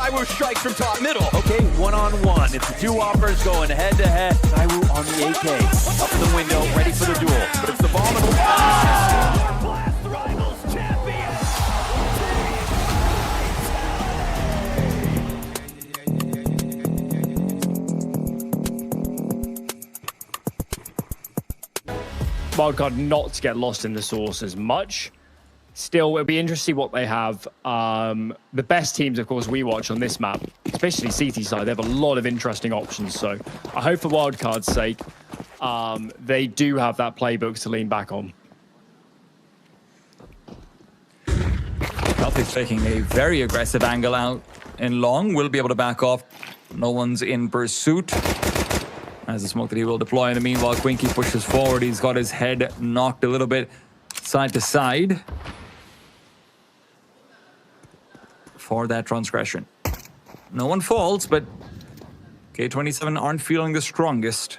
ZywOo strikes from top middle. Okay, one-on-one. It's the two offers going head-to-head. ZywOo on the AK. Up in the window, ready for the duel. But it's the bomb in the... Blast Rivals champion! Wildcard not to get lost in the source as much. Still, it'll be interesting to see what they have. The best teams, of course, we watch on this map, especially CT side, they have a lot of interesting options. So I hope for Wildcard's sake, they do have that playbook to lean back on. Celtics taking a very aggressive angle out in long. Will be able to back off. No one's in pursuit. As the smoke that he will deploy. In the meanwhile, Quinky pushes forward. He's got his head knocked a little bit side to side for that transgression. No one falls, but K27 aren't feeling the strongest.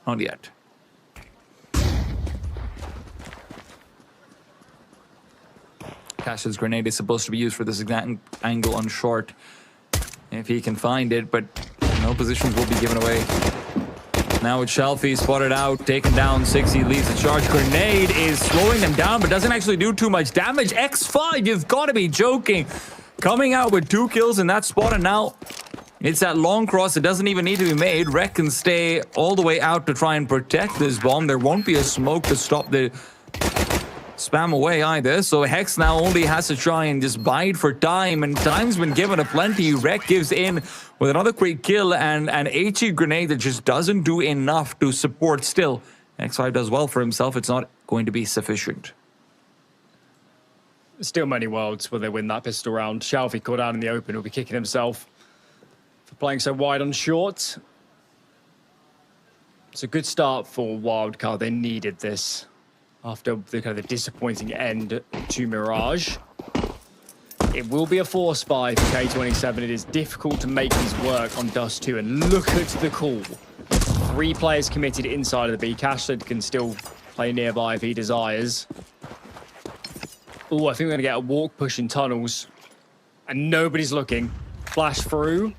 Not yet. Cash's grenade is supposed to be used for this exact angle on short, if he can find it, but no positions will be given away. Now with Shelfie spotted out, taken down, 60 leaves the charge. Grenade is slowing them down, but doesn't actually do too much damage. X5, you've got to be joking. Coming out with 2 kills in that spot, and now it's that long cross. It doesn't even need to be made. Rek can stay all the way out to try and protect this bomb. There won't be a smoke to stop the spam away either. So Hex now only has to try and just bide for time, and time's been given aplenty. Rek gives in with another quick kill and an HE grenade that just doesn't do enough to support still. X5 does well for himself. It's not going to be sufficient. Still many worlds where they win that pistol round. Shelfie caught out in the open will be kicking himself for playing so wide on short. It's a good start for Wildcard. They needed this after the kind of the disappointing end to Mirage. It will be a force buy for K27. It is difficult to make these work on Dust 2. And look at the call. 3 players committed inside of the B. Cashland can still play nearby if he desires. Oh, I think we're going to get a walk push in tunnels. And nobody's looking. Flash through.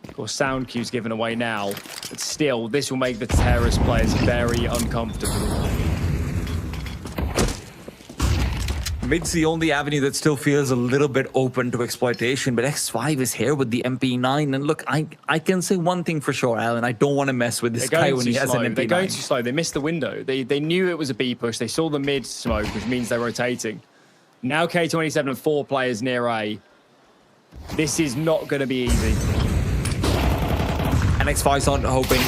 Of course, sound cue's given away now. But still, this will make the terrorist players very uncomfortable. Mid's the only avenue that still feels a little bit open to exploitation, but X5 is here with the MP9. And look, I can say one thing for sure, Alan. I don't want to mess with this guy when he has an MP9. They're going too slow. They missed the window. They knew it was a B push. They saw the mid smoke, which means they're rotating. Now K27 and 4 players near A. This is not going to be easy. And X5's not hoping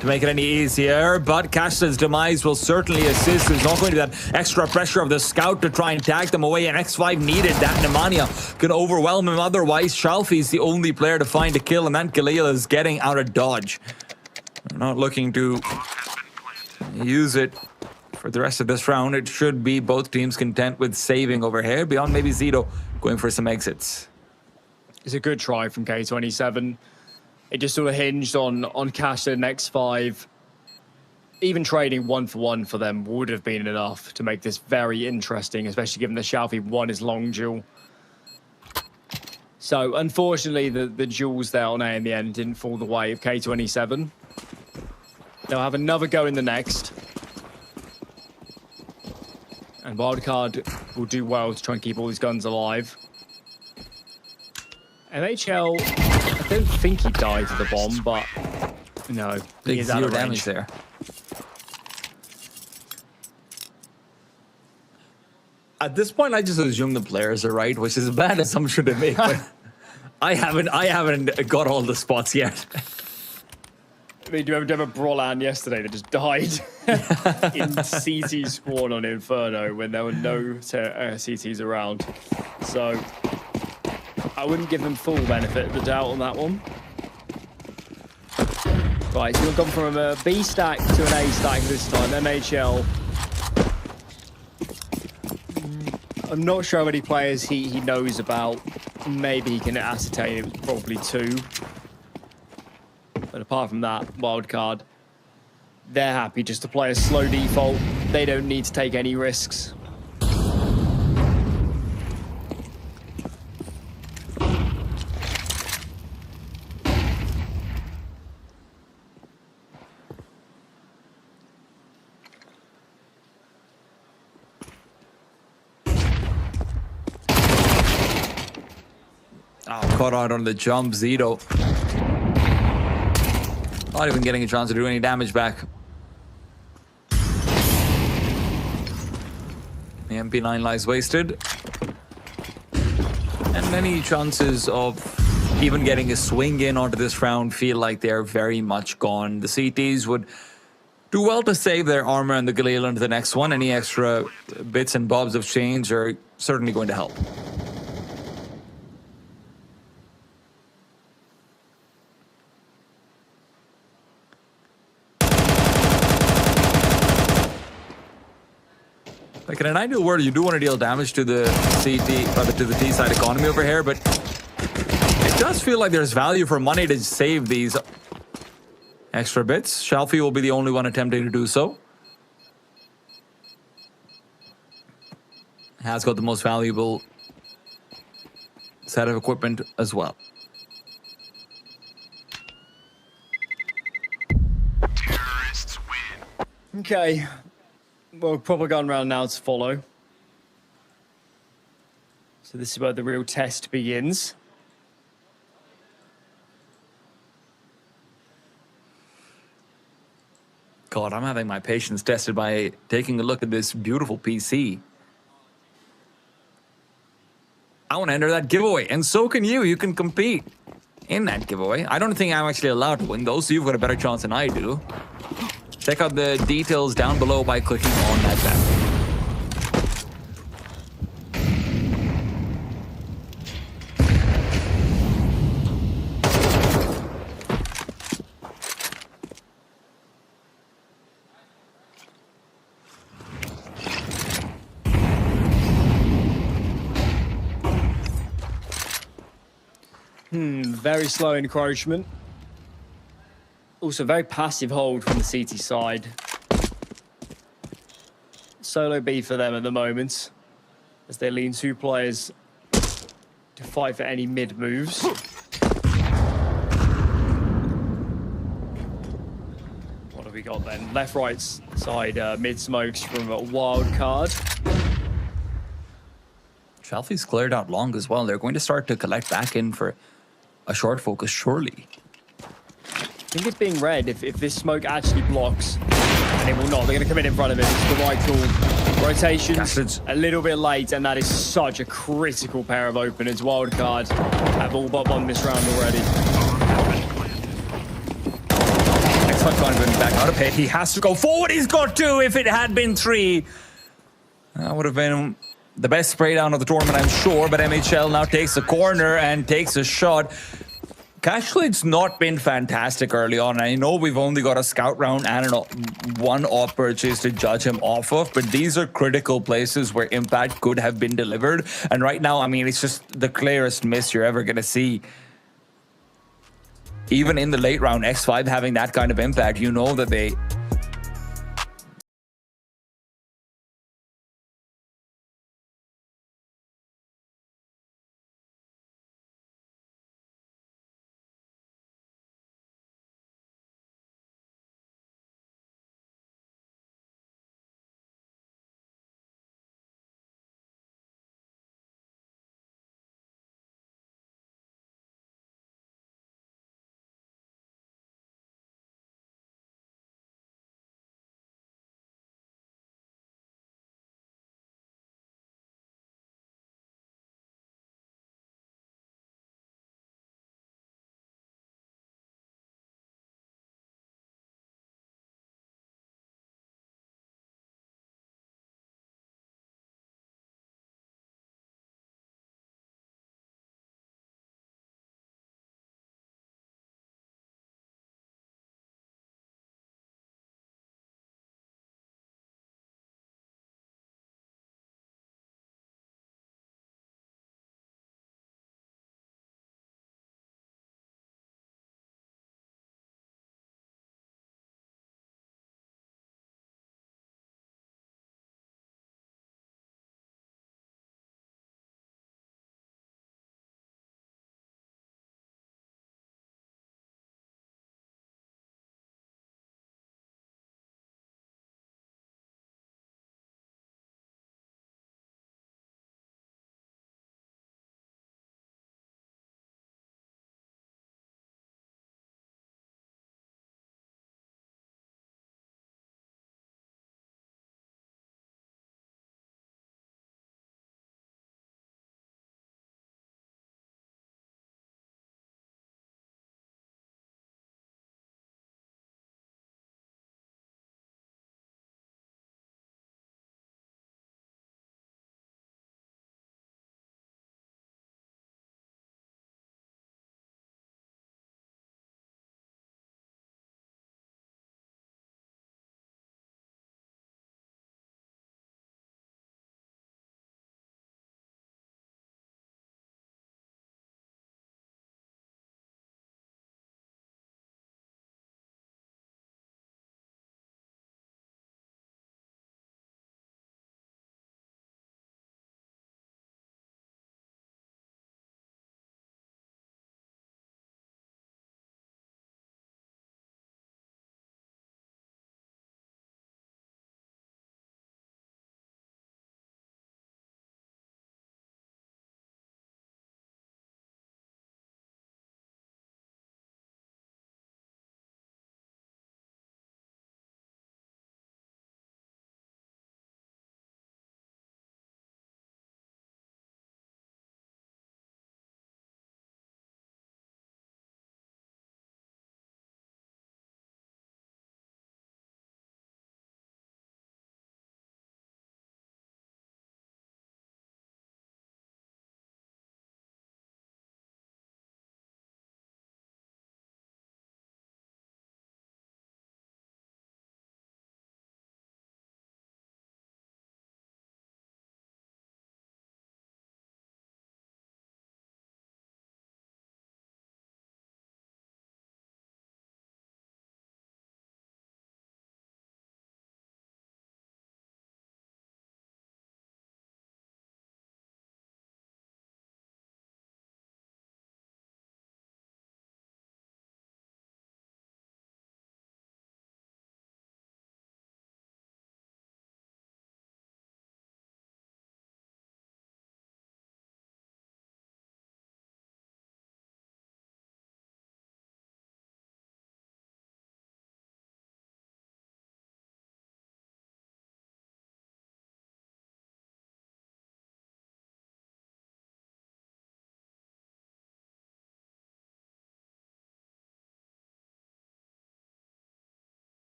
to make it any easier, but Cash's demise will certainly assist. There's not going to be that extra pressure of the scout to try and tag them away, and X5 needed that. Nemanja can overwhelm him otherwise. Shelfie's the only player to find a kill, and then Khalil is getting out of dodge. They're not looking to use it for the rest of this round. It should be both teams content with saving over here, beyond maybe Zito going for some exits. It's a good try from K27. It just sort of hinged on Cash and X5. Even trading 1-for-1 for them would have been enough to make this very interesting, especially given that Shelfie won his long duel. So, unfortunately, the duels there on A in the end didn't fall the way of K27. They'll have another go in the next. And Wildcard will do well to try and keep all these guns alive. MHL, I don't think he died to the bomb, but no, he is out of range there. At this point, I just assume the players are right, which is a bad assumption to make. But I haven't got all the spots yet. I mean, do you remember Brolan yesterday that just died in CT spawn on Inferno when there were no CTs around? So I wouldn't give them full benefit of the doubt on that one. Right, so we've gone from a B stack to an A stack this time. MHL. I'm not sure how many players he knows about. Maybe he can ascertain it was probably 2. But apart from that, Wildcard, they're happy just to play a slow default. They don't need to take any risks. Oh, caught out on the jump, Zito. Not even getting a chance to do any damage back. The MP9 lies wasted. And any chances of even getting a swing in onto this round feel like they're very much gone. The CTs would do well to save their armor and the Galil into the next one. Any extra bits and bobs of change are certainly going to help. Like in an ideal world, you do want to deal damage to the CT, rather to the T side economy over here, but it does feel like there's value for money to save these extra bits. Shalfie will be the only one attempting to do so. Has got the most valuable set of equipment as well. Terrorists win. Okay. Well, proper gun round now to follow. So this is where the real test begins. God, I'm having my patience tested by taking a look at this beautiful PC. I want to enter that giveaway, and so can you. You can compete in that giveaway. I don't think I'm actually allowed to win those, so you've got a better chance than I do. Check out the details down below by clicking on that tab. Very slow encroachment. Also, very passive hold from the CT side. Solo B for them at the moment, as they lean 2 players to fight for any mid moves. What have we got then? Left, right side mid smokes from a wild card. Shalfie's cleared out long as well. They're going to start to collect back in for a short focus, surely. I think it's being red if this smoke actually blocks, and it will not. They're going to come in front of it. It's the right call. Rotations a little bit late, and that is such a critical pair of openers. Wildcard have all but won this round already. X5 can't even back out of it. He has to go forward. He's got to. If it had been 3, that would have been the best spray down of the tournament, I'm sure. But MHL now takes a corner and takes a shot. Cashlead's not been fantastic early on. I know we've only got a scout round and one off purchase to judge him off of, but these are critical places where impact could have been delivered. And right now, I mean, it's just the clearest miss you're ever going to see. Even in the late round, X5 having that kind of impact, you know that they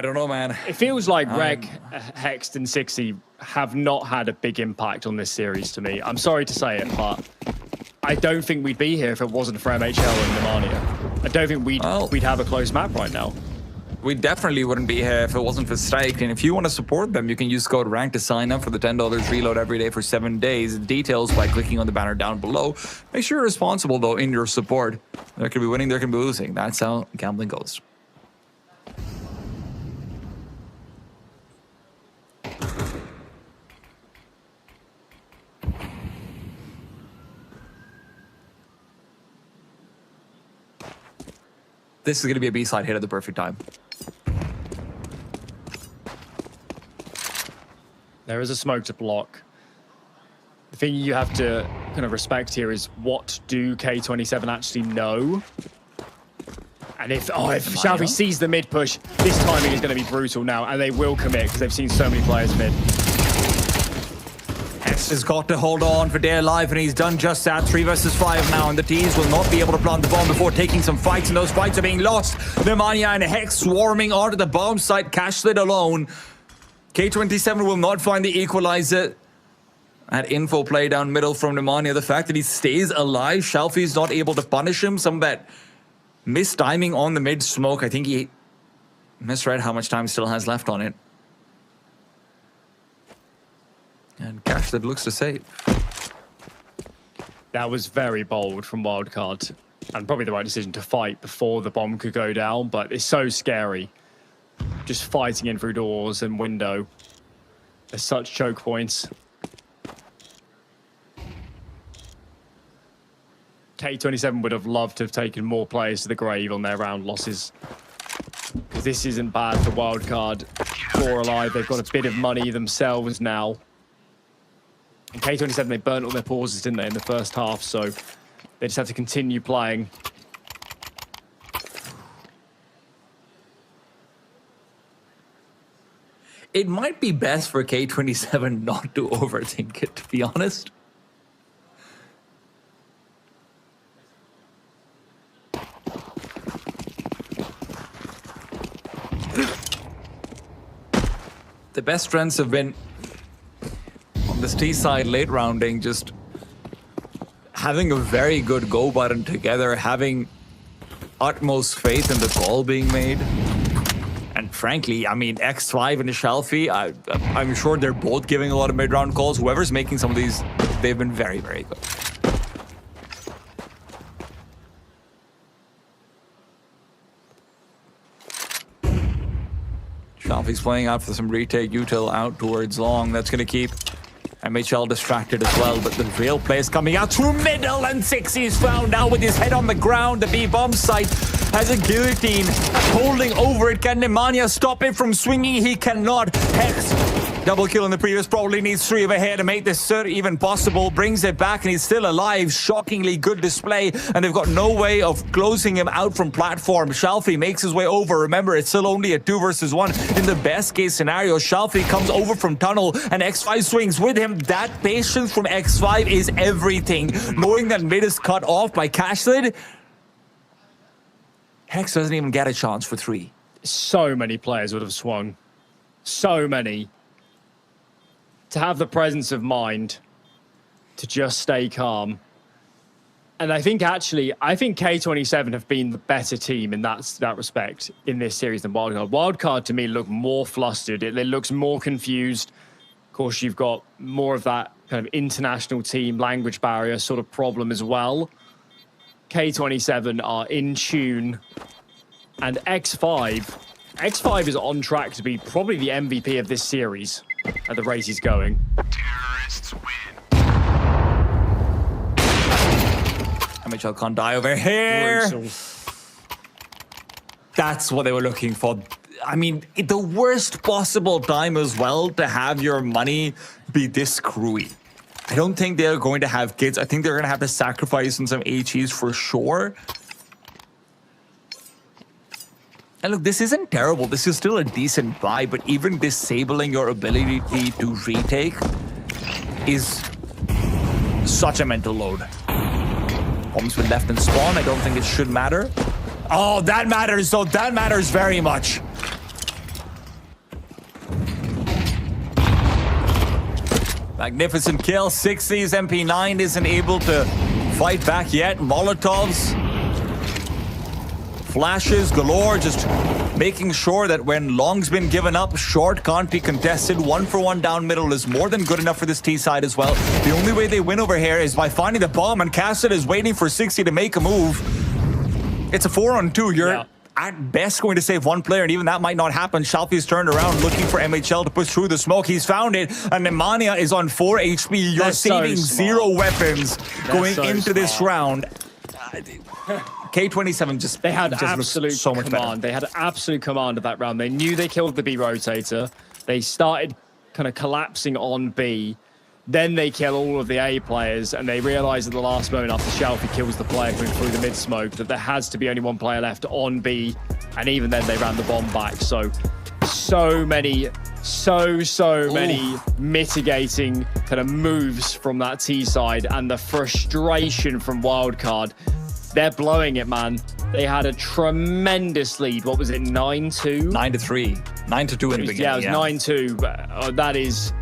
I don't know, man. It feels like Reg, Hext, and Sixy have not had a big impact on this series to me. I'm sorry to say it, but I don't think we'd be here if it wasn't for MHL and Nemanja. I don't think we'd have a close map right now. We definitely wouldn't be here if it wasn't for Strike. And if you want to support them, you can use code RANK to sign up for the $10 reload every day for 7 days. Details by clicking on the banner down below. Make sure you're responsible, though, in your support. There can be winning, there can be losing. That's how gambling goes. This is going to be a B-side hit at the perfect time. There is a smoke to block. The thing you have to kind of respect here is what do K27 actually know? And if Shalfie sees the mid push, this timing is going to be brutal now, and they will commit because they've seen so many players mid. Hex has got to hold on for dear life, and he's done just that. 3 versus 5 now, and the T's will not be able to plant the bomb before taking some fights, and those fights are being lost. Nemanja and Hex swarming onto the bomb site. Cashlit alone. K27 will not find the equalizer. That info play down middle from Nemanja. The fact that he stays alive, Shalfie's not able to punish him. Some of that mistiming on the mid smoke. I think he misread how much time still has left on it. And Cashlit looks to save. That was very bold from Wildcard, and probably the right decision to fight before the bomb could go down, but it's so scary. Just fighting in through doors and window. There's such choke points. K27 would have loved to have taken more players to the grave on their round losses. Because this isn't bad for Wildcard. 4 alive, they've got a bit of money themselves now. And K27, they burnt all their pauses, didn't they, in the first half, so they just have to continue playing. It might be best for K27 not to overthink it, to be honest. The best strengths have been on this T side late rounding, just having a very good go button together, having utmost faith in the call being made. And frankly, I mean, X5 and Shalfie, I'm sure they're both giving a lot of mid-round calls. Whoever's making some of these, they've been very, very good. Shalfie's playing out for some retake util out towards long. That's going to keep MHL distracted as well, but the real play is coming out through middle, and Sixy's found now with his head on the ground. The B-bomb site has a guillotine holding over it. Can Nemanja stop it from swinging? He cannot. Hex, double kill in the previous, probably needs 3 of a hair to make this even possible. Brings it back, and he's still alive. Shockingly good display, and they've got no way of closing him out from platform. Shalfie makes his way over. Remember, it's still only a 2 versus 1. In the best case scenario, Shalfie comes over from tunnel, and X5 swings with him. That patience from X5 is everything. Knowing that mid is cut off by Cashlit, Hex doesn't even get a chance for 3. So many players would have swung. So many. To have the presence of mind to just stay calm. And I think K27 have been the better team in that respect in this series than Wildcard. Wildcard to me look more flustered. It looks more confused. Of course, you've got more of that kind of international team language barrier sort of problem as well. K27 are in tune, and X5 is on track to be probably the MVP of this series at the rate he's going. Terrorists win. MHL can't die over here. Brutal. That's what they were looking for. I mean, the worst possible time as well to have your money be this screwy. I don't think they're going to have kids. I think they're going to have to sacrifice on some HEs for sure. And look, this isn't terrible. This is still a decent buy, but even disabling your ability to retake is such a mental load. Bombs with left and spawn. I don't think it should matter. Oh, that matters, though. That matters very much. Magnificent kill. 60's MP9 isn't able to fight back yet. Molotovs. Flashes galore, just making sure that when long's been given up, short can't be contested. 1-for-1 down middle is more than good enough for this T side as well. The only way they win over here is by finding the bomb, and Cassidy is waiting for 60 to make a move. It's a 4-on-2. You're at best going to save one player, and even that might not happen. Shalfie's turned around looking for MHL to push through the smoke. He's found it, and Nemanja is on 4 HP. You're saving zero weapons going into this round. K27 just They had just absolute so much command. They had absolute command of that round. They knew they killed the B rotator. They started kind of collapsing on B. Then they kill all of the A players, and they realize at the last moment after Shalfie kills the player coming through the mid smoke that there has to be only one player left on B, and even then they ran the bomb back. So many mitigating kind of moves from that T side, and the frustration from Wildcard. They're blowing it, man. They had a tremendous lead. What was it, 9-2? 9-3. 9-2 in the beginning. Yeah, it was 9-2. But, that is...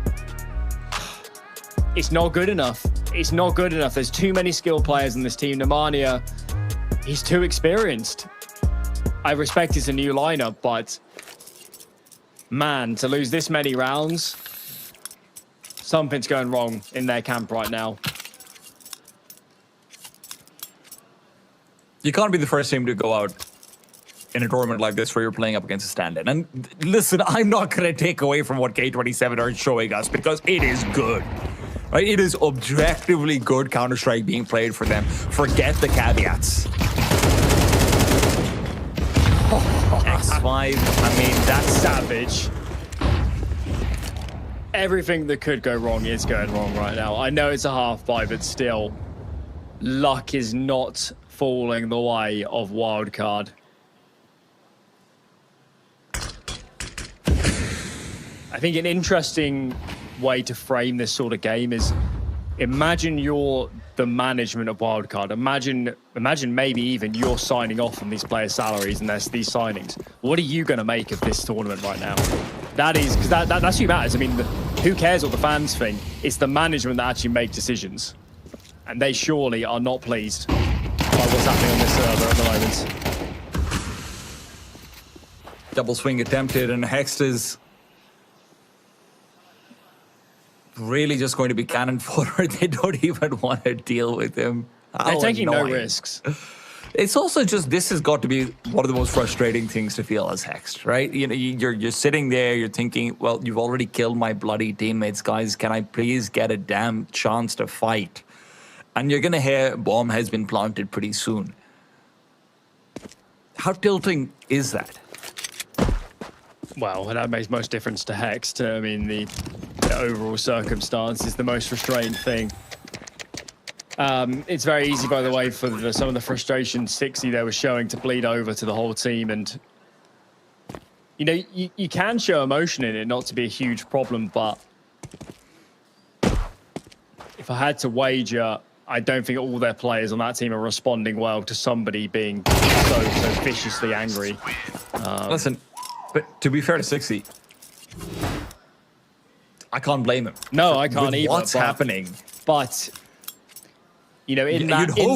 It's not good enough. It's not good enough. There's too many skilled players in this team. Nemanja, he's too experienced. I respect it's a new lineup, but... Man, to lose this many rounds... Something's going wrong in their camp right now. You can't be the first team to go out in a tournament like this where you're playing up against a stand-in. And listen, I'm not going to take away from what K27 are showing us because it is good. Right? It is objectively good Counter-Strike being played for them. Forget the caveats. X5, I mean, that's savage. Everything that could go wrong is going wrong right now. I know it's a half-buy, but still, luck is not falling the way of Wildcard. I think an interesting way to frame this sort of game is imagine you're the management of Wildcard. Imagine maybe even you're signing off on these players' salaries and there's these signings. What are you going to make of this tournament right now? That is, because that's who matters. I mean, who cares what the fans think? It's the management that actually make decisions. And they surely are not pleased by what's happening on this server at the moment. double swing attempted, and Hext is really just going to be cannon fodder. They don't even want to deal with him. They're taking no risks. It's also just, this has got to be one of the most frustrating things to feel as Hext, right? You know, you're sitting there, you're thinking, well, you've already killed my bloody teammates, guys. Can I please get a damn chance to fight? And you're going to hear bomb has been planted pretty soon. How tilting is that? Well, that makes most difference to Hext. I mean, the overall circumstance is the most frustrating thing. It's very easy, by the way, for some of the frustration 60 they were showing to bleed over to the whole team. And, you know, you can show emotion in it, not to be a huge problem, but if I had to wager, I don't think all their players on that team are responding well to somebody being so viciously angry. Listen, but to be fair to 60, I can't blame him. No, I can't either. What's happening? But... you know, in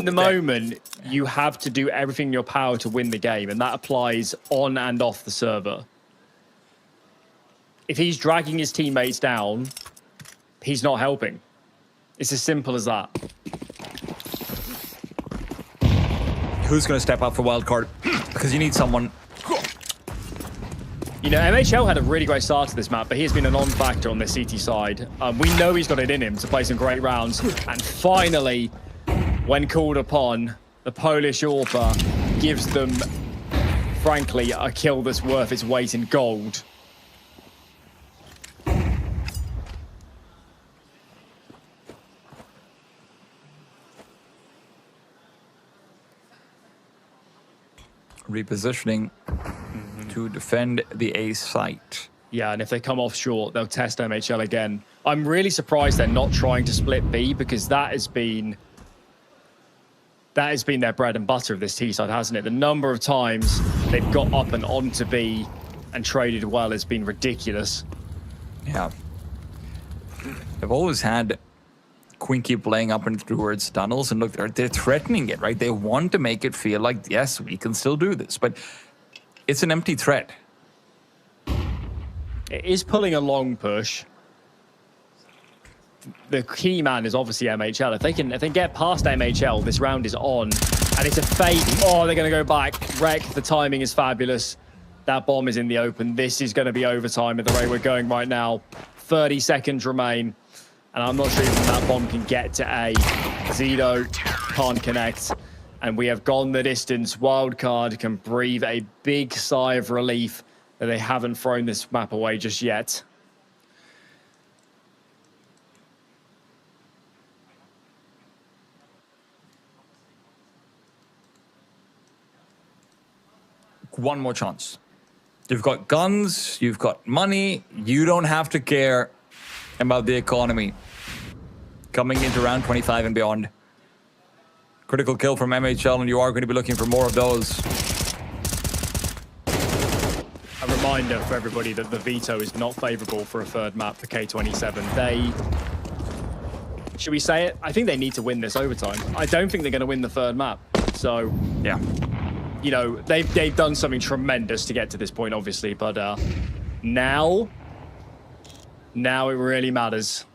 the moment, you have to do everything in your power to win the game, and that applies on and off the server. If he's dragging his teammates down, he's not helping. It's as simple as that. Who's going to step up for wildcard? Because you need someone. You know, MHL had a really great start to this map, but he has been a non-factor on the CT side. We know he's got it in him to play some great rounds, and finally, when called upon, the Polish AWPer gives them, frankly, a kill that's worth its weight in gold. Repositioning to defend the A site. Yeah, and if they come off short, they'll test MHL again. I'm really surprised they're not trying to split B, because that has been their bread and butter of this T side, hasn't it? The number of times they've got up and onto B and traded well has been ridiculous. Yeah. They've always had Quinky playing up and towards tunnels, and look, they're threatening it, right? They want to make it feel like, yes, we can still do this, but it's an empty threat. It is pulling a long push. The key man is obviously MHL. If they get past MHL, this round is on, and it's a fake. Oh, they're going to go back. Wreck, the timing is fabulous. That bomb is in the open. This is going to be overtime at the rate we're going right now. 30 seconds remain, and I'm not sure if that bomb can get to A. Zedo can't connect, and we have gone the distance. Wildcard can breathe a big sigh of relief that they haven't thrown this map away just yet. One more chance. You've got guns, you've got money, you don't have to care about the economy. Coming into round 25 and beyond. Critical kill from MHL, and you are going to be looking for more of those. A reminder for everybody that the veto is not favorable for a third map for K27. They, should we say it? I think they need to win this overtime. I don't think they're going to win the third map. So, Yeah. you know, they've done something tremendous to get to this point, obviously, but now it really matters.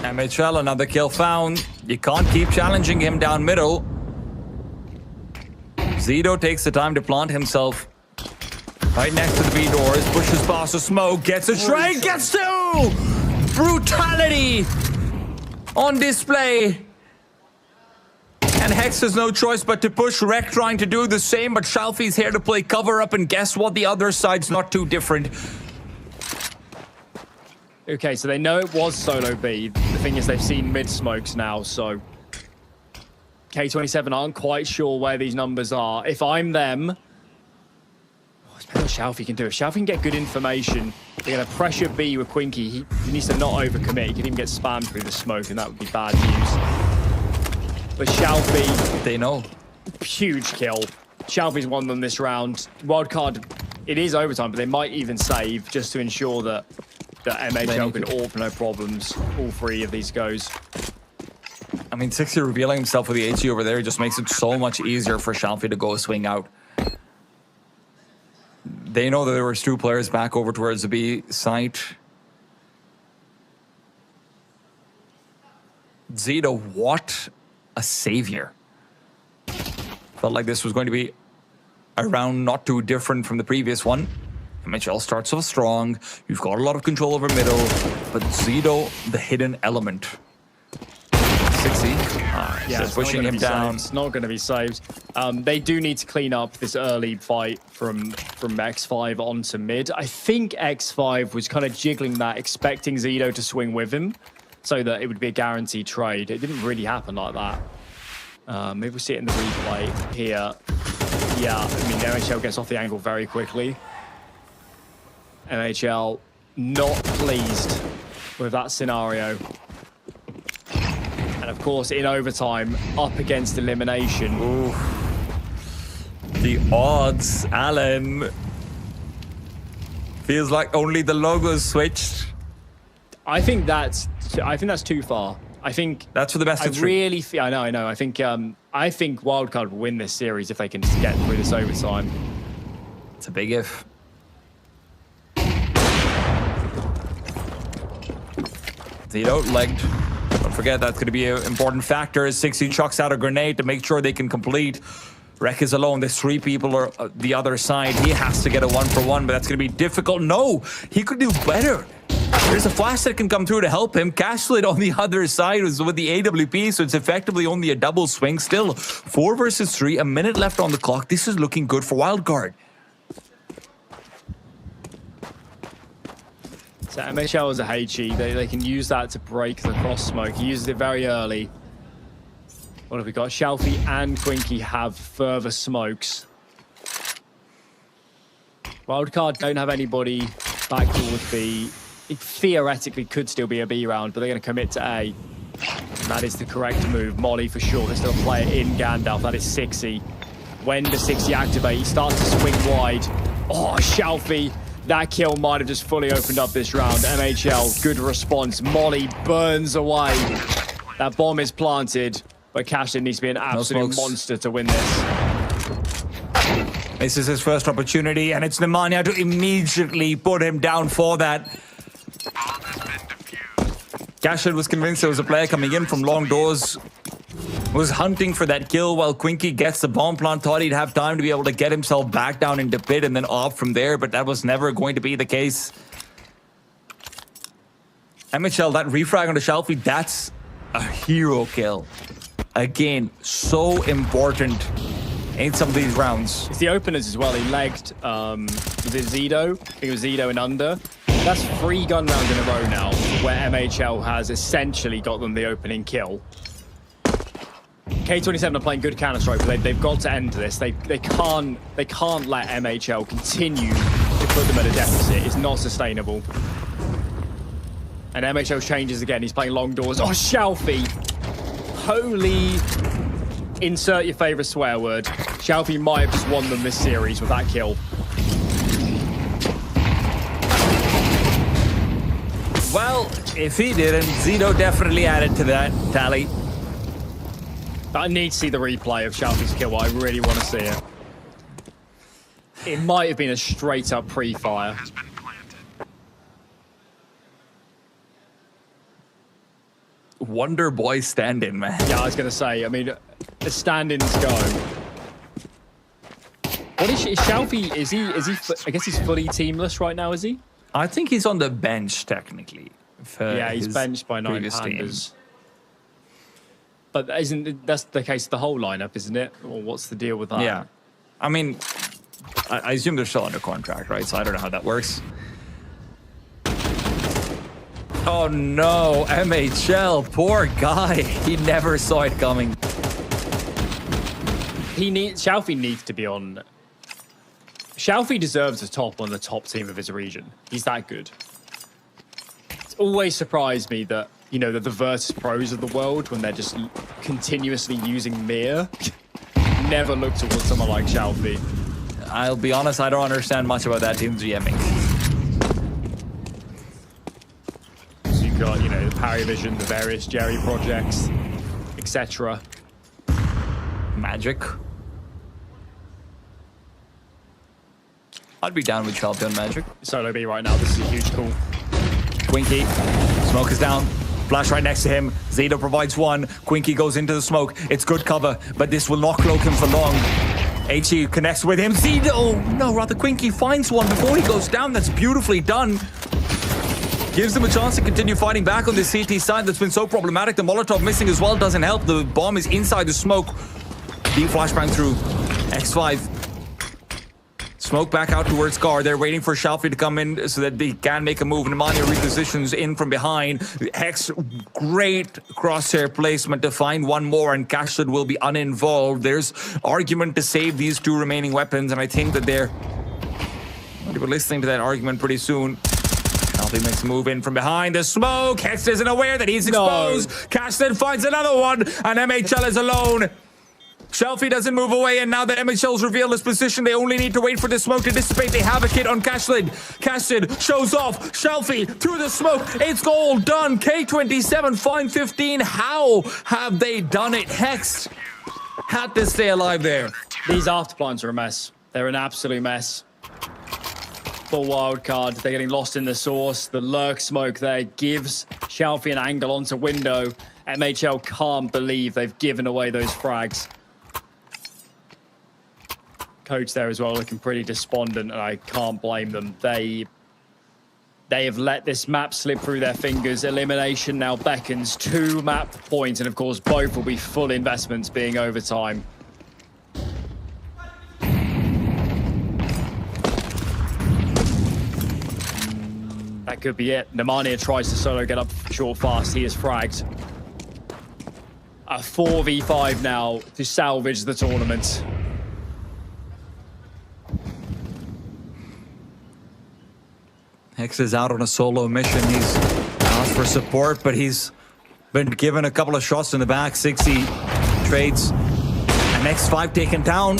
MHL, another kill found. You can't keep challenging him down middle. Zedo takes the time to plant himself right next to the B doors, pushes past the smoke, gets a trade, gets two! Brutality on display. And Hex has no choice but to push. Rek trying to do the same, but Shalfie's here to play cover up, and guess what? The other side's not too different. Okay, so they know it was solo B. The thing is, they've seen mid smokes now, so K27 aren't quite sure where these numbers are. If I'm them, it's better what Shalfie can do. If Shalfie can get good information, they're going to pressure B with Quinky. He needs to not overcommit. He can even get spammed through the smoke, and that would be bad news. But Shalfie, They know. huge kill. Shalfie's won them this round. Wildcard, it is overtime, but they might even save just to ensure that MHL can AWP no problems. All three of these goes. I mean, 60 revealing himself with the HE over there just makes it so much easier for Shalfie to go swing out. They know that there was two players back over towards the B site. Zedo, what a savior. Felt like this was going to be a round not too different from the previous one. MHL starts off strong. You've got a lot of control over middle, but Zedo, the hidden element. 60. Yeah, Just pushing him down. It's not going to be saved. They do need to clean up this early fight from X5 onto mid. I think X5 was kind of jiggling that, expecting Zedo to swing with him so that it would be a guaranteed trade. It didn't really happen like that. Maybe we'll see it in the replay here. Yeah, I mean, MHL gets off the angle very quickly. MHL not pleased with that scenario. And of course, in overtime, up against elimination. Ooh. The odds, Alan. Feels like only the logo's switched. I think that's too far. I think That's for the best I of three. really feel. I know. I think Wildcard will win this series if they can get through this overtime. It's a big if. Zedo legged. Don't forget that's going to be an important factor. 60 chucks out a grenade to make sure they can complete. Rek is alone. There's three people are the other side. He has to get a 1-for-1, but that's going to be difficult. No, he could do better. There's a flash that can come through to help him. Cashlit on the other side was with the AWP, so it's effectively only a double swing. Still, 4 versus 3, a minute left on the clock. This is looking good for Wildcard. So MHL is a HE. They can use that to break the cross smoke. He uses it very early. What have we got? Shalfie and Quinky have further smokes. Wildcard don't have anybody back towards B. It theoretically could still be a B round, but they're going to commit to A. And that is the correct move. Molly for sure. There's still a player in Gandalf. That is 60. When does 60 activate? He starts to swing wide. Oh, Shalfie. That kill might have just fully opened up this round. MHL, good response. Molly burns away. That bomb is planted, but Cashlin needs to be an absolute monster to win this. This is his first opportunity, and it's Nemanja to immediately put him down for that. Bomb has been defused. Cashlin was convinced there was a player coming in from long doors, was hunting for that kill while Quinky gets the bomb plant, thought he'd have time to be able to get himself back down into pit and then off from there, but that was never going to be the case. MHL, that refrag on the Shalfie, that's a hero kill. Again, so important in some of these rounds. It's the openers as well. He legged was it Zido? I think it was Zido and under. That's 3 gun rounds in a row now where MHL has essentially got them the opening kill. K27 are playing good Counter-Strike, but they've got to end this. They can't let MHL continue to put them at a deficit. It's not sustainable. And MHL changes again. He's playing long doors. Oh, Shalfie. Holy... Insert your favorite swear word. Shalfie might have just won them this series with that kill. Well, if he didn't, Zido definitely added to that tally. I need to see the replay of Shalfie's kill. I really want to see it. It might have been a straight-up pre-fire. Has been planted. Wonder Boy stand-in, man. Yeah, I was going to say, I mean, the stand-ins go. What is Shalfie? Is he, I guess he's fully teamless right now, is he? I think he's on the bench, technically. Yeah, he's benched by 9 Pandas. But that's the case of the whole lineup, isn't it? Or what's the deal with that? Yeah. I mean, I assume they're still under contract, right? So I don't know how that works. Oh no, MHL, poor guy. He never saw it coming. Shalfie needs to be on. Shalfie deserves a top on the top team of his region. He's that good. It's always surprised me that, you know, the Virtus Pros of the world, when they're just continuously using Mir, never look towards someone like Shalfie. I'll be honest, I don't understand much about that team's GMing. So you've got, you know, the Parivision, the various Jerry projects, etc. Magic. I'd be down with Shalfie on Magic. Solo B right now, this is a huge call. Quinky, smoke is down. Flash right next to him. Zido provides one. Quinky goes into the smoke. It's good cover, but this will not cloak him for long. HE connects with him. Zido! No, rather Quinky finds one before he goes down. That's beautifully done. Gives them a chance to continue fighting back on the CT side that's been so problematic. The Molotov missing as well doesn't help. The bomb is inside the smoke. Deep flashbang through. X5. Smoke back out towards Scar. They're waiting for Shalfie to come in so that they can make a move. Nemanja repositions in from behind. Hex, great crosshair placement to find one more, and Cashlin will be uninvolved. There's argument to save these 2 remaining weapons, and I think that they're listening to that argument pretty soon. Shalfie makes a move in from behind the smoke. Hex isn't aware that he's exposed. No. Cashlin finds another one, and MHL is alone. Shalfie doesn't move away, and now that MHL's revealed his position, they only need to wait for the smoke to dissipate. They have a kit on Cashlin. Cashlin shows off. Shalfie through the smoke. It's all done. K27, fine 15. How have they done it? Hex had to stay alive there. These afterplants are a mess. They're an absolute mess. Full wild card. They're getting lost in the source. The lurk smoke there gives Shalfie an angle onto window. MHL can't believe they've given away those frags. Coach there as well, looking pretty despondent, and I can't blame them. They have let this map slip through their fingers. Elimination now beckons. 2 map points, and of course both will be full investments being overtime. That could be it. Nemanja tries to solo get up short fast. He is fragged. A 4v5 now to salvage the tournament. Hex is out on a solo mission. He's asked for support, but he's been given a couple of shots in the back. 60 trades. And X5 taken down.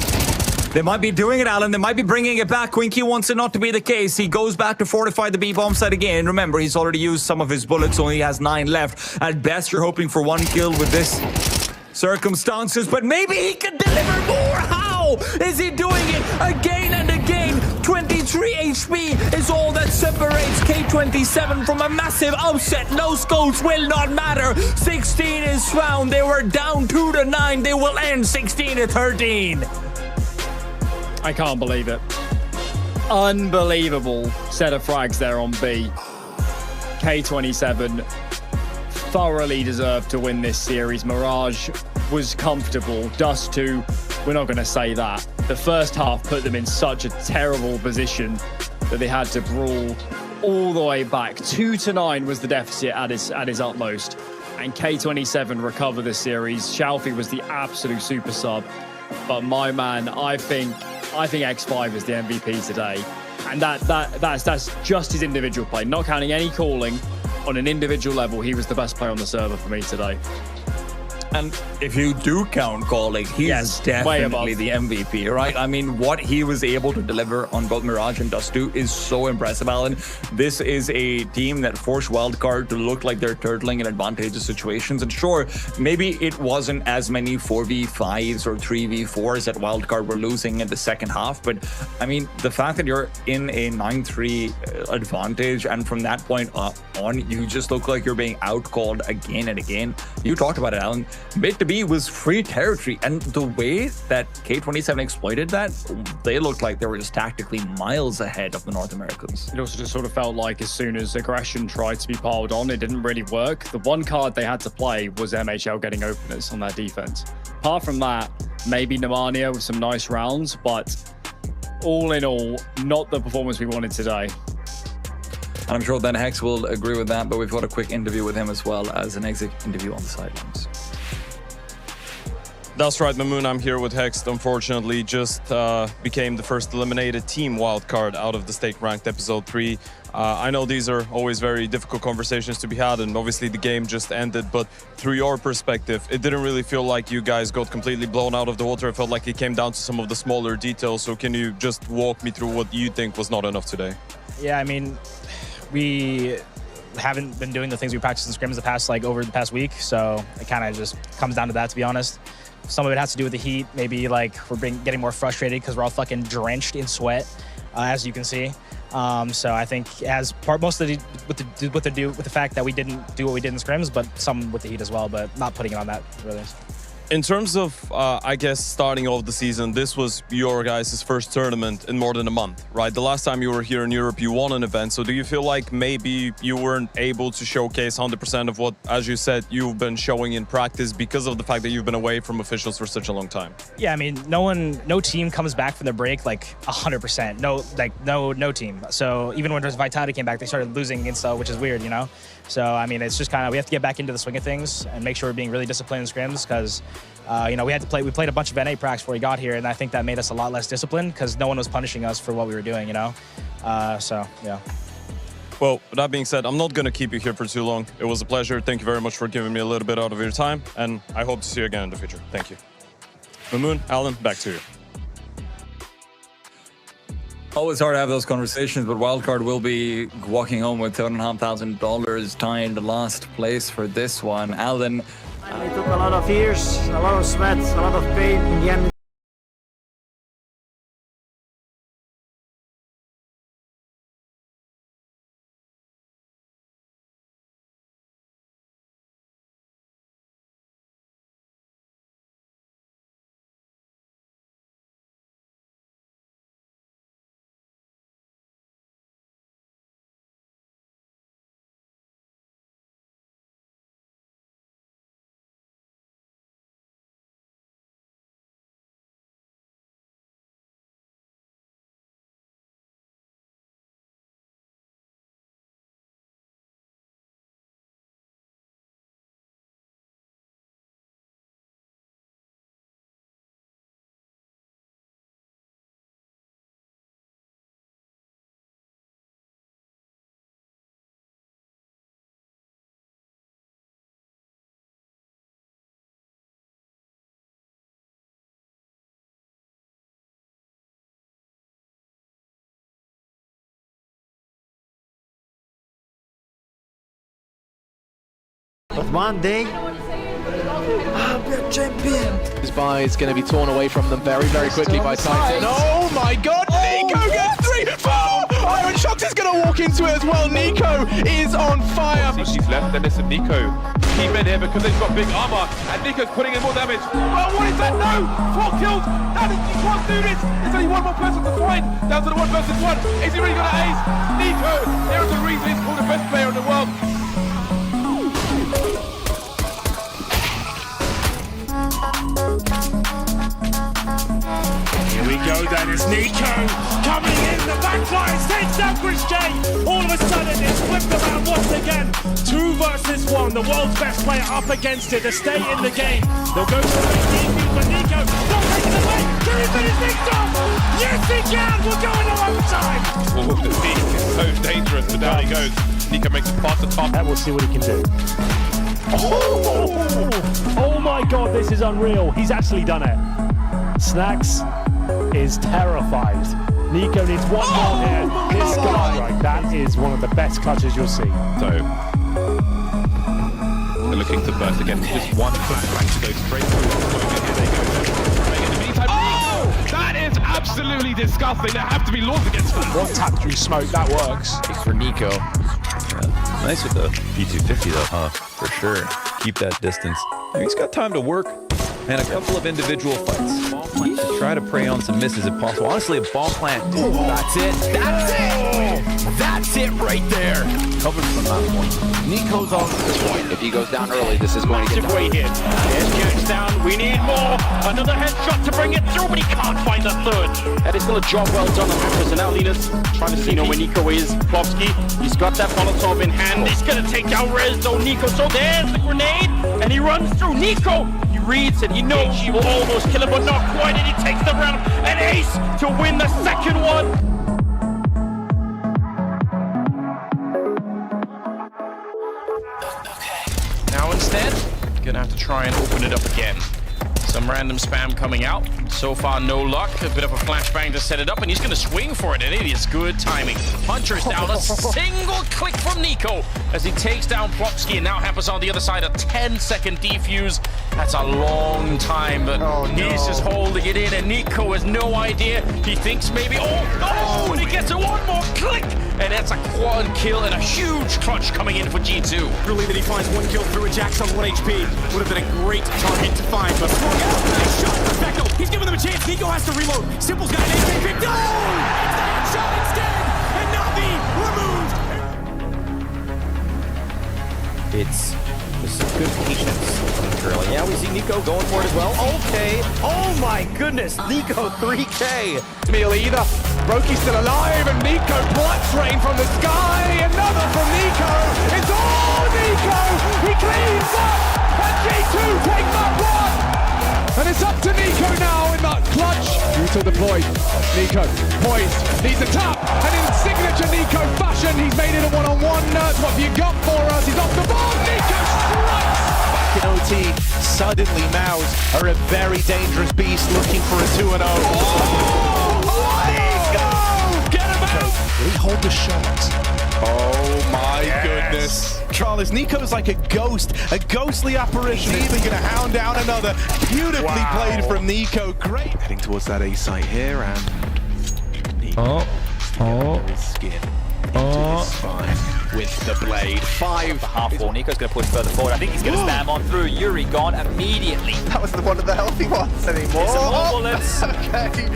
They might be doing it, Alan. They might be bringing it back. Quinky wants it not to be the case. He goes back to fortify the B-bomb site again. Remember, he's already used some of his bullets, only has 9 left. At best, you're hoping for 1 kill with this circumstances, but maybe he can deliver more. How is he doing it again and again? 23 HP is all that separates K27 from a massive upset. No scopes will not matter. 16 is found. They were down 2-9. They will end 16-13. I can't believe it. Unbelievable set of frags there on B. K27 thoroughly deserved to win this series. Mirage was comfortable. Dust 2, we're not going to say that. The first half put them in such a terrible position that they had to brawl all the way back. 2-9 was the deficit at his utmost. And K27 recovered the series. Shalfie was the absolute super sub. But my man, I think X5 is the MVP today. And that's just his individual play. Not counting any calling. On an individual level, he was the best player on the server for me today. And if you do count calling, he's Yes, definitely the MVP, right? I mean, what he was able to deliver on both Mirage and Dust 2 is so impressive, Alan. This is a team that forced Wildcard to look like they're turtling in advantageous situations. And sure, maybe it wasn't as many 4v5s or 3v4s that Wildcard were losing in the second half. But I mean, the fact that you're in a 9-3 advantage, and from that point on, you just look like you're being outcalled again and again. You talked about it, Alan. Mid to B was free territory, and the way that K27 exploited that, they looked like they were just tactically miles ahead of the North Americans. It also just sort of felt like as soon as aggression tried to be piled on, it didn't really work. The one card they had to play was MHL getting openers on their defense. Apart from that, maybe Nemanja with some nice rounds, but all in all, not the performance we wanted today. And I'm sure that Hex will agree with that, but we've got a quick interview with him as well as an exit interview on the sidelines. That's right, Mamoon. I'm here with Hex. Unfortunately, just became the first eliminated team wildcard out of the stake ranked episode 3. I know these are always very difficult conversations to be had, and obviously the game just ended, but through your perspective, it didn't really feel like you guys got completely blown out of the water. It felt like it came down to some of the smaller details. So can you just walk me through what you think was not enough today? Yeah, I mean, we haven't been doing the things we practiced in scrims over the past week, so it kind of just comes down to that, to be honest. Some of it has to do with the heat. Maybe like we're getting more frustrated because we're all fucking drenched in sweat, as you can see. So I think as most of with the fact that we didn't do what we did in scrims, but some with the heat as well, but not putting it on that really. In terms of, I guess, starting off the season, this was your guys' first tournament in more than a month, right? The last time you were here in Europe, you won an event. So do you feel like maybe you weren't able to showcase 100% of what, as you said, you've been showing in practice because of the fact that you've been away from officials for such a long time? Yeah, I mean, no team comes back from their break like 100%. No team. So even when Vitality came back, they started losing Insta, which is weird, you know? So, I mean, it's just kind of, we have to get back into the swing of things and make sure we're being really disciplined in scrims because, you know, we played a bunch of NA pracs before we got here, and I think that made us a lot less disciplined because no one was punishing us for what we were doing, you know? So, yeah. Well, with that being said, I'm not going to keep you here for too long. It was a pleasure. Thank you very much for giving me a little bit out of your time, and I hope to see you again in the future. Thank you. Mamoon, Alan, back to you. Always hard to have those conversations, but Wildcard will be walking home with $7,500 tying the last place for this one. Alan. It took a lot of years, a lot of sweat, a lot of pain. In the end, But one day, I'll be a champion. His buy is going to be torn away from them very, very quickly by Titan. Oh my god, Nico gets 3, 4! Iron Shox is going to walk into it as well. Nico is on fire. She's left, then listen, Nico. Keep in here because they've got big armor, and Nico's putting in more damage. Oh, what is that? No! 4 kills! That is, he can't do this! There's only one more person to find. Down to the 1 versus 1. Is he really going to ace? Nico! There is a reason he's called the best player in the world. Here we go then, it's Nico coming in, the backline takes down Chris J. All of a sudden it's flipped around once again. 2 versus 1, the world's best player up against it to stay in the game. They'll go for the defense, but Nico not taking the way. Can he finish things off? Yes he can, we'll go into overtime. Oh, the peak is so dangerous, but down he goes. Nico makes it past the top. And we'll see what he can do. Oh my god, this is unreal. He's actually done it. Snacks is terrified. Nico needs one more here. This guy, right, that is one of the best clutches you'll see. So, they're looking to burst again. Just one flashbang to go straight through. Here they go. In the meantime, that is absolutely disgusting. There have to be laws against that. One tap through smoke, that works. For Nico. Nice with the P250 though, for sure. Keep that distance. He's got time to work and a couple of individual fights to try to prey on some misses if possible. Honestly, a bomb plant. That's it. That's it. That's it right there. Covered from that one. Nico's on this point. If he goes down early, this is going to get Way here. There's Jax down. We need more. Another headshot to bring it through, but he can't find the third. That is still a job well done on Hackers. And now Linus trying to see where Nico is. Plofsky, he's got that Molotov in hand. He's going to take down Rez, though, Nico. So there's the grenade, and he runs through. Nico, he reads it. He knows he will almost kill him, but not quite. And he takes the round. An ace to win the second one. Now instead, gonna have to try and open it up again. Some random spam coming out. So far, no luck. A bit of a flashbang to set it up, and he's gonna swing for it, and it is good timing. Hunter's down, a single click from Nico as he takes down Plofsky, and now happens on the other side, a 10-second defuse. That's a long time, but he's just holding it in, and Nico has no idea. He thinks maybe, and he gets a one more click, and that's a quad kill and a huge clutch coming in for G2. Really that he finds 1 kill through a Jax on 1 HP. Would have been a great target to find, but nice shot from Beckel. He's giving them a chance. Nico has to reload. Simple's got an HP. No! It's the headshot instead, and Navi removed. It's some good patience early. Yeah, we see Nico going for it as well. Okay. Oh my goodness, Nico 3K. meal either. Roki's still alive, and Nico plucks rain from the sky. Another from Nico. It's all Nico. He cleans up, and G2 take that one. And it's up to Nico now in that clutch. Ruto deployed. Nico poised, needs a tap, and in signature Nico fashion, he's made it a one-on-one. Nurse, what have you got for us? He's off the ball. Nico strikes. Back in OT, suddenly Mouse are a very dangerous beast looking for a 2-0. Nico! Get him out! Will he hold the shot? Oh my goodness. Charles, Nico's like a ghost, a ghostly apparition. He's even going to hound down another. Beautifully played from Nico. Great. Heading towards that A site here, and Nico his skin into his spine with the blade. 5 Half four. Nico's going to push further forward. I think he's going to spam on through. Yuri gone immediately. That was one of the healthy ones anymore. Some more bullets. Okay,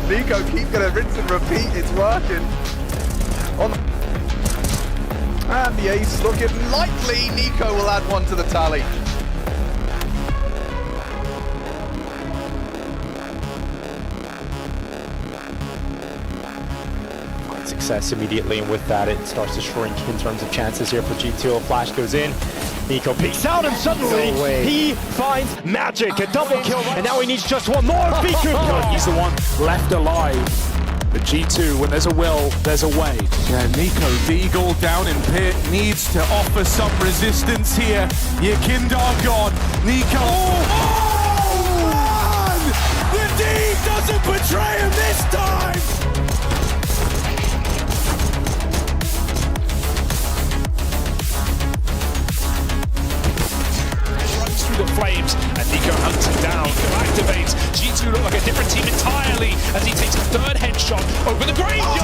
Nico keeps going to rinse and repeat. It's working. And the ace looking likely. Nico will add one to the tally. Success immediately, and with that it starts to shrink in terms of chances here for G2. A flash goes in, Nico peeks out, and suddenly he finds magic, a double kill, and now he needs just one more. Biku, he's the one left alive. But G2, when there's a will, there's a way. Yeah, Nico Deagle down in pit needs to offer some resistance here. Yakindar gone. Nico. Run! The deed doesn't betray him this time!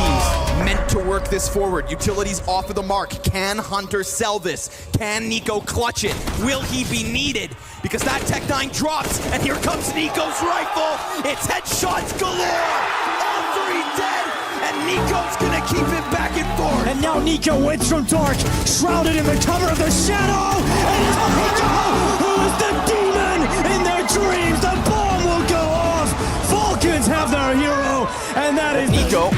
SCTs meant to work this forward. Utilities off of the mark. Can Hunter sell this? Can Nico clutch it? Will he be needed? Because that Tech-9 drops, and here comes Nico's rifle. It's headshots galore. All three dead, and Nico's gonna keep it back and forth. And now Nico wins from dark, shrouded in the cover of the shadow. And it's Nico who is the demon in their dreams. The bomb will go off. Falcons have their hero, and that is Nico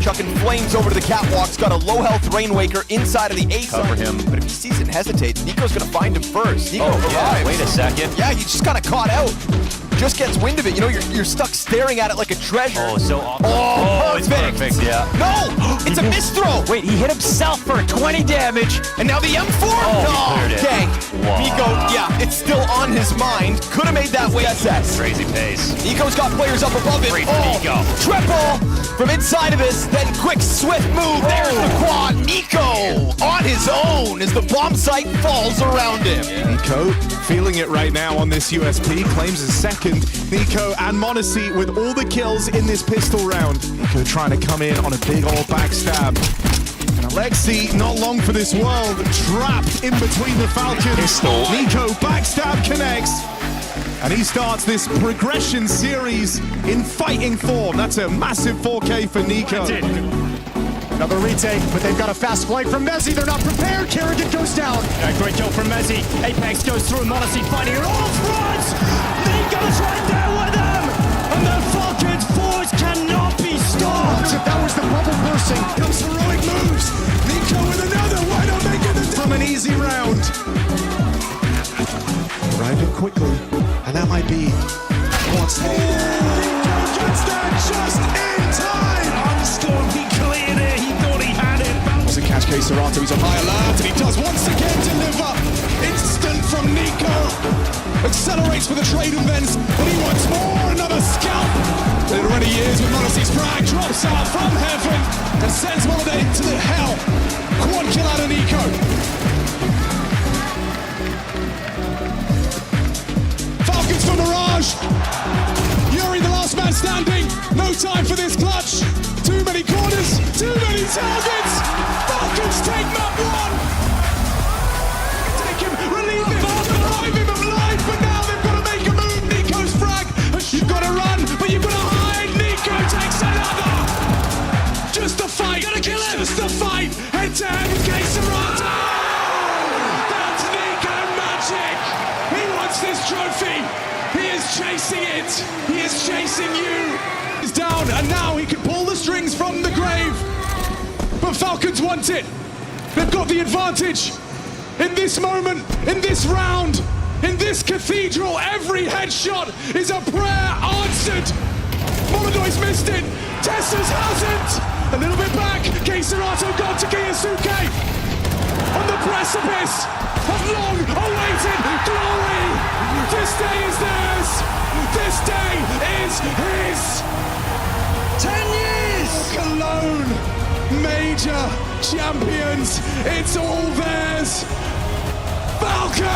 chucking flames over to the catwalks. Got a low health Rainwaker inside of the A side. Cover him. But if he sees it and hesitates, Nico's gonna find him first. Nico arrives. Wait a second. Yeah, he just kind of caught out. Just gets wind of it. You know, you're stuck staring at it like a treasure. Oh, so awesome. Oh, it's perfect, yeah. No, it's a misthrow. Wait, he hit himself for 20 damage. And now the M4. Oh, he cleared it. Dang. Wow. Nico, yeah, it's still on his mind. Could have made that way set. Crazy pace. Nico's got players up above him. Great for Nico. Triple from inside of this. Then quick, swift move. There's the quad. Nico on his own as the bomb site falls around him. Nico feeling it right now on this USP, claims his second. Nico and m0NESY with all the kills in this pistol round. Nico trying to come in on a big old backstab. And Alexi, not long for this world, trapped in between the Falcons. Pistol. Nico backstab connects. And he starts this progression series in fighting form. That's a massive 4K for Nico. another retake, but they've got a fast flank from mezii. They're not prepared. Kerrigan goes down. Great kill from mezii. Apex goes through. m0NESY fighting it all fronts. Nico's right there with them. And the Falcons force cannot be stopped. That was the bubble bursting. Comes heroic moves. Nico with another. Why not make it from an easy round? Arriving quickly, and that might be what's Nico gets that just in time. Unstorm, he cleared it. He thought he had it. Doesn't catch KSCERATO. He's on high alert, and he does once again deliver. Instant from Nico. Accelerates for the trade events, but he wants more. Another scalp. It already is with m0NESY's frag. Drops out from heaven and sends Holiday to the hell. Quad kill out of Nico. Falcons for Mirage. Yuri, the last man standing. No time for this clutch. Too many corners, too many targets. Falcons take map one. Take him, relieve him, revive him of life. But now they've got to make a move. Nico's frag. You've got to run, but you've got to hide. Nico takes another. Just a fight. Gotta kill him. Just a fight. Head to head with KSCERATO. That's Nico magic. He wants this trophy. He is chasing it. He is chasing you. He's down, and now he can pull the strings from the grave. But Falcons want it. They've got the advantage. In this moment, in this round, in this cathedral, every headshot is a prayer answered. Molodoy's missed it. Tessers hasn't. A little bit back. KSCERATO got to Kiyosuke. On the precipice of long-awaited glory. This day is theirs. This day is his. 10 years. Cologne, major champions. It's all theirs. Falcons.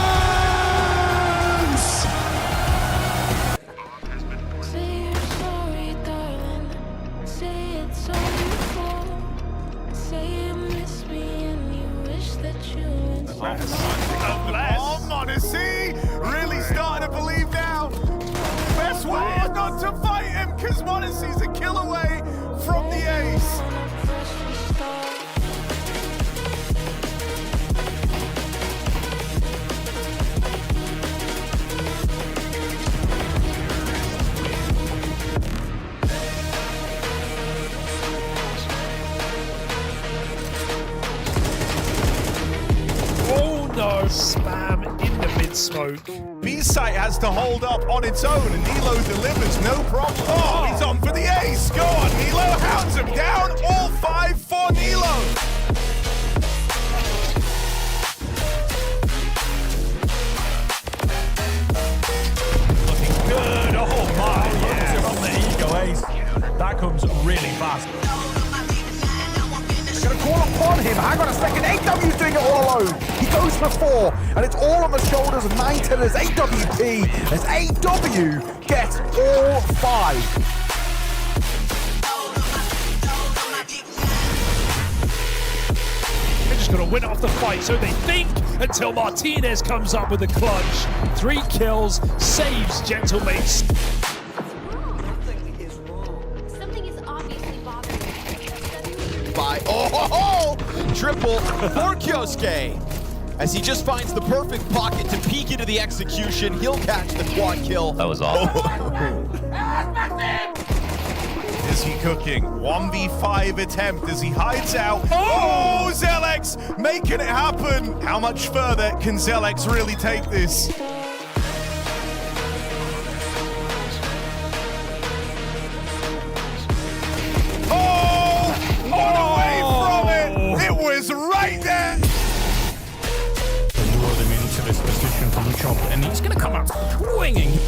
Say you're sorry, darling. Say it's all before. Say you miss me and you wish that you would. Oh, m0NESY really starting to believe now. Best way not to fight him, because m0NESY's a kill away from the ace. Oh no! Spam in the mid-smoke. B-Site has to hold up on its own, and Nilo delivers, no problem. Oh, he's on for the ace. Go on, Nilo. Hounds him down. All 5 for Nilo. Looking good. Oh my! Yeah, from the Ego ace. That comes really fast. Gonna call upon him. Hang on a second. AW's doing it all alone. He goes for 4, and it's all on the shoulders of 910 as AWP, as AW gets all 5. going to win off the fight, so they think, until Martinez comes up with a clutch. 3 kills, saves Gentlemates. Something is obviously bothering me. By triple for Kyosuke. As he just finds the perfect pocket to peek into the execution, he'll catch the quad kill. That was awful. Is he cooking? 1v5 attempt as he hides out. Oh, Zelex making it happen. How much further can Zelex really take this? Oh, one away from it. It was right there. Lure them into this position from the chop, and he's going to come out swinging.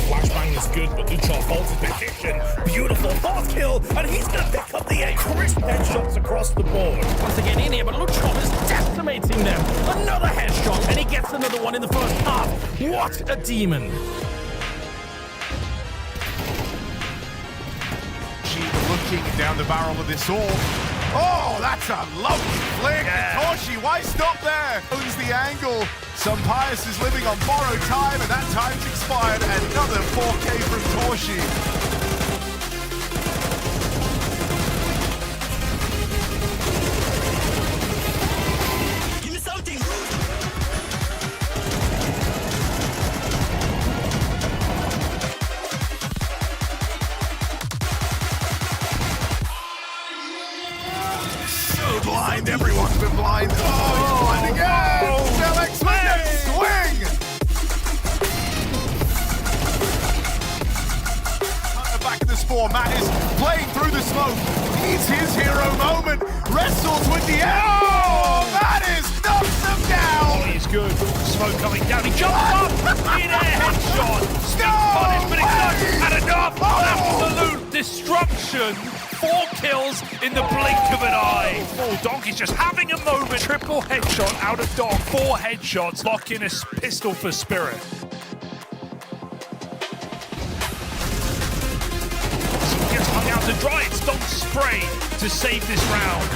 Flashbang is good, but Luchon holds his position. Beautiful fourth kill, and he's going to pick up the 8 crisp headshots across the board. Once again in here, but Luchon is decimating them. Another headshot, and he gets another one in the first half. What a demon. Looking down the barrel of this orb. Oh, that's a lovely flick. Yeah. Toshi, why stop there? Owns the angle. Some Pius is living on borrowed time, and that time's expired. Another 4K from Toshi. Blind, everyone's been blind. Oh, he's blind again! Zelex with that swing! At the back of the spore, Matt is playing through the smoke. He's his hero moment. Wrestles with the oh, Matt is knocks him down! He's good. Smoke coming down. He jumps up! In a headshot! Still punished, but it's not had enough! Absolute destruction! 4 kills in the blink of an eye. Oh, Donkey's just having a moment. Triple headshot out of Donk. 4 headshots. Lock in a pistol for Spirit. He gets hung out to dry. It's Donk's spray to save this round.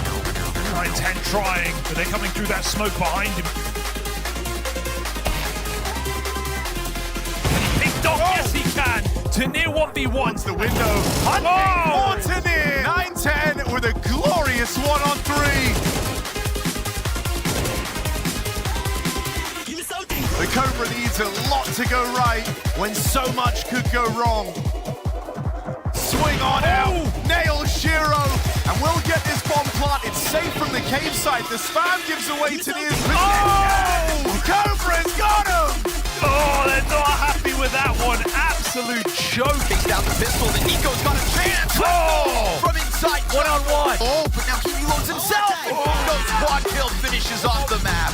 9-10 trying, but they're coming through that smoke behind him. Can he pick Donk? Yes, he can. Tanir 1v1. The window. Hunting for Tanir. 9-10 with a glorious 1-on-3. The Cobra needs a lot to go right when so much could go wrong. Swing on out. Nails Shiro. And we'll get this bomb plant. It's safe from the cave site. The spam gives away Tanir's position. Oh! Cobra's got him! Oh, they're not happy with that one. Absolute joke. Takes down the pistol, then Nico's got a chance. Oh! From inside, 1-on-1. Oh, but now he reloads himself. Nico's quad kill finishes off the map.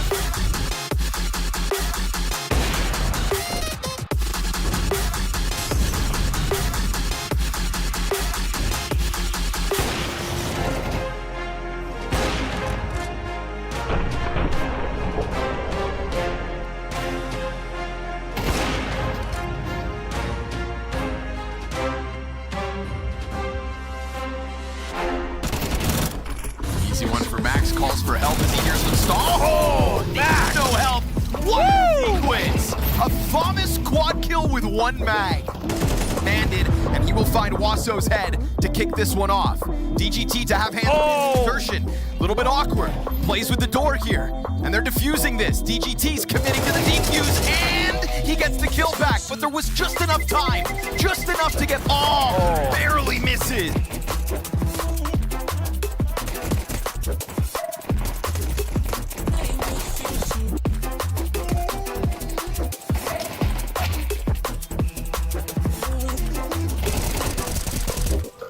Easy one for Max, calls for help as he hears them stall. Oh, Max! No help. What a sequence! A Thomas quad kill with 1 mag. Landed, and he will find Waso's head to kick this one off. DGT to have hands on his insertion. A little bit awkward. Plays with the door here, and they're defusing this. DGT's committing to the defuse, and he gets the kill back, but there was just enough time. Just enough to get, barely misses.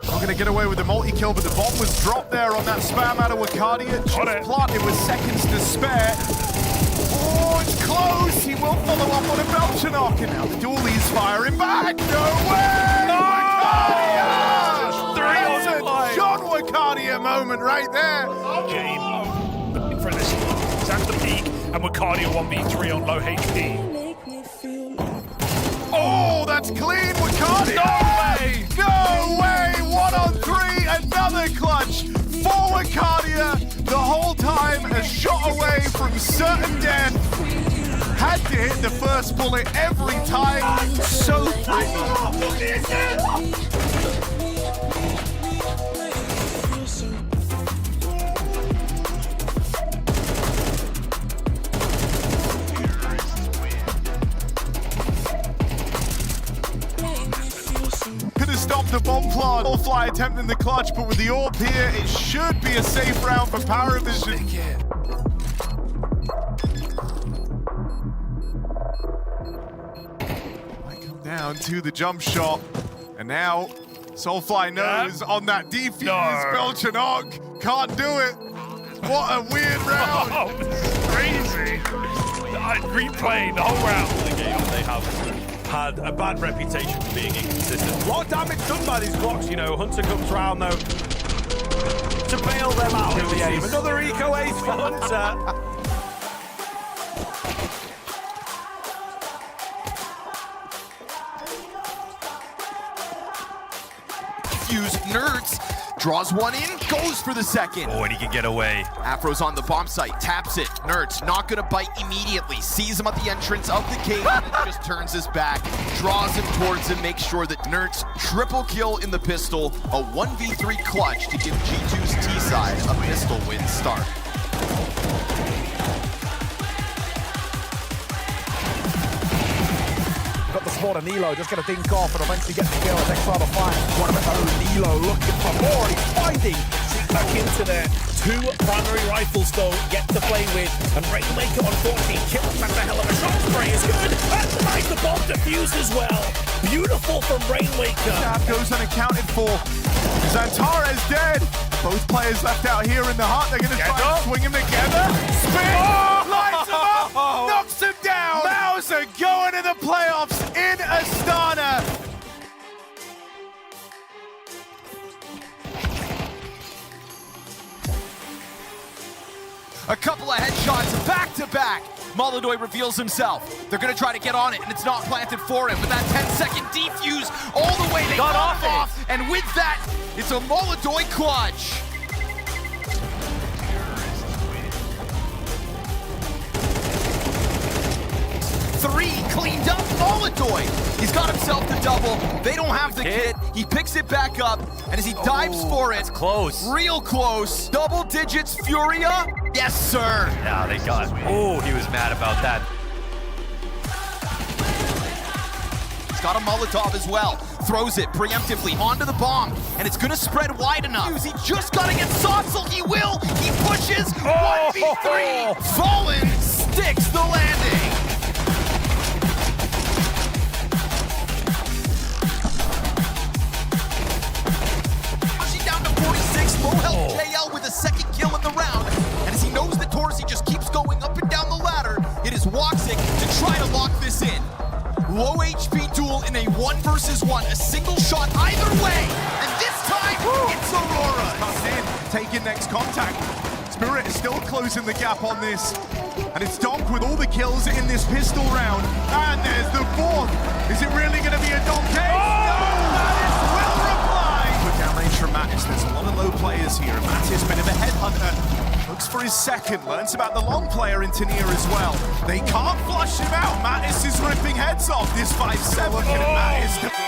Not going to get away with the multi-kill, but the bomb was dropped there on that spam out of Wakadia. Just planted with seconds to spare. Oh, it's close. He will follow up on a Belchanok, and now the dualies firing back. No way! Wakadia! That's a John Wakadia moment right there. Game looking for this. It's at the peak, and Wakadia 1v3 on low HP. Oh, that's clean, Wakadia! No way! No way! 1-on-3, another clutch time, a shot away from certain death. Had to hit the first bullet every time. So pretty. Could have stopped the bomb plant. All fly attempting the clutch, but with the orb here, it should be a safe round for Paravision. Down to the jump shot, and now Soulfly knows on that defuse. Belchanok can't do it. What a weird round! Oh, this is crazy. Replaying the whole round. The game they have had a bad reputation for being inconsistent. A lot of damage done by these blocks, you know. Hunter comes round though to bail them out. Another eco ace for Hunter. Nerds draws one in, goes for the second. Oh, and he can get away. Afro's on the bomb site, taps it. Nerds not gonna bite immediately. Sees him at the entrance of the cave and just turns his back, draws him towards him, makes sure that Nerds triple kill in the pistol. A 1v3 clutch to give G2's T-side a pistol win start. Got the spot of Nilo, just gonna dink off and eventually get the kill. Next round of fight. One of his own. Nilo looking for more. He's finding. Back into there. Two primary rifles though yet to play with, and Rainmaker unfortunately kills back the hell of a shot. Spray is good. That's nice. The bomb defused as well. Beautiful from Rainmaker. Stab goes unaccounted for. Xantares dead. Both players left out here in the hut. They're gonna try and swing him together. Spin! Lights him up! Knocks him down! Mauser going to the playoffs in Astana. A couple of headshots back to back. Molodoy reveals himself. They're gonna try to get on it, and it's not planted for him. But that 10-second defuse all the way, they got off, and with that, it's a Molodoy clutch. Three cleaned up Molodoy. He's got himself the double. They don't have the kit. He picks it back up, and as he dives for it, close. Real close. Double digits Furia. Yes, sir. Yeah, they got. Oh, he was mad about that. He's got a Molotov as well. Throws it preemptively onto the bomb, and it's gonna spread wide enough. He just gotta get Sotsel. He will. He pushes. 1v3. Fallen sticks the landing. Low health JL with a second kill in the round, and as he knows that Torsey just keeps going up and down the ladder, it is Woxic to try to lock this in. Low HP duel in a 1v1, a single shot either way, and this time it's Aurora. Comes in, taking next contact. Spirit is still closing the gap on this, and it's Donk with all the kills in this pistol round, and there's the fourth. Is it really going to be a Donk case? No, Mattis will reply. Quick outrage from Mattis. There's a lot of low players here. Mattis, bit of a headhunter, looks for his second, learns about the long player in Tania as well. They can't flush him out. Mattis is ripping heads off. This 5-7. Looking at Mattis.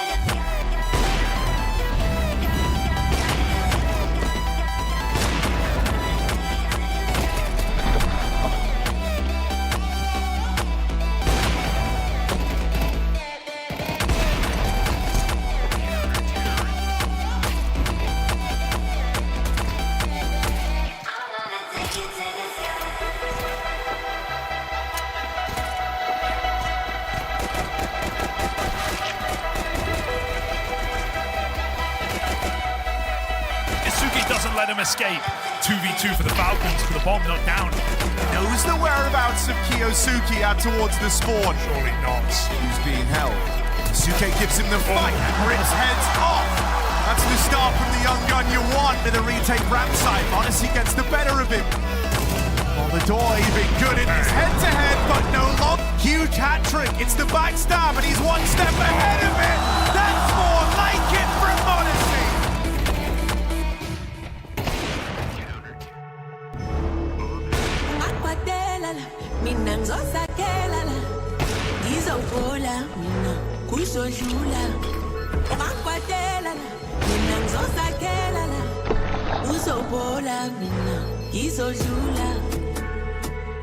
Let him escape. 2v2 for the Falcons, for the bomb not down. Knows the whereabouts of Kiyosuke out towards the spawn. Surely not. Who's being held? Suke gives him the fight, rips heads off. That's the start from the young gun you want with a retake ramp site. Odyssey gets the better of him. Molodoy been good in his head-to-head, but no long. Huge hat trick. It's the backstab, and he's one step ahead of it. That's more like it from Odyssey. ngizodlula ungangikwatela la mina ngizosakela la uzobona mina ngizodlula.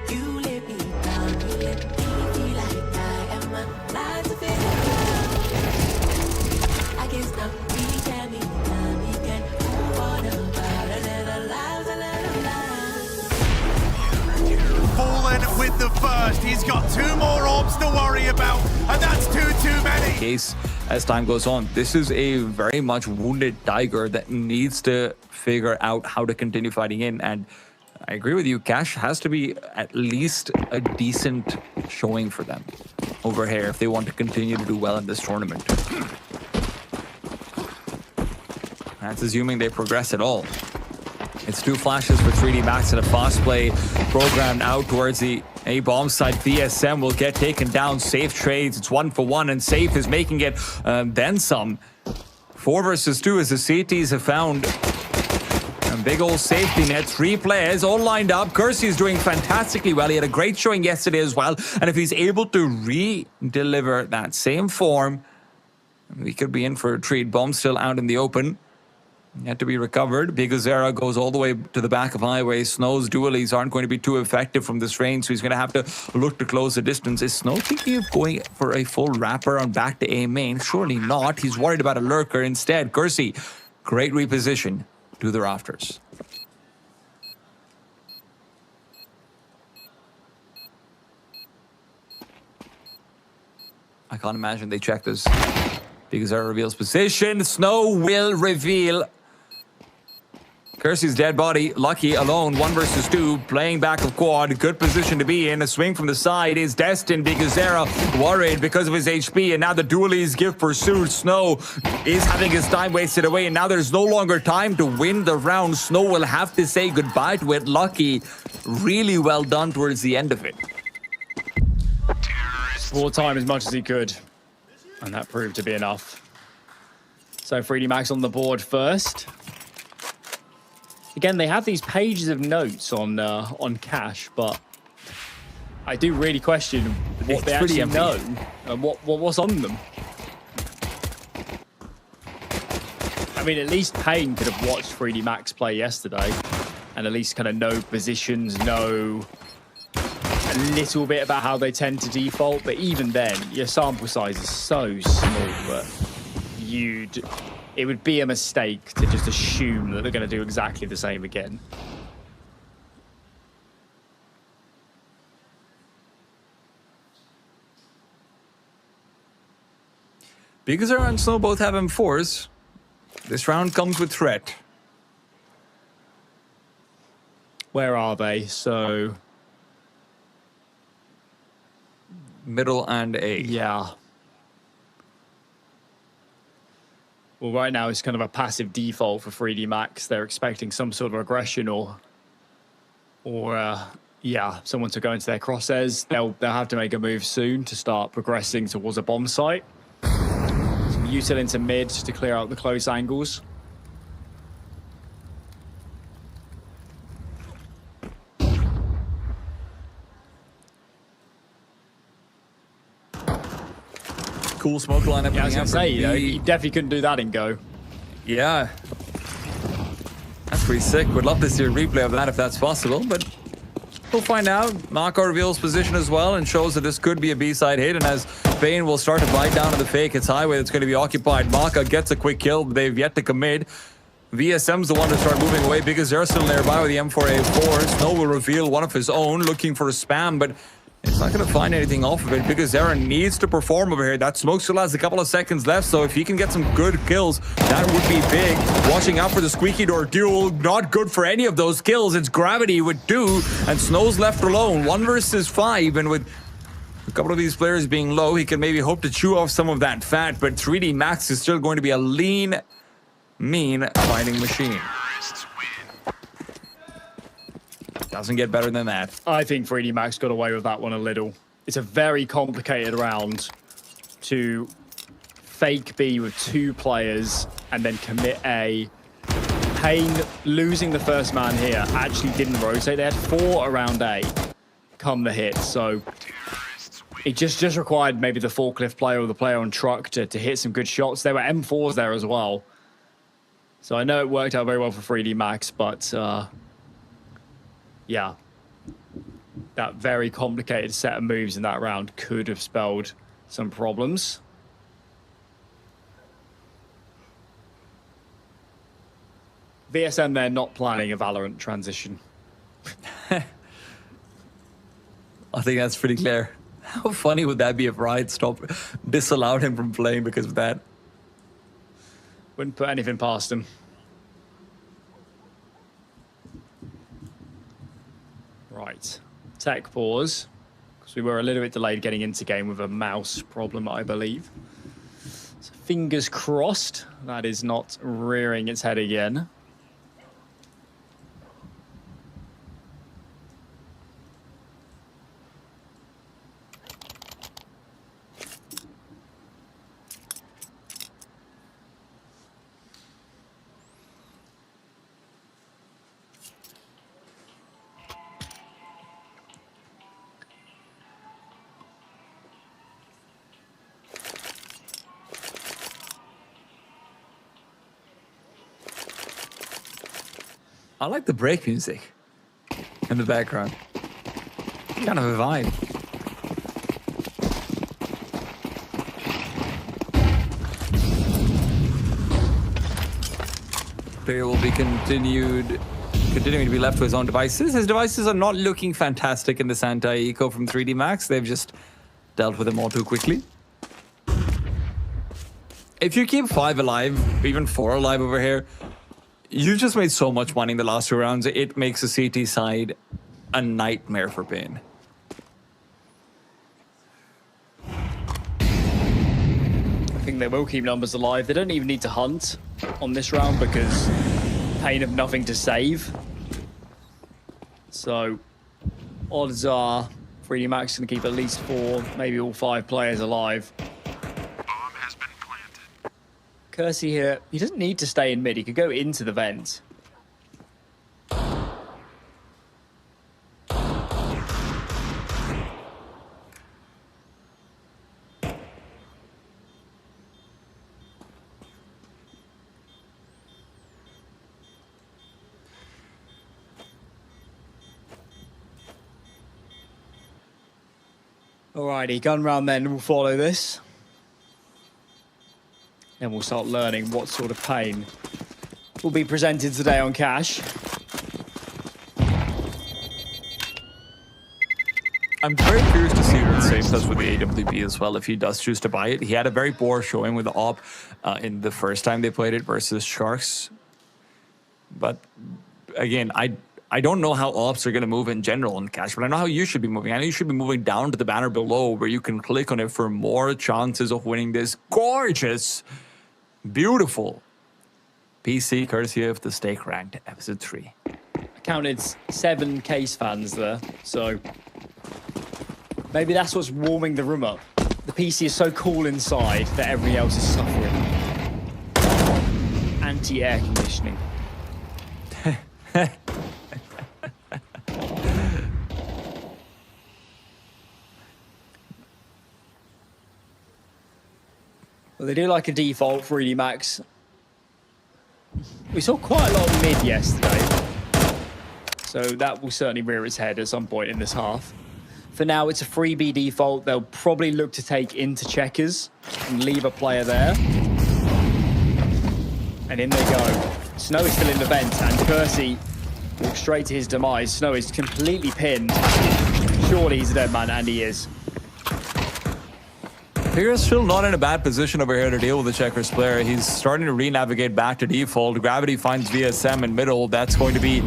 You let me down, you let me feel like I am alive to feel around. I guess now we can be done, we can move on about a little lives, a little lives. Fallen with the first. He's got 2 more orbs to worry about, and that's too many. Case as time goes on, this is a very much wounded Tiger that needs to figure out how to continue fighting in. And I agree with you, Cash has to be at least a decent showing for them over here if they want to continue to do well in this tournament. That's assuming they progress at all. It's 2 flashes for 3D Max and a fast play programmed out towards the A bomb side. VSM will get taken down. Safe trades. It's 1 for 1, and Safe is making it then some. 4 versus 2 as the CTs have found a big old safety net. 3 players all lined up. Kersey is doing fantastically well. He had a great showing yesterday as well. And if he's able to re-deliver that same form, we could be in for a treat. Bomb still out in the open. Yet to be recovered. Bigazera goes all the way to the back of Highway. Snow's dualies aren't going to be too effective from this range, so he's going to have to look to close the distance. Is Snow thinking of going for a full wrapper on back to A main? Surely not. He's worried about a lurker instead. Kersey, great reposition to the rafters. I can't imagine they check this. Bigazera reveals position. Snow will reveal Kersey's dead body. Lucky alone, 1 versus 2, playing back of quad. Good position to be in. A swing from the side is destined. Bigazera worried because of his HP, and now the dualies give pursuit. Snow is having his time wasted away, and now there's no longer time to win the round. Snow will have to say goodbye to it. Lucky, really well done towards the end of it. Bought time as much as he could, and that proved to be enough. So 3D Max on the board first. Again, they have these pages of notes on Cash, but I do really question what they actually know and what's on them. I mean, at least Payne could have watched 3D Max play yesterday and at least kind of know positions, know a little bit about how they tend to default. But even then, your sample size is so small that it would be a mistake to just assume that they're going to do exactly the same again. Bigazera and Snow both have M4s. This round comes with threat. Where are they? So middle and A. Yeah. Well, right now it's kind of a passive default for 3D Max. They're expecting some sort of aggression or someone to go into their crosshairs. They'll have to make a move soon to start progressing towards a bomb site. Some util into mid to clear out the close angles. Cool smoke lineup. Yeah, I was going to say, you definitely couldn't do that in Go. Yeah. That's pretty sick. Would love to see a replay of that if that's possible, but we'll find out. Maka reveals position as well and shows that this could be a B-side hit, and as Payne will start to bite down to the fake, it's Highway that's going to be occupied. Maka gets a quick kill, but they've yet to commit. VSM's the one to start moving away. Bigazera still nearby with the M4A4. Snow will reveal one of his own, looking for a spam, but it's not going to find anything off of it. Bigazera needs to perform over here. That smoke still has a couple of seconds left, so if he can get some good kills, that would be big. Watching out for the squeaky door duel. Not good for any of those kills. It's Gravity with 2, and Snow's left alone. 1 versus 5, and with a couple of these players being low, he can maybe hope to chew off some of that fat, but 3D Max is still going to be a lean, mean fighting machine. Doesn't get better than that. I think 3D Max got away with that one a little. It's a very complicated round to fake B with 2 players and then commit A. Payne losing the first man here actually didn't rotate. They had 4 around A come the hit, so It just required maybe the forklift player or the player on truck to hit some good shots. There were M4s there as well. So I know it worked out very well for 3D Max, but yeah. That very complicated set of moves in that round could have spelled some problems. VSM, they're not planning a Valorant transition. I think that's pretty clear. How funny would that be if Riot disallowed him from playing because of that? Wouldn't put anything past him. Right. Tech pause. Because we were a little bit delayed getting into game with a mouse problem, I believe. So fingers crossed that is not rearing its head again. I like the break music in the background. Kind of a vibe. Player will be continuing to be left to his own devices. His devices are not looking fantastic in this anti-eco from 3D Max. They've just dealt with them all too quickly. If you keep 5 alive, even 4 alive over here, you just made so much money in the last 2 rounds. It makes the CT side a nightmare for Pain. I think they will keep numbers alive. They don't even need to hunt on this round because Pain have nothing to save. So odds are 3D Max going to keep at least 4, maybe all 5 players alive. Kersey here, he doesn't need to stay in mid. He could go into the vent. Alrighty, gun round then, we'll follow this. And we'll start learning what sort of pain will be presented today on Cash. I'm very curious to see what Safe does with the AWP as well if he does choose to buy it. He had a very poor showing with the AWP in the first time they played it versus Sharks. But again, I don't know how AWPs are going to move in general in Cash, but I know how you should be moving. I know you should be moving down to the banner below where you can click on it for more chances of winning this gorgeous, beautiful PC courtesy of the Stake Ranked Episode 3. I counted 7 Case fans there, so maybe that's what's warming the room up. The PC is so cool inside that everything else is suffering. Anti-air conditioning. Well, they do like a default 3D Max. We saw quite a lot of mid yesterday, so that will certainly rear its head at some point in this half. For now, it's a 3B default. They'll probably look to take into checkers and leave a player there. And in they go. Snow is still in the vent, and Kersey walks straight to his demise. Snow is completely pinned. Surely he's a dead man, and he is. Here's still not in a bad position over here to deal with the Checkers player. He's starting to re-navigate back to default. Gravity finds VSM in middle. That's going to be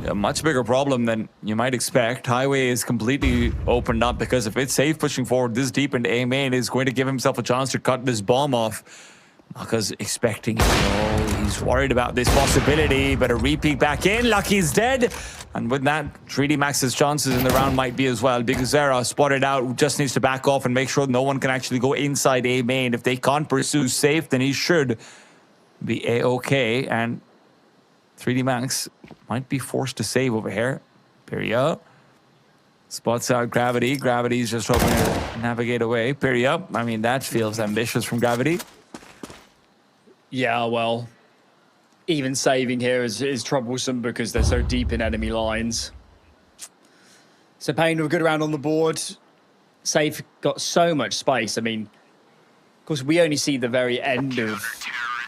a much bigger problem than you might expect. Highway is completely opened up because if it's safe pushing forward this deep into A main, is going to give himself a chance to cut this bomb off. Because expecting it. Oh, he's worried about this possibility. But a repeat back in. Lucky's dead. And with that, 3D Max's chances in the round might be as well. Big Zera spotted out, just needs to back off and make sure no one can actually go inside A main. If they can't pursue safe, then he should be A-okay. And 3D Max might be forced to save over here. Peria Spots out Gravity. Gravity's just hoping to navigate away. Parry up. I mean, that feels ambitious from Gravity. Yeah, well, even saving here is troublesome because they're so deep in enemy lines. So Pain with a good round on the board. Safe got so much space. I mean, of course, we only see the very end of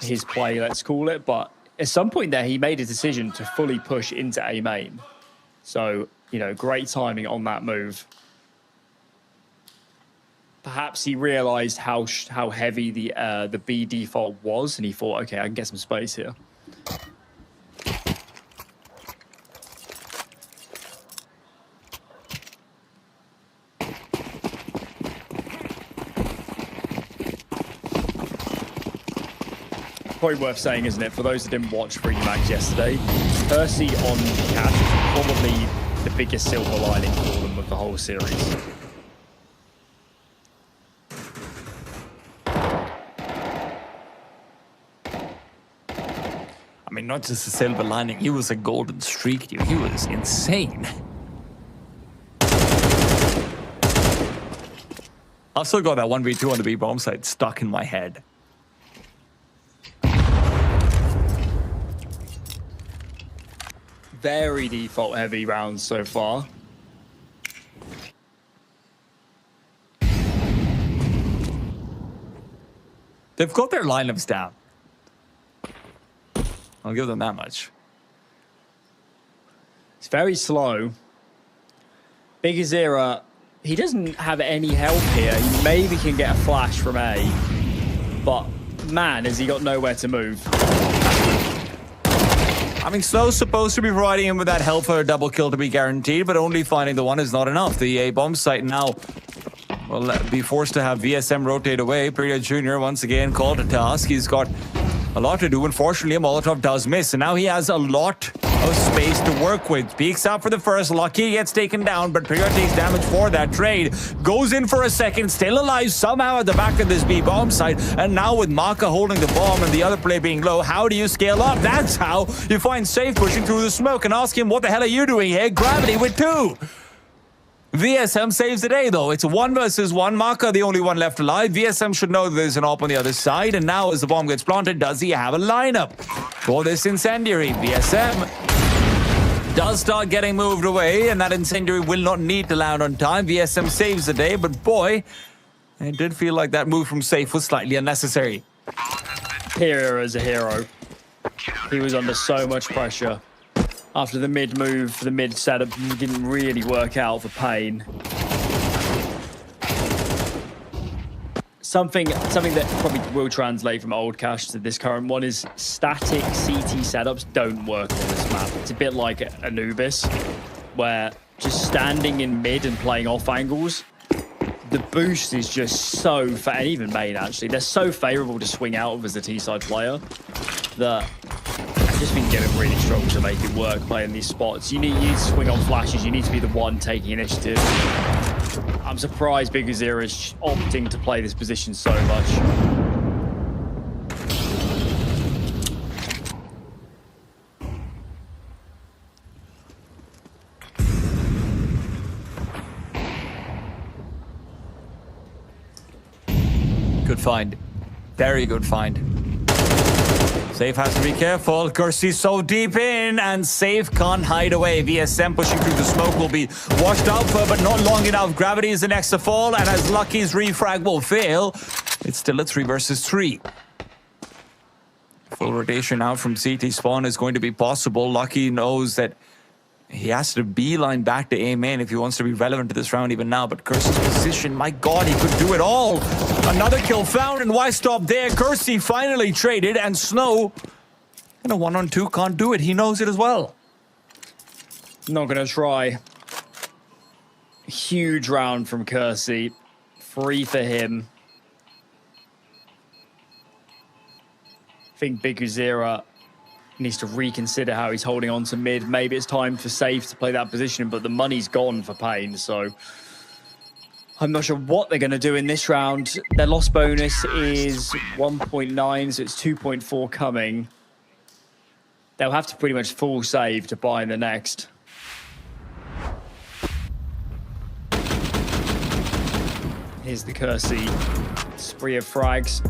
his play, let's call it. But at some point there, he made a decision to fully push into A main. So, you know, great timing on that move. Perhaps he realized how heavy the B default was, and he thought, okay, I can get some space here. Probably worth saying, isn't it, for those that didn't watch Freemax yesterday, Percy on Cash is probably the biggest silver lining for them of the whole series. I mean, not just a silver lining, he was a golden streak, dude. He was insane. I've still got that 1v2 on the B bomb site stuck in my head. Very default heavy rounds so far. They've got their lineups down. I'll give them that much. It's very slow. Big Azira, he doesn't have any help here. He maybe can get a flash from A, but man, has he got nowhere to move. I mean, Snow's supposed to be providing him with that help for a double kill to be guaranteed, but only finding the one is not enough. The A bomb site now will be forced to have VSM rotate away. Period Jr. once again called to task. He's got a lot to do. Unfortunately, a Molotov does miss, and now he has a lot of space to work with. Peeks out for the first. Lucky gets taken down, but Period takes damage for that trade. Goes in for a second, still alive somehow at the back of this B bomb site. And now with Maka holding the bomb and the other play being low, how do you scale up? That's how you find Safe pushing through the smoke and ask him, what the hell are you doing here? Gravity with 2. VSM saves the day, though. It's 1 versus 1. Maka, the only one left alive. VSM should know that there's an op on the other side. And now, as the bomb gets planted, does he have a lineup for this incendiary? VSM does start getting moved away, and that incendiary will not need to land on time. VSM saves the day, but boy, it did feel like that move from Safe was slightly unnecessary. Here as a hero. He was under so much pressure. After the mid move, the mid setup didn't really work out for Pain. Something that probably will translate from old Cash to this current one is static CT setups don't work on this map. It's a bit like Anubis, where just standing in mid and playing off angles, the boost is just so, and even main actually, they're so favorable to swing out of as a T-side player that I've just been getting really strong to make it work playing these spots. You need to swing on flashes, you need to be the one taking initiative. I'm surprised Big Azira is opting to play this position so much. Good find. Very good find. Safe has to be careful. Kursi's so deep in, and Safe can't hide away. VSM pushing through the smoke will be washed out for, but not long enough. Gravity is the next to fall, and as Lucky's refrag will fail, it's still a 3 versus 3. Full rotation out from CT spawn is going to be possible. Lucky knows that he has to beeline back to A main if he wants to be relevant to this round even now. But Kursi's position, my God, he could do it all. Another kill found, and why stop there? Kursi finally traded, and Snow in a 1-on-2 can't do it. He knows it as well. Not gonna try. Huge round from Kursi. 3 for him. I think Big Azira needs to reconsider how he's holding on to mid. Maybe it's time for Safe to play that position, but the money's gone for Pain, so I'm not sure what they're going to do in this round. Their loss bonus is 1.9, so it's 2.4 coming. They'll have to pretty much full save to buy in the next. Here's the Kersey spree of frags.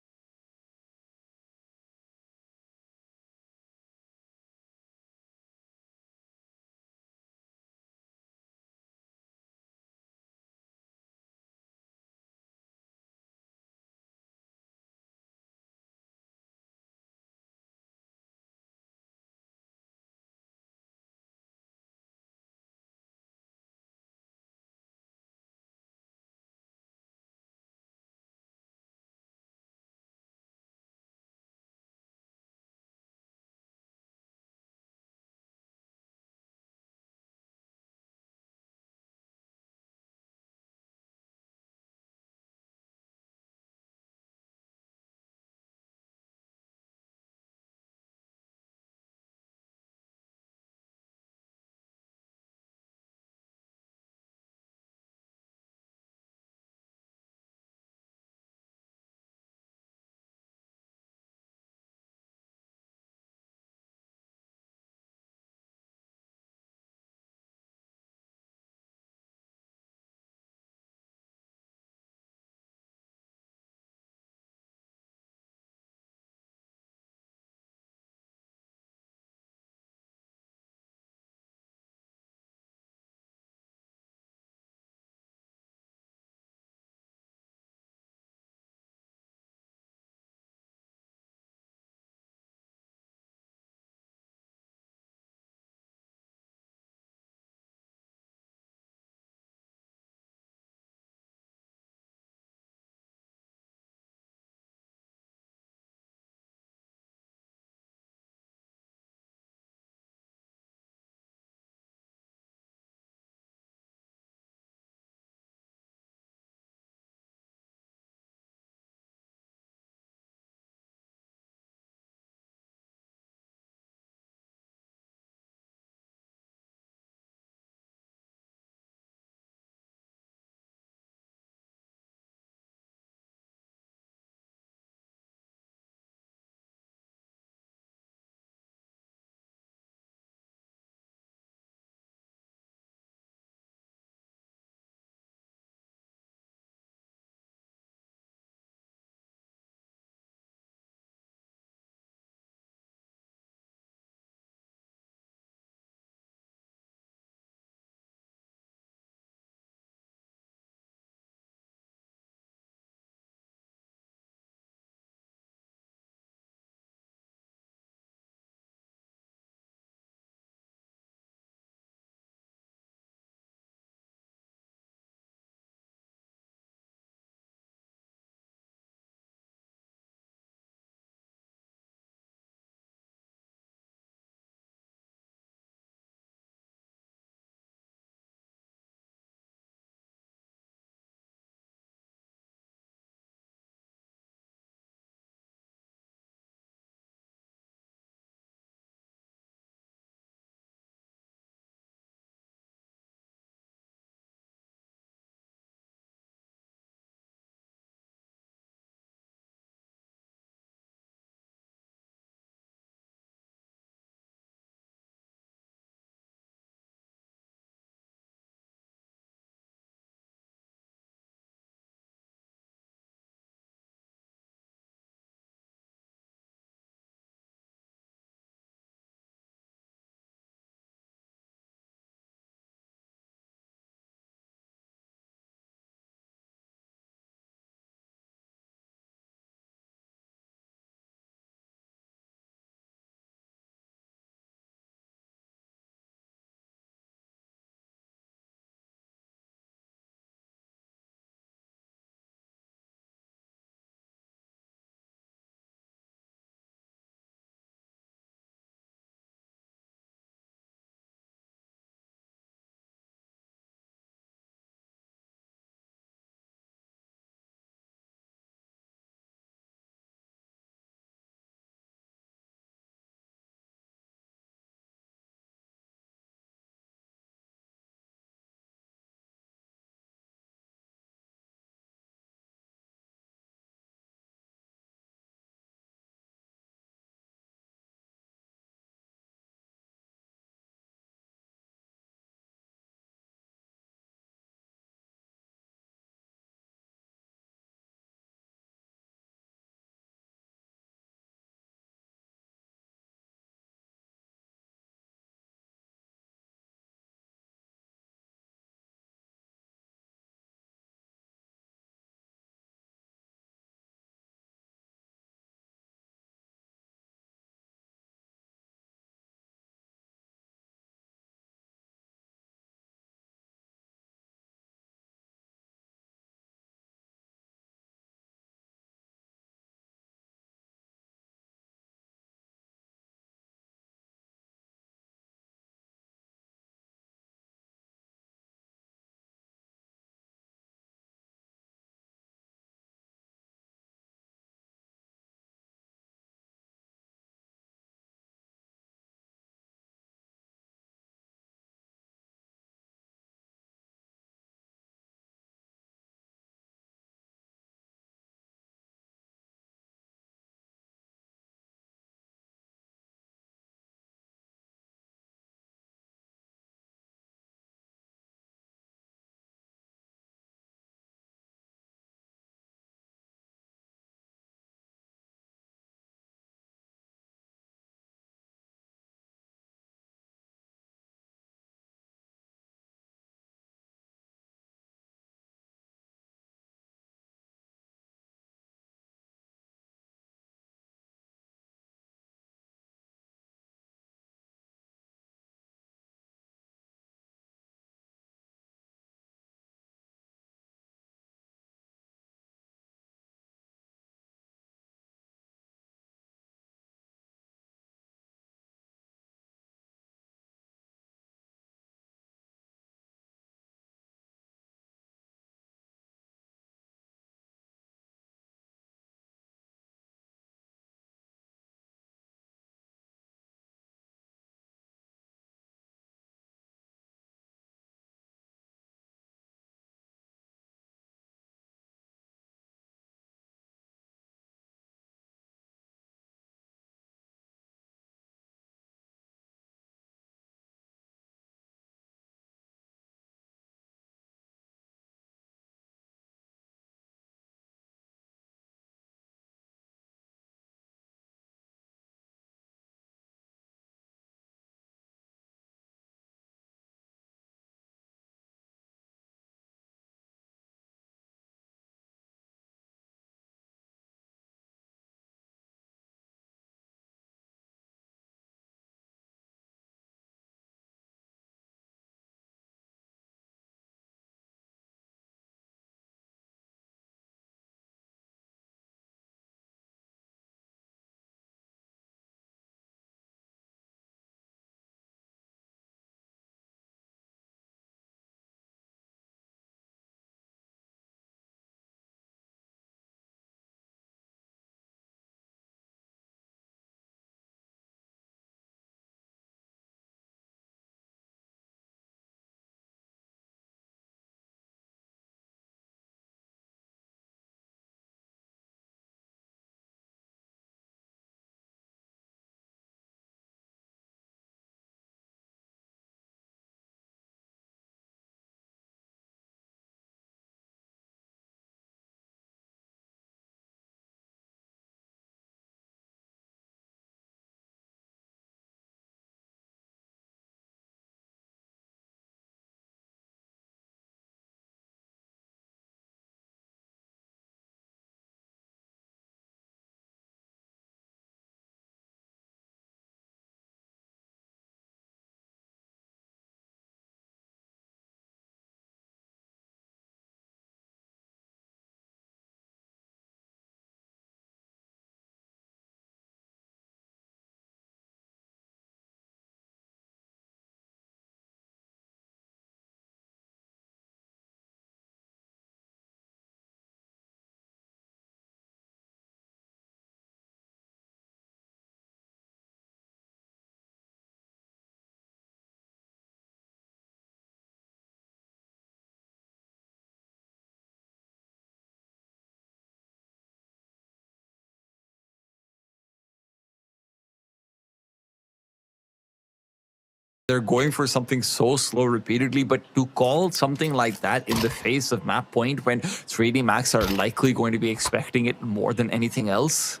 They're going for something so slow repeatedly, but to call something like that in the face of map point when 3D Max are likely going to be expecting it more than anything else,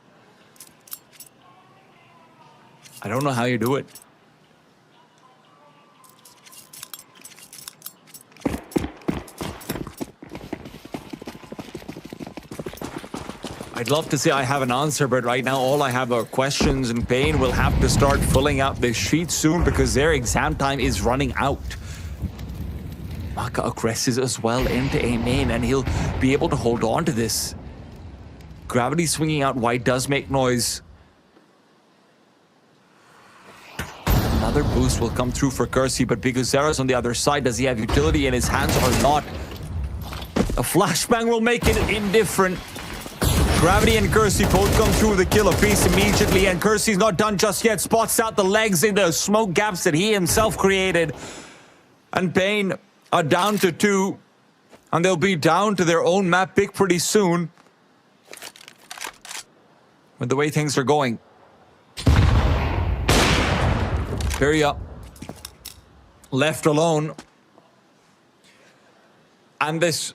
I don't know how you do it. I'd love to say I have an answer, but right now all I have are questions, and Pain will have to start filling out this sheet soon because their exam time is running out. Maka aggresses as well into A main, and he'll be able to hold on to this. Gravity swinging out wide does make noise. Another boost will come through for Kersey, but Biguzera's on the other side. Does he have utility in his hands or not? A flashbang will make it indifferent. Gravity and Kersey both come through the kill apiece immediately, and Kersey's not done just yet. Spots out the legs in the smoke gaps that he himself created. And Pain are down to 2, and they'll be down to their own map pick pretty soon with the way things are going. Peria left alone. And this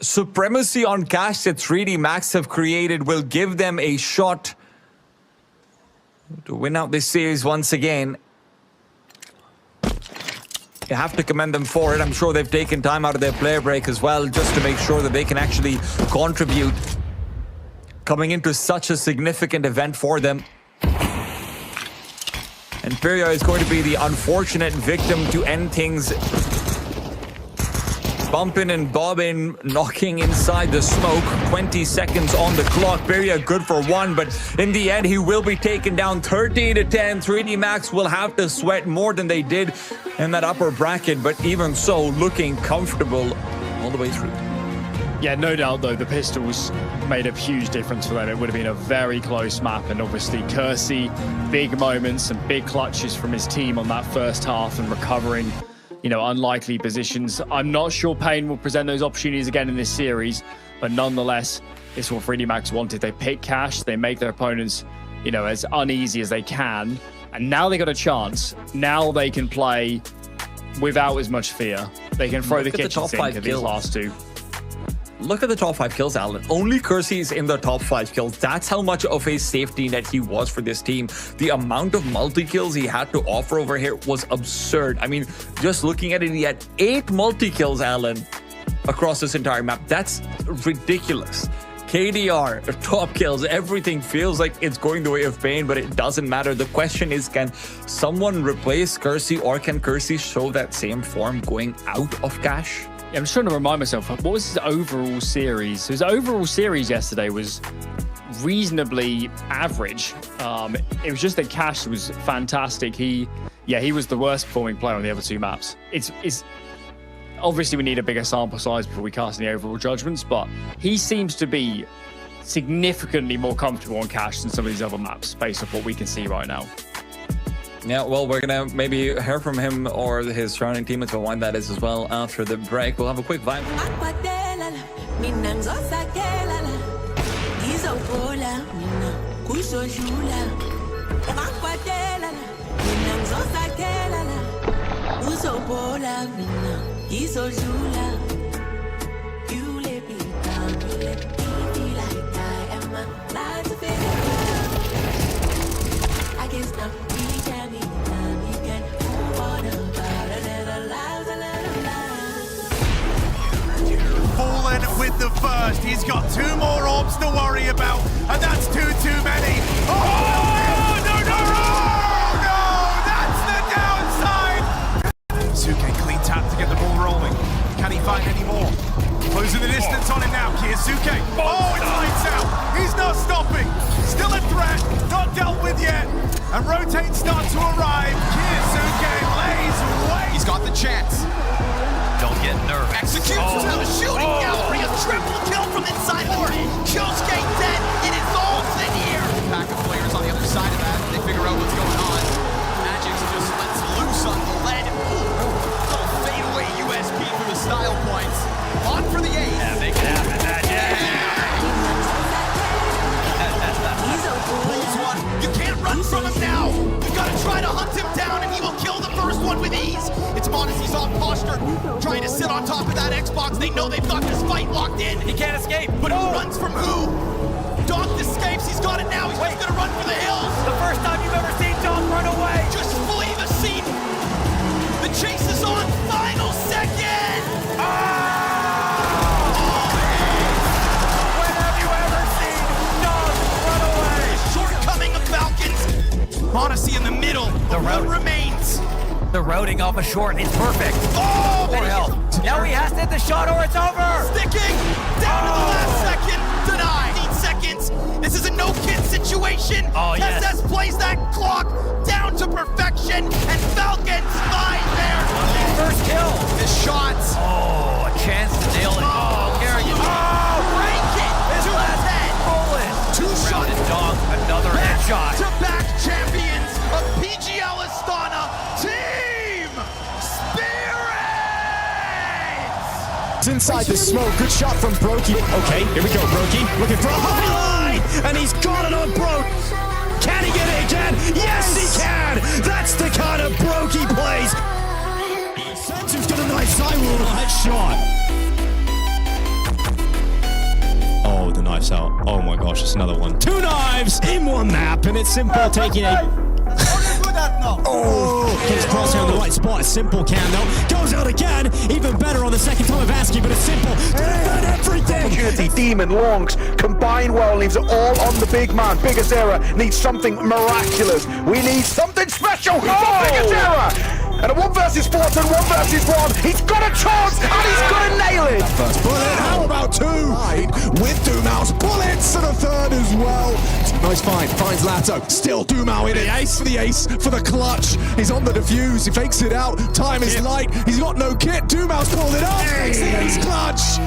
supremacy on Cash that 3D Max have created will give them a shot to win out this series once again. You have to commend them for it. I'm sure they've taken time out of their player break as well just to make sure that they can actually contribute coming into such a significant event for them. And Peria is going to be the unfortunate victim to end things. Bumping and bobbing, knocking inside the smoke. 20 seconds on the clock. Peria good for 1, but in the end, he will be taken down 13-10. 3D Max will have to sweat more than they did in that upper bracket, but even so, looking comfortable all the way through. Yeah, no doubt, though, the pistols made a huge difference for them. It would have been a very close map, and obviously Kersey, big moments and big clutches from his team on that first half and recovering, you know, unlikely positions. I'm not sure Pain will present those opportunities again in this series, but nonetheless, it's what 3D Max wanted. They pick Cash, they make their opponents, you know, as uneasy as they can, and now they got a chance. Now they can play without as much fear. They can throw the kitchen sink at these last 2. Look at the top 5 kills, Alan. Only Kersey is in the top 5 kills. That's how much of a safety net he was for this team. The amount of multi-kills he had to offer over here was absurd. I mean, just looking at it, he had 8 multi-kills, Alan, across this entire map. That's ridiculous. KDR, top kills, everything feels like it's going the way of Pain, but it doesn't matter. The question is, can someone replace Kersey, or can Kersey show that same form going out of Cash? Yeah, I'm just trying to remind myself, what was his overall series? His overall series yesterday was reasonably average. It was just that Cash was fantastic. He was the worst performing player on the other 2 maps. It's obviously we need a bigger sample size before we cast any overall judgments, but he seems to be significantly more comfortable on Cash than some of these other maps based off what we can see right now. Yeah, well, we're going to maybe hear from him or his surrounding teammates on why that is as well after the break. We'll have a quick vibe. Fallen with the first. He's got 2 more orbs to worry about, and that's too many. Oh, no, that's the downside. Suke, clean tap to get the ball rolling. Can he find any more? Closing the distance on him now, Kiyosuke. Oh, it's lights out. He's not stopping. Still a threat, not dealt with yet. And rotates start to arrive. Kiyosuke lays waste. He's got the chance. Don't get nervous. Executes to the shooting gallery. A triple kill from inside Horde. Kyosuke dead. It is all in here. Pack of players on the other side of that. They figure out what's going on. Magix just lets loose on the lead. Little fadeaway USP for the style points. On for the ace. Yeah, make it happen, Pulls one. You can't run from him now. You gotta try to hunt him down, and he will kill the first with ease. It's Monacy's off posture, trying to sit on top of that Xbox. They know they've got this fight locked in. He can't escape. But who runs from who? Doc escapes. He's got it now. He's just gonna run for the hills. The first time you've ever seen Doc run away. Just flee the scene. The chase is on. Final second. When have you ever seen Doc run away? Shortcoming of Falcons. Monacy in the middle. The road remains. The routing off a short is perfect. Oh, Or help. Now he has to hit the shot or it's over. Sticking down to the last second. Denied. 8 seconds. This is a no-kid situation. Oh, yes. SS plays that clock down to perfection, and Falcons find their First kill. the shots. Oh, a chance to nail it. Oh, Kerrigan. Oh, break it. His to last 10. bullet. Two shots. Rounded dog. Another headshot. Back-to-back champions of PGL Astana. Team Spirit. It's inside the smoke. Good shot from Brokey. Okay, here we go. Brokey looking for a highlight, and he's got it on Broke. Can he get it again? Yes, he can. That's the kind of Brokey plays. Sensu's got a nice sidewall headshot. Oh, the knife's out. Oh my gosh, it's another one. 2 knives in one map, and it's Simple taking a. Oh, gets crosshair on the right spot. Simple can though. Goes out again. Even better on the second time of asking, but it's Simple. Done everything. Opportunity, Demon, Longs, combine well, leaves it all on the big man. Biggest Era needs something miraculous. We need something special for Biggest Era. And a 1 versus 4 and 1 versus 1. He's got a chance and he's gonna nail it. First bullet, how about 2? With Dumau's bullets and a third as well. Nice find, finds Lato. Still Dumau in it. Ace for the clutch. He's on the defuse, he fakes it out. Time is light, he's got no kit. Dumau's pulled it up, makes the ace clutch.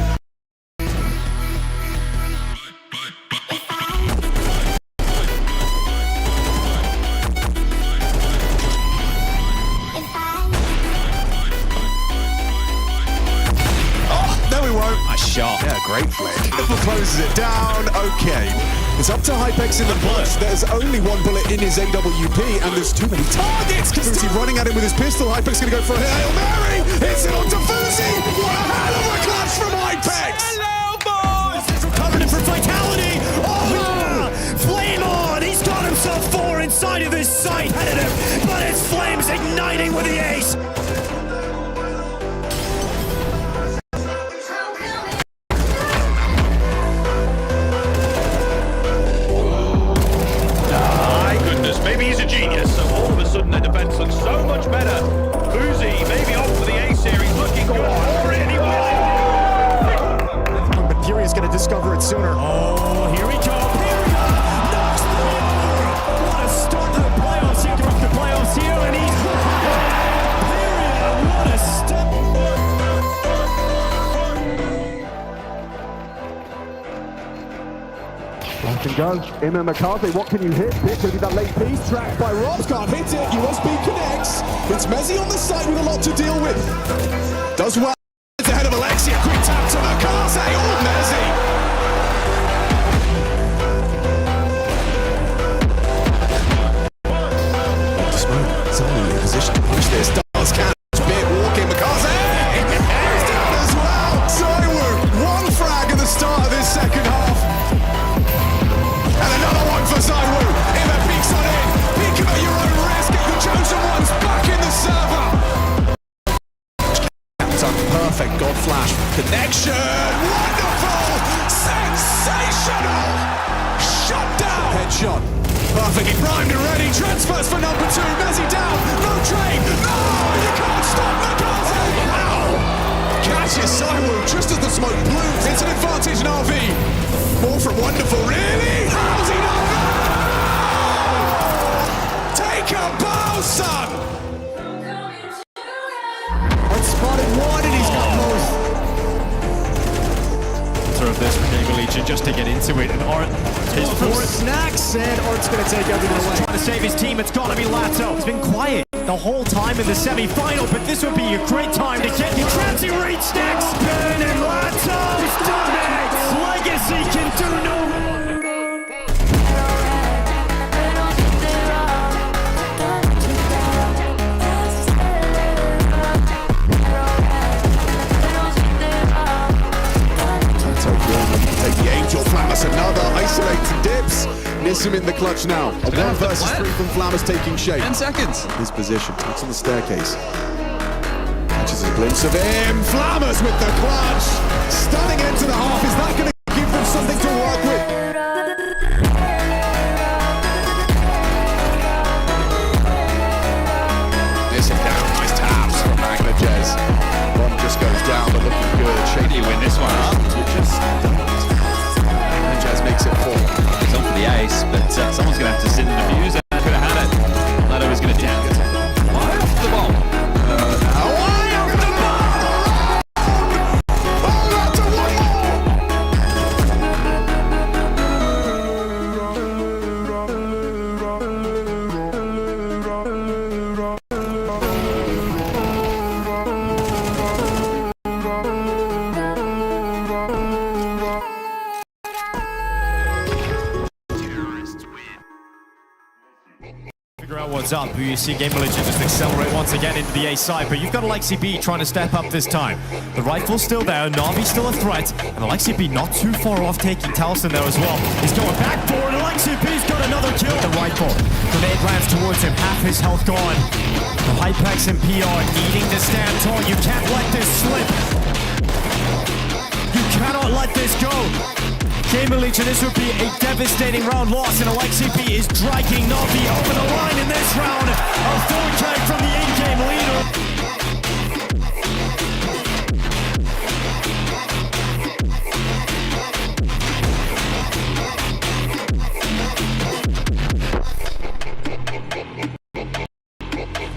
Shot. Yeah, great flick. Liverpool closes it down. Okay. It's up to Hypex in the bush. There's only 1 bullet in his AWP, and there's too many targets. Fuzi running at him with his pistol. Hypex going to go for a Hail Mary. Hits it onto Fuzi. What a hell of a clutch from Hypex. Hello, boys. He's recovered it for Vitality. Oh, Flame on. He's got himself 4 inside of this site. Headed him, but it's Flames igniting with the ace. Maybe he's a genius, so all of a sudden the defense looks so much better. Fuzi, maybe off for the A series, looking good for it. He But Furia's going to discover it sooner. Oh, here we go. Knocks the over. What a start to the playoffs. He can rock the playoffs here, and he's Furia, what a step. Lock and go. Emma McCarthy, what can you hit? It could be that late piece. Tracked by Robs. Can't hit it. USB connects. It's Mezzi on the side with a lot to deal with. Does well. It's ahead of Alexia. Quick tap to McCarthy. Oh, Mezzi. Smoke. Suddenly in position to push this. Does catch. Bit walking. McCarthy. He's down as well. Zaiwu. 1 frag at the start of this second half. And another one for Zaiwu. Emma peeks on in. Peek him at your own risk. Get the chosen ones back in the server. Perfect. God flash. Connection. Wonderful. Sensational. Shut down. Headshot. Perfectly primed and ready. Transfers for number 2. Messi down. No trade. No. You can't stop McCarthy. Ow. Catches Zaiwu just as the smoke blooms. It's an advantage in RV. More from Wonderful, really? How's he not there? Take a bow, son! Unspotted 1 and he's got both. Sort of this for Gabriel Legion just to get into it, and Art is for snacks, and Art's going to take everything away. trying to save his team. It's got to be Lato. He's been quiet the whole time in the semi-final, but this would be a great time to get you. Transy reach next, and Lato's done it! Legacy can do no needs him in the clutch now. A 1 versus 3 from Flammers taking shape. 10 seconds. His position, takes on the staircase. Catches a glimpse of him. Flammers with the clutch. Stunning into the half. Is that going to give them something to work with? This is down. Nice taps from Magnajez. One just goes down, but looking good. Shady win this one up. Magnajez makes it 4. He's on for the ace, but someone's going to have to sit and abuse it. Could have had it. Lado was going to down. Why off the ball? Figure out what's up. You see Game Religion just accelerate once again into the A side, but you've got Alexi B trying to step up this time. The rifle's still there, Na'Vi still a threat, and Alexi B not too far off taking Towson there as well. He's going back forward, Alexi B's got another kill. The rifle, grenade lands towards him, half his health gone. The Hypex and PR needing to stand tall. You can't let this slip. You cannot let this go. Game Legion, this would be a devastating round loss, and Alexi B is dragging Na'Vi over the line in this round. A 4K from the in-game leader.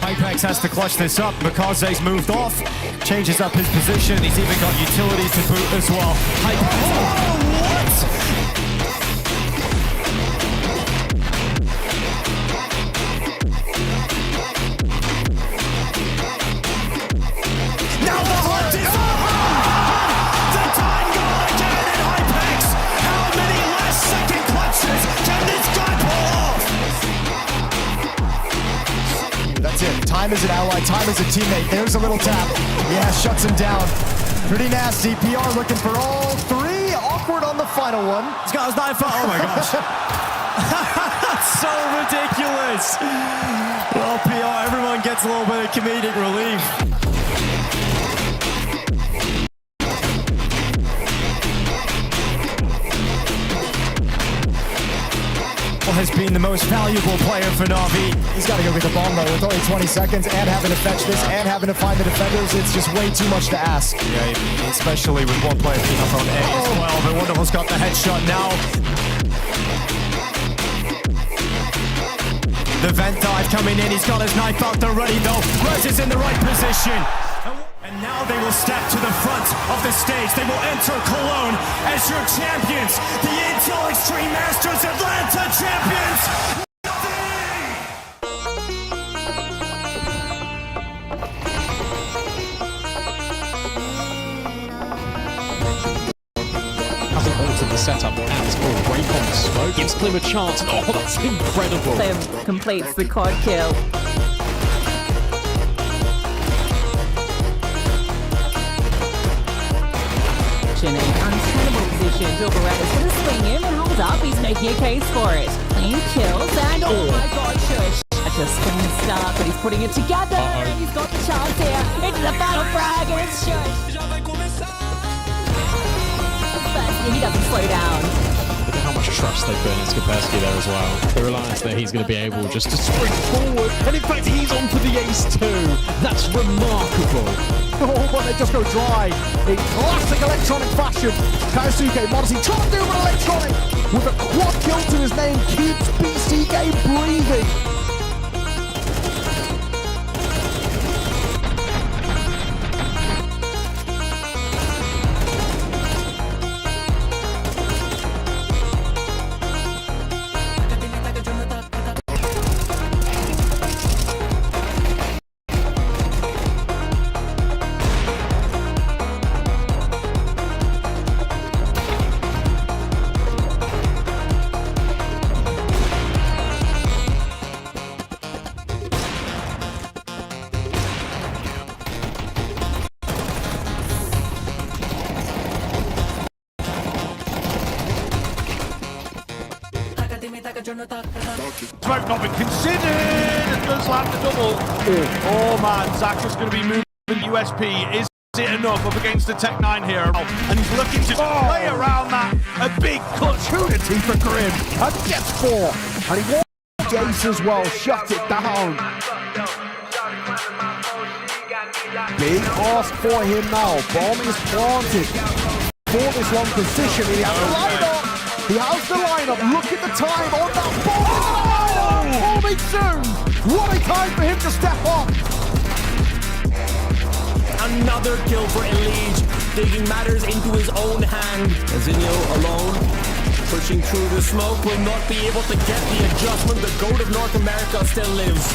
Hypex has to clutch this up. Mikaze's moved off, changes up his position. He's even got utilities to boot as well. Hypex. Oh, what? Now the hunt is on! The time gone again in Hypex! How many last second clutches can this guy pull off? That's it. Time is an ally, time is a teammate. There's a little tap. Yeah, shuts him down. Pretty nasty. PR looking for all 3. Awkward on the final one. This guy's 9 for. Oh my gosh. So ridiculous. Well, PR, everyone gets a little bit of comedic relief. Has been the most valuable player for Na'Vi. He's got to go get the bomb though with only 20 seconds and having to fetch this and having to find the defenders. It's just way too much to ask. Yeah, especially with one player being up on A as well. But Wonderful's got the headshot now. The vent dive coming in. He's got his knife out there ready though. Rez is in the right position. And now they will step to the front of the stage. They will enter Cologne as your champions, the Intel Extreme Masters Atlanta champions. Hasn't altered the setup at all. Raycon smoke gives Klim a chance. Oh, that's incredible. Klim completes the quad kill. In an untenable position, Dilberetta's going to swing in and hold up. He's making a case for it. Clean kills and oh my god, Shush. Just getting the start, but he's putting it together. And he's got the chance here. Into the final frag and it's Shush. But he doesn't slow down. Look at how much trust they put in Kaspersky there as well. The reliance that he's going to be able just to spring forward. And in fact, he's on for the ace too. That's remarkable. Oh, but they just go dry in classic electronic fashion. Kaisuke Modesty trying to do an electronic with a quad kill to his name, keeps BCK breathing. Smoke not been considered. It does land the double. Oh man, Zacha's going to be moving USP. Is it enough up against the Tech-9 here? And he's looking to play around that. A big opportunity for Grim. And gets 4. And he wants Ace as well. Shut it down. Big ask for him now. Bomb is planted for this long position. He has the lineup. He has the lineup. Look at the time on that bomb. Bombing soon. What a time for him to step up. Another kill for Elige, taking matters into his own hand. Zinho alone, pushing through the smoke, will not be able to get the adjustment. The GOAT of North America still lives.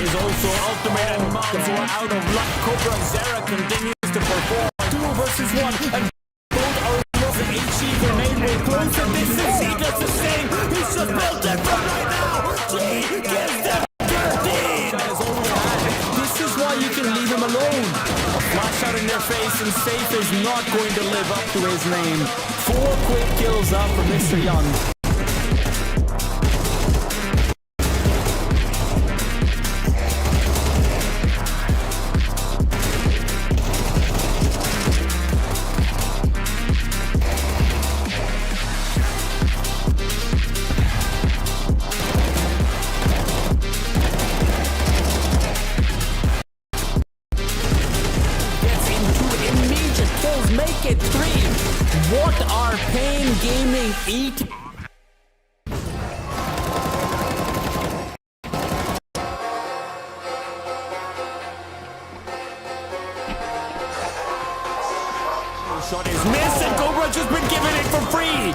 Is also ultimate and Mobs who are out of luck. Cobra Zera continues to perform 2 versus 1, and both are lost. HE grenade will close, and this is he does the same. He's just built it from right now. G gives them dirty. This is why you can leave him alone. A flash out in their face, and Safe is not going to live up to his name. 4 quick kills up for Mr. Young. Make it 3. What are Pain Gaming eating? Shot is missed, and Cobra just been given it for free.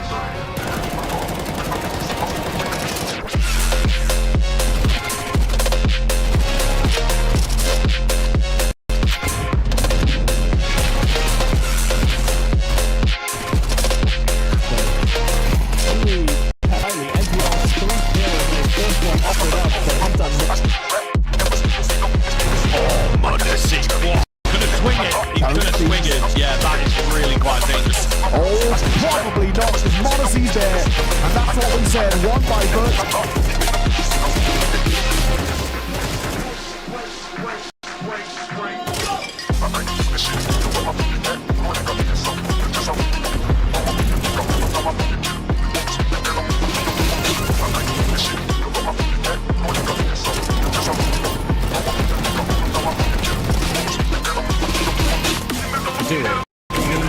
Probably not, because Monacy's there, and that's what we said, won by Bert.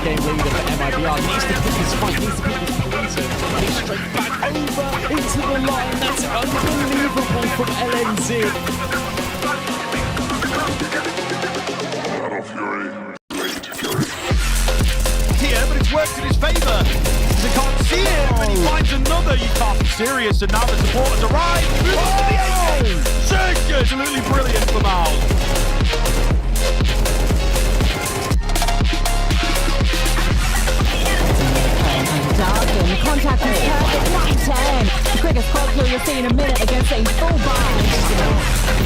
Game leader for MIBR needs to pick his fight, needs to pick his poison. He's straight back over into the line. That's unbelievable from LNZ. Here, but it's worked in his favour. They can't see it, but he finds another. You can't be serious, and now the supporters arrive. Sergio, absolutely brilliant from Al. Darken, contact is perfect, 9-10. The quickest call kill you'll see in a minute against a full bar.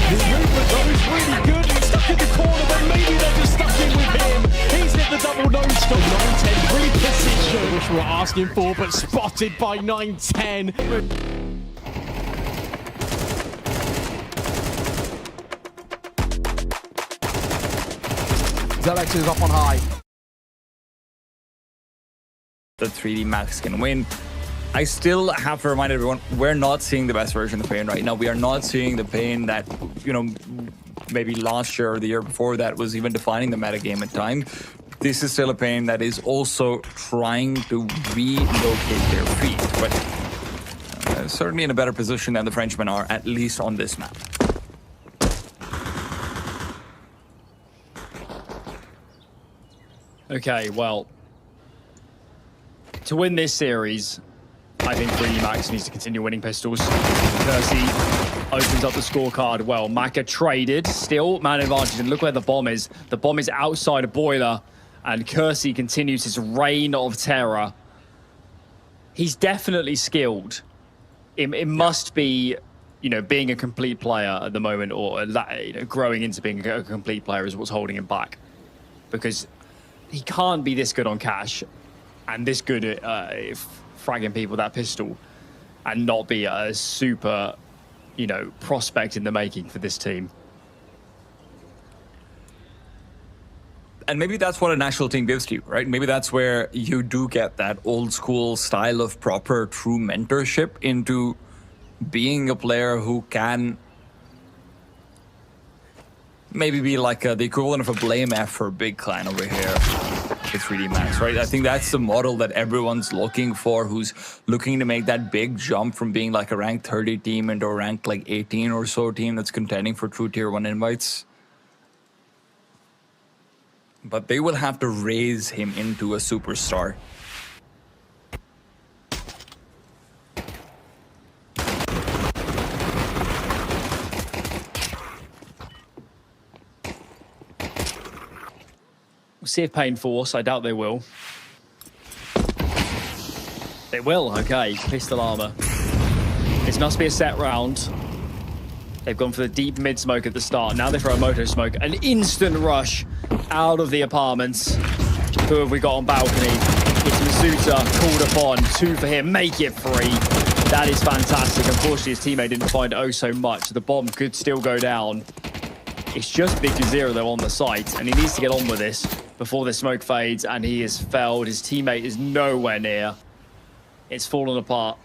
His movement though is really good. He's stuck in the corner, but maybe they're just stuck in with him. He's hit the double no-stop. 9-10 reposition, which we're asking for, but spotted by 9-10. Zelex is up on high. The 3D Max can win. I still have to remind everyone, we're not seeing the best version of Pain right now. We are not seeing the Pain that, you know, maybe last year or the year before that was even defining the metagame at time. This is still a Pain that is also trying to relocate their feet, but certainly in a better position than the Frenchmen are, at least on this map. Okay, well, to win this series, I think 3D Max needs to continue winning pistols. Kersey opens up the scorecard well. Maka traded, still man advantage, and look where the bomb is. The bomb is outside of Boiler, and Kersey continues his reign of terror. he's definitely skilled. It must be, being a complete player at the moment, or growing into being a complete player is what's holding him back. Because he can't be this good on Cash and this good at fragging people with that pistol and not be a super, prospect in the making for this team. And maybe that's what a national team gives to you, right? Maybe that's where you do get that old school style of proper, true mentorship into being a player who can maybe be like the equivalent of a Blame F for Big Clan over here with 3D Max, right? I think that's the model that everyone's looking for, who's looking to make that big jump from being like a ranked 30 team into a ranked like 18 or so team that's contending for true tier 1 invites. But they will have to raise him into a superstar. We'll see if Pain Force. I doubt they will. They will. Okay. Pistol armor. This must be a set round. They've gone for the deep mid smoke at the start. Now they throw a moto smoke. An instant rush out of the apartments. Who have we got on balcony? It's Masuta called upon. 2 for him. Make it 3. That is fantastic. Unfortunately, his teammate didn't find oh so much. The bomb could still go down. It's just Big Jazira though on the site, and he needs to get on with this before the smoke fades, and he is felled. His teammate is nowhere near. It's fallen apart.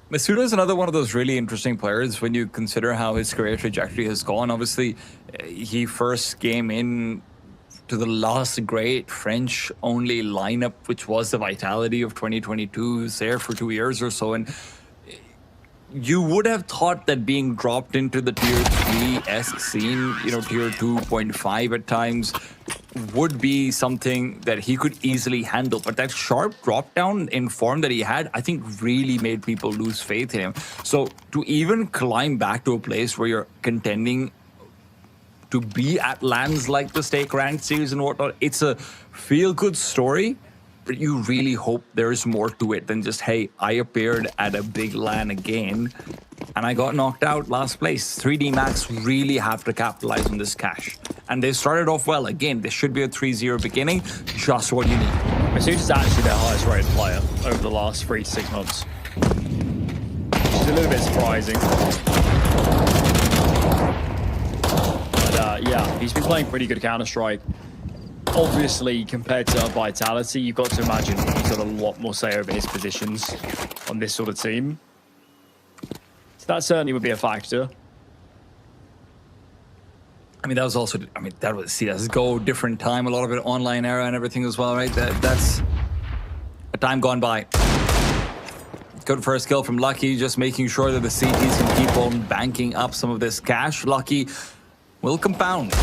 Masuda is another one of those really interesting players when you consider how his career trajectory has gone. Obviously, he first came in to the last great French-only lineup, which was the Vitality of 2022. He was there for 2 years or so, and you would have thought that being dropped into the tier 3-esque scene, tier 2.5 at times, would be something that he could easily handle. But that sharp drop down in form that he had, I think really made people lose faith in him. So to even climb back to a place where you're contending to be at lands like the Stake Ranked series and whatnot, it's a feel-good story, but you really hope there's more to it than just, hey, I appeared at a big LAN again and I got knocked out last place. 3D Max really have to capitalize on this Cash. And they started off well. Again, this should be a 3-0 beginning, just what you need. Masuta's actually their highest rated player over the last 3 to 6 months. Which is a little bit surprising. But yeah, he's been playing pretty good Counter-Strike. Obviously, compared to Vitality, you've got to imagine he's got a lot more say over his positions on this sort of team. So that certainly would be a factor. I mean, that was also, that was CSGO, different time, a lot of it online era and everything as well, right? That's a time gone by. Good first kill from Lucky, just making sure that the CTs can keep on banking up some of this cash. Lucky will compound.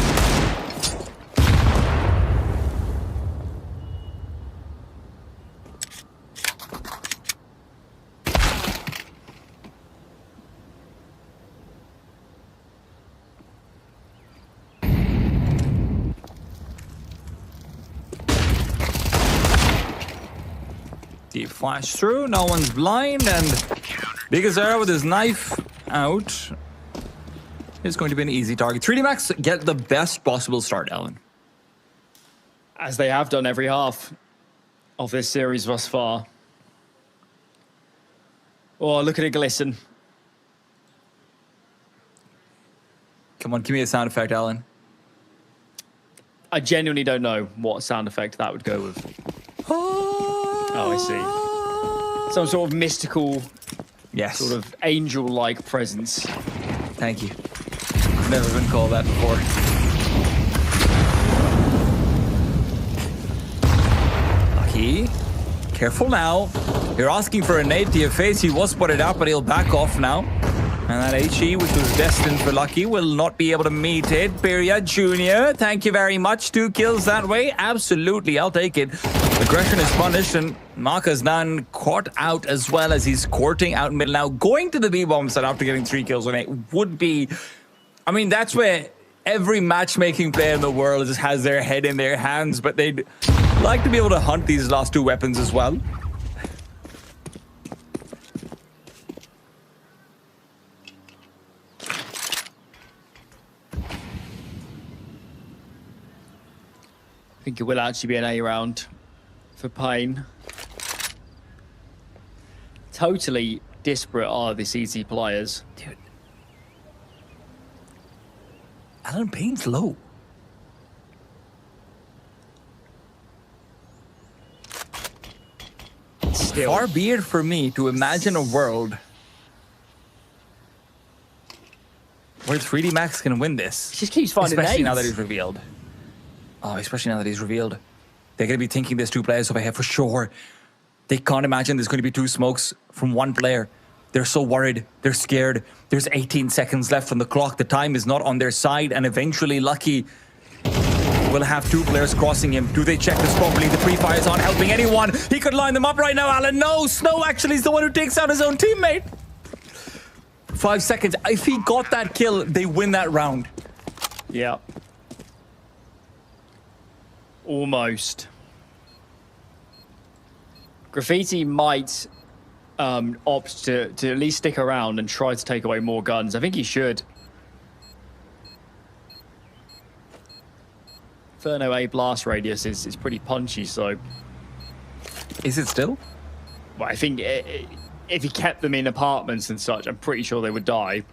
Deep flash through, no one's blind, and Big Jazira with his knife out is going to be an easy target. 3D Max get the best possible start, Alan. As they have done every half of this series thus far. Oh, look at it glisten. Come on, give me a sound effect, Alan. I genuinely don't know what sound effect that would go with. Oh, I see. Some sort of mystical, yes, sort of angel-like presence. Thank you. I've never been called that before. Lucky. Careful now. You're asking for a nade to your face. He was spotted out, but he'll back off now. And that HE, which was destined for Lucky, will not be able to meet it. Birya Jr., thank you very much. 2 kills that way. Absolutely, I'll take it. Aggression is punished, and Maka's now caught out as well as he's courting out middle. Now, going to the B-bomb side after getting 3 kills on it would be... I mean, that's where every matchmaking player in the world just has their head in their hands, but they'd like to be able to hunt these last 2 weapons as well. I think it will actually be an A round for Pain. Totally disparate are the CT players. Dude. Alan Payne's low. Still. Far be it for me to imagine a world where 3D Max can win this. He just keeps finding especially now nades. that he's revealed. Oh, especially now that he's revealed. They're going to be thinking there's 2 players over here for sure. They can't imagine there's going to be 2 smokes from 1 player. They're so worried. They're scared. There's 18 seconds left on the clock. The time is not on their side. And eventually, Lucky will have 2 players crossing him. Do they check this properly? The pre-fire is not helping anyone. He could line them up right now, Alan. No, Snow actually is the one who takes out his own teammate. 5 seconds. If he got that kill, they win that round. Yeah. Almost. Graffiti might opt to at least stick around and try to take away more guns. I think he should. Inferno A blast radius is pretty punchy, so... Is it still? Well, I think if he kept them in apartments and such, I'm pretty sure they would die.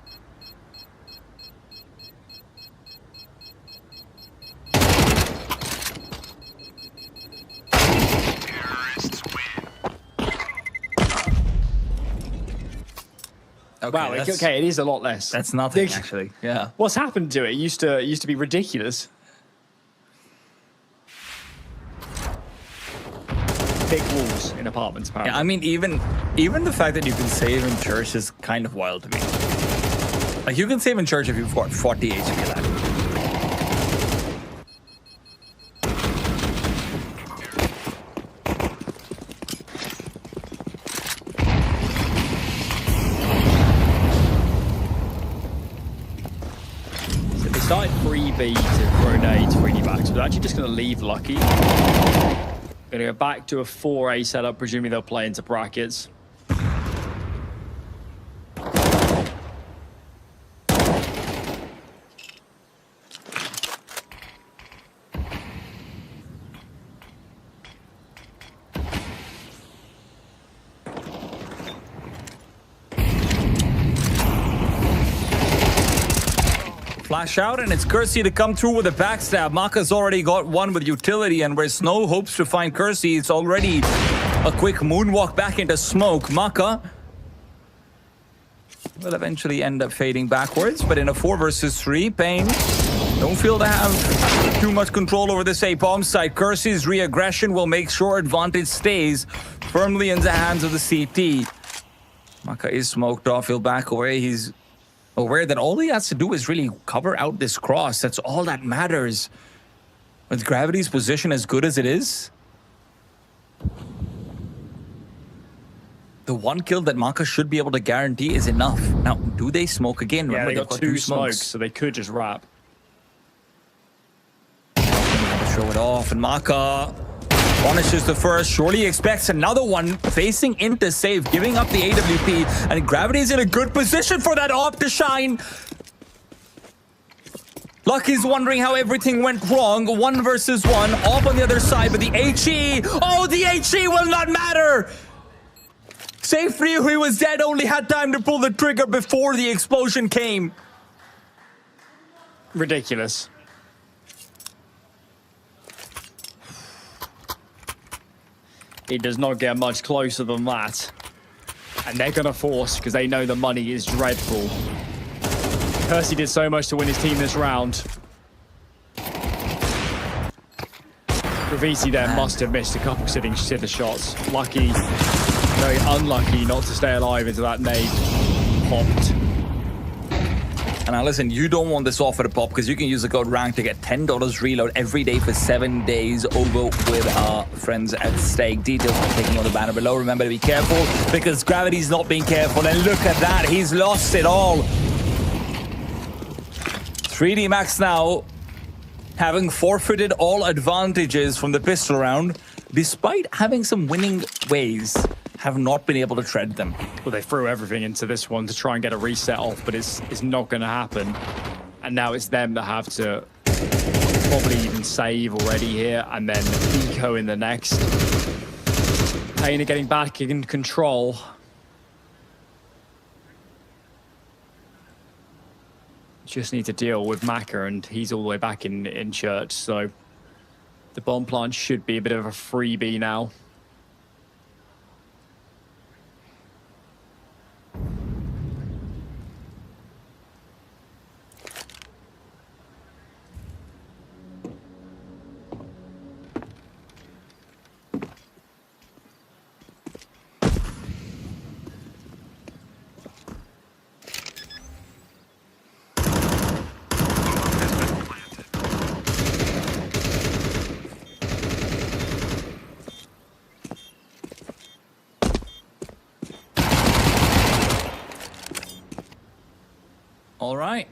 Okay, wow, okay, it is a lot less. That's nothing, actually. Yeah. What's happened to it? It used to be ridiculous. Big walls in apartments, apparently. Yeah, I mean, even the fact that you can save in church is kind of wild to me. Like, you can save in church if you've got 40 HP left. Started 3B to throw nades, 3D backs. We're actually just going to leave Lucky. Going to go back to a 4A setup, presuming they'll play into brackets. Flash out, and it's Kersey to come through with a backstab. Maka's already got one with utility, and where Snow hopes to find Kersey, it's already a quick moonwalk back into smoke. Maka will eventually end up fading backwards, but in a 4 versus 3, Pain don't feel to have too much control over this A-bomb site. Kersey's re-aggression will make sure advantage stays firmly in the hands of the CT. Maka is smoked off. He'll back away. He's aware that all he has to do is really cover out this cross. That's all that matters. With Gravity's position as good as it is, the 1 kill that Maka should be able to guarantee is enough. Now, do they smoke again? Yeah, Remember, they they've got 2 smokes, so they could just wrap. Show it off, and Maka punishes the first. Surely expects another one, facing into save, giving up the AWP, and Gravity's in a good position for that op to shine. Lucky's wondering how everything went wrong. 1 versus 1, op on the other side, but the HE, oh, the HE will not matter. Safe Free, who was dead, only had time to pull the trigger before the explosion came. Ridiculous. It does not get much closer than that. And they're going to force, because they know the money is dreadful. Kersey did so much to win his team this round. Ravisi there must have missed a couple sitting shots. Lucky, very unlucky not to stay alive into that nade. Popped. And now listen, you don't want this offer to pop because you can use the code RANK to get $10 reload every day for 7 days over with our friends at Stake. Details are clicking on the banner below. Remember to be careful because Gravity's not being careful. And look at that, he's lost it all. 3D Max now having forfeited all advantages from the pistol round, despite having some winning ways, have not been able to tread them. Well, they threw everything into this one to try and get a reset off, but it's not going to happen. And now it's them that have to probably even save already here, and then Eco in the next. Pain are getting back in control. Just need to deal with Maka, and he's all the way back in church, so the bomb plant should be a bit of a freebie now. All right.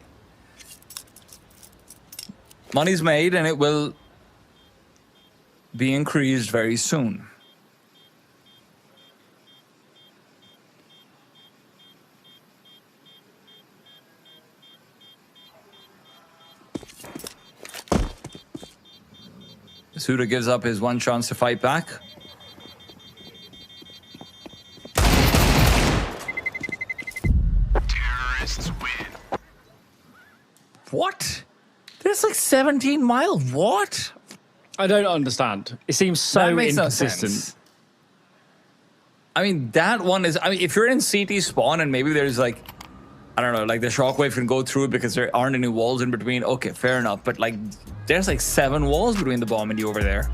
Money's made, and it will be increased very soon. Suda gives up his one chance to fight back. What? There's like 17 miles. What? I don't understand. It seems so That makes no inconsistent. sense. I mean, that one is... I mean, if you're in CT spawn and maybe there's like... I don't know, like the shockwave can go through it because there aren't any walls in between. Okay, fair enough. But like, there's like 7 walls between the bomb and you over there.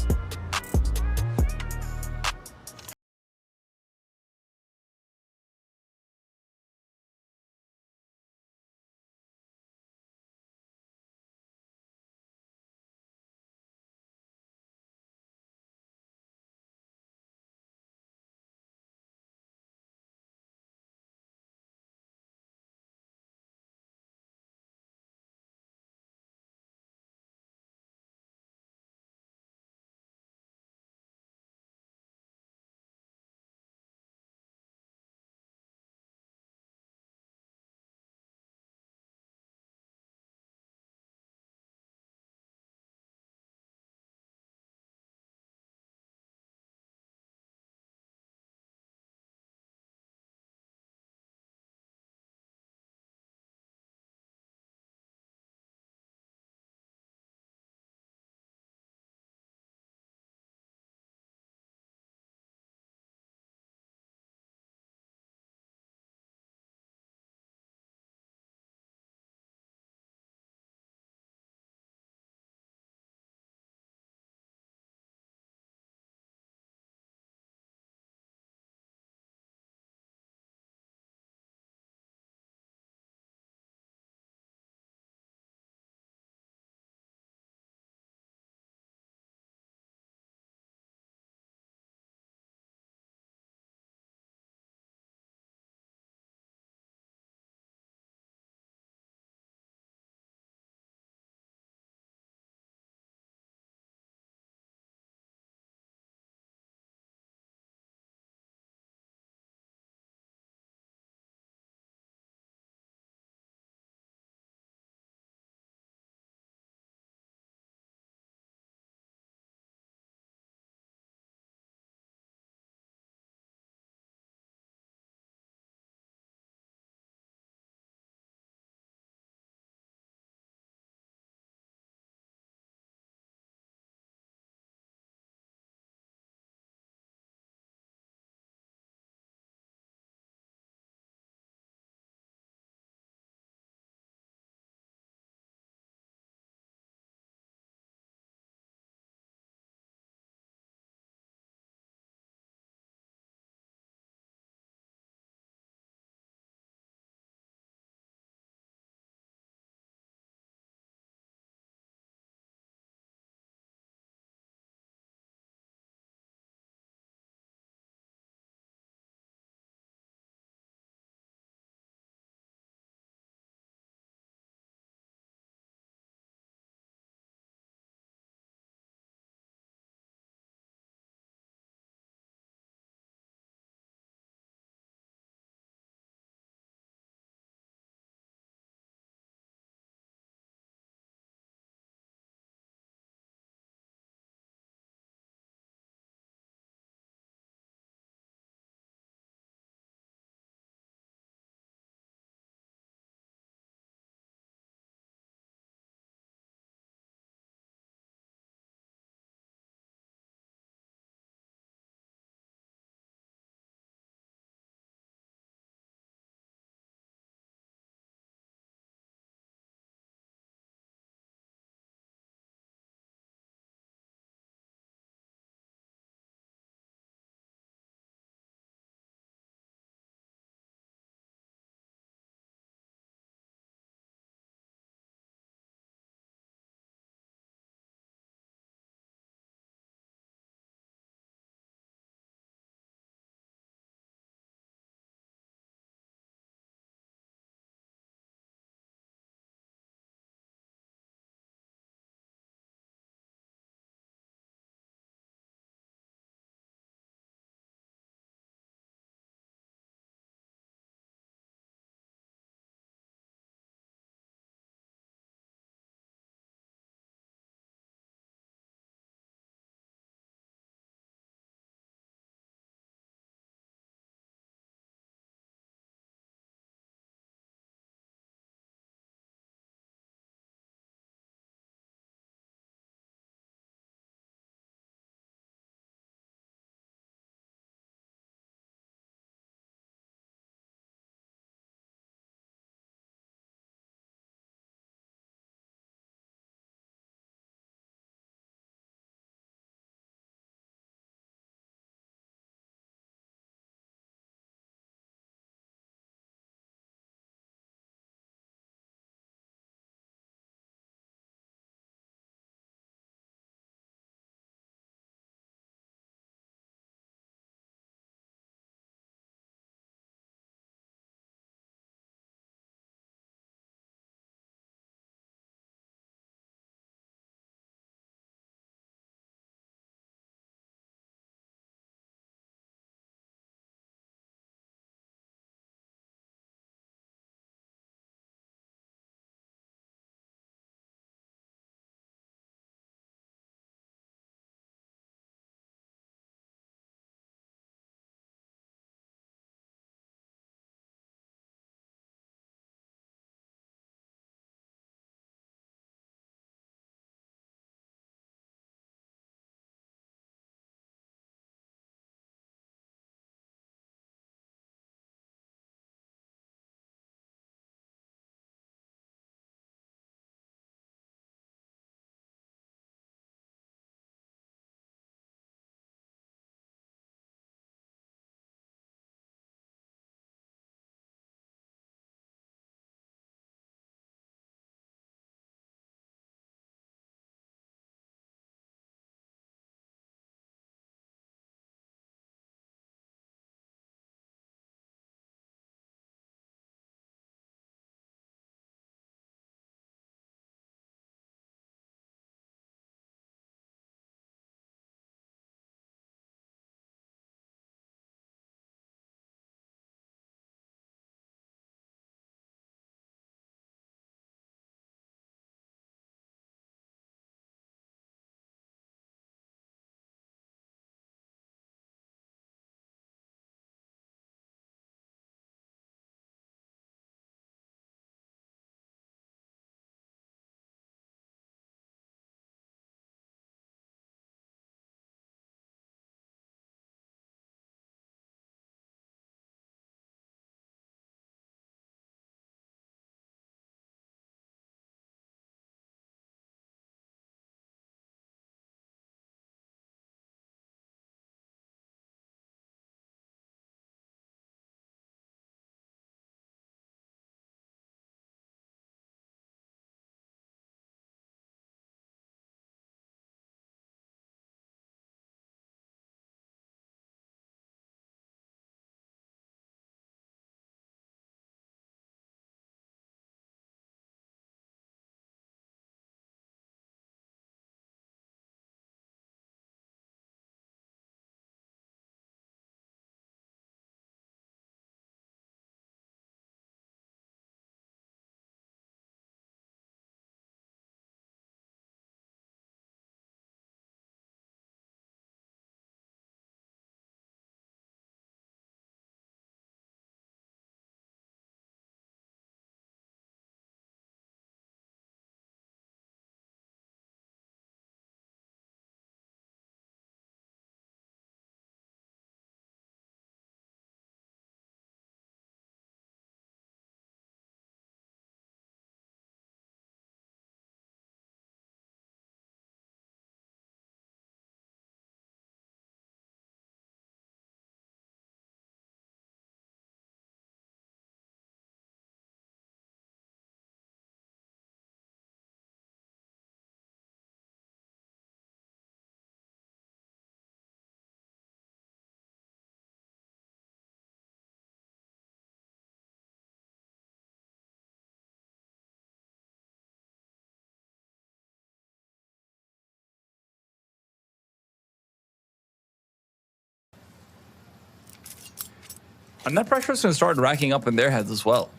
And that pressure is going to start racking up in their heads as well.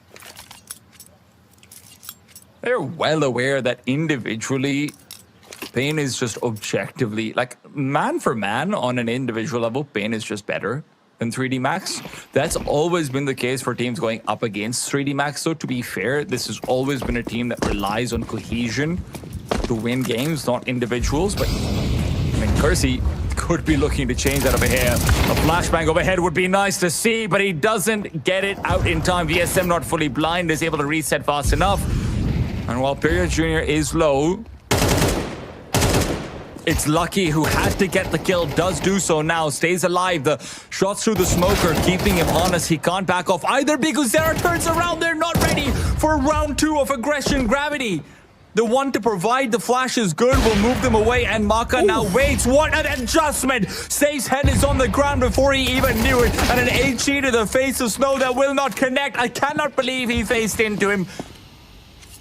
They're well aware that individually, Pain is just objectively, like, man for man on an individual level, Pain is just better than 3D Max. That's always been the case for teams going up against 3D Max. So to be fair, this has always been a team that relies on cohesion to win games, not individuals. But, I mean, Kersey could be looking to change that over here. A flashbang overhead would be nice to see, but he doesn't get it out in time. VSM, not fully blind, is able to reset fast enough. And while Period Jr. is low, it's Lucky, who had to get the kill, does do so now, stays alive. The shots through the smoker, keeping him honest. He can't back off either because Zera turns around. They're not ready for round 2 of Aggression Gravity. The one to provide the flash is good, will move them away, and Maka now waits. What an adjustment! Safe's head is on the ground before he even knew it, and an HE to the face of Snow that will not connect. I cannot believe he faced into him.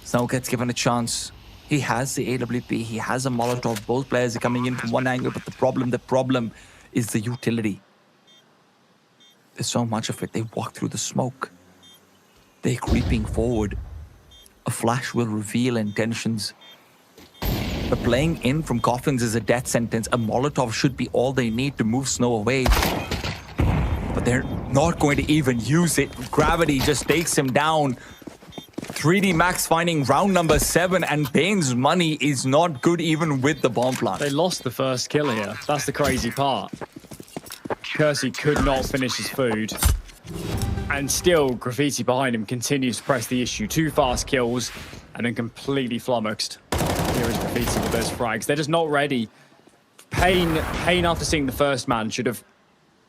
Snow gets given a chance. He has the AWP, he has a Molotov. Both players are coming in from one angle, but the problem is the utility. There's so much of it. They walk through the smoke. They're creeping forward. A flash will reveal intentions. But playing in from coffins is a death sentence. A Molotov should be all they need to move Snow away. But they're not going to even use it. Gravity just takes him down. 3D Max finding round number 7, and Pain's money is not good even with the bomb plant. They lost the first kill here. That's the crazy part. Kersey could not finish his food. And still, Graffiti behind him continues to press the issue. 2 fast kills, and then completely flummoxed. Here is Graffiti with those frags. They're just not ready. Pain after seeing the first man, should have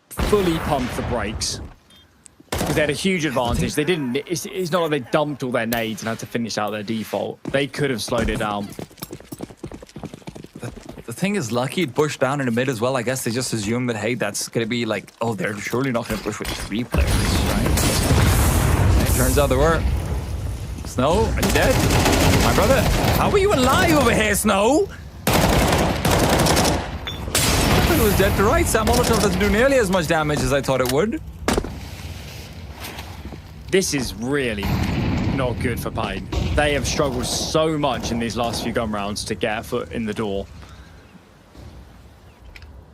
fully pumped the brakes. Because they had a huge advantage. They didn't. It's not like they dumped all their nades and had to finish out their default. They could have slowed it down. The thing is, Lucky had pushed down in the mid as well. I guess they just assumed that, hey, that's going to be like, oh, they're surely not going to push with 3 players, right? It turns out they were. Snow, are you dead? My brother, how are you alive over here, Snow? I thought it was dead to right. Sam Molotov doesn't do nearly as much damage as I thought it would. This is really not good for Pain. They have struggled so much in these last few gun rounds to get a foot in the door.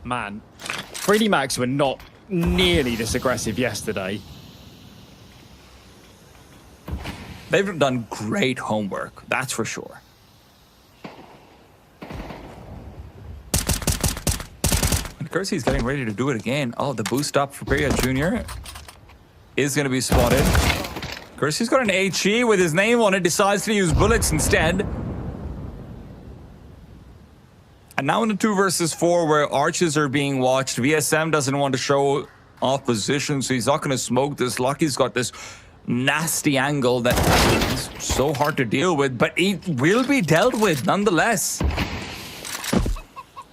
Man, 3D Max were not nearly this aggressive yesterday. They've done great homework, that's for sure. And Kersey's getting ready to do it again. Oh, the boost up for Period Jr. is going to be spotted. Kersey's got an HE with his name on it, decides to use bullets instead. And now in the 2 versus 4 where arches are being watched, VSM doesn't want to show off position, so he's not going to smoke this. Lucky's got this nasty angle that is so hard to deal with, but it will be dealt with nonetheless.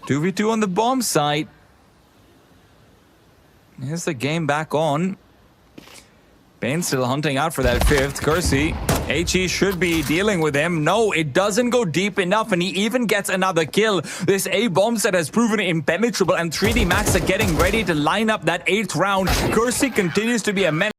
2v2 on the bomb site. Here's the game back on. Pain still hunting out for that 5th. Kersey, HE should be dealing with him. No, it doesn't go deep enough, and he even gets another kill. This A-bomb set has proven impenetrable, and 3D Max are getting ready to line up that 8th round. Kersey continues to be a menace.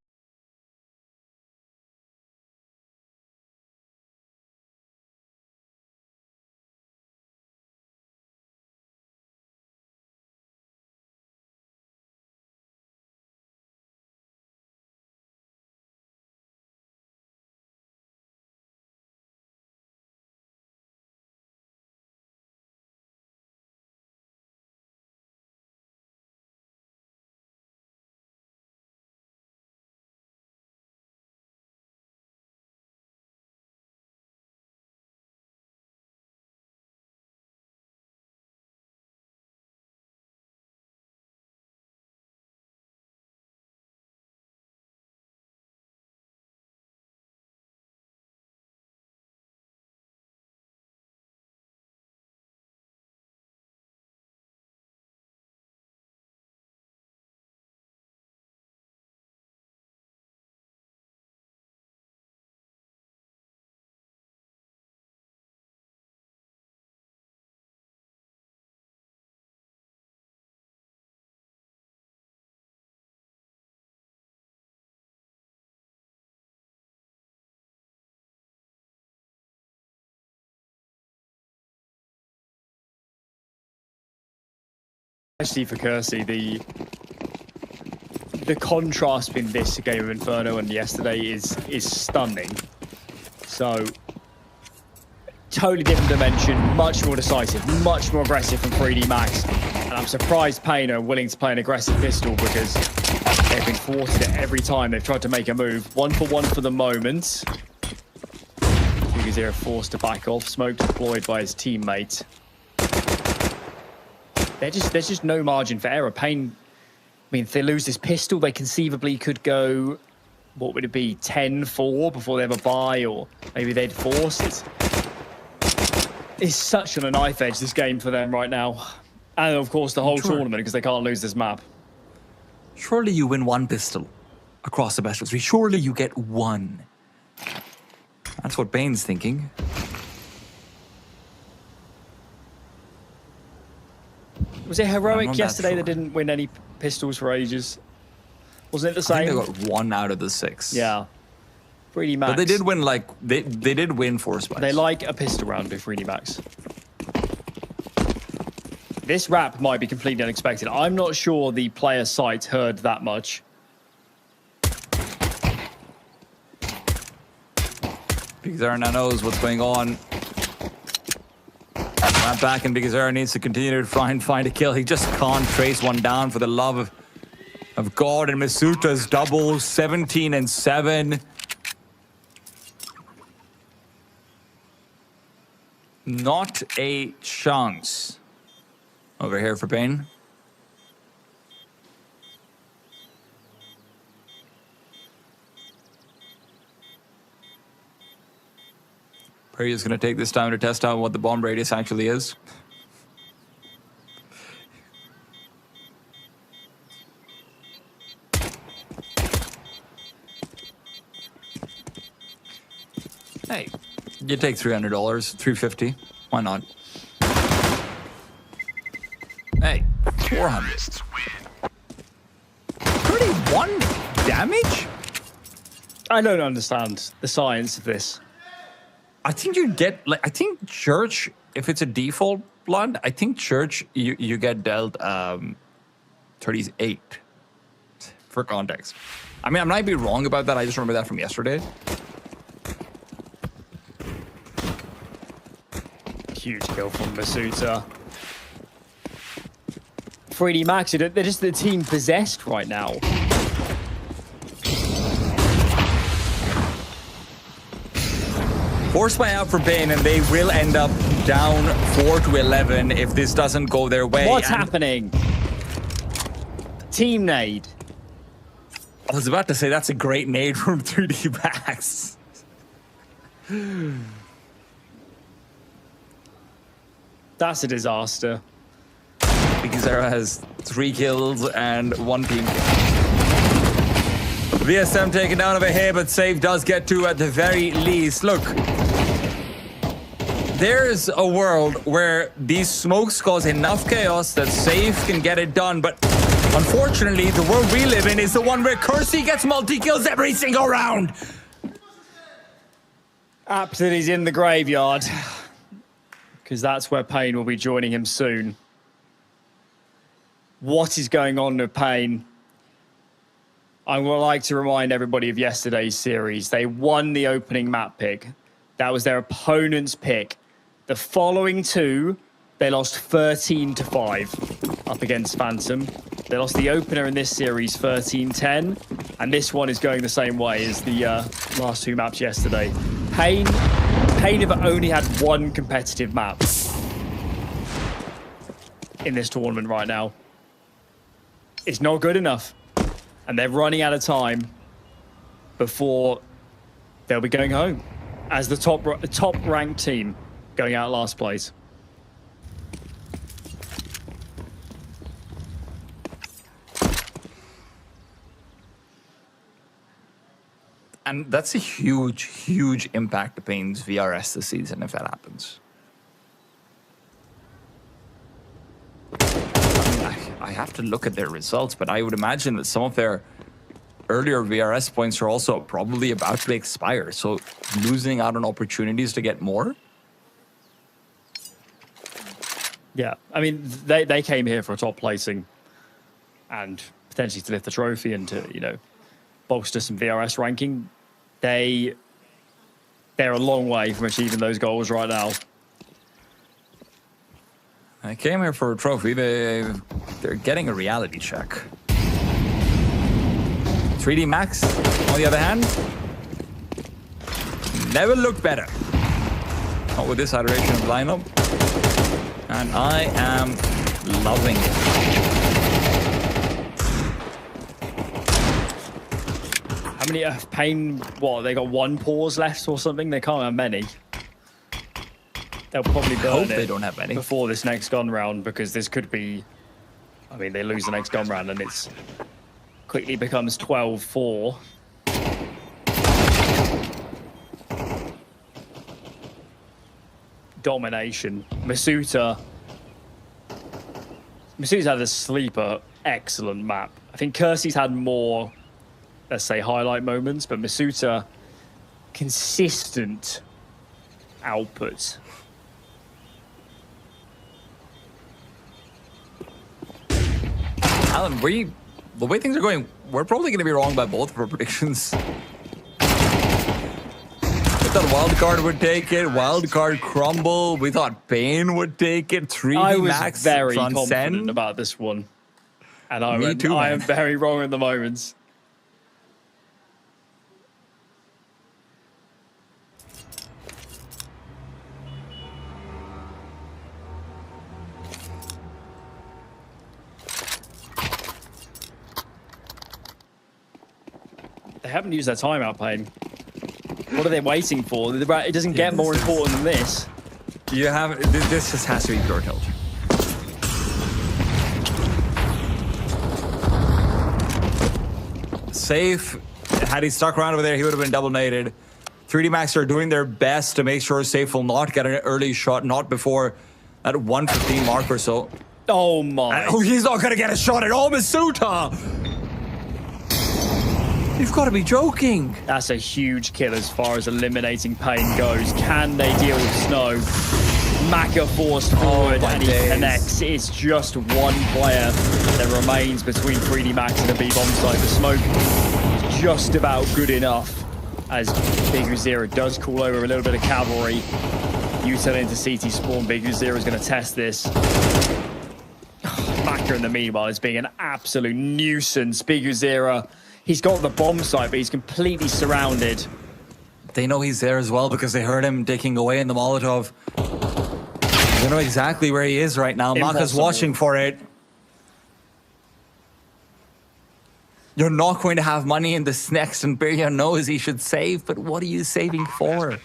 especially for Kersey, the contrast between this game of Inferno and yesterday is stunning. So, totally different dimension, much more decisive, much more aggressive from 3D Max. And I'm surprised Pain are willing to play an aggressive pistol because they've been thwarted it every time they've tried to make a move. 1-for-1 for the moment. Because they're forced to back off. Smoke deployed by his teammate. There's just no margin for error. Pain, I mean, if they lose this pistol, they conceivably could go, what would it be, 10-4 before they have a buy, or maybe they'd force it. It's such on a knife edge, this game, for them right now. And, of course, the whole tournament, because they can't lose this map. Surely you win one pistol across the best of three. Surely you get one. That's what Bane's thinking. Was it heroic yesterday that didn't win any pistols for ages? Wasn't it the same? I think they got 1 out of the 6. Yeah. 3D Max. But they did win, like, they did win 4 spots. They like a pistol round with 3D Max. This rap might be completely unexpected. I'm not sure the player site heard that much. Bigazera now knows what's going on. Not back, and Bigazera needs to continue to try and find a kill. He just can't trace one down for the love of God. And misuta's double, 17 and 7. Not a chance over here for Bane. Perry is going to take this time to test out what the bomb radius actually is. Hey, you take $300, $350. Why not? Hey, 400. 31 damage? I don't understand the science of this. I think you get, like, I think Church, if it's a default blood, I think Church, you get dealt 38 for context. I mean, I might be wrong about that. I just remember that from yesterday. Huge kill from Masuta. 3D Max, they're just the team possessed right now. Force buy out for Bane, and they will end up down 4-11 if this doesn't go their way. What's happening? Team nade. I was about to say that's a great nade from 3D Max. That's a disaster. Bigazera has 3 kills and 1 team kill. VSM taken down over here, but Save does get 2 at the very least. Look, there's a world where these smokes cause enough chaos that Save can get it done, but unfortunately, the world we live in is the one where Kersey gets multi-kills every single round. Absolutely's in the graveyard, because that's where Pain will be joining him soon. What is going on with Pain? I would like to remind everybody of yesterday's series. They won the opening map pick. That was their opponent's pick. The following 2, they lost 13-5 up against Phantom. They lost the opener in this series 13-10, and this one is going the same way as the last 2 maps yesterday. Pain have only had 1 competitive map in this tournament right now. It's not good enough. And they're running out of time before they'll be going home as the top ranked team going out last place. And that's a huge, huge impact to Pain's VRS this season if that happens. I have to look at their results, but I would imagine that some of their earlier VRS points are also probably about to expire, so losing out on opportunities to get more. Yeah, I mean, they came here for a top placing and potentially to lift the trophy and to, you know, bolster some VRS ranking. They're a long way from achieving those goals right now. I came here for a trophy. They're getting a reality check. 3D Max, on the other hand, never looked better. Not with this iteration of lineup. And I am loving it. How many Pain? What, they got one pause left or something? They can't have many. They'll probably burn They don't have many before this next gun round, because this could be. I mean, they lose the next gun round and it's quickly becomes 12-4. Domination. Masuta had a sleeper, excellent map. I think Kersey's had more, let's say, highlight moments, but Masuta, consistent output. Alan, the way things are going, we're probably going to be wrong by both of our predictions. We thought Wildcard would take it, Wildcard crumble. We thought Pain would take it, 3D I was Max very transcend. confident about this one. And I Man. am very wrong at the moment. They haven't used their timeout, Pain. What are they waiting for? It doesn't get more important than this. You have this just has to be pure tilt. Safe, had he stuck around over there, he would have been double naded. 3D Max are doing their best to make sure Safe will not get an early shot, not before at 1:15 mark or so. Oh my! Oh, he's not gonna get a shot at all, Masuta. You've got to be joking. That's a huge kill as far as eliminating Pain goes. Can they deal with Snow? Maka forced forward and he connects. It's just one player that remains between 3D Max and the B-bomb site. The smoke is just about good enough as Big Uzira does call over a little bit of cavalry. U-turn into CT spawn. Big Uzira is going to test this. Maka in the meanwhile is being an absolute nuisance. Big Uzira, he's got the bomb site, but he's completely surrounded. They know he's there as well because they heard him digging away in the Molotov. They know exactly where he is right now. Maka's watching for it. You're not going to have money in this next, and Birya knows he should save, but what are you saving for?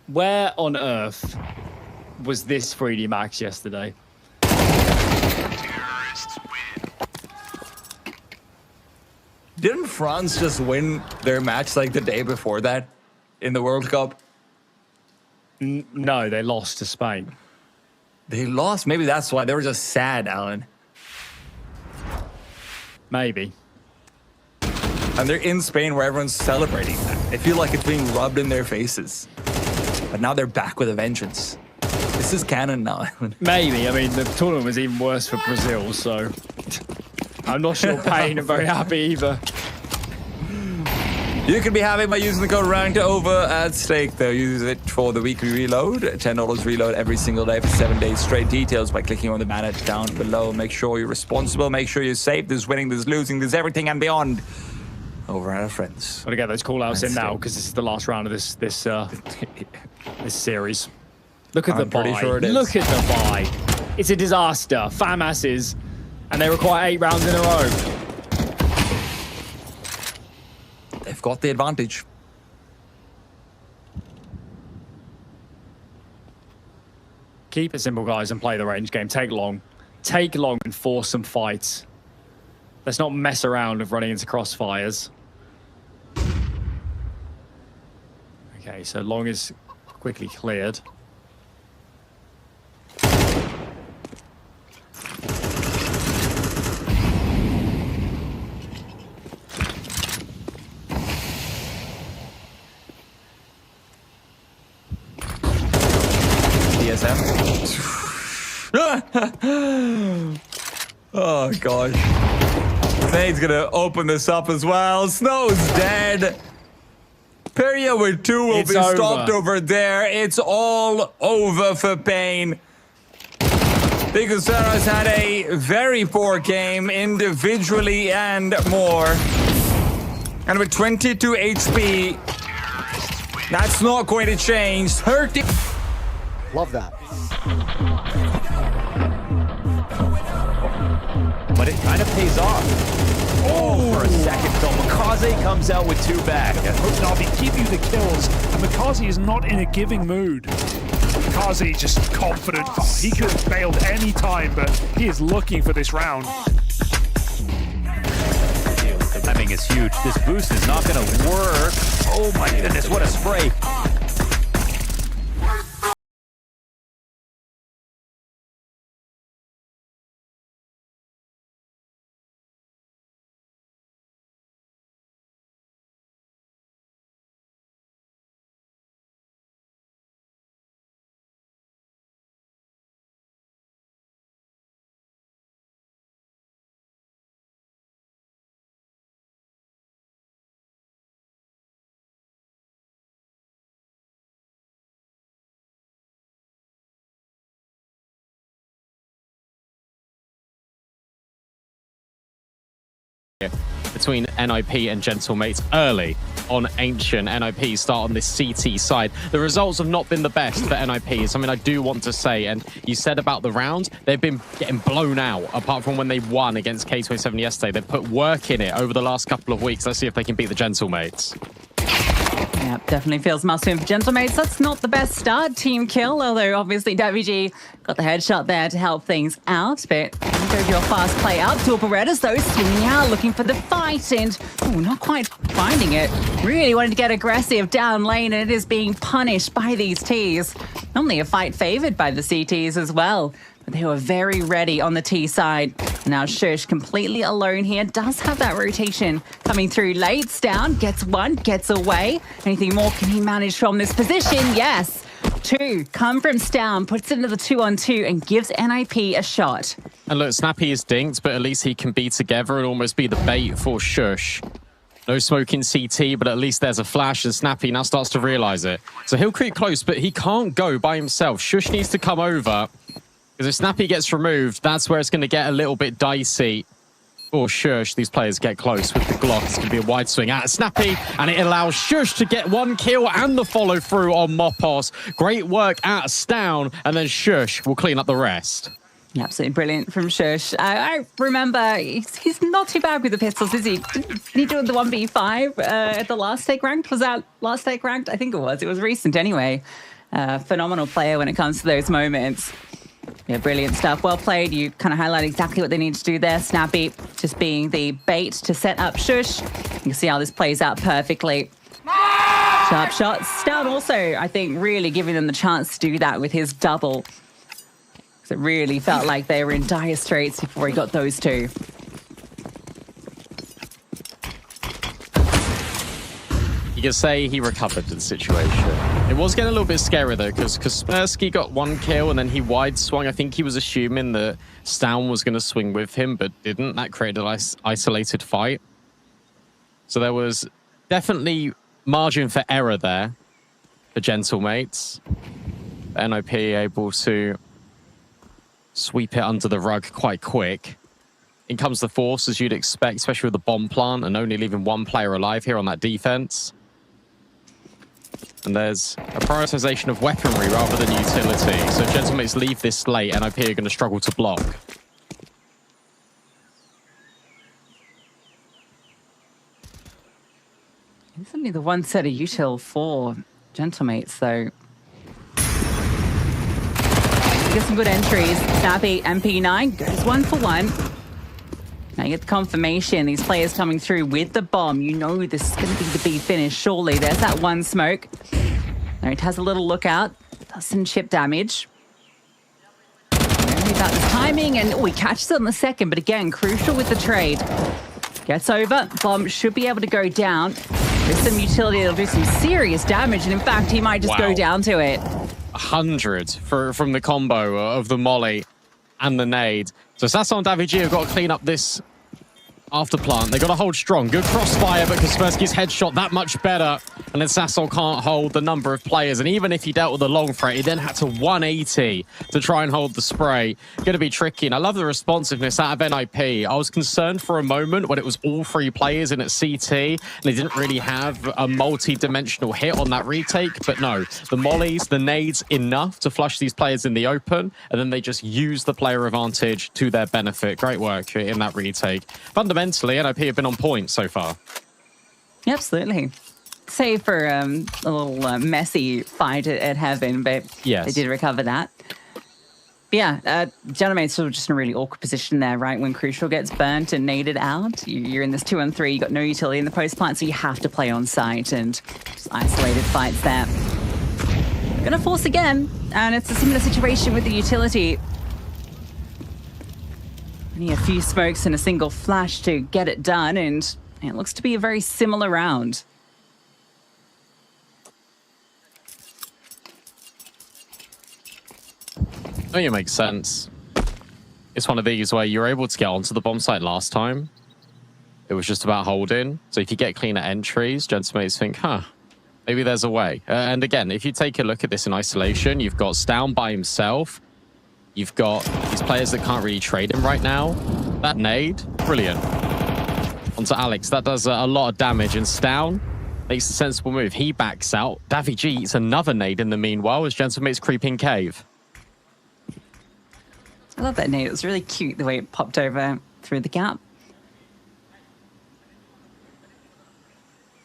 Where on earth was this 3D Max yesterday? Didn't France just win their match like the day before that in the World Cup? No, they lost to Spain. They lost? Maybe that's why. They were just sad, Alan. Maybe. And they're in Spain where everyone's celebrating that. They feel like it's being rubbed in their faces. But now they're back with a vengeance. This is canon now, Alan. Maybe. I mean, the tournament was even worse for Brazil, so I'm not sure Pain are very happy either. You can be happy by using the code RANKEDOVER at stake, though. Use it for the weekly reload. $10 reload every single day for 7 days straight. Details by clicking on the banner down below. Make sure you're responsible. Make sure you're safe. There's winning, there's losing, there's everything and beyond. Over at our friends. Gotta get those call-outs in now because this is the last round of this this series. Look at the buy. pretty sure it is. Look at the buy. It's a disaster. FAMAS's, and they require 8 rounds in a row. They've got the advantage. Keep it simple, guys, and play the range game. Take long. Take long and force some fights. Let's not mess around with running into crossfires. Okay, so long is quickly cleared. DSM. my gosh. Snade's gonna open this up as well. Snow's dead. Peria with 2 will be stopped over there. It's all over for Pain. Because Sarah's had a very poor game individually and more. And with 22 HP, that's not going to change. 30. Love that. But it kind of pays off. Oh, for a second, though. Mikaze comes out with 2 back. Navi give you the kills, and Mikaze is not in a giving mood. Mikaze just confident. He could have failed any time, but he is looking for this round. The timing is huge. This boost is not going to work. Oh my goodness, what a spray. Between NIP and Gentlemates early on Ancient. NIP start on this CT side. The results have not been the best for NIP, something I do want to say. And you said about the round, they've been getting blown out, apart from when they won against K27 yesterday. They've put work in it over the last couple of weeks. Let's see if they can beat the Gentlemates. Yeah, definitely feels must-win for Gentlemates. That's not the best start, team kill, although obviously WG got the headshot there to help things out. But go your fast play up. Torperettas, though, swinging out, looking for the fight, and not quite finding it. Really wanted to get aggressive down lane, and it is being punished by these Ts. Normally a fight favored by the CTs as well, but they were very ready on the T side. Now Sjuush completely alone here, does have that rotation coming through late. Down, gets one, gets away. Anything more can he manage from this position? Yes. 2 come from Stown, puts it into the 2-on-2 and gives NIP a shot. And look, Snappy is dinked, but at least he can be together and almost be the bait for Sjuush. No smoke in CT, but at least there's a flash, and Snappy now starts to realize it. So he'll creep close, but he can't go by himself. Sjuush needs to come over, because if Snappy gets removed, that's where it's going to get a little bit dicey. For Sjuush, these players get close with the Glock. It's going to be a wide swing at Snappy, and it allows Sjuush to get 1 kill and the follow through on Mopos. Great work at Stown, and then Sjuush will clean up the rest. Absolutely brilliant from Sjuush. I remember he's not too bad with the pistols, is he? Didn't he do the 1v5 at the last take ranked? Was that last take ranked? I think it was. It was recent anyway. Phenomenal player when it comes to those moments. Yeah, brilliant stuff. Well played. You kind of highlight exactly what they need to do there. Snappy just being the bait to set up Sjuush. You can see how this plays out perfectly. Sharp shots. Stown also, I think, really giving them the chance to do that with his double. Because it really felt like they were in dire straits before he got those 2. You can say he recovered the situation. It was getting a little bit scary though, because Kaspersky got 1 kill and then he wide swung. I think he was assuming that Stown was going to swing with him, but didn't. That created an isolated fight. So there was definitely margin for error there for Gentlemates. NIP able to sweep it under the rug quite quick. In comes the force, as you'd expect, especially with the bomb plant and only leaving 1 player alive here on that defense. And there's a prioritization of weaponry rather than utility. So Gentlemates leave this late, NIP are going to struggle to block. It's only the 1 set of util for Gentlemates, though. Get some good entries. Snappy, MP9 goes 1 for 1. Now you get the confirmation. These players coming through with the bomb. You know this is going to be the big finish, surely. There's that 1 smoke. Now it has a little lookout. Does some chip damage. Worry about the timing, and he catches it on the second, but again, crucial with the trade. Gets over. Bomb should be able to go down. There's some utility that'll do some serious damage, and in fact, he might just go down to it. 100 from the combo of the molly and the nade. So Sasso and Davy G have got to clean up this after plant. They got to hold strong. Good crossfire, but Kaspersky's headshot that much better. And then Sasso can't hold the number of players. And even if he dealt with the long threat, he then had to 180 to try and hold the spray. Going to be tricky. And I love the responsiveness out of NIP. I was concerned for a moment when it was all 3 players in at CT, and they didn't really have a multi-dimensional hit on that retake. But no, the mollies, the nades, enough to flush these players in the open. And then they just use the player advantage to their benefit. Great work in that retake. Fundamentally, NIP have been on point so far. Absolutely. Save for a little messy fight at Heaven, but yes, they did recover that. But yeah, Genomade's sort of just in a really awkward position there, right? When Crucial gets burnt and naded out, you're in this 2-on-3, you got no utility in the post plant, so you have to play on site and just isolated fights there. Gonna force again, and it's a similar situation with the utility. Only a few smokes and a single flash to get it done, and it looks to be a very similar round. I think it makes sense. It's one of these where you're able to get onto the bomb site last time. It was just about holding. So if you get cleaner entries, Gentlemen think, maybe there's a way. And again, if you take a look at this in isolation, you've got Stown by himself. You've got these players that can't really trade him right now. That nade, brilliant. Onto Alex, that does a lot of damage. And Stown makes a sensible move. He backs out. Davy G eats another nade in the meanwhile as Gentlemate's creeping cave. I love that nade. It was really cute the way it popped over through the gap.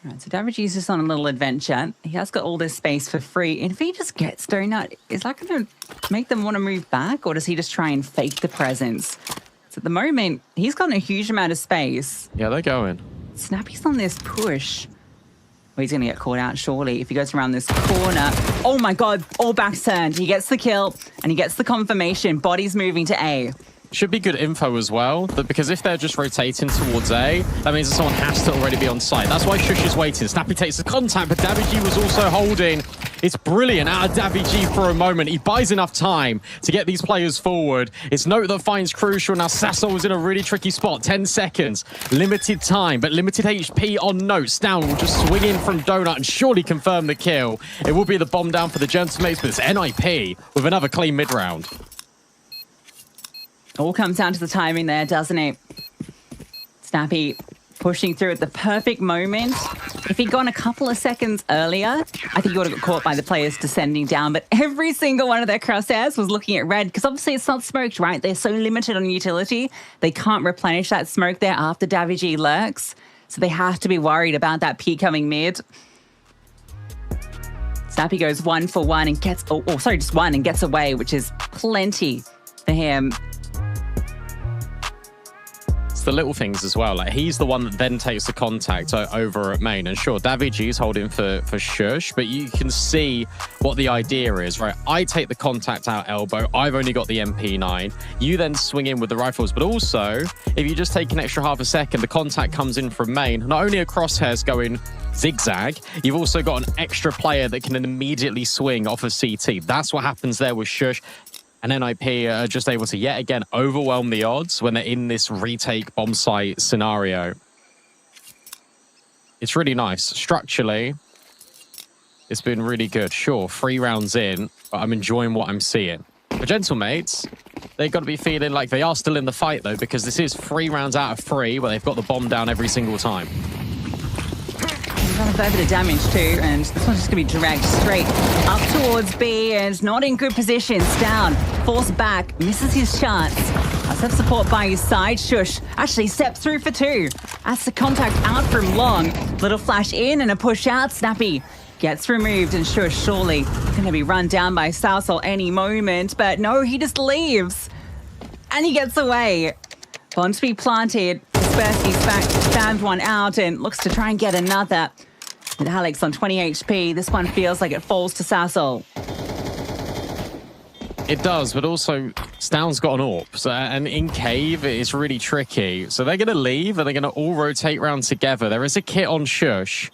All right, so Davy G's just on a little adventure. He has got all this space for free. And if he just gets donut, is that going to make them want to move back? Or does he just try and fake the presence? So at the moment, he's got a huge amount of space. Yeah, they're going. Snappy's on this push. Well, he's going to get caught out, surely, if he goes around this corner. Oh, my God. All backs turned. He gets the kill, and he gets the confirmation. Body's moving to A. Should be good info as well, because if they're just rotating towards A, that means that someone has to already be on site. That's why Shush is waiting. Snappy takes the contact, but Davy G was also holding. It's brilliant out of Davy G for a moment. He buys enough time to get these players forward. It's Note that finds Crucial. Now Sasso is in a really tricky spot. 10 seconds. Limited time, but limited HP on Note. Stown will just swing in from Donut and surely confirm the kill. It will be the bomb down for the Gentlemates, but it's NIP with another clean mid-round. All comes down to the timing there, doesn't it? Snappy pushing through at the perfect moment. If he'd gone a couple of seconds earlier, I think he would have got caught by the players descending down. But every single one of their crosshairs was looking at red because obviously it's not smoked, right? They're so limited on utility. They can't replenish that smoke there after Davy G lurks. So they have to be worried about that P coming mid. Snappy goes 1 for 1 and gets, just 1 and gets away, which is plenty for him. The little things as well, like he's the one that then takes the contact over at main, and sure, Davy G's holding for Shush, but you can see what the idea is, right? I take the contact out elbow, I've only got the MP9, you then swing in with the rifles, but also if you just take an extra half a second, the contact comes in from main, not only a crosshairs going zigzag, you've also got an extra player that can immediately swing off of CT. That's what happens there with Shush. And NIP are just able to yet again overwhelm the odds when they're in this retake bomb site scenario. It's really nice. Structurally, it's been really good. Sure, 3 rounds in, but I'm enjoying what I'm seeing. For Gentlemates, they've got to be feeling like they are still in the fight, though, because this is 3 rounds out of 3 where they've got the bomb down every single time. A fair bit of damage too, and this one's just going to be dragged straight up towards B and not in good position. Down, forced back, misses his chance. Has have support by his side. Shush actually steps through for 2. That's the contact out from Long. Little flash in and a push out. Snappy gets removed, and Shush surely going to be run down by Sausal any moment, but no, he just leaves. And he gets away. Bomb to be planted. Kaspersky's back, found one out and looks to try and get another. With Alex on 20 HP, this one feels like it falls to Sassel. It does, but also Stown's got an AWP, so, and in cave it's really tricky. So they're going to leave and they're going to all rotate round together. There is a kit on Shush.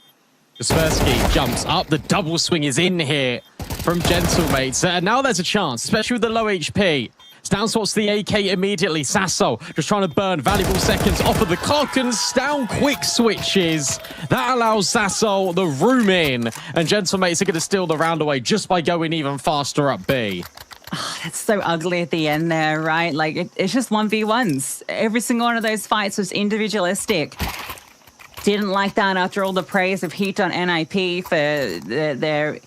Kaspersky jumps up. The double swing is in here from Gentlemates. And now there's a chance, especially with the low HP. Stown spots the AK immediately. Sasso just trying to burn valuable seconds off of the clock, and Stown quick switches. That allows Sasso the room in, and Gentlemates are going to steal the round away just by going even faster up B. Oh, that's so ugly at the end there, right? Like, it's just 1v1s. Every single one of those fights was individualistic. Didn't like that after all the praise of Heat on NIP for their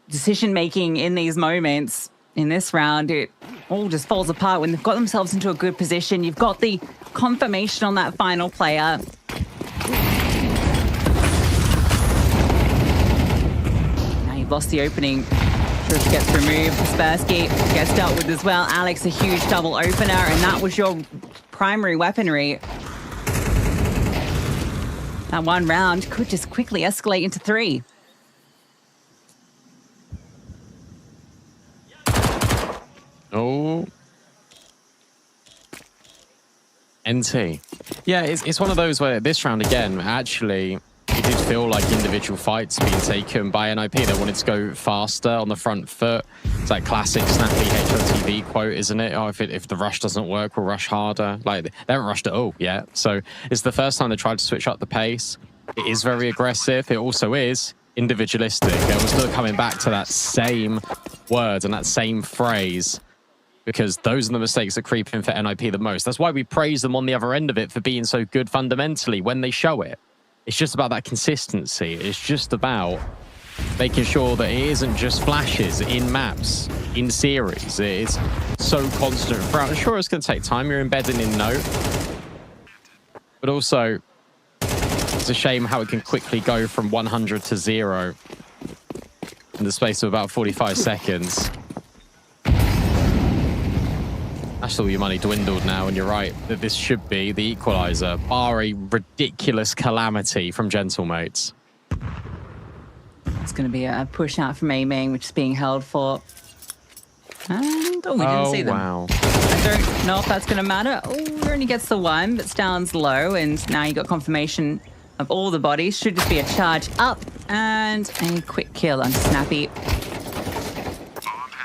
decision-making in these moments. In this round, it all just falls apart when they've got themselves into a good position. You've got the confirmation on that final player. Now you've lost the opening. Trish gets removed. Kaspersky gets dealt with as well. Alex, a huge double opener, and that was your primary weaponry. That one round could just quickly escalate into 3. Oh. NT. Yeah, it's one of those where this round again, actually, it did feel like individual fights being taken by NIP. They wanted to go faster on the front foot. It's like classic snappy HLTV quote, isn't it? Oh, if the rush doesn't work, we'll rush harder. Like, they haven't rushed at all yet. So it's the first time they tried to switch up the pace. It is very aggressive. It also is individualistic. We're still coming back to that same word and that same phrase, because those are the mistakes that creep in for NIP the most. That's why we praise them on the other end of it for being so good fundamentally when they show it. It's just about that consistency. It's just about making sure that it isn't just flashes in maps, in series. It's so constant throughout. Sure, it's going to take time. You're embedding in Note. But also, it's a shame how it can quickly go from 100 to 0 in the space of about 45 seconds. That's all your money dwindled now, and you're right that this should be the equalizer, bar a ridiculous calamity from Gentlemates. It's going to be a push out from A-Main, which is being held for. And, we didn't see them. Wow. I don't know if that's going to matter. Oh, he only gets the one, but Stown's low, and now you got confirmation of all the bodies. Should just be a charge up, and a quick kill on Snappy.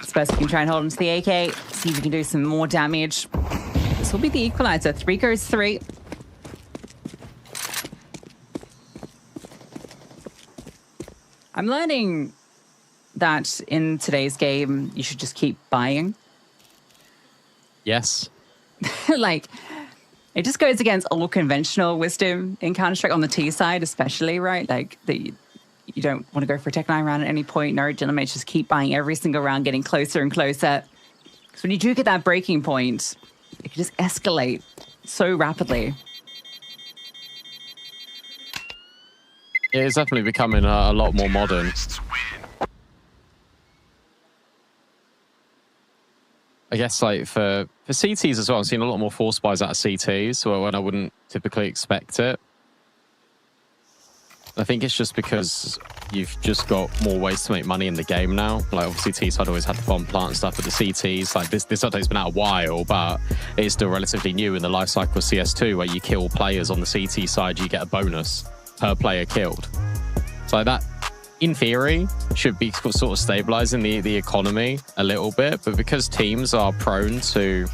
Spursky can try and hold him to the AK, see if he can do some more damage. This will be the equalizer. 3 goes 3. I'm learning that in today's game, you should just keep buying. Yes. Like, it just goes against all conventional wisdom in Counter-Strike on the T side, especially, right? Like, you don't want to go for a Tech-9 round at any point. No, Gentlemates just keep buying every single round, getting closer and closer. Because when you do get that breaking point, it can just escalate so rapidly. It is definitely becoming a lot more modern. I guess, like, for CTs as well, I've seen a lot more force buys out of CTs when I wouldn't typically expect it. I think it's just because you've just got more ways to make money in the game now. Like, obviously, T-side always had the bomb plant and stuff, but the CTs, like, this update's been out a while, but it is still relatively new in the life cycle of CS2, where you kill players on the CT side, you get a bonus per player killed. So that, in theory, should be sort of stabilizing the economy a little bit, but because teams are prone to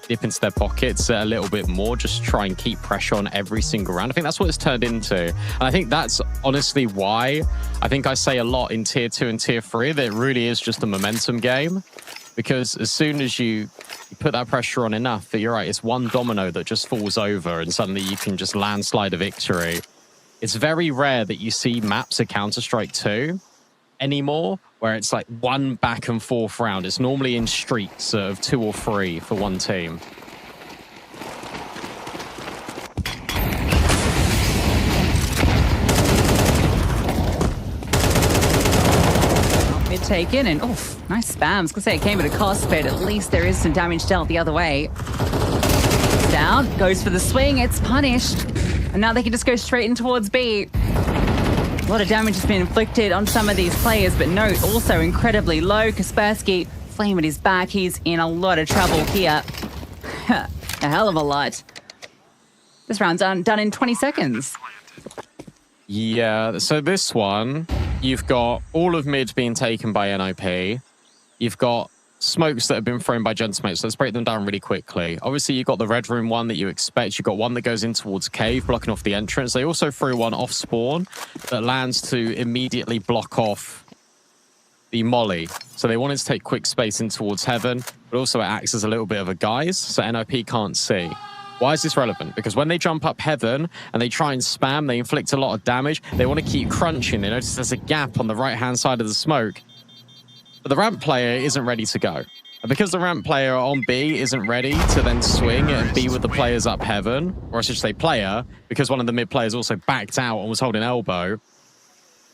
dip into their pockets a little bit more, just try and keep pressure on every single round. I think that's what it's turned into. And I think that's honestly why I think I say a lot in Tier 2 and Tier 3 that it really is just a momentum game. Because as soon as you put that pressure on enough, that you're right, it's one domino that just falls over and suddenly you can just landslide a victory. It's very rare that you see maps of Counter-Strike 2 anymore, where it's like one back and forth round. It's normally in streaks of 2 or 3 for one team. Mid taken, and nice spam. I was gonna say it came at a cost, but at least there is some damage dealt the other way. Down, goes for the swing, it's punished. And now they can just go straight in towards B. A lot of damage has been inflicted on some of these players, but Note also incredibly low. Kaspersky, flame at his back. He's in a lot of trouble here. A hell of a lot. This round's done in 20 seconds. Yeah, so this one, you've got all of mid being taken by NIP. You've got smokes that have been thrown by Gentlemates. Let's break them down really quickly. Obviously, you've got the red room one that you expect. You've got one that goes in towards cave, blocking off the entrance. They also threw one off spawn that lands to immediately block off the molly. So they wanted to take quick space in towards heaven, but also it acts as a little bit of a guise, so NIP can't see. Why is this relevant? Because when they jump up heaven and they try and spam, they inflict a lot of damage. They want to keep crunching. They notice there's a gap on the right-hand side of the smoke. But the ramp player isn't ready to go. And because the ramp player on B isn't ready to then swing and be with the players up heaven, or I should say player, because one of the mid players also backed out and was holding elbow,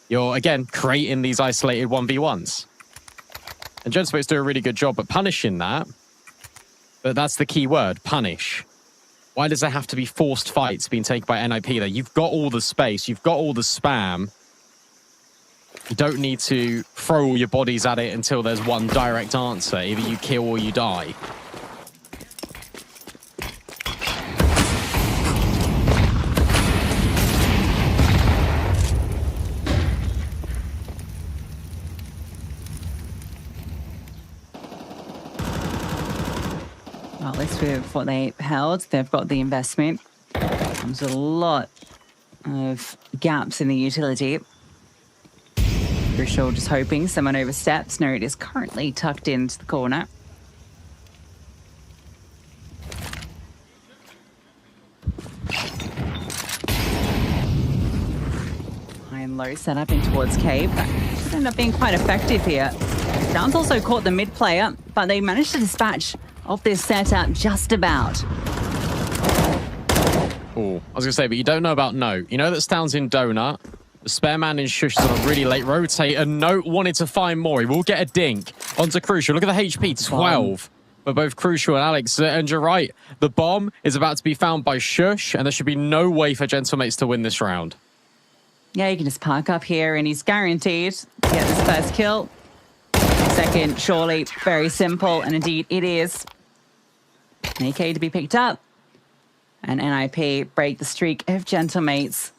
you're, again, creating these isolated 1v1s. And Gentlemates do a really good job at punishing that. But that's the key word, punish. Why does there have to be forced fights being taken by NIP there? You've got all the space. You've got all the spam. You don't need to throw all your bodies at it until there's one direct answer. Either you kill or you die. Well, at least with what they held, they've got the investment. There's a lot of gaps in the utility. Crucial just hoping someone oversteps. No, it is currently tucked into the corner. High and low set up in towards cave. That should end up being quite effective here. Downs also caught the mid player, but they managed to dispatch of this setup just about. Oh, I was going to say, but you don't know about Note. You know that Stound's in Donut. The spare man in Shush is on a really late rotate, and Note wanted to find more. He will get a dink onto Crucial. Look at the HP, 12 for both Crucial and Alex. And you're right, the bomb is about to be found by Shush, and there should be no way for Gentlemates to win this round. Yeah, you can just park up here, and he's guaranteed to get this first kill. Second, surely, very simple, and indeed it is. An AK to be picked up, and NIP break the streak of Gentlemates.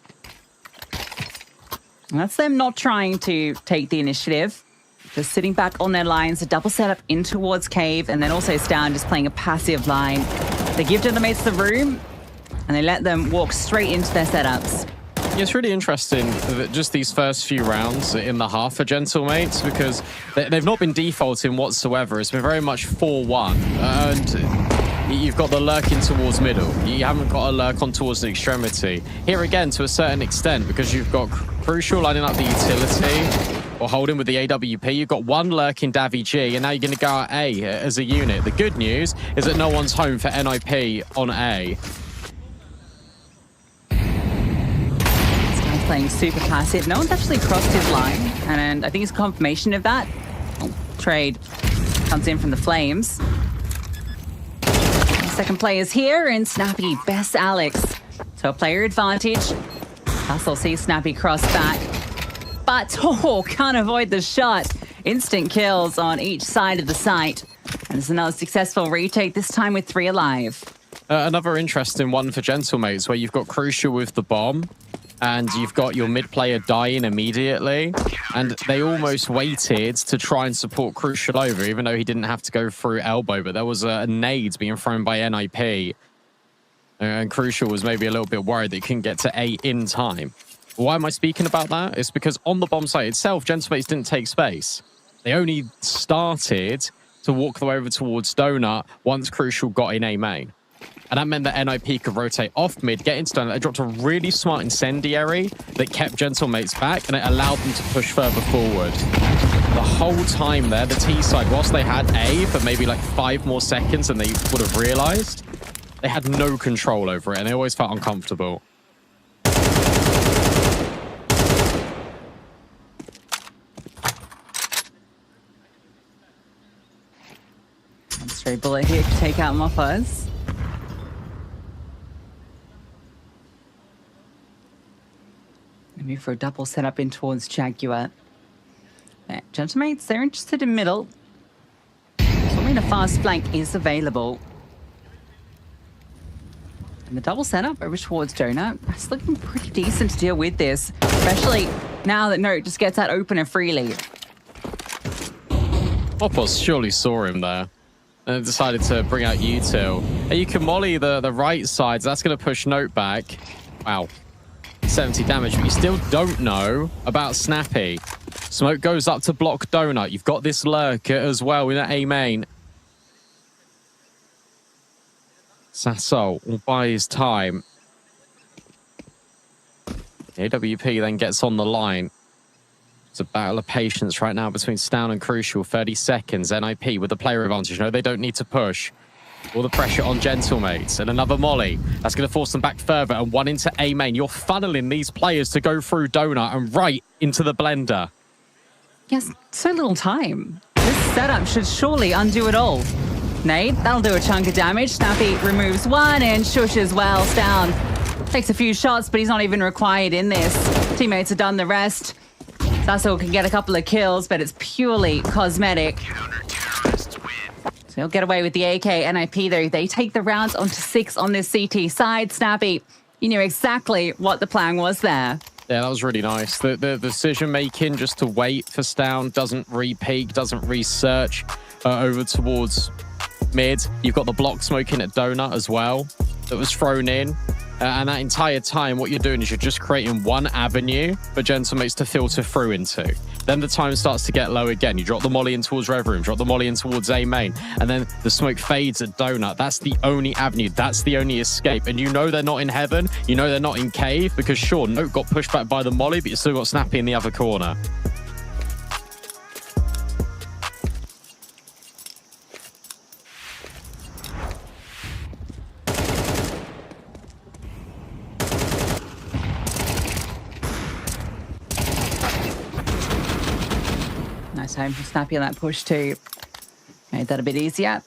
And that's them not trying to take the initiative, just sitting back on their lines, a double setup in towards cave, and then also Stound just playing a passive line. They give Gentlemates the room, and they let them walk straight into their setups. Yeah, it's really interesting that just these first few rounds in the half for Gentlemates, because they've not been defaulting whatsoever. It's been very much 4-1, and you've got the lurking towards middle. You haven't got a lurk on towards the extremity. Here again, to a certain extent, because you've got Crucial lining up the utility or holding with the AWP. You've got one lurk in Davy G, and now you're going to go out A as a unit. The good news is that no one's home for NIP on A. Playing super passive. No one's actually crossed his line, and I think it's confirmation of that. Trade comes in from the Flames. Second player's here, and Snappy bests Alex. So a player advantage. Hustle sees Snappy cross back, but can't avoid the shot. Instant kills on each side of the site. And there's another successful retake, this time with 3 alive. Another interesting one for Gentlemates, where you've got Crucial with the bomb, and you've got your mid player dying immediately, and they almost waited to try and support Crucial over, even though he didn't have to go through elbow, but there was a nade being thrown by NIP, and Crucial was maybe a little bit worried that he couldn't get to A in time. Why am I speaking about that? It's because on the bomb site itself, Gentlemates didn't take space. They only started to walk the way over towards Donut once Crucial got in A main. And that meant that NIP could rotate off mid, get into Donut. They dropped a really smart incendiary that kept Gentlemates back, and it allowed them to push further forward. The whole time there, the T side, whilst they had A for maybe like 5 more seconds than they would have realized, they had no control over it, and they always felt uncomfortable. Straight bullet here to take out Moffaz. Move for a double setup in towards Jaguar. Gentlemates, they're interested in middle. So I mean, a fast flank is available. And the double setup over towards Donut. It's looking pretty decent to deal with this, especially now that Note just gets that opener freely. Opos surely saw him there and decided to bring out Util. And you can molly the right side, so that's going to push Note back. Wow. 70 damage, but you still don't know about Snappy. Smoke goes up to block Donut. You've got this lurker as well in A main. Sasso will buy his time. AWP then gets on the line. It's a battle of patience right now between Stown and Crucial. 30 seconds. NIP with the player advantage. No, they don't need to push. All the pressure on Gentlemates. And another molly. That's going to force them back further. And one into A main. You're funneling these players to go through Donut and right into the blender. Yes, so little time. This setup should surely undo it all. Nade, that'll do a chunk of damage. Snappy removes one and Shush as well. Stown takes a few shots, but he's not even required in this. Teammates have done the rest. Sasso can get a couple of kills, but it's purely cosmetic. So he'll get away with the AK. NIP, though, they take the rounds onto 6 on this CT side. Snappy, you knew exactly what the plan was there. Yeah, that was really nice. The decision-making just to wait for Stown, doesn't re-peek, doesn't research over towards mid. You've got the block smoking at Donut as well that was thrown in. And that entire time, what you're doing is you're just creating one avenue for Gentlemates to filter through into. Then the time starts to get low again. You drop the molly in towards Red Room, drop the molly in towards A main, and then the smoke fades at Donut. That's the only avenue. That's the only escape. And you know they're not in heaven. You know they're not in cave because sure, Note got pushed back by the molly, but you still got Snappy in the other corner. Nice home for Snappy on that push too. Made that a bit easier.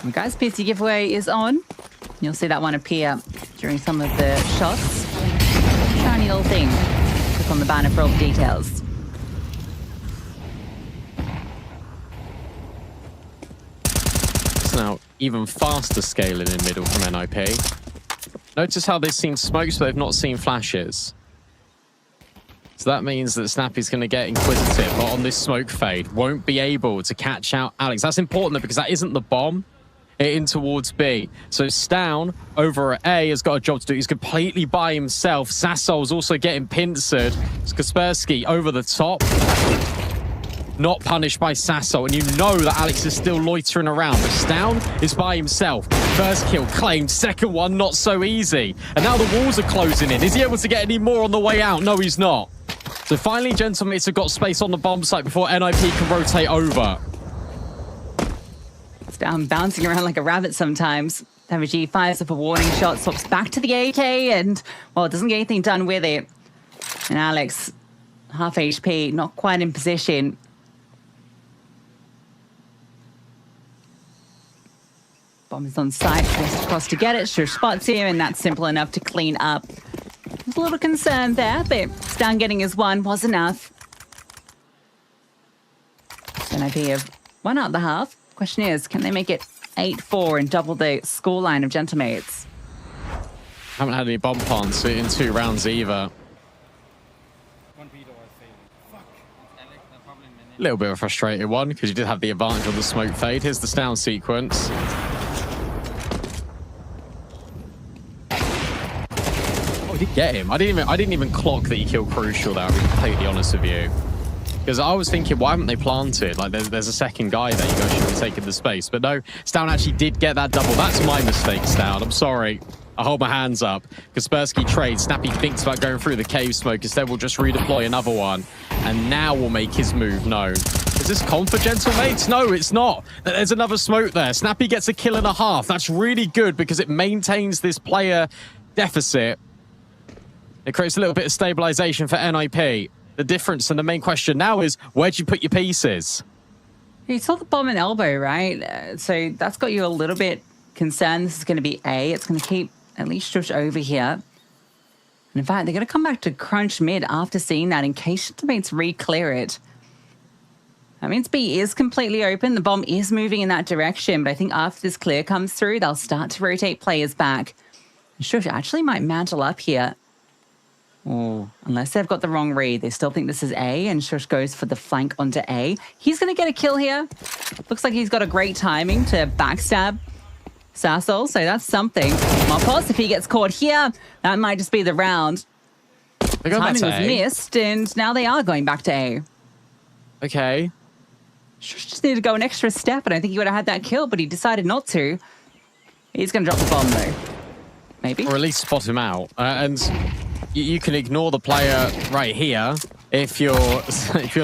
And guys, PC giveaway is on. You'll see that one appear during some of the shots. Shiny little thing. Click on the banner for all the details. It's now even faster scaling in middle from NIP. Notice how they've seen smokes, but they've not seen flashes. So that means that Snappy's going to get inquisitive, but on this smoke fade, won't be able to catch out Alex. That's important though, because that isn't the bomb in towards B. So Stown over at A has got a job to do. He's completely by himself. Sassol's also getting pincered. It's Kaspersky over the top. Not punished by Sasso, and you know that Alex is still loitering around, but Stown is by himself. First kill claimed, second one not so easy. And now the walls are closing in. Is he able to get any more on the way out? No, he's not. So finally, Gentlemates have got space on the bomb site before NIP can rotate over. Stown bouncing around like a rabbit sometimes. Savage E5s up a warning shot, swaps back to the AK, and, well, it doesn't get anything done with it. And Alex, half HP, not quite in position. Bomb is on site, goes across to get it. Shush spots him, and that's simple enough to clean up. There's a little concern there, but Stown getting his one was enough. NIP have won out the half. Question is, can they make it 8-4 and double the scoreline of Gentlemates? Haven't had any bomb plants in 2 rounds either. A little bit of a frustrated one because you did have the advantage on the smoke fade. Here's the Stown sequence. Oh, he did get him. I didn't even clock that he killed Crucial there, I'll be completely honest with you. Because I was thinking, why haven't they planted? Like, there's a second guy there. You guys should be taking the space. But no, Stown actually did get that double. That's my mistake, Stown. I'm sorry. I hold my hands up. Kaspersky trades. Snappy thinks about going through the cave smoke. Instead, we'll just redeploy another one. And now we'll make his move known. Is this con for Gentlemates? No, it's not. There's another smoke there. Snappy gets a kill and a half. That's really good because it maintains this player deficit. It creates a little bit of stabilization for NIP. The difference and the main question now is, where'd you put your pieces? You saw the bomb and elbow, right? So that's got you a little bit concerned. This is going to be A. It's going to keep at least Shush over here. And in fact, they're going to come back to crunch mid after seeing that in case Gentlemates re-clear it. That means B is completely open. The bomb is moving in that direction. But I think after this clear comes through, they'll start to rotate players back. And Shush actually might mantle up here. Oh, unless they've got the wrong read. They still think this is A, and Shush goes for the flank onto A. He's going to get a kill here. Looks like he's got a great timing to backstab Sassol, so that's something. Mopos, if he gets caught here, that might just be the round. Timing was missed, and now they are going back to A. Okay. Shush just needed to go an extra step, and I think he would have had that kill, but he decided not to. He's going to drop the bomb, though. Maybe. Or at least spot him out. And you can ignore the player right here if you're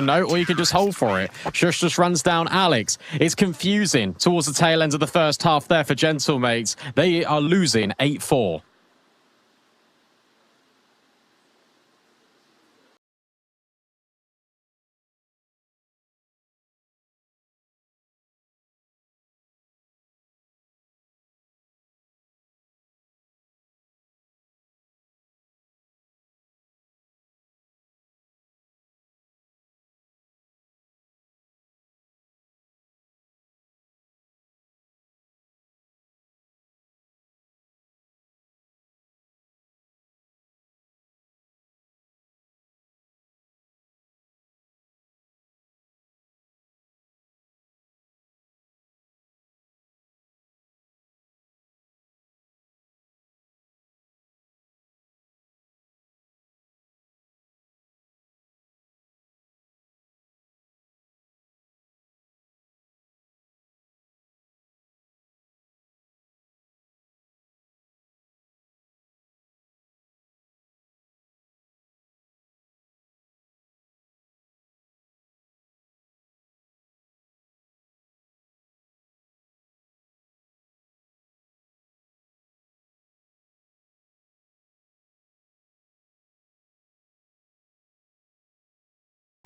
no, or you can just hold for it. Shush just runs down Alex. It's confusing towards the tail end of the first half there for Gentlemates. They are losing 8-4.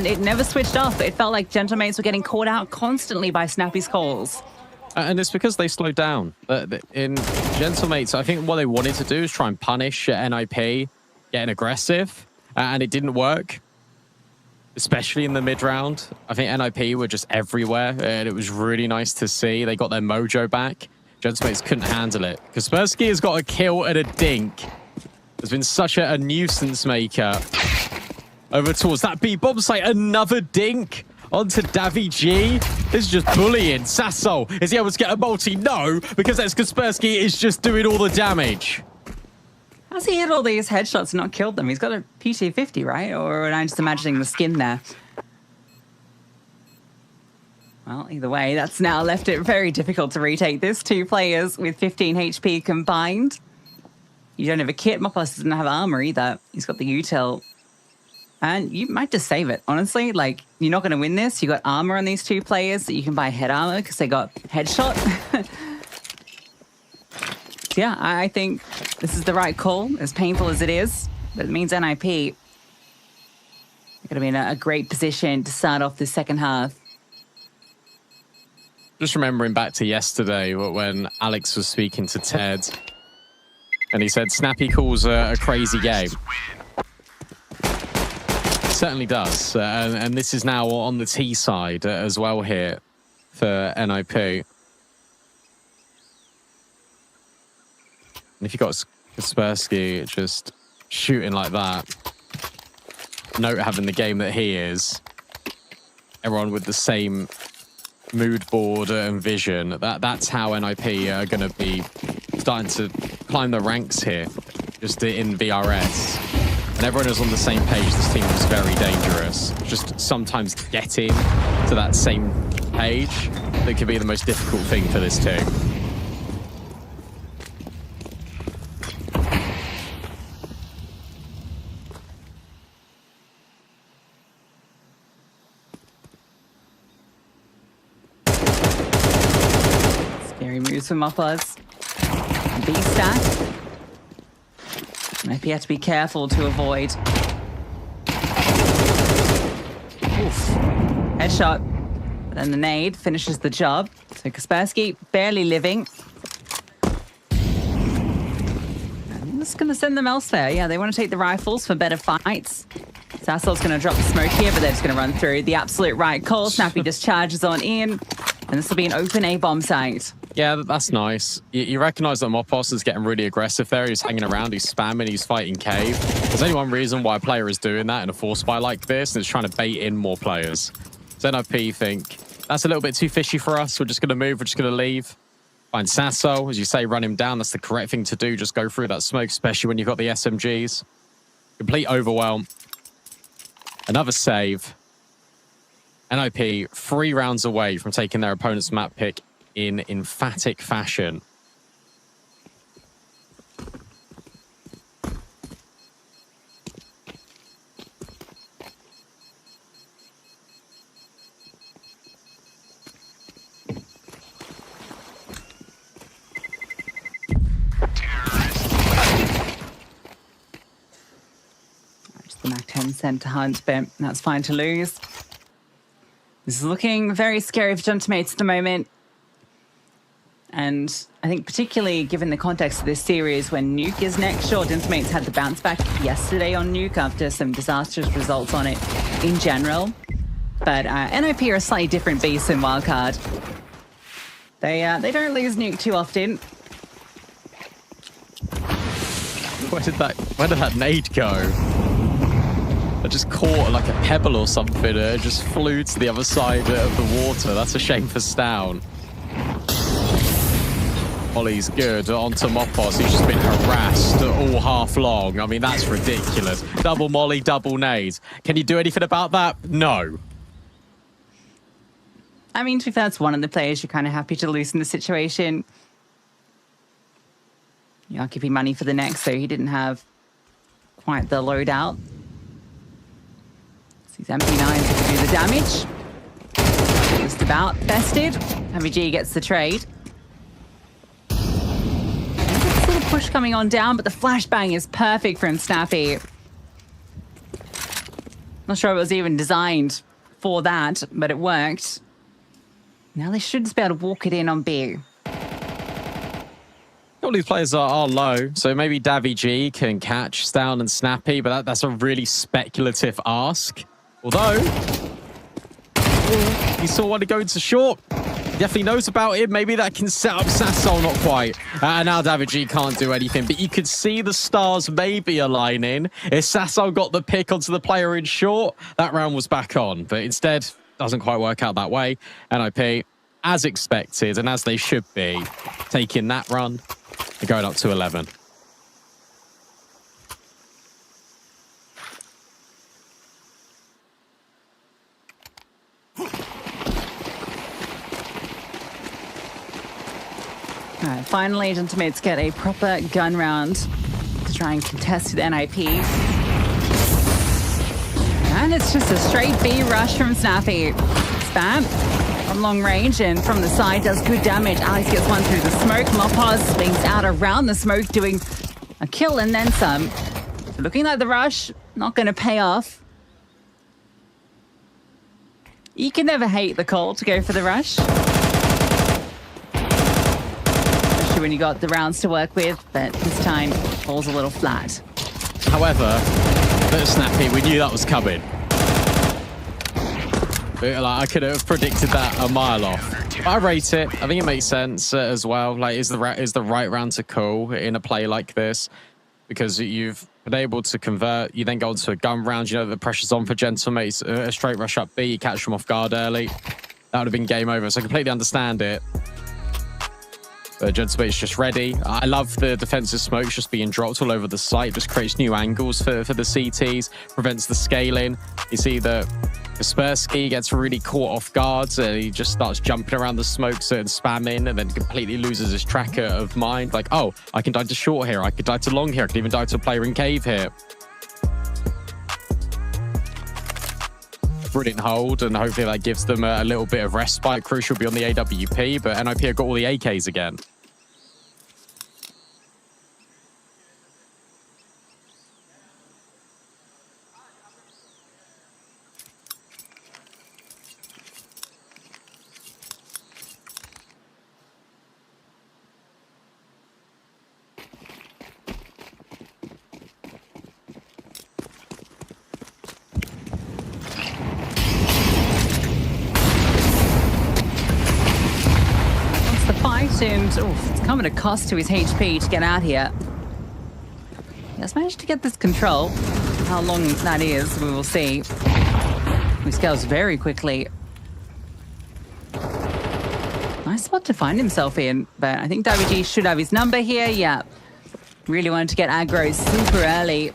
It never switched off. It felt like Gentlemates were getting caught out constantly by Snappy's calls. And it's because they slowed down. In Gentlemates, I think what they wanted to do is try and punish NIP, getting aggressive, and it didn't work. Especially in the mid-round. I think NIP were just everywhere, and it was really nice to see. They got their mojo back. Gentlemates couldn't handle it. Kaspersky has got a kill and a dink. Has been such a nuisance maker. Over towards that B bomb site, another dink onto Davi G. This is just bullying. Sassol, is he able to get a multi? No, because that's Kaspersky is just doing all the damage. How's he hit all these headshots and not killed them? He's got a PT-50, right? Or am I just imagining the skin there? Well, either way, that's now left it very difficult to retake this. 2 players with 15 HP combined. You don't have a kit. Mopos doesn't have armor either. He's got the util. And you might just save it, honestly. Like, you're not going to win this. You got armor on these 2 players that you can buy head armor because they got headshot. So yeah, I think this is the right call, as painful as it is. But it means NIP are going to be in a great position to start off the second half. Just remembering back to yesterday when Alex was speaking to Ted. And he said, Snappy calls a crazy game. Certainly does, and this is now on the T side as well here for NIP. And if you've got Kaspersky just shooting like that, Note having the game that he is, everyone with the same mood board and vision, that's how NIP are going to be starting to climb the ranks here, just in VRS. And everyone is on the same page. This team is very dangerous. Just sometimes getting to that same page that could be the most difficult thing for this team. Scary moves from Mopos. B-stack. Maybe you have to be careful to avoid. Oof. Headshot. But then the nade finishes the job. So Kaspersky barely living. I'm just going to send them elsewhere. Yeah, they want to take the rifles for better fights. Sassol's going to drop the smoke here, but they're just going to run through. The absolute right call. Snappy just charges on in. And this will be an open A bomb site. Yeah, that's nice. You recognize that Mopos is getting really aggressive there. He's hanging around, he's spamming, he's fighting Cave. There's only one reason why a player is doing that in a force buy like this, and it's trying to bait in more players. So NIP think, that's a little bit too fishy for us. We're just going to move, we're just going to leave. Find Sasso, as you say, run him down. That's the correct thing to do. Just go through that smoke, especially when you've got the SMGs. Complete overwhelm. Another save. NIP 3 rounds away from taking their opponent's map pick in emphatic fashion. The Mac 10 sent to hunt, but that's fine to lose. This is looking very scary for Gentlemates at the moment. And I think particularly given the context of this series, when Nuke is next, sure, Gentlemates had the bounce back yesterday on Nuke after some disastrous results on it in general. But NIP are a slightly different beast in Wildcard. They don't lose Nuke too often. Where did that nade go? I just caught like a pebble or something. It just flew to the other side of the water. That's a shame for Stown. Molly's good onto Mopos. He's just been harassed all half long. I mean, that's ridiculous. Double Molly, double nades. Can you do anything about that? No. I mean, to be fair, that's one of the players you're kind of happy to lose in the situation. You are keeping money for the next, so he didn't have quite the loadout. These MP9s can do the damage. Just about bested. MVG gets the trade. There's a little push coming on down, but the flashbang is perfect from Snappy. Not sure it was even designed for that, but it worked. Now they should just be able to walk it in on B. All these players are low, so maybe Davy G can catch Stown and Snappy, but that's a really speculative ask. Although, he saw one to go into short. Definitely knows about it. Maybe that can set up Sassol, not quite. Now David G can't do anything, but you could see the stars maybe aligning. If Sassol got the pick onto the player in short, that round was back on. But instead, doesn't quite work out that way. NIP, as expected, and as they should be, taking that run and going up to 11. All right, finally, Gentlemates get a proper gun round to try and contest with NIP. And it's just a straight B rush from Snappy. Spam from long range and from the side does good damage. Alex gets one through the smoke. Mopos swings out around the smoke, doing a kill and then some. So looking like the rush, not going to pay off. You can never hate the call to go for the rush. When you got the rounds to work with, but this time falls a little flat. However, bit of Snappy, we knew that was coming. I could have predicted that a mile off. I rate it. I think it makes sense as well. Like, is the right round to call in a play like this? Because you've been able to convert. You then go into a gun round. You know the pressure's on for Gentlemates. A straight rush up B. You catch them off guard early. That would have been game over. So I completely understand it. Gentleman's just ready. I love the defensive smokes just being dropped all over the site. Just creates new angles for the CTs, prevents the scaling. You see that Kaspersky gets really caught off guard. He just starts jumping around the smokes and spamming, and then completely loses his tracker of mind. Like, oh, I can die to short here. I could die to long here. I could even die to a player in cave here. Brilliant hold, and hopefully that gives them a little bit of respite. Crucial be on the AWP, but NIP have got all the AKs again. and it's come at a cost to his HP to get out here. He has managed to get this control. How long that is, we will see. He scales very quickly. Nice spot to find himself in, but I think WG should have his number here. Yeah, really wanted to get aggro super early.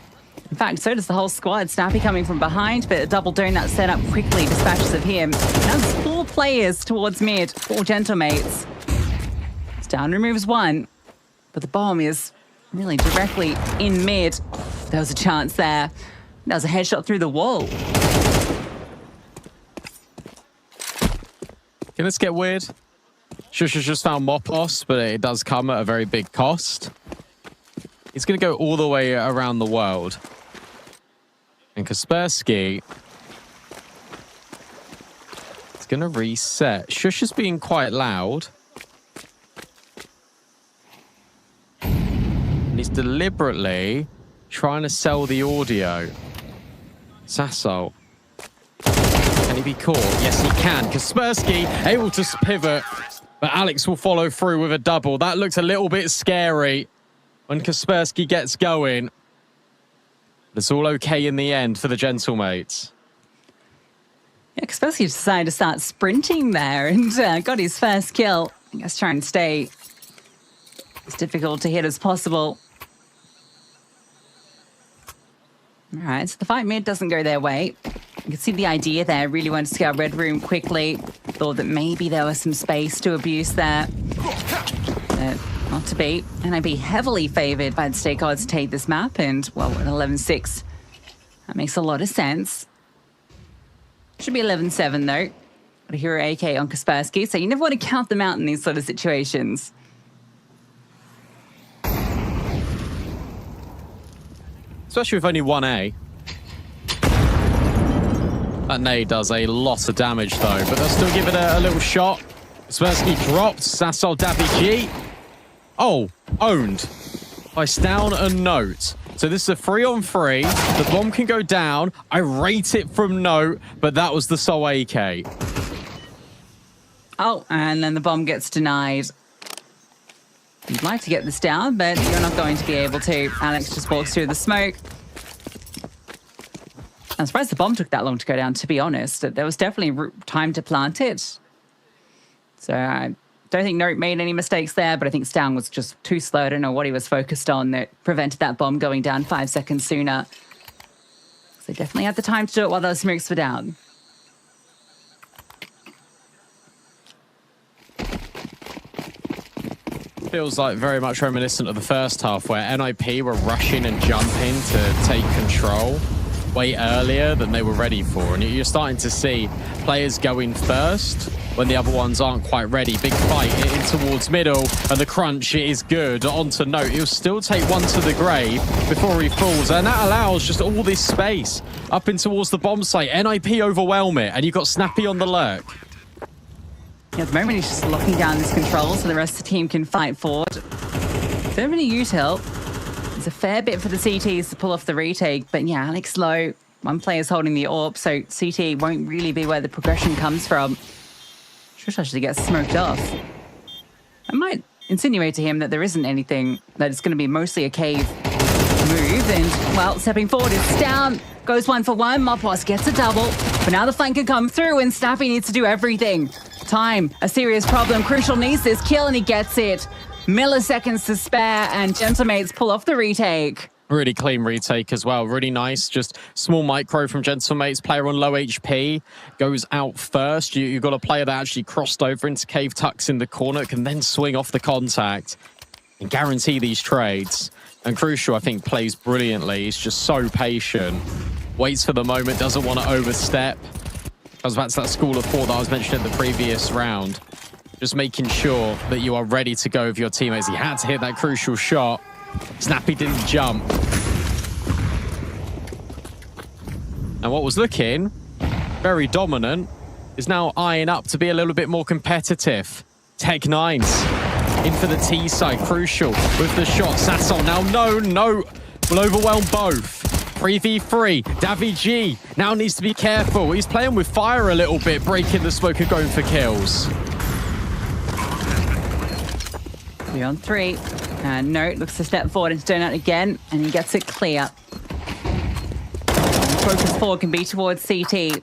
In fact, so does the whole squad. Snappy coming from behind, but a double donut setup quickly dispatches of him. Now there's 4 players towards mid, 4 gentlemates. Down removes 1, but the bomb is really directly in mid. There was a chance there. That was a headshot through the wall. Can this get weird? Shush has just found Mopos, but it does come at a very big cost. He's going to go all the way around the world. And Kaspersky is going to reset. Shush is being quite loud. And he's deliberately trying to sell the audio. Sasso. Can he be caught? Yes, he can. Kaspersky able to pivot, but Alex will follow through with a double. That looks a little bit scary when Kaspersky gets going. It's all okay in the end for the gentlemates. Yeah, Kaspersky decided to start sprinting there and got his first kill. I guess trying to stay as difficult to hit as possible. All right, so the fight mid doesn't go their way. You can see the idea there. Really wanted to scale Red Room quickly. Thought that maybe there was some space to abuse there. But not to be. NIP heavily favored by the stake odds to take this map. And, well, at 11-6, that makes a lot of sense. Should be 11-7, though. Got a hero AK on Kaspersky, so you never want to count them out in these sort of situations. Especially with only 1A. That nade does a lot of damage, though, but they'll still give it a little shot. Kaspersky dropped. Sassol Davig. Oh, owned by Stown and Note. So this is a 3-on-3. The bomb can go down. I rate it from Note, but that was the sole AK. Oh, and then the bomb gets denied. You'd like to get this down, but you're not going to be able to. Alex just walks through the smoke. I'm surprised the bomb took that long to go down, to be honest. There was definitely time to plant it. So I don't think Note made any mistakes there, but I think Stown was just too slow. I don't know what he was focused on that prevented that bomb going down 5 seconds sooner. So they definitely had the time to do it while those smokes were down. Feels like very much reminiscent of the first half where NIP were rushing and jumping to take control way earlier than they were ready for. And you're starting to see players going first when the other ones aren't quite ready. Big fight in towards middle, and the crunch is good. On to Note, he'll still take one to the grave before he falls, and that allows just all this space up in towards the bomb site. NIP overwhelm it, and you've got Snappy on the lurk. Yeah, at the moment he's just locking down this control so the rest of the team can fight forward. Don't have any util. There's a fair bit for the CTs to pull off the retake, but yeah, Alex low. One player's holding the AWP, so CT won't really be where the progression comes from. Should actually get smoked off. I might insinuate to him that there isn't anything, that it's going to be mostly a cave move, and, well, stepping forward is down. Goes 1 for 1, Mopos gets a double, but now the flank can come through, and Snappy needs to do everything. Time, a serious problem. Crucial needs this kill, and he gets it. Milliseconds to spare, and Gentlemates pull off the retake. Really clean retake as well. Really nice. Just small micro from Gentlemates. Player on low HP goes out first. You've got a player that actually crossed over into cave, tucks in the corner, can then swing off the contact and guarantee these trades. And Crucial, I think, plays brilliantly. He's just so patient. Waits for the moment, doesn't want to overstep. Goes back to that school of thought that I was mentioning in the previous round. Just making sure that you are ready to go with your teammates. He had to hit that crucial shot. Snappy didn't jump. And what was looking very dominant is now eyeing up to be a little bit more competitive. Tech9s in for the T side. Crucial with the shot. Sassol now no will overwhelm both. 3v3. Davig now needs to be careful. He's playing with fire a little bit, breaking the smoke and going for kills. 3 on 3. And Note looks to step forward into Donut again, and he gets it clear. Focus forward can be towards CT.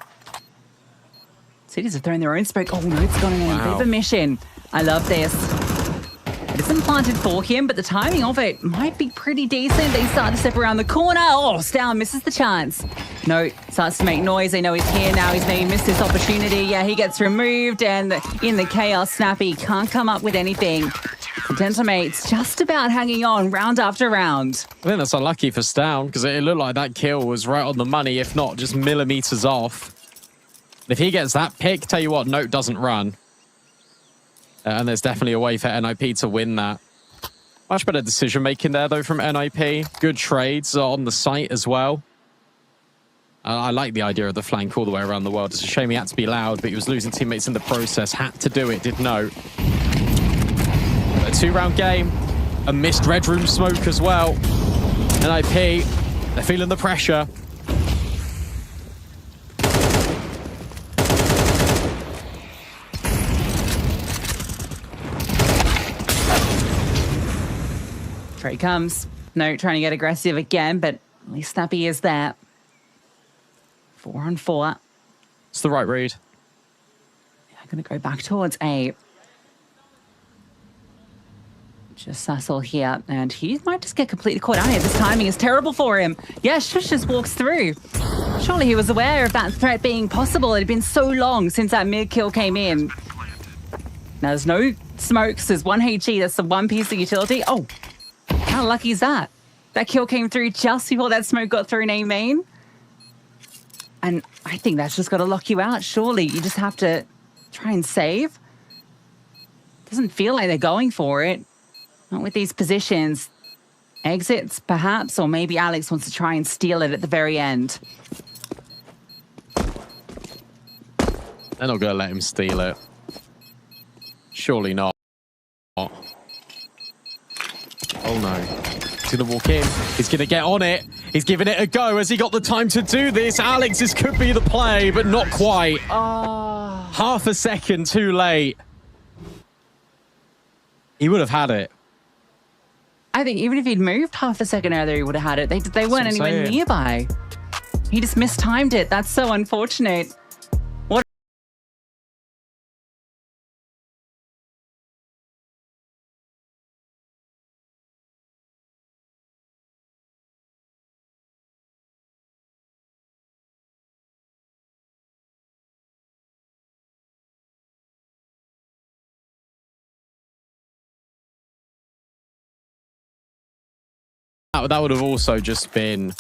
Cities have thrown their own smoke. Oh, Note's gone in a bit of a mission. I love this. It isn't planted for him, but the timing of it might be pretty decent. They start to step around the corner. Oh, Stown misses the chance. Note starts to make noise. They know he's here now. He's maybe missed this opportunity. Yeah, he gets removed, and in the chaos, Snappy can't come up with anything. Gentamate's just about hanging on round after round. I think that's unlucky for Stown, because it looked like that kill was right on the money, if not just millimeters off. If he gets that pick, tell you what, Note doesn't run. And there's definitely a way for NIP to win that. Much better decision-making there, though, from NIP. Good trades on the site as well. I like the idea of the flank all the way around the world. It's a shame he had to be loud, but he was losing teammates in the process. Had to do it, did Note. A 2-round game. A missed Red Room smoke as well. NIP, they're feeling the pressure. Here he comes. Note trying to get aggressive again, but at least Snappy is there. 4 on 4. It's the right read. I'm going to go back towards A. Just Sassel here, and he might just get completely caught out here. This timing is terrible for him. Yeah, Shush just walks through. Surely he was aware of that threat being possible. It had been so long since that mid kill came in. Now there's no smokes. There's 1 HE. That's the one piece of utility. Oh, how lucky is that? That kill came through just before that smoke got through in A main. And I think that's just got to lock you out. Surely you just have to try and save. Doesn't feel like they're going for it. Not with these positions. Exits, perhaps, or maybe Alex wants to try and steal it at the very end. They're not going to let him steal it. Surely not. Oh no. He's going to walk in. He's going to get on it. He's giving it a go. Has he got the time to do this? Alex, this could be the play, but not quite. Half a second too late. He would have had it. I think even if he'd moved half a second earlier, he would have had it. They weren't anywhere nearby. He just mistimed it. That's so unfortunate. What? That would have also just been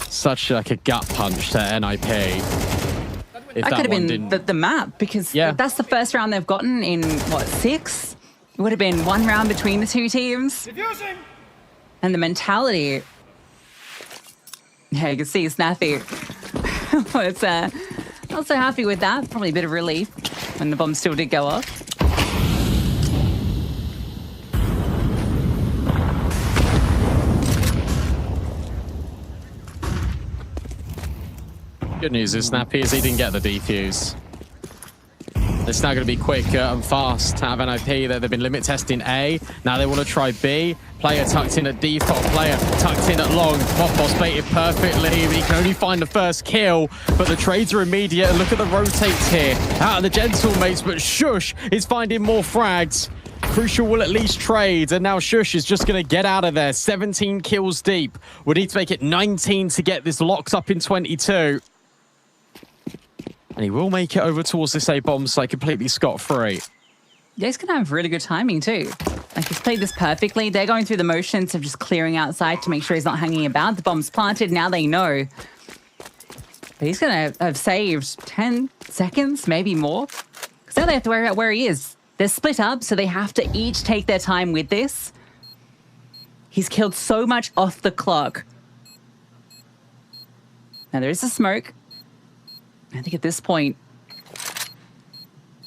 such like a gut punch to NIP. That could have been the map, because that's the first round they've gotten in, what, 6? It would have been 1 round between the two teams. And the mentality. Yeah, you can see Snappy was not so happy with that. Probably a bit of relief when the bomb still did go off. Good news is Snappy is he didn't get the defuse. It's now going to be quick and fast out of NIP. They've been limit testing A. Now they want to try B. Player tucked in at default. Player tucked in at long. Boss baited perfectly. He can only find the first kill, but the trades are immediate. And look at the rotates here. Out of the Gentlemates, but Shush is finding more frags. Crucial will at least trade, and now Shush is just going to get out of there. 17 kills deep. We need to make it 19 to get this locked up in 22. And he will make it over towards this A-bomb site completely scot-free. Yeah, he's going to have really good timing too. Like, he's played this perfectly. They're going through the motions of just clearing outside to make sure he's not hanging about. The bomb's planted. Now they know. But he's going to have saved 10 seconds, maybe more. Because now they have to worry about where he is. They're split up, so they have to each take their time with this. He's killed so much off the clock. Now there is a smoke. I think at this point,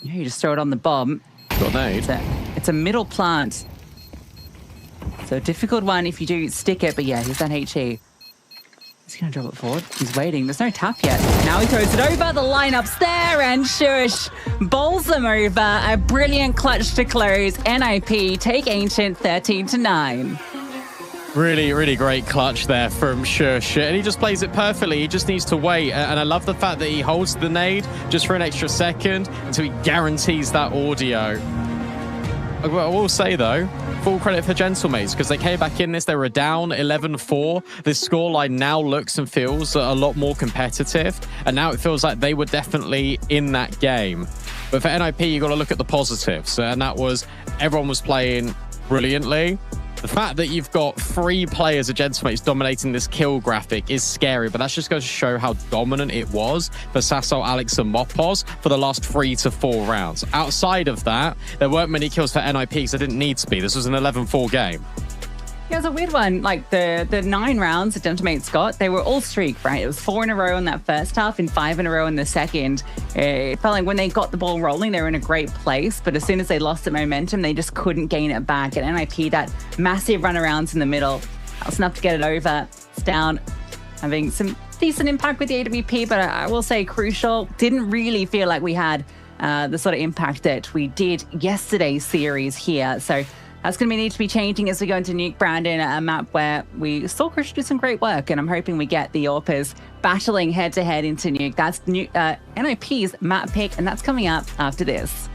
you just throw it on the bomb. Got nade. It's a middle plant. So a difficult one if you do stick it, but yeah, here's that HE. He's going to drop it forward. He's waiting. There's no tap yet. Now he throws it over. The lineup's there, and Shush bowls them over. A brilliant clutch to close. NIP take Ancient 13-9. Really, really great clutch there from Shush. And he just plays it perfectly. He just needs to wait. And I love the fact that he holds the nade just for an extra second until he guarantees that audio. I will say, though, full credit for Gentlemates, because they came back in this. They were down 11-4. This scoreline now looks and feels a lot more competitive. And now it feels like they were definitely in that game. But for NIP, you got to look at the positives. And that was everyone was playing brilliantly. The fact that you've got 3 players of Gentlemates dominating this kill graphic is scary, but that's just going to show how dominant it was for Sasso, Alex, and Mopos for the last 3 to 4 rounds. Outside of that, there weren't many kills for NIP because there didn't need to be. This was an 11-4 game. Yeah, it was a weird one. Like the 9 rounds that Gentlemates got, they were all streak, right? It was 4 in a row in that first half and 5 in a row in the second. It felt like when they got the ball rolling, they were in a great place. But as soon as they lost the momentum, they just couldn't gain it back. And NIP, that massive runarounds in the middle, that was enough to get it over. It's down, having some decent impact with the AWP, but I will say crucial. Didn't really feel like we had the sort of impact that we did yesterday's series here. So that's going to need to be changing as we go into Nuke, Brandon, a map where we saw Crucial do some great work, and I'm hoping we get the AWPers battling head-to-head into Nuke. That's NIP's map pick, and that's coming up after this.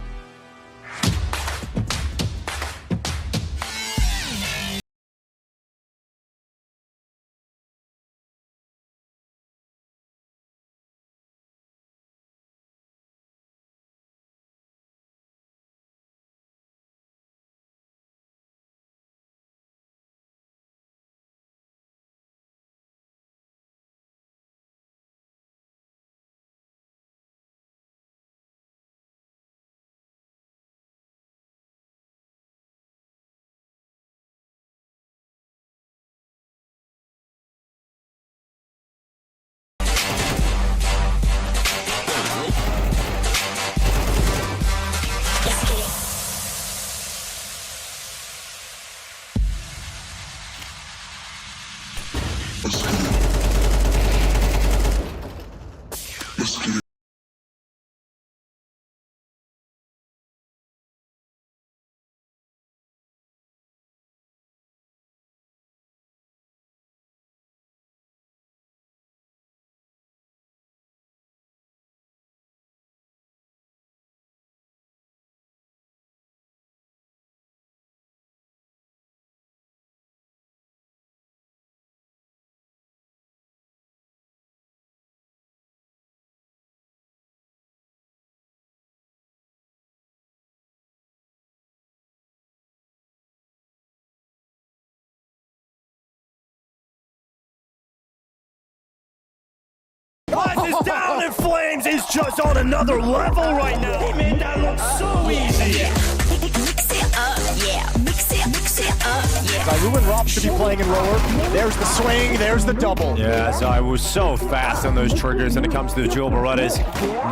Is down in flames is just on another level right now. He made that look so easy. Mix it up, yeah. Mix it up, yeah. ZywOo and Rob should be playing in lower. There's the swing, there's the double. Yeah, ZywOo so fast on those triggers when it comes to the dual Berettas.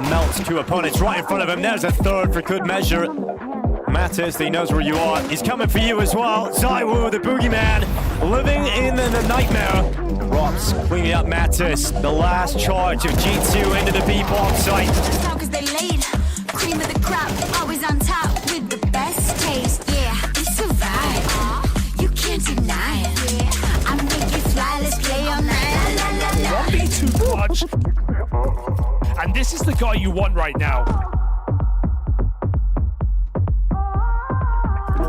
Melts 2 opponents right in front of him. There's a third for good measure. Mattis, he knows where you are. He's coming for you as well. ZywOo, the boogeyman, living in the nightmare. Robs cleaning up Mattis. The last charge of G2 into the B-bomb site. Just talk as they laid. Cream of the crop, always on top with the best taste. Yeah, we survive. You can't deny it. Yeah, I make you fly, let's play all night. La, la, la, la. 1v2 clutch. And this is the guy you want right now.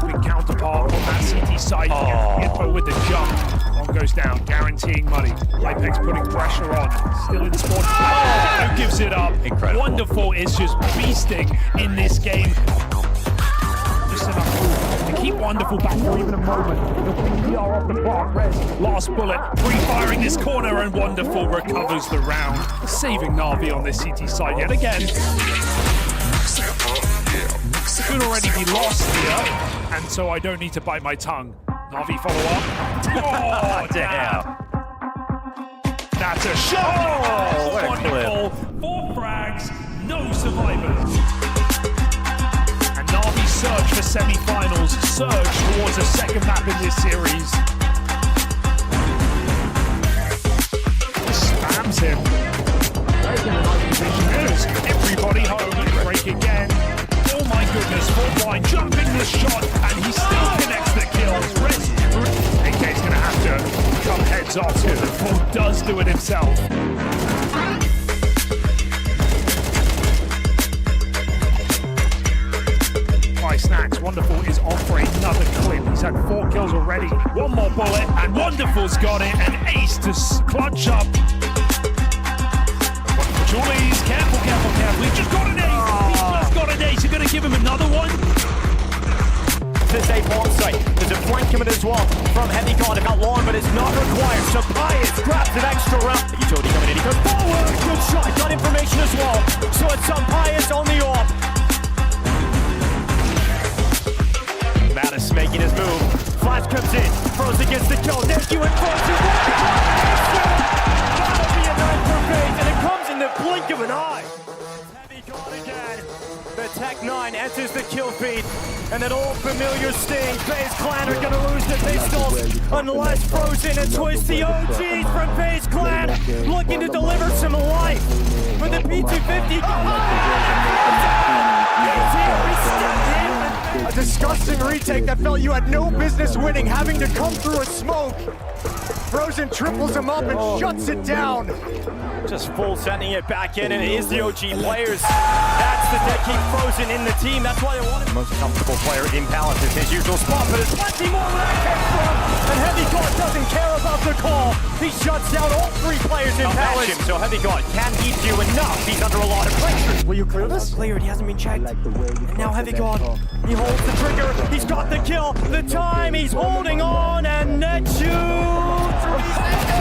Big counterpart on that CT side. Info with the jump. One goes down, guaranteeing money. Apex putting pressure on. Still in spawn. Oh, gives it up. Incredible. Wonderful is just beasting in this game. Just enough to keep Wonderful back for even a moment. The PPR off the bar. Last bullet. Pre-firing this corner, and Wonderful recovers the round. Saving Na'Vi on this CT side yet again. Could already be lost here, and so I don't need to bite my tongue. Na'Vi follow up. Oh, damn. That's a shot. Oh, what a wonderful. 4 frags, no survivors. And Na'Vi surge for semi-finals, surge towards a second map in this series. again. Oh my goodness, Fortwine jumping the shot, and he still connects the kills. AK's gonna have to come heads off here. Ford does do it himself. Snacks. Wonderful is on for another clip. He's had 4 kills already. One more bullet, and Wonderful's got it. An ace to clutch up. Julies, careful. He's just got an ace. He's just got an ace. You're going to give him another one? This A bomb site. There's a flank coming as well from Heavy God. About long, but it's not required. So Pius grabs an extra round. Utility coming in. He goes forward. Good shot. Got information as well. So it's Pius on the off. Mattis making his move. Flash comes in. Frozen gets the kill. Thank you and Frozen. That'll be a 9 for FaZe, and it comes in the blink of an eye. Heavy God again. The Tech-9 enters the kill feed. And that old familiar sting. FaZe Clan are gonna lose the pistols unless Frozen and Twist, the OGs from FaZe Clan, looking to deliver some life for the P250. A disgusting retake that felt you had no business winning, having to come through a smoke. Frozen triples him up and shuts it down. Just full sending it back in, and it is the OG players. That's the dead keep Frozen in the team. That's why they want it. Most comfortable player in Palace is his usual spot, but there's plenty more where that came from. And Heavy God doesn't care about the call. He shuts down all 3 players in Palace. So Heavy God can't he do enough? He's under a lot of pressure. Will you clear this? Cleared. He hasn't been checked. And now Heavy God, he holds the trigger. He's got the kill. The time he's holding on, and net shoots. 3 seconds.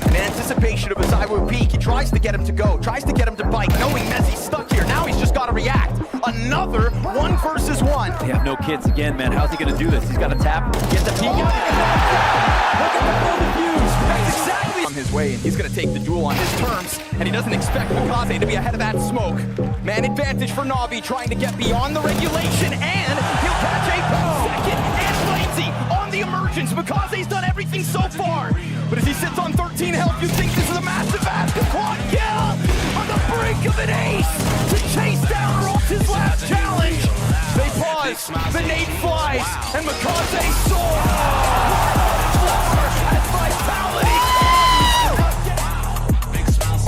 In anticipation of a Zywoo peak, he tries to get him to go, tries to get him to bite, knowing Mezzi's stuck here. Now he's just got to react. Another 1 versus 1. They have no kids again, man. How's he going to do this? He's got to tap, get the peek. Look at the full defuse. That's exactly on his way, and he's going to take the duel on his terms, and he doesn't expect Mikaze to be ahead of that smoke. Man advantage for Na'Vi, trying to get beyond the regulation, and he'll catch a second and Lazy on the emergence. Mikaze's done everything so far, but as he sits on 13 health, you think this is a massive quad kill on the brink of an ace to chase down Rolt's last challenge. They pause, the nade flies, and Mikaze soars.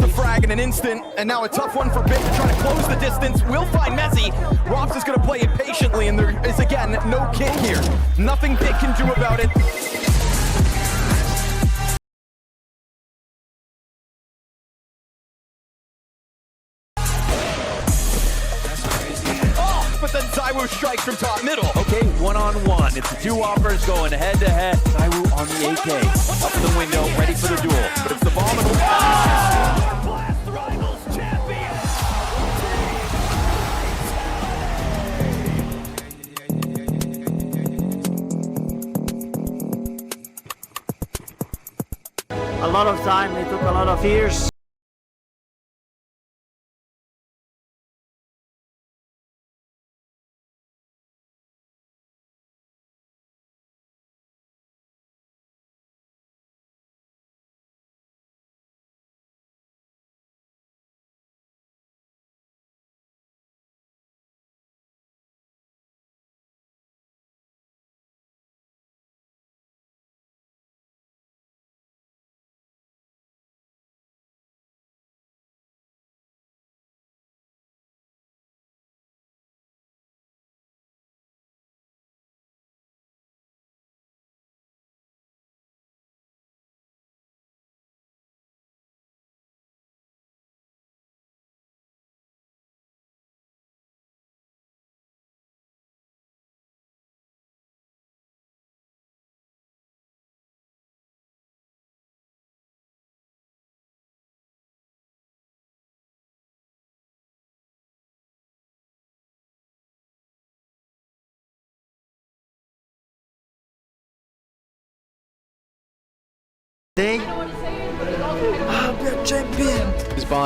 The frag in an instant, and now a tough one for Bit to try to close the distance. Will find Mezzi. Rops is going to play it patiently, and there is, again, no kit here. Nothing Bit can do about it. But then Zywoo strikes from top middle. Okay, 1-on-1. It's the 2 offers going head-to-head. Zywoo on the AK. Up in the window, ready for the duel. But it's the bomb and Blast Rivals champion! A lot of time, it took a lot of years.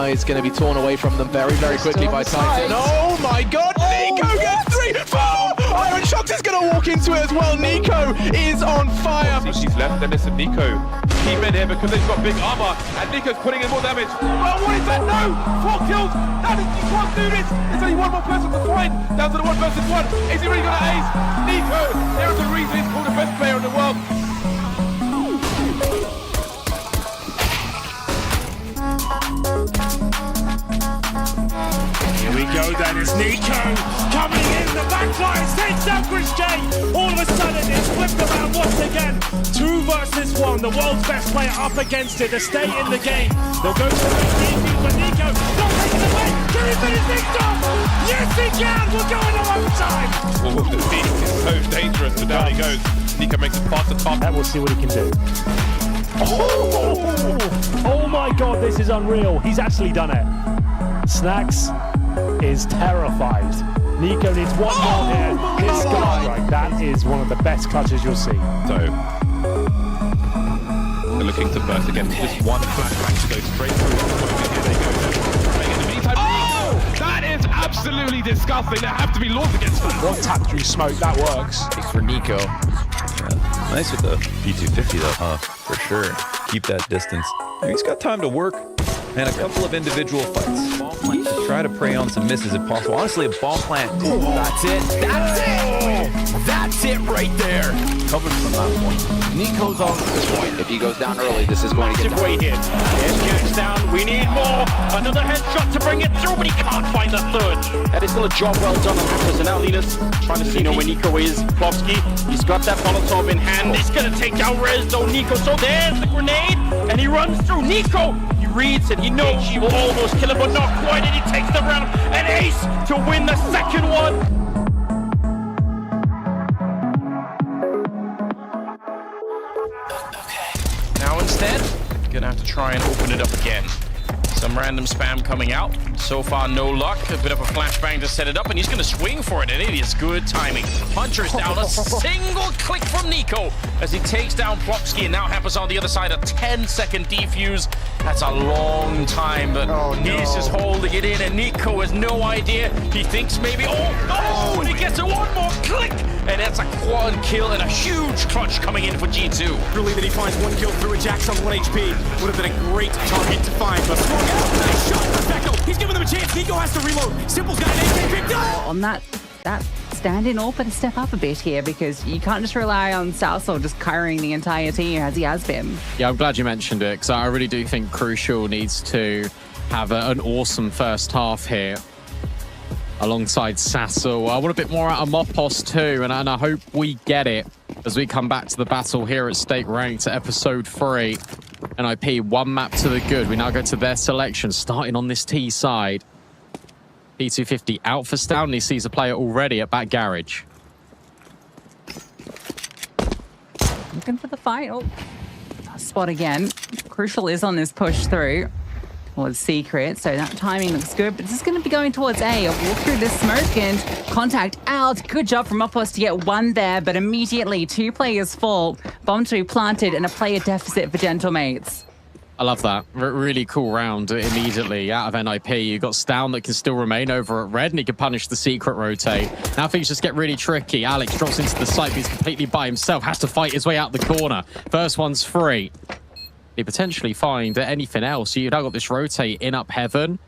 Is going to be torn away from them very, very quickly by Titan. Oh my god, Nico gets 3, 4! Iron Shox is going to to walk into it as well. Nico is on fire. She's left, then listen, Nico. Keep in here because they've got big armor, and Nico's putting in more damage. Well, what is that? No! 4 kills! That is, you can't do this! There's only one more person to find. Down to the 1 versus 1. Is he really gonna ace? Nico! There is a reason he's called the best player in the world. Here we go then, it's Nico coming in, the backlines, takes down Chris J. All of a sudden it's flipped around once again. 2 versus 1, the world's best player up against it to stay in the game. They'll go to the defuse, but Nico not taking it away. Can he finish things off? Yes he can, we're going to overtime. Oh, the Phoenix is so dangerous, but down he goes. Nico makes it past the top. And we'll see what he can do. Oh my god, this is unreal. He's actually done it. Snacks is terrified. Nico needs one more here. This guy, right, that is one of the best clutches you'll see. So, they're looking to burst again. Just one flashbang to go straight through. Here they go. In the meantime, that is absolutely disgusting. There have to be laws against that. One tap through smoke, that works. Thanks for Nico. Yeah, nice with the P250 though, huh? For sure. Keep that distance. He's got time to work and a couple of individual fights. To try to prey on some misses if possible. Honestly, a bomb plant. That's it. That's it. That's it right there. Covered from that one. Nico's on this point. If he goes down early, this is going to get Way here. There's Jax down. We need more. Another headshot to bring it through, but he can't find the third. That is still a job well done on Hackers. And now Linus trying to see where Nico is. Plofsky, he's got that Molotov in hand. He's gonna take down Rez though, Nico. So there's the grenade, and he runs through. Nico, he reads it. He knows he will almost kill him, but not quite. And he takes the round. An ace to win the second one. Now instead, gonna have to try and open it up again. Some random spam coming out. So far, no luck. A bit of a flashbang to set it up, and he's going to swing for it, and it is good timing. Hunter's down. A single click from Nico as he takes down Plopsky, and now happens on the other side. A 10-second defuse. That's a long time, but he's just holding it in, and Nico has no idea. He thinks maybe, and he gets a one more click, and that's a quad kill and a huge clutch coming in for G2. Really that he finds 1 kill through a Jax on 1 HP. Would have been a great target to find, but nice shot, Perfecto. He's giving them a chance. Nico has to reload. Simple's got an AK. On that stand-in, all better step up a bit here because you can't just rely on Salsol just carrying the entire team as he has been. Yeah, I'm glad you mentioned it because I really do think Crucial needs to have an awesome first half here alongside Sassel. I want a bit more out of Mopos too, and I hope we get it as we come back to the battle here at State Ranked episode 3. NIP, 1 map to the good. We now go to their selection, starting on this T side. P250 out for Stanley, sees a player already at back garage. Looking for the fight. Oh, spot again. Crucial is on this push through towards Secret, so that timing looks good, but this is going to be going towards A. I'll walk through this smoke and contact out. Good job from Mopos to get 1 there, but immediately 2 players fall. Bomb 2 planted and a player deficit for Gentlemates. I love that. Really cool round immediately out of NIP. You've got Stown that can still remain over at red, and he can punish the Secret rotate. Now things just get really tricky. Alex drops into the site, but he's completely by himself. Has to fight his way out the corner. First one's free. He potentially find anything else. You've now got this rotate in up heaven.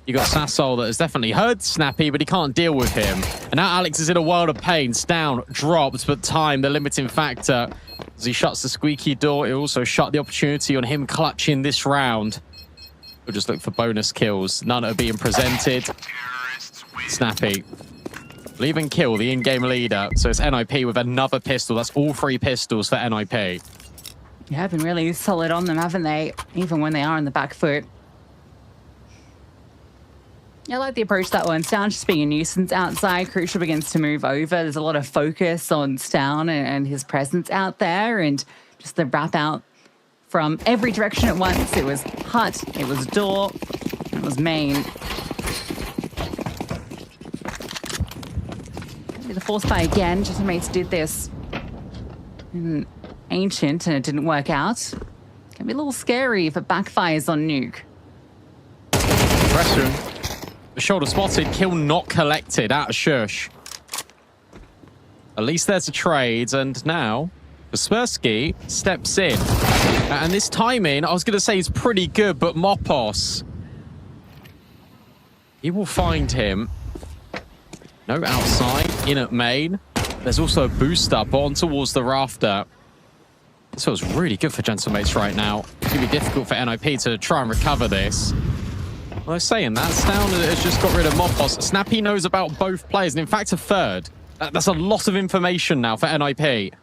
You got Sassol that has definitely heard Snappy, but he can't deal with him. And now Alex is in a world of pain. Stown dropped, but time, the limiting factor. As he shuts the squeaky door, it also shut the opportunity on him clutching this round. We'll just look for bonus kills. None are being presented. Snappy will even kill the in-game leader. So it's NIP with another pistol. That's all 3 pistols for NIP. Yeah, been really solid on them, haven't they? Even when they are on the back foot. I like the approach that one. Stown just being a nuisance outside. Crucial begins to move over. There's a lot of focus on Stown and his presence out there, and just the wrap out from every direction at once. It was hut, it was door, it was main. Maybe the force buy again. Gentlemates did this in Ancient and it didn't work out. Can be a little scary if it backfires on Nuke. Pressure. Shoulder spotted, kill not collected out of Shush. At least there's a trade, and now Kaspersky steps in. And this timing, I was going to say, is pretty good, but Mopos, he will find him. No outside, in at main. There's also a boost up on towards the rafter. This feels really good for Gentlemates right now. It's going to be difficult for NIP to try and recover this. Well, saying that, Stown has just got rid of Mopos. Snappy knows about both players, and in fact, a third. That's a lot of information now for NIP.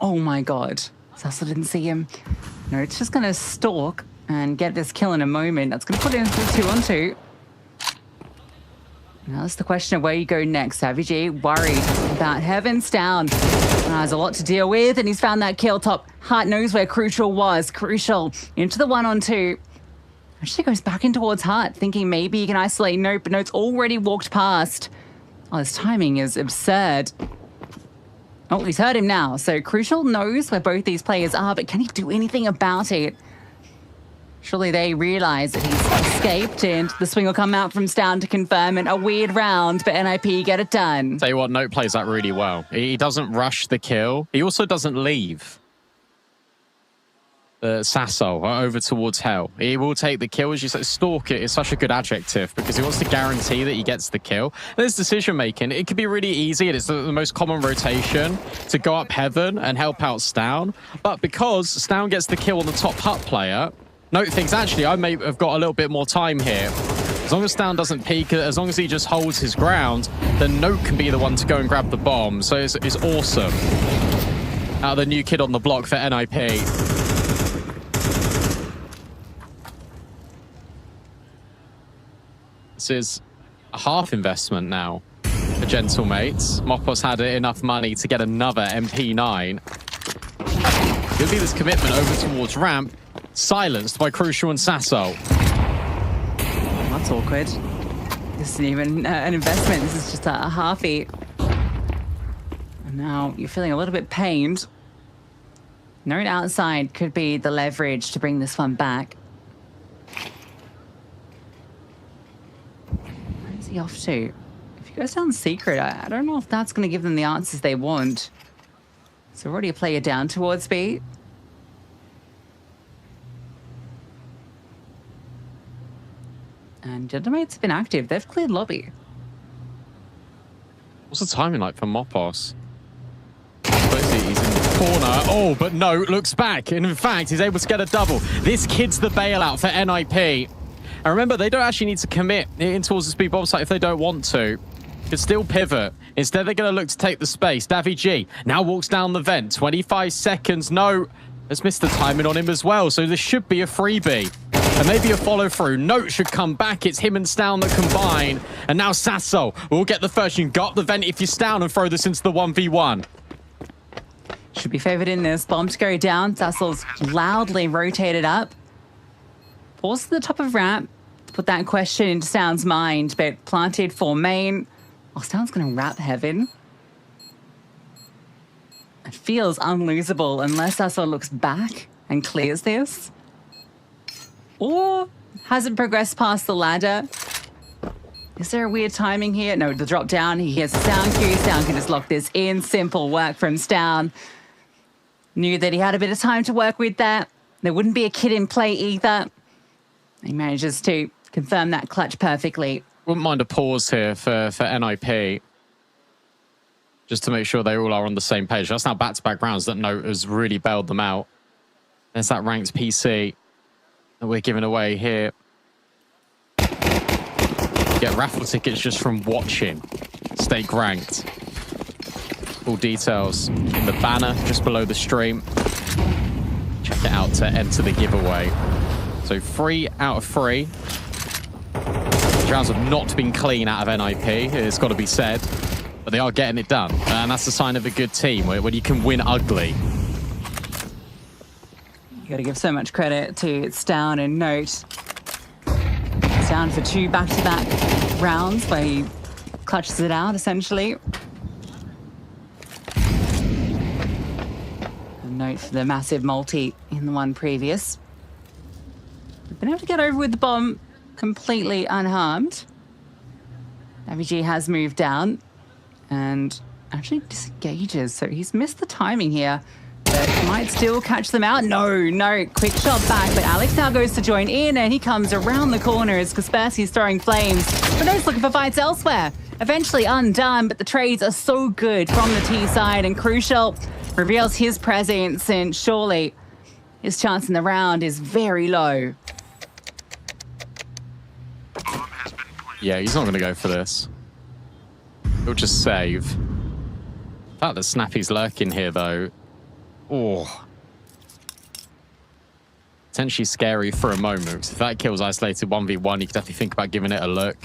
Oh my god. Sassel didn't see him. No, it's just going to stalk and get this kill in a moment. That's going to put it into 2-on-2. Now that's the question of where you go next. Savage worried about Heaven's down. Has a lot to deal with, and he's found that kill top. Hart knows where Crucial was. Crucial into the 1-on-2. Actually goes back in towards Hart, thinking maybe he can isolate. Nope, but no, it's already walked past. Oh, his timing is absurd. Oh, he's heard him now. So Crucial knows where both these players are, but can he do anything about it? Surely they realize that he's escaped, and the swing will come out from Stown to confirm it. A weird round, but NIP get it done. Tell you what, Note plays that really well. He doesn't rush the kill. He also doesn't leave Sasso over towards Hell. He will take the kill. As you said, stalk it is such a good adjective because he wants to guarantee that he gets the kill. There's decision making. It can be really easy, and it's the most common rotation to go up Heaven and help out Stown. But because Stown gets the kill on the top Hut player, Note thinks, actually, I may have got a little bit more time here. As long as Stown doesn't peek, as long as he just holds his ground, then Note can be the one to go and grab the bomb. So it's awesome. Out of the new kid on the block for NIP. This is a half investment now for Gentlemates. Mopos had enough money to get another MP9. It'll be this commitment over towards ramp, silenced by Crucial and Sasso. That's awkward. This isn't even an investment. This is just a halfie. And now you're feeling a little bit pained. Note outside could be the leverage to bring this one back. Where is he off to? If he goes down secret, I don't know if that's going to give them the answers they want. So already a player down towards B. And Gentlemates have been active. They've cleared lobby. What's the timing like for Mopos? He's in the corner. Oh, but no, looks back. And in fact, he's able to get a double. This kid's the bailout for NIP. And remember, they don't actually need to commit in towards the speed bomb site if they don't want to. Could still pivot. Instead, they're going to look to take the space. Davy G now walks down the vent. 25 seconds. No, has missed the timing on him as well. So this should be a freebie. And maybe a follow-through. Note should come back. It's him and Stown that combine. And now Sasso will get the first. You can go up the vent if you're Stown and throw this into the 1v1. Should be favored in this. Bomb to go down. Sassel's loudly rotated up. Pause to the top of ramp. Put that question into Stown's mind, but planted for main. Oh, Stown's going to wrap Heaven. It feels unlosable unless Sasso looks back and clears this. Or hasn't progressed past the ladder. Is there a weird timing here? No, the drop down. He hears a sound cue. Stown can just lock this in. Simple work from Stown. Knew that he had a bit of time to work with that. There wouldn't be a kid in play either. He manages to confirm that clutch perfectly. Wouldn't mind a pause here for NIP. Just to make sure they all are on the same page. That's now back-to-back rounds that Note has really bailed them out. There's that ranked PC that we're giving away here. Get raffle tickets just from watching. Stake ranked. Full details in the banner just below the stream. Check it out to enter the giveaway. So 3 out of 3. Rounds have not been clean out of NIP, it's got to be said. But they are getting it done. And that's a sign of a good team, when you can win ugly. You got to give so much credit to Stown and Note. Stown for 2 back-to-back rounds where he clutches it out, essentially. And Note for the massive multi in the one previous. We've been able to get over with the bomb completely unharmed. Davy G has moved down, and actually disengages, so he's missed the timing here. But might still catch them out. No, quick shot back, but Alex now goes to join in, and he comes around the corner as Kaspersky's throwing flames. But Note's looking for fights elsewhere. Eventually undone, but the trades are so good from the T side, and Crucial reveals his presence, and surely his chance in the round is very low. Yeah, he's not going to go for this. He'll just save. The fact that Snappy's lurking here, though, oh, potentially scary for a moment. Because if that kills isolated 1v1, you could definitely think about giving it a look.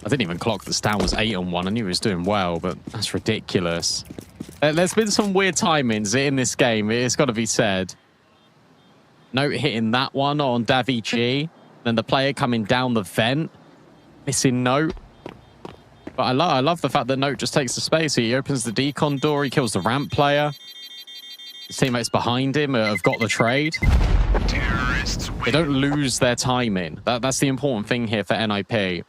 I didn't even clock that Stan was 8-on-1. I knew he was doing well, but that's ridiculous. There's been some weird timings in this game, it's got to be said. Note hitting that one on Davi G, then the player coming down the vent, missing Note. But I love the fact that Note just takes the space. He opens the decon door, he kills the ramp player. His teammates behind him have got the trade. They don't lose their timing. That's the important thing here for NIP.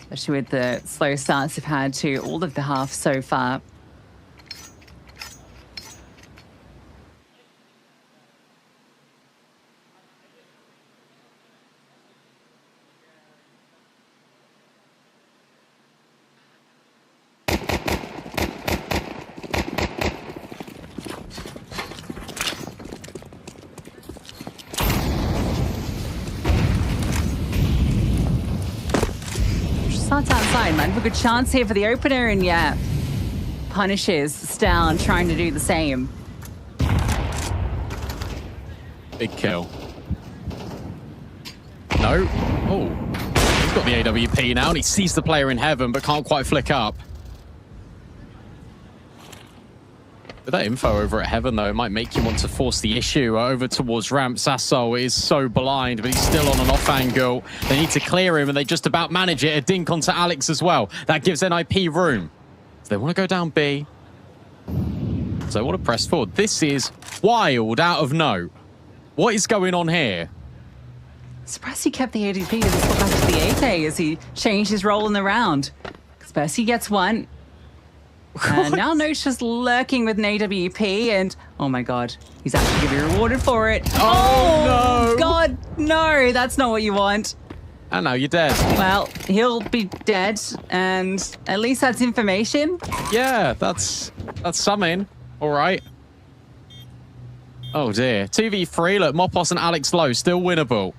especially with the slow starts they've had to all of the half so far. Starts outside, man. Have a good chance here for the opener, and yeah, punishes Styles trying to do the same. Big kill. No. Oh, he's got the AWP now, and he sees the player in heaven, but can't quite flick up. With that info over at heaven, though, it might make you want to force the issue over towards ramp. Sasso is so blind, but he's still on an off angle. They need to clear him, and they just about manage it. A dink onto Alex as well. That gives NIP room. So they want to go down B. So they want to press forward. This is wild out of note. What is going on here? Surprised he kept the ADP and just got back to the AK as he changed his role in the round. Spursky gets one. And now Note's just lurking with an AWP, and oh my god, he's actually going to be rewarded for it. Oh, no! God, no, that's not what you want. And now you're dead. Well, he'll be dead, and at least that's information. Yeah, that's something. All right. Oh dear. 2v3, look, Mopos and Alex Lowe still winnable.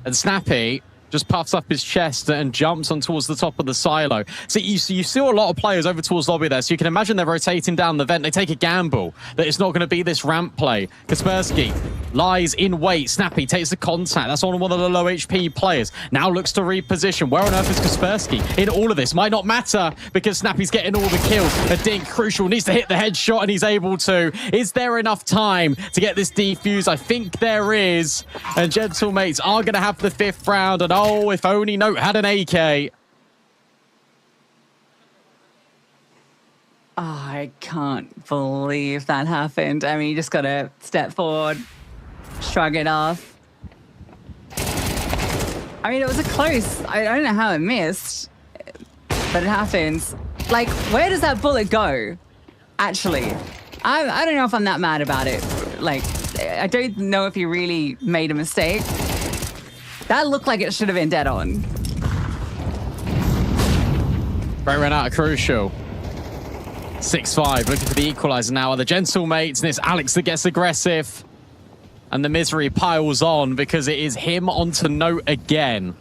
And Snappy just puffs up his chest and jumps on towards the top of the silo. So you see a lot of players over towards lobby there, so you can imagine they're rotating down the vent. They take a gamble that it's not going to be this ramp play. Kaspersky lies in wait. Snappy takes the contact. That's on one of the low HP players. Now looks to reposition. Where on earth is Kaspersky in all of this? Might not matter because Snappy's getting all the kills. A dink, crucial, needs to hit the headshot, and he's able to. Is there enough time to get this defuse? I think there is. And Gentlemates are going to have the 5th round, and oh, if only Note had an AK. Oh, I can't believe that happened. I mean, you just got to step forward, shrug it off. I mean, it was a close. I don't know how it missed, but it happens. Like, where does that bullet go? Actually, I don't know if I'm that mad about it. Like, I don't know if he really made a mistake. That looked like it should have been dead on. Right, ran out of crucial. 6-5, looking for the equalizer now. Are the Gentlemates, and it's Alex that gets aggressive. And the misery piles on because it is him onto Note again.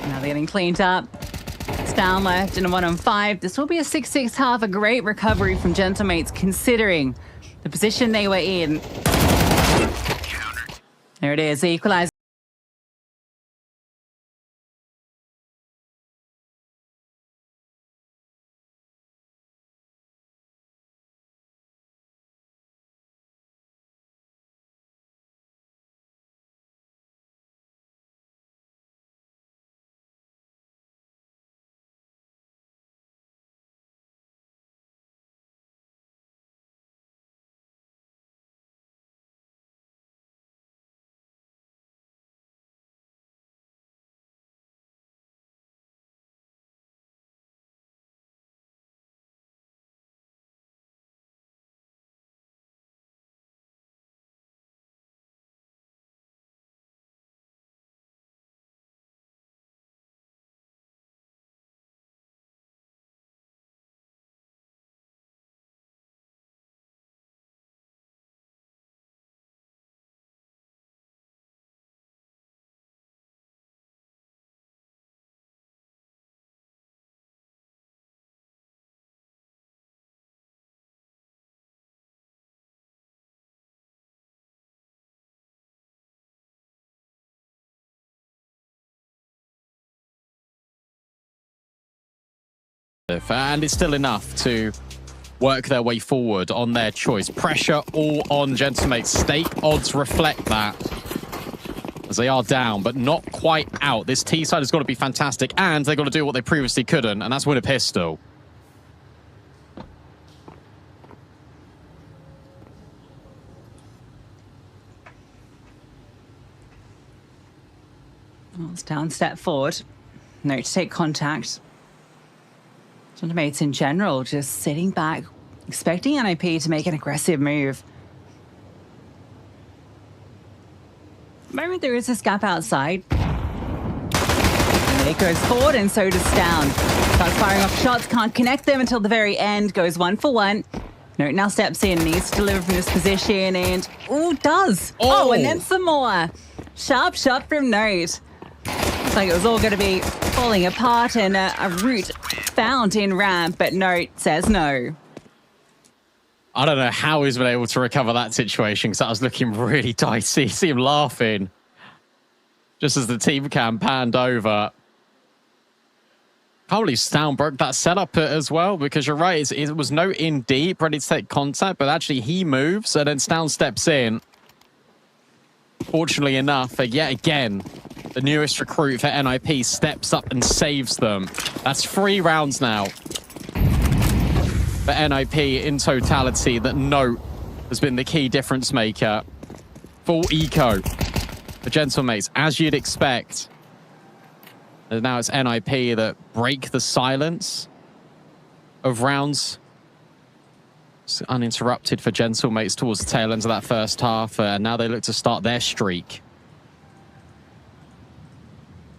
Now they're getting cleaned up. It's down left in a 1-on-5. This will be a 6-6 half. A great recovery from Gentlemates considering the position they were in. There it is, the equalizer. And it's still enough to work their way forward on their choice. Pressure all on Gentlemates. Stake odds reflect that. as they are down, but not quite out. This T side has got to be fantastic, and they've got to do what they previously couldn't, and that's win a pistol. Well, it's down, step forward. No to take contact. Mates in general just sitting back, expecting NIP to make an aggressive move. The moment there is this gap outside. And it goes forward, and so does Stown. Starts firing off shots, can't connect them until the very end. Goes 1 for 1. Note now steps in, needs to deliver from this position, and does. Oh, and then some more. Sharp shot from Note. Looks like it was all going to be falling apart, and a route found in ramp, but Note says no. I don't know how he's been able to recover that situation, because that was looking really dicey. See him laughing just as the team cam panned over. Can't believe Stown broke that setup as well, because you're right, it was Note in deep, ready to take contact, but actually he moves, and then Stown steps in. Fortunately enough, yet again, the newest recruit for NIP steps up and saves them. That's 3 rounds now for NIP in totality. That Note has been the key difference maker. Full eco for Gentlemates, as you'd expect. And now it's NIP that break the silence of rounds. It's uninterrupted for Gentlemates towards the tail end of that first half, and now they look to start their streak.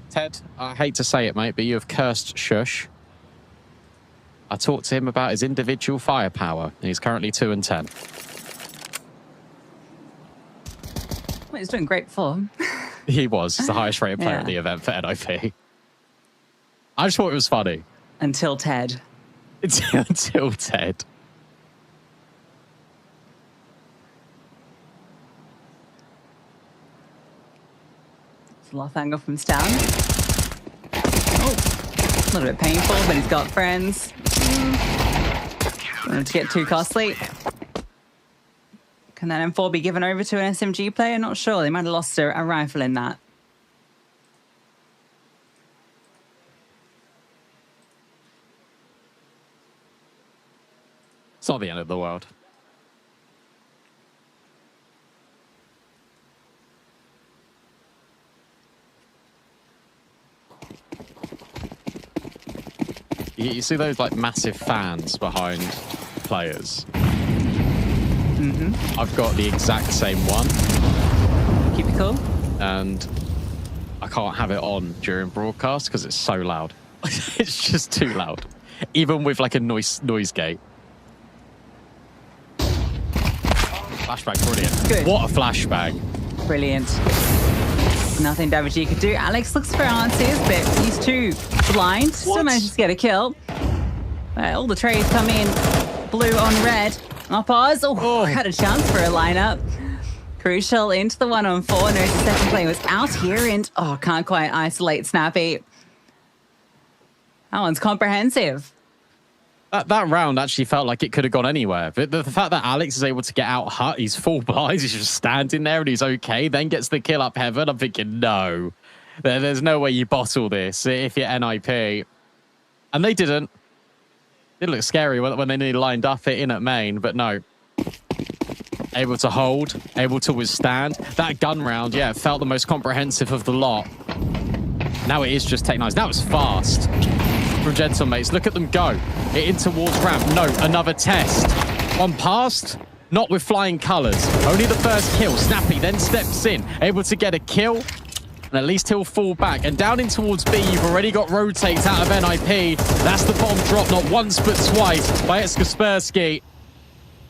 Ted, I hate to say it, mate, but you have cursed Shush. I talked to him about his individual firepower, and he's currently 2 and 10. Well, he's doing great before. He was. He's the highest rated player at the event for NIP. I just thought it was funny. Until Ted. Until Ted. Loft angle from Stown. Oh, a little bit painful, but he's got friends. Don't want to get too costly. Can that M4 be given over to an SMG player? Not sure. They might have lost a rifle in that. It's not the end of the world. You see those like massive fans behind players? Mm-hmm. I've got the exact same one. Keep it cool. And I can't have it on during broadcast because it's so loud. It's just too loud. Even with like a noise gate. Flashbang, brilliant. Good. What a flashbang. Brilliant. Nothing Davide could do. Alex looks for answers, but he's too blind. Still manages to get a kill. All the trades come in. Blue on red. Up ours. Oh, had a chance for a lineup. Crucial into the 1-on-4. No, the second play was out here, and can't quite isolate Snappy. That one's comprehensive. That round actually felt like it could have gone anywhere. But the fact that Alex is able to get out hut, he's full blind, he's just standing there and he's okay, then gets the kill up heaven, I'm thinking, no. There's no way you bottle this if you're NIP. And they didn't. It looked scary when they nearly lined up it in at main, but no. Able to hold, able to withstand. That gun round, yeah, felt the most comprehensive of the lot. Now it is just Tech9's. That was fast from Gentlemates. Look at them go. It in towards ramp. No, another test. One past, not with flying colors. Only the first kill. Snappy then steps in, able to get a kill. And at least he'll fall back. And down in towards B, you've already got rotates out of NIP. That's the bomb drop, not once but twice by Kaspersky.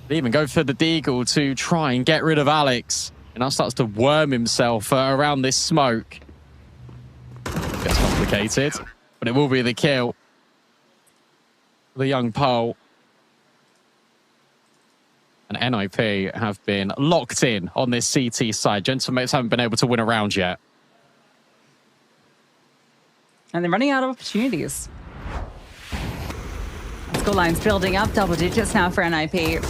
They even go for the deagle to try and get rid of Alex. And now starts to worm himself around this smoke. Gets complicated, but it will be the kill. The young Pole. And NIP have been locked in on this CT side. Gentlemates haven't been able to win a round yet. And they're running out of opportunities. Scoreline's building up, double digits now for NIP.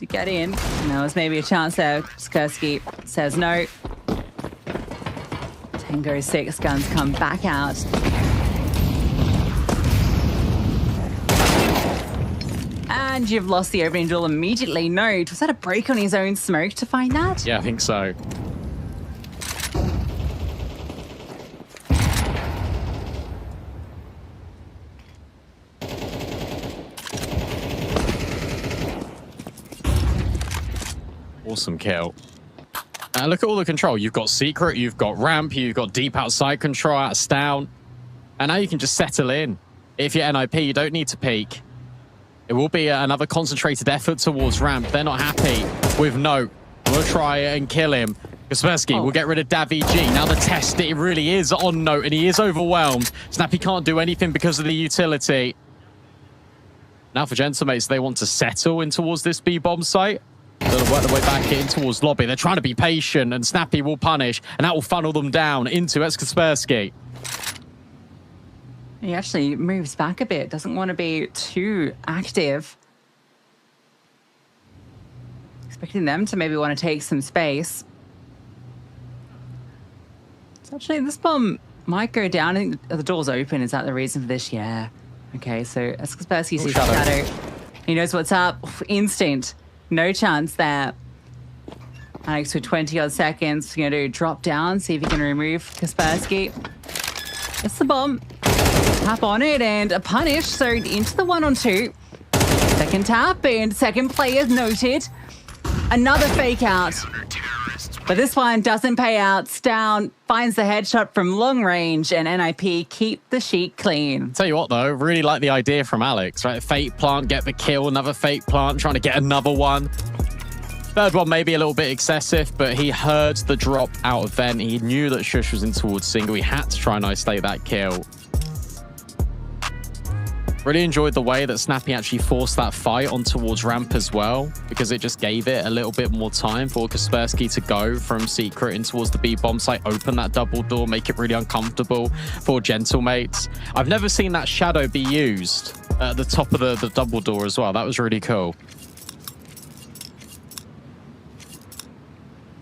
to get in. And there was maybe a chance there. Skursky says no. Tango 6 guns come back out. And you've lost the opening duel immediately. Note, was that a break on his own smoke to find that? Yeah, I think so. Awesome kill. Look at all the control. You've got secret, you've got ramp, you've got deep outside control out of Stown. And now you can just settle in. If you're NIP, you don't need to peek. It will be another concentrated effort towards ramp. They're not happy with Note. We'll try and kill him. Kaspersky will get rid of Davi G. Now the test, it really is on Note, and he is overwhelmed. Snappy can't do anything because of the utility. Now for Gentlemates, they want to settle in towards this B-bomb site. They'll work their way back in towards lobby. They're trying to be patient, and Snappy will punish, and that will funnel them down into Kaspersky. He actually moves back a bit, doesn't want to be too active. Expecting them to maybe want to take some space. So actually, this bomb might go down. I think the door's open. Is that the reason for this? Yeah. Okay, so as Kaspersky sees Shadow, he knows what's up. Instant. No chance there. Alex with 20-odd seconds. Going to drop down, see if he can remove Kaspersky. That's the bomb. Tap on it and a punish. So into the 1-on-2. Second tap and second player noted. Another fake out. But this one doesn't pay out. Stown finds the headshot from long range, and NIP keep the sheet clean. Tell you what, though, really like the idea from Alex, right? Fake plant, get the kill, another fake plant, trying to get another one. Third one maybe a little bit excessive, but he heard the drop out of vent. He knew that Shush was in towards single. He had to try and isolate that kill. Really enjoyed the way that Snappy actually forced that fight on towards ramp as well, because it just gave it a little bit more time for Kaspersky to go from secret in towards the B-bomb site, open that double door, make it really uncomfortable for Gentlemates. I've never seen that shadow be used at the top of the double door as well. That was really cool.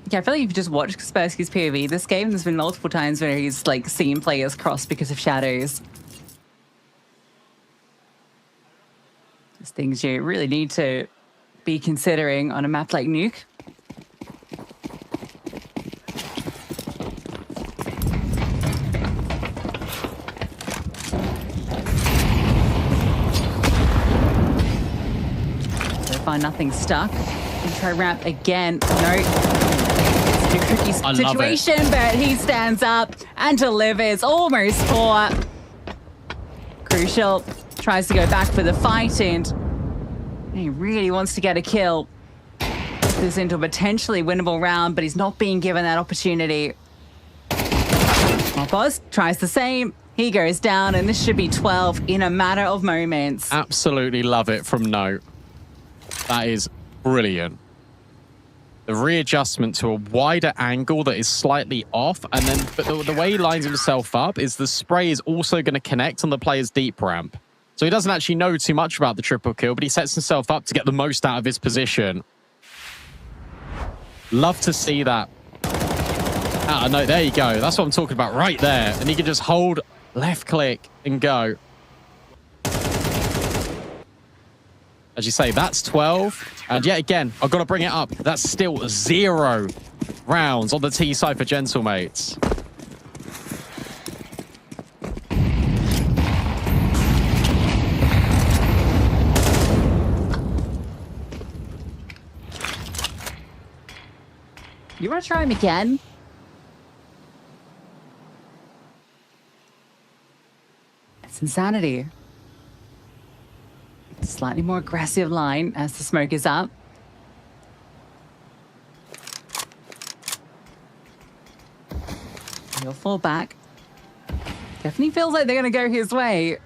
Yeah, I feel like if you just watch Kaspersky's POV this game, there's been multiple times where he's like seen players cross because of shadows. Just things you really need to be considering on a map like Nuke. So far, nothing stuck. And try ramp again. No. It's a tricky situation, but he stands up and delivers almost 4. Crucial. Tries to go back for the fight, and he really wants to get a kill. This is into a potentially winnable round, but he's not being given that opportunity. Boss tries the same. He goes down, and this should be 12 in a matter of moments. Absolutely love it from Note. That is brilliant. The readjustment to a wider angle that is slightly off, and then but the way he lines himself up is the spray is also going to connect on the player's deep ramp. So he doesn't actually know too much about the triple kill, but he sets himself up to get the most out of his position. Love to see that. No, there you go. That's what I'm talking about right there. And he can just hold left click and go. As you say, that's 12. And yet again, I've got to bring it up. That's still 0 rounds on the T side for Gentlemates. You want to try him again? It's insanity. Slightly more aggressive line as the smoke is up. He'll fall back. Definitely feels like they're going to go his way.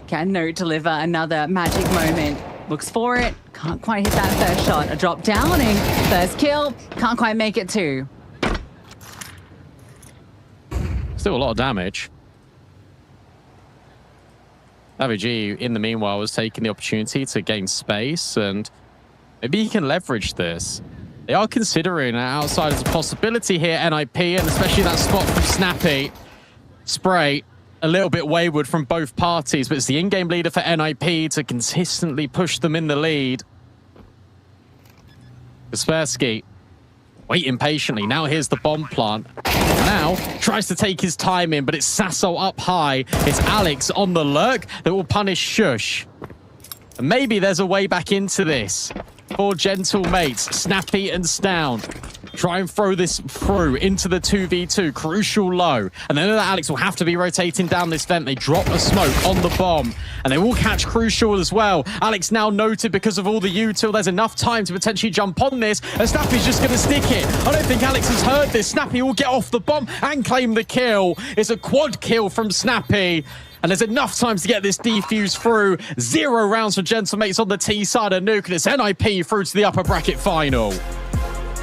Can Note deliver another magic moment? Looks for it. Can't quite hit that first shot. A drop down and first kill. Can't quite make it 2. Still a lot of damage. Savage in the meanwhile was taking the opportunity to gain space, and maybe he can leverage this. They are considering outside as a possibility here, NIP, and especially that spot from Snappy. Spray, a little bit wayward from both parties, but it's the in-game leader for NIP to consistently push them in the lead. Kaspersky waiting patiently. Now here's the bomb plant. Now tries to take his time in, but it's Sasso up high. It's Alex on the lurk that will punish Sjuush. And maybe there's a way back into this. Four gentle mates, Snappy and Stound. Try and throw this through into the 2v2. Crucial low. And then Alex will have to be rotating down this vent. They drop a smoke on the bomb. And they will catch Crucial as well. Alex now noted because of all the util. There's enough time to potentially jump on this. And Snappy's just going to stick it. I don't think Alex has heard this. Snappy will get off the bomb and claim the kill. It's a quad kill from Snappy. And there's enough time to get this defuse through. 0 rounds for Gentlemates on the T side of Nuke. And it's NIP through to the upper bracket final.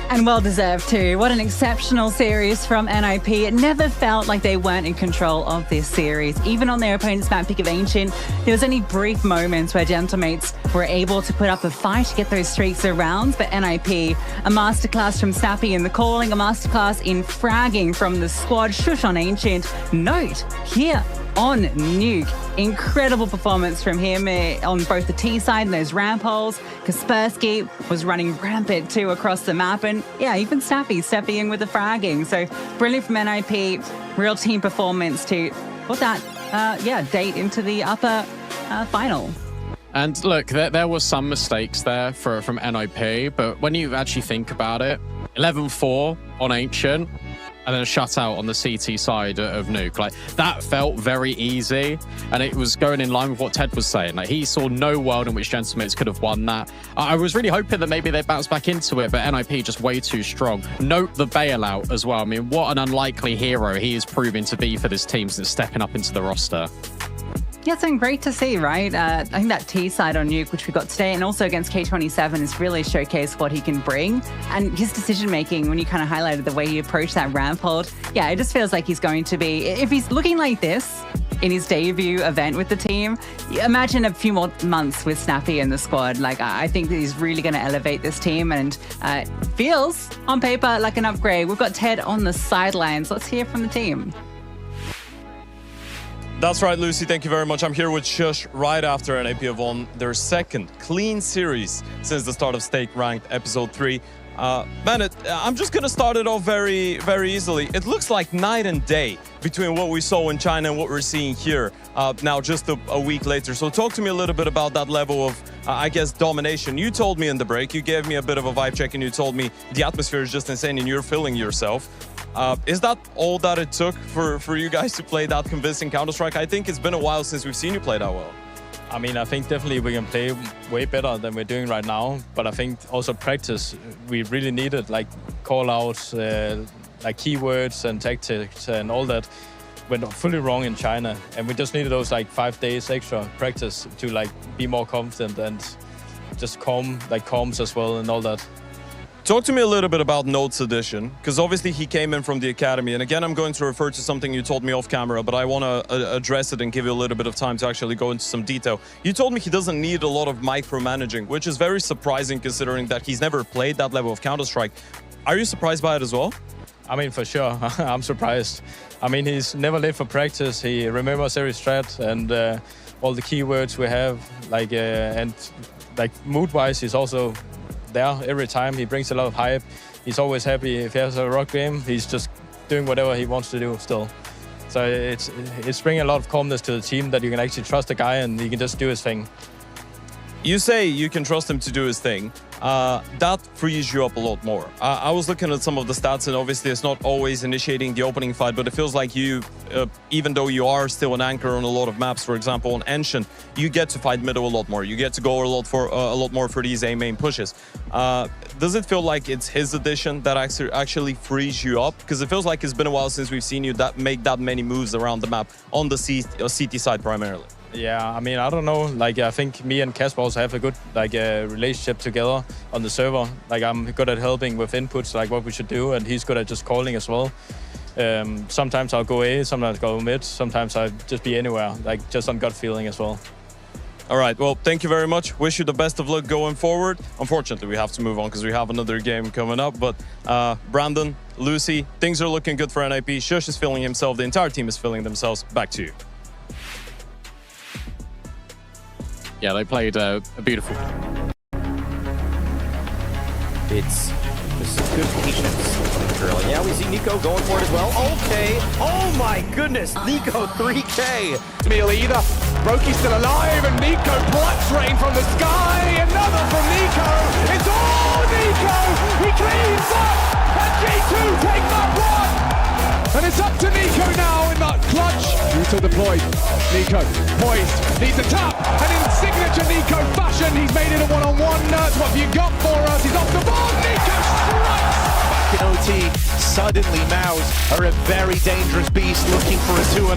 And well deserved too. What an exceptional series from NIP. It never felt like they weren't in control of this series. Even on their opponent's map pick of Ancient, there was only brief moments where Gentlemates were able to put up a fight to get those streaks around. But NIP, a masterclass from Snappy in the calling, a masterclass in fragging from the squad. Sjuush on Ancient. Note here on Nuke. Incredible performance from him on both the T side and those ramp holes. Kaspersky was running rampant too across the map, and yeah, even Snappy stepping in with the fragging. So brilliant from NIP, real team performance to put that date into the upper final. And look, there were some mistakes there from NIP, but when you actually think about it, 11-4 on Ancient, and then a shutout on the CT side of Nuke. Like, that felt very easy, and it was going in line with what Ted was saying. Like, he saw no world in which Gentlemates could have won that. I was really hoping that maybe they bounce back into it, but NIP just way too strong. Note the bailout as well. I mean, what an unlikely hero he is proving to be for this team since stepping up into the roster. Yeah, it's been great to see, right? I think that T side on Nuke, which we got today, and also against K27, has really showcased what he can bring. And his decision-making, when you kind of highlighted the way he approached that ramp hold, yeah, it just feels like he's going to be, if he's looking like this in his debut event with the team, imagine a few more months with Snappy in the squad. Like, I think that he's really going to elevate this team, and feels, on paper, like an upgrade. We've got Ted on the sidelines. Let's hear from the team. That's right, Lucy. Thank you very much. I'm here with Sjuush right after NIP have won their second clean series since the start of Stake Ranked Episode 3. Man, I'm just going to start it off very, very easily. It looks like night and day between what we saw in China and what we're seeing here now just a week later. So talk to me a little bit about that level of, I guess, domination. You told me in the break, you gave me a bit of a vibe check, and you told me the atmosphere is just insane and you're feeling yourself. Is that all that it took for you guys to play that convincing Counter-Strike? I think it's been a while since we've seen you play that well. I mean, I think definitely we can play way better than we're doing right now. But I think also practice, we really needed, like call-outs, like keywords and tactics and all that went fully wrong in China. And we just needed those like 5 days extra practice to like be more confident and just calm, like comms as well and all that. Talk to me a little bit about Note's addition, because obviously he came in from the academy. And again, I'm going to refer to something you told me off camera, but I want to address it and give you a little bit of time to actually go into some detail. You told me he doesn't need a lot of micromanaging, which is very surprising considering that he's never played that level of Counter-Strike. Are you surprised by it as well? I mean, for sure, I'm surprised. I mean, he's never late for practice. He remembers every strat and all the keywords we have, like and like mood-wise, he's also there every time. He brings a lot of hype. He's always happy. If he has a rock game, he's just doing whatever he wants to do still. So it's bringing a lot of calmness to the team that you can actually trust the guy and he can just do his thing. You say you can trust him to do his thing. That frees you up a lot more. I was looking at some of the stats, and obviously it's not always initiating the opening fight, but it feels like you, even though you are still an anchor on a lot of maps, for example, on Ancient, you get to fight middle a lot more. You get to go a lot more for these A-main pushes. Does it feel like it's his addition that actually frees you up? Because it feels like it's been a while since we've seen you make that many moves around the map on the CT side primarily. Yeah, I mean, I don't know. Like, I think me and Kasper also have a good relationship together on the server. Like, I'm good at helping with inputs, like what we should do, and he's good at just calling as well. Sometimes I'll go A, sometimes I'll go mid, sometimes I'll just be anywhere, like just on gut feeling as well. All right, well, thank you very much. Wish you the best of luck going forward. Unfortunately, we have to move on because we have another game coming up. But Brandon, Lucy, things are looking good for NIP. Shush is feeling himself. The entire team is feeling themselves. Back to you. Yeah, they played a beautiful. It's some good patience from the girl. Yeah, we see Nico going for it as well. Okay. Oh my goodness. Nico 3K. Meal either. Roki's still alive, and Nico Bloods rain from the sky. Another from Nico. It's all Nico. He cleans up, and G2 take that one. And it's up to Nico now in that clutch. Brutal deployed. Nico poised, needs a tap, and in signature Nico fashion, he's made it a one-on-one. Nurse, what have you got for us? He's off the ball. Nico strikes. Back in OT, suddenly Maus are a very dangerous beast looking for a 2-0.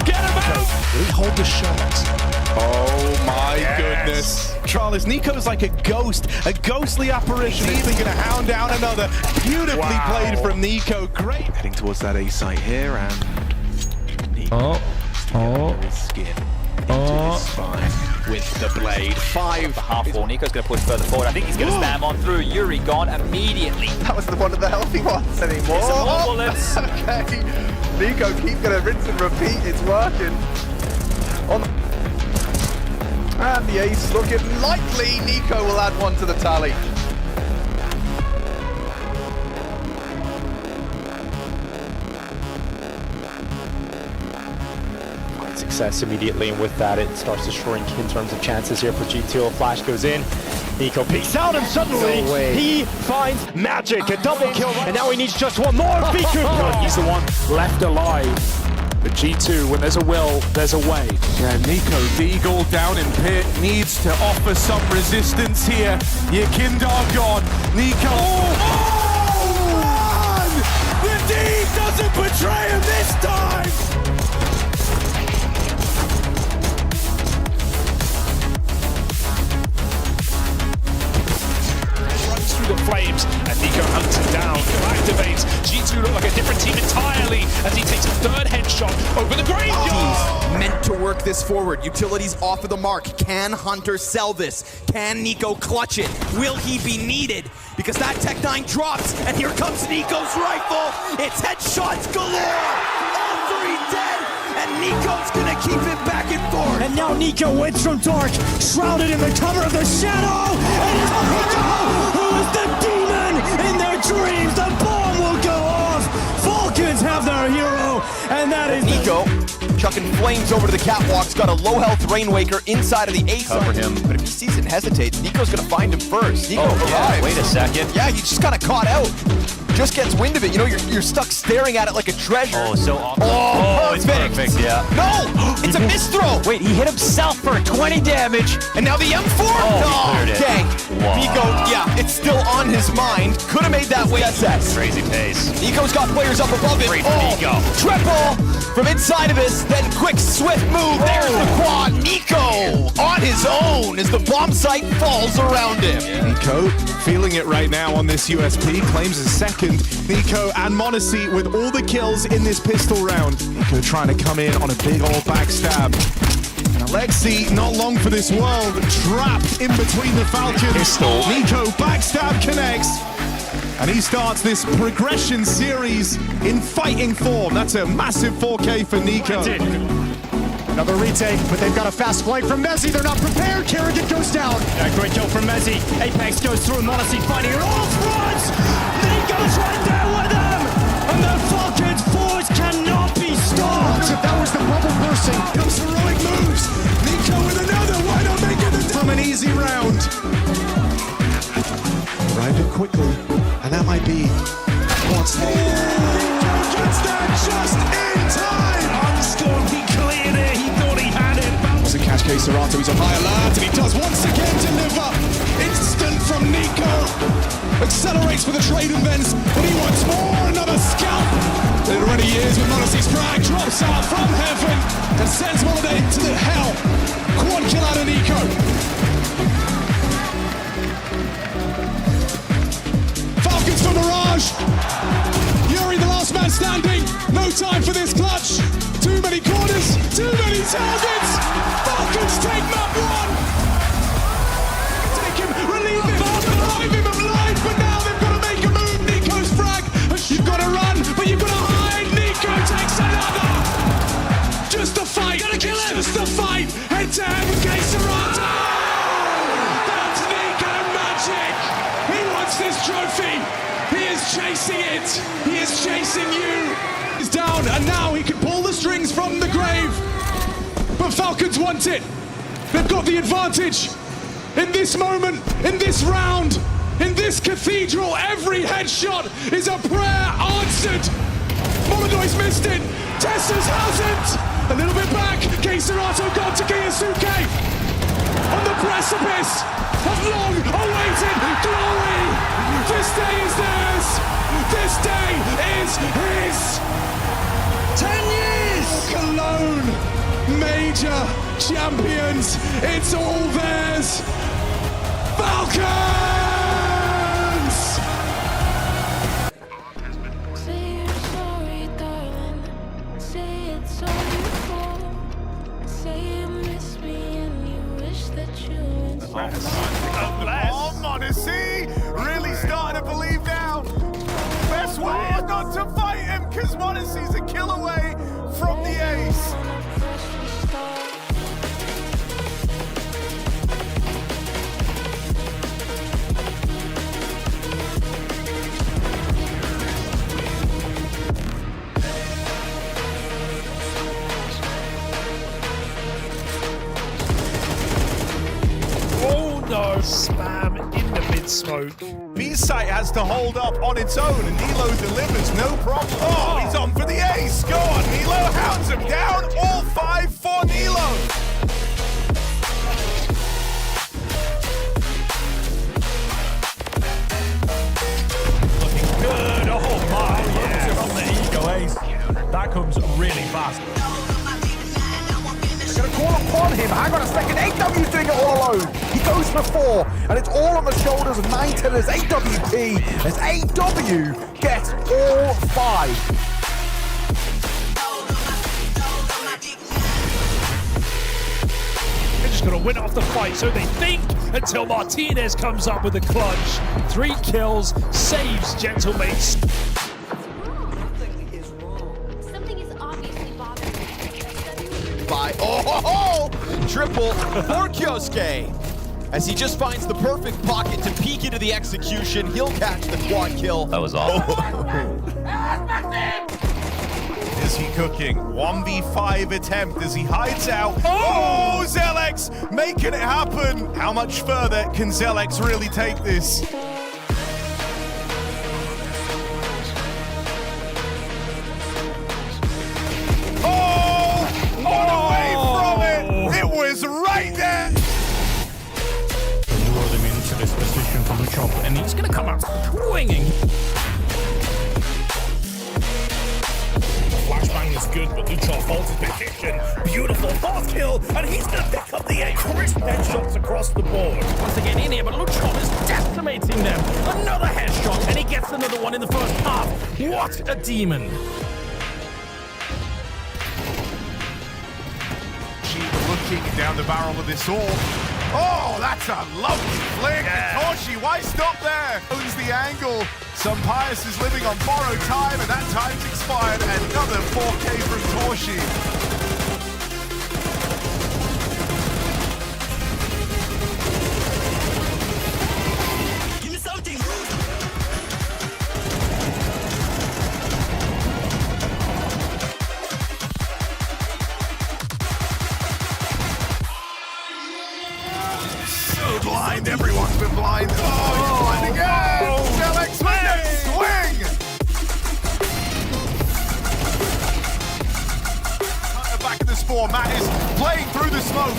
Get him out! Will he hold the shot? Oh my goodness. Charles, Nico's like a ghost, a ghostly apparition. He's even going to hound down another. Beautifully played from Nico. Great. Heading towards that A site here, and Nico his skin into his spine with the blade. 5 half four. Nico's going to push further forward. I think he's going to spam on through. Yuri gone immediately. That was one of the healthy ones anymore. Some more bullets. Okay, Nico keep gonna rinse and repeat. It's working. And the ace looking likely. Nico will add one to the tally. Success immediately, and with that it starts to shrink in terms of chances here for G2. Flash goes in, Nico peeks out, and suddenly he finds magic, a double kill, and now he needs just one more. He's the one left alive. But G2, when there's a will, there's a way. Yeah, Nico Deagle down in pit needs to offer some resistance here. Yakindar gone. Nico. Run! The D doesn't betray him this time! The flames, and Nico hunts him down. Activates. G2 look like a different team entirely as he takes a third headshot over the graveyard. Meant to work this forward. Utilities off of the mark. Can Hunter sell this? Can Nico clutch it? Will he be needed? Because that Tech-9 drops, and here comes Nico's rifle. It's headshots galore. All 3 dead, and Nico's gonna keep it back and forth. And now Nico went from dark, shrouded in the cover of the shadow, and it's Nico who is the demon in their dreams. The bomb will go off. Falcons have their hero, and that is Nico chucking flames over to the catwalks. Got a low health Rainwaker inside of the A side. Cover him. But if he sees it and hesitates, Nico's gonna find him first. Nico arrives. Wait a second. Yeah, he just kind of caught out. Just gets wind of it. You know, you're stuck staring at it like a treasure. Oh, so awesome. Oh, it's perfect, yeah. No, it's a misthrow. Wait, he hit himself for 20 damage. And now the M4. Oh, he cleared it. Dang. Wow. Nico, yeah, it's still on his mind. Could have made that way. Crazy pace. Nico's got players up above it. Great for Nico. Triple from inside of this. Then quick, swift move. There's the quad. Nico on his own as the bomb site falls around him. Nico feeling it right now on this USP, claims a second. Nico and Monacy with all the kills in this pistol round. Nico trying to come in on a big old backstab. And Alexi, not long for this world, trapped in between the Falcons. Pistol. Nico backstab connects. And he starts this progression series in fighting form. That's a massive 4K for Nico. Another retake, but they've got a fast flank from Messi. They're not prepared. Kerrigan goes down. Yeah, great kill from Messi. Apex goes through. Monacy fighting it all fronts. Nico's right there with them. And the Falcons force cannot be stopped. That was the bubble bursting. Comes heroic moves. Nico with another. Why not make it from an easy round? Arrived it quickly. And that might be what's there. Nico gets that just in time. Unscored, he cleared it. He thought he had it. It's a catch case, Serato. He's on high alert, and he does once again deliver. Instant from Nico. Accelerates for the trade events, and he wants more. Another scalp. It already is with Monacy's frag. Drops out from heaven and sends Holiday to the hell. Quad kill out of Nico. Falcons for Mirage. barrage. Yuri, the last man standing. No time for this clutch. Too many corners, too many targets. Falcons take map one. Take him, relieve him, revive him alive. But now they've got to make a move. Nico's frag. You've got to run, but you've got to hide. Nico takes another. Just a fight. Gotta kill him. Just a fight. Head to head with Caserata. That's Nico magic. He wants this trophy. He is chasing it. He is chasing you. He's down, and now he can pull the strings from the grave. But Falcons want it. They've got the advantage. In this moment, in this round, in this cathedral, every headshot is a prayer answered. Momodoi's missed it. Tessers hasn't. A little bit back. Caserata got to Kiyosuke. On the precipice of long-awaited glory. This day is theirs. This day is his. 10 years! Cologne, major champions. It's all theirs. Falcons! Say you're sorry, darling. Say it's all your fault. Say you miss me and you wish that you Oh, Modesty! Really starting to believe now. Best way is not to fight him, because Modesty's a kill away from the ace. Oh no, spam in the mid-smoke. B-Site has to hold up on its own, and Nilo delivers, no problem. Oh, he's on for the ace. Go on, Nilo. Hounds him down. All 5 for Nilo. Looking good. Oh my, yeah. From the Ego ace. That comes really fast. Gonna call upon him. Hang on a second. AW's doing it all alone. He goes for 4, and it's all on the shoulders of 910 as AWP, as AW gets all 5. They're just going to win off the fight, so they think, until Martinez comes up with a clutch. 3 kills, saves Gentlemates. By triple for Kyosuke. As he just finds the perfect pocket to peek into the execution, he'll catch the quad kill. That was awful. Is he cooking? 1v5 attempt as he hides out. Oh, Zelex making it happen. How much further can Zelex really take this? It was right there! Lure them into this position from the chop, and he's going to come out swinging. Flashbang is good, but Luchov holds his position. Beautiful fourth kill, and he's going to pick up the 8 crisp headshots across the board. Once they get in here, but Luchov is decimating them. Another headshot, and he gets another one in the first half. What a demon! Looking down the barrel of this orb. Oh, that's a lovely flick. Yeah. Torshi, why stop there? Owns the angle. Some Pius is living on borrowed time, and that time's expired. Another 4K from Torshi. Blind, everyone's been blind. Oh, he's blind again! Zelex with the swing! At the back of the spore, Matt is playing through the smoke.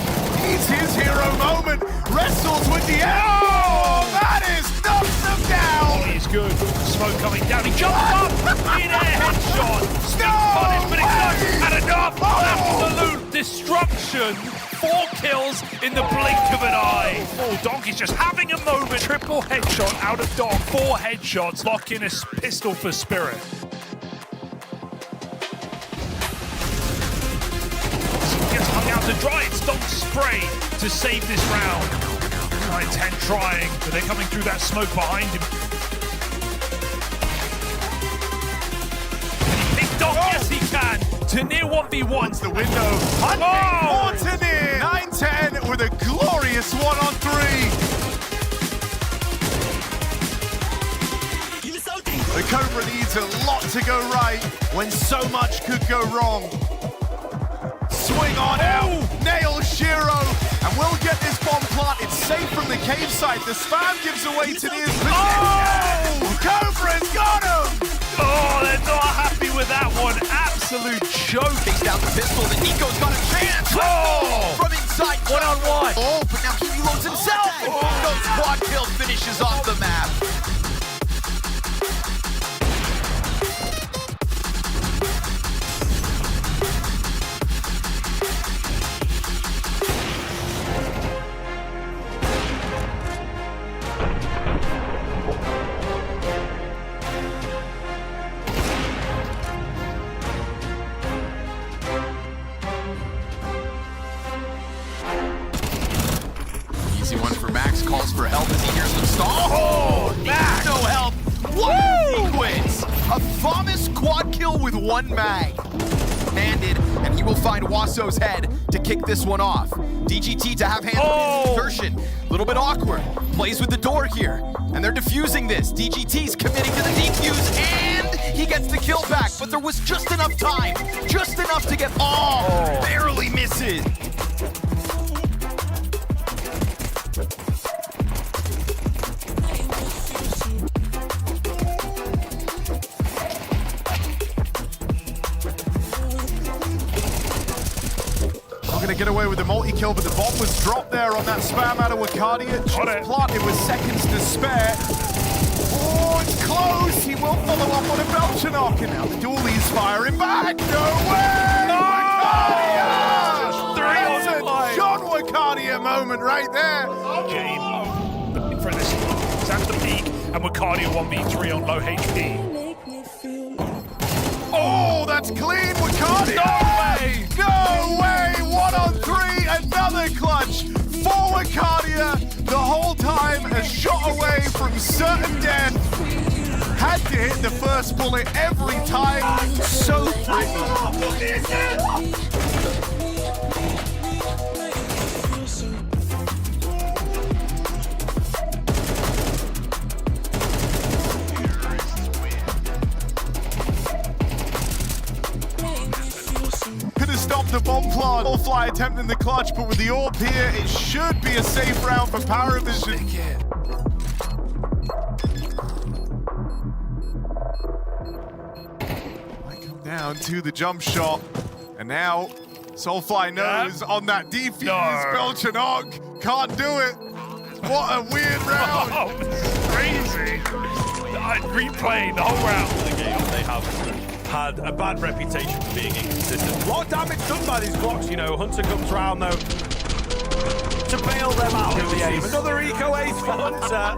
It's his hero moment. Wrestles with the oh, that is knocks him down! He's good. Smoke coming down. He jumps up in a headshot. Still punished, but it's not had enough. Absolute destruction. 4 kills in the blink of an eye. Oh, Donk is just having a moment. Triple headshot out of Donk. 4 headshots. Lock in a pistol for Spirit. Gets hung out to dry. It's Donk's spray to save this round. 9-10 trying, but they're coming through that smoke behind him. Can he pick Donk? Yes, he can. To near 1v1. The window. Hunting more to near. 9-10 with a glorious 1-on-3. The Cobra needs a lot to go right when so much could go wrong. Swing on out, nails Shiro, and we'll get this bomb plant. It's safe from the cave side. The spam gives away to Near's position. Oh! Cobra's got him! Oh, they're not happy with that one. Absolute choke. Takes down the pistol, and Nico's got a chance. Oh! From inside, 1-on-1. Oh, but now he reloads himself. Nico's quad kill finishes off the map. Easy one for Max, calls for help as he hears them stall. Oh, Max! No help. What sequence! A Thomas quad kill with 1 mag. Handed, and he will find Waso's head to kick this one off. DGT to have hands on his insertion. A little bit awkward. Plays with the door here, and they're defusing this. DGT's committing to the defuse, and he gets the kill back, but there was just enough time. Just enough to get, barely misses. Going to get away with the multi-kill, but the bomb was dropped there on that spam out of Wakadia. Just planted with seconds to spare. Oh, it's close. He will follow up on a Belchanok, and now the dualie's firing back. No way! Wakadia! That's a John Wakadia moment right there. Game in front of this. It's at the peak, and Wakadia 1v3 on low HP. Oh, that's clean, Wakadia! No way! No way! 1-on-3, another clutch for Wakadia. The whole time a shot away from certain death. Had to hit the first bullet every time. So pretty. The bomb plant. All fly attempting the clutch, but with the AWP here, it should be a safe round for Paravision. Might come down to the jump shot, and now Soulfly knows on that defuse, Belchanok can't do it. What a weird round. Oh, crazy. Replaying the whole round. The game they have had a bad reputation for being inconsistent. A lot of damage done by these blocks, you know. Hunter comes round though to bail them out. The ace. Another eco ace for Hunter.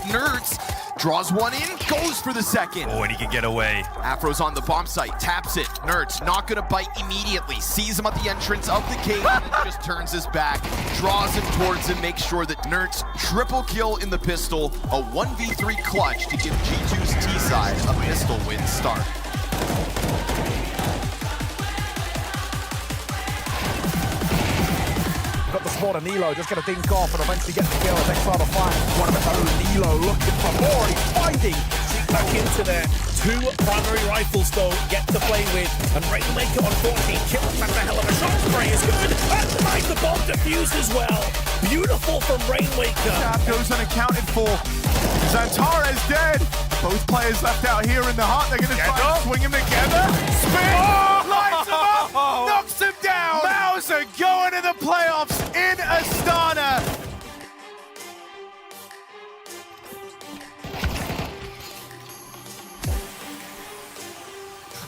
Nerds draws one in, goes for the second. Oh, and he can get away. Afro's on the bomb site, taps it. Nerds not gonna bite immediately. Sees him at the entrance of the cave, and just turns his back, draws him towards him, makes sure that Nerds triple kill in the pistol, a 1v3 clutch to give G2's T-side a pistol win start. Got the spot of Nilo, just gonna dink off and eventually get the kill. Next round of fire, one of its own. Nilo looking for more, he's fighting. Back into there. 2 primary rifles though, get to play with. And Rainmaker unfortunately kills back the hell of a shot. Spray is good. And nice, the bomb defused as well. Beautiful from Rainmaker. Tap goes unaccounted for. Zantares dead. Both players left out here in the hut. They're gonna try and swing him together. Spin! Lights him up! Knocks him down! Mauser going to the playoffs in Astana.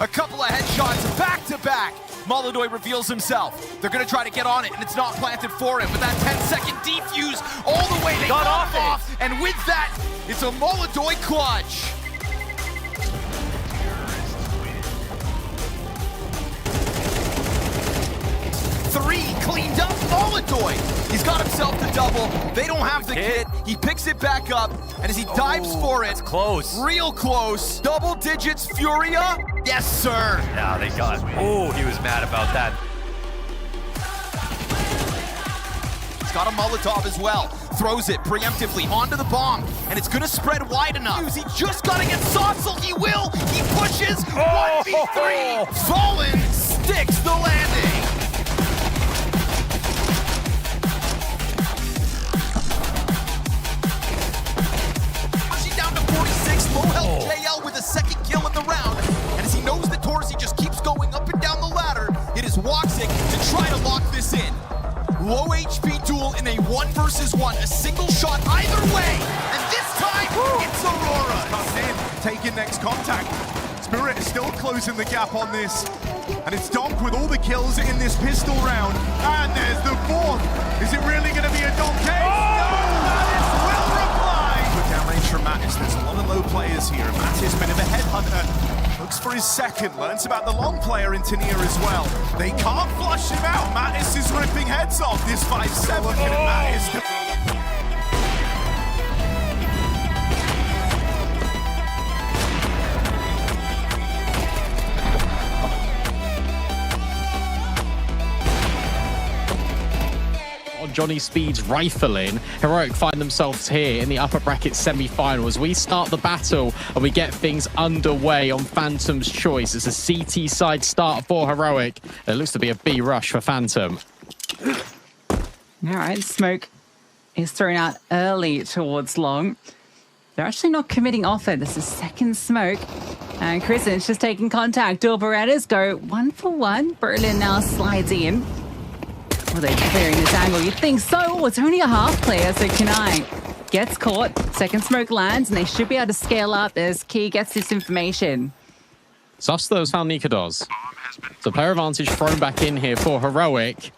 A couple of headshots back to back. Molodoy reveals himself. They're gonna try to get on it, and it's not planted for him. But that 10-second defuse all the way, they got off, and with that, it's a Molodoy clutch. Three cleaned up Molodoy. He's got himself the double. They don't have the kit. He picks it back up, and as he dives for it, close. Real close. Double digits Furia. Yes, sir. Yeah, they got. Oh, he was mad about that. He's got a Molotov as well. Throws it preemptively onto the bomb, and it's gonna spread wide enough. He just gotta get Sotsel. He will. He pushes. 1v3. Fallen sticks the landing. Down to 46. Low health KL with a second kill in the round. And as he knows that Torsey just keeps going up and down the ladder, it is Woxic to try to lock this in. Low HP duel in a 1v1, a single shot either way, and this time it's Aurora. Comes in, taking next contact. Spirit is still closing the gap on this, and it's Donk with all the kills in this pistol round. And there's the fourth. Is it really going to be a Donk case? No, Mattis will reply. Good down range from Mattis. There's a lot of low players here. Mattis, bit of a headhunter. Looks for his second, learns about the long player in Tania as well. They can't flush him out. Mattis is ripping heads off. This 5-7 looking at Mattis. Johnny Speed's rifling. Heroic find themselves here in the upper bracket semi-finals. We start the battle and we get things underway on Phantom's choice. It's a CT side start for Heroic. It looks to be a B rush for Phantom. All right, smoke is thrown out early towards long. They're actually not committing off it. This is second smoke. And Kristen's just taking contact. Dual Berettas go 1-for-1. Berlin now slides in. Well, they're clearing this angle. You'd think so. Oh, it's only a half player, so Kanai gets caught. Second smoke lands, and they should be able to scale up as Key gets this information. Susthos found Nikodos. So player advantage thrown back in here for Heroic.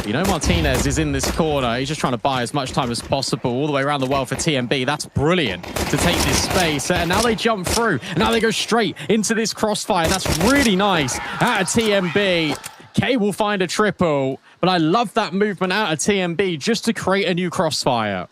You know Martinez is in this corner. He's just trying to buy as much time as possible all the way around the world for TMB. That's brilliant to take this space. And now they jump through. And now they go straight into this crossfire. That's really nice out of TMB. K will find a triple, but I love that movement out of TMB just to create a new crossfire.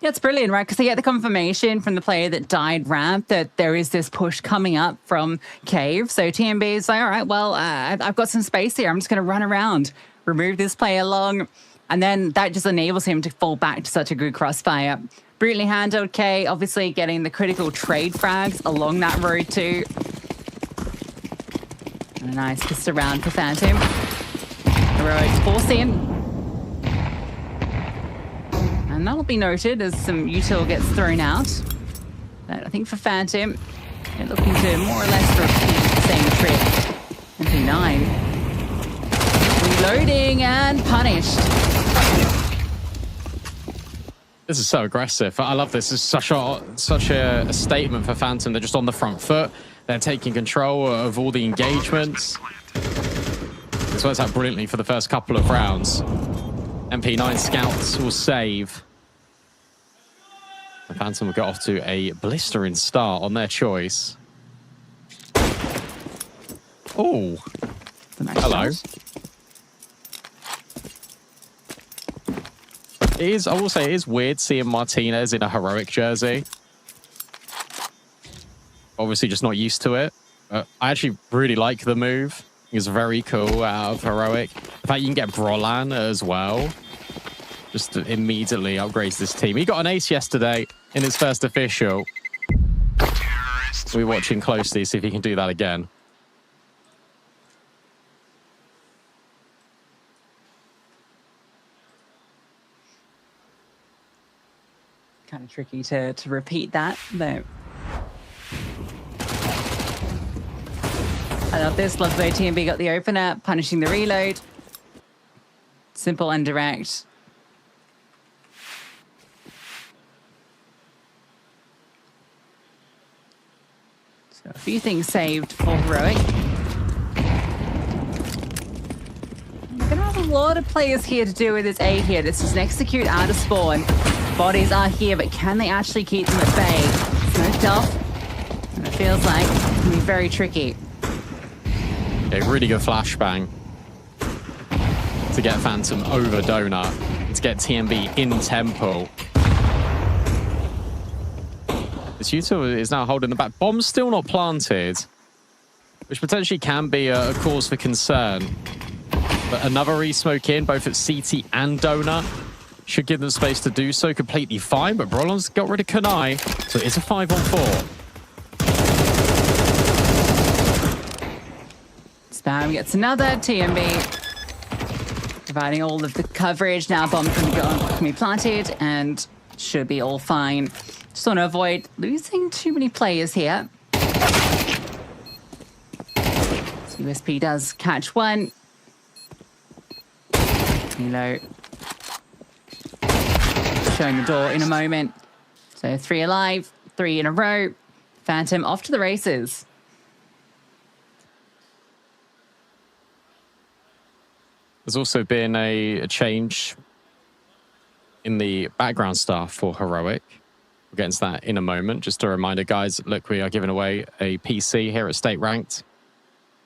Yeah, it's brilliant, right? Because they get the confirmation from the player that died ramp that there is this push coming up from Cave. So TMB is like, all right, well, I've got some space here. I'm just going to run around, remove this player long, and then that just enables him to fall back to such a good crossfire. Brilliantly handled. K obviously getting the critical trade frags along that road too. And a nice twist around for Phantom. Heroic forcing. And that'll be noted as some util gets thrown out. But I think for Phantom, they're looking to more or less repeat the same trick. MP9. Reloading and punished. This is so aggressive. I love this. This is such a statement for Phantom. They're just on the front foot. They're taking control of all the engagements. This works out brilliantly for the first couple of rounds. MP9 scouts will save. And Phantom will get off to a blistering start on their choice. Oh, hello. I will say it is weird seeing Martinez in a Heroic jersey. Obviously just not used to it. I actually really like the move. It's very cool out of Heroic. In fact, you can get Brolan as well. Just immediately upgrades this team. He got an ace yesterday in his first official. We're watching closely, see if he can do that again. Kind of tricky to repeat that, though. I love this. Love the way TMB got the opener, punishing the reload. Simple and direct. So few things saved for Heroic. We're gonna have a lot of players here to do with this A here. This is an execute out of spawn. Bodies are here, but can they actually keep them at bay? Smoked off. And it feels like it can be very tricky. A really good flashbang to get Phantom over Donut, to get TMB in tempo. This Yuta is now holding the back. Bomb's still not planted, which potentially can be a cause for concern. But another re-smoke in, both at CT and Donut, should give them space to do so completely fine. But Brolon's got rid of Kanai, so it's a 5-on-4. Spam gets another TMB, providing all of the coverage. Now bomb can be planted and should be all fine. Just want to avoid losing too many players here. So USP does catch one. Nilo showing the door in a moment. So 3 alive, 3 in a row. Phantom off to the races. There's also been a change in the background staff for Heroic. We'll get into that in a moment. Just a reminder, guys, look, we are giving away a PC here at State Ranked.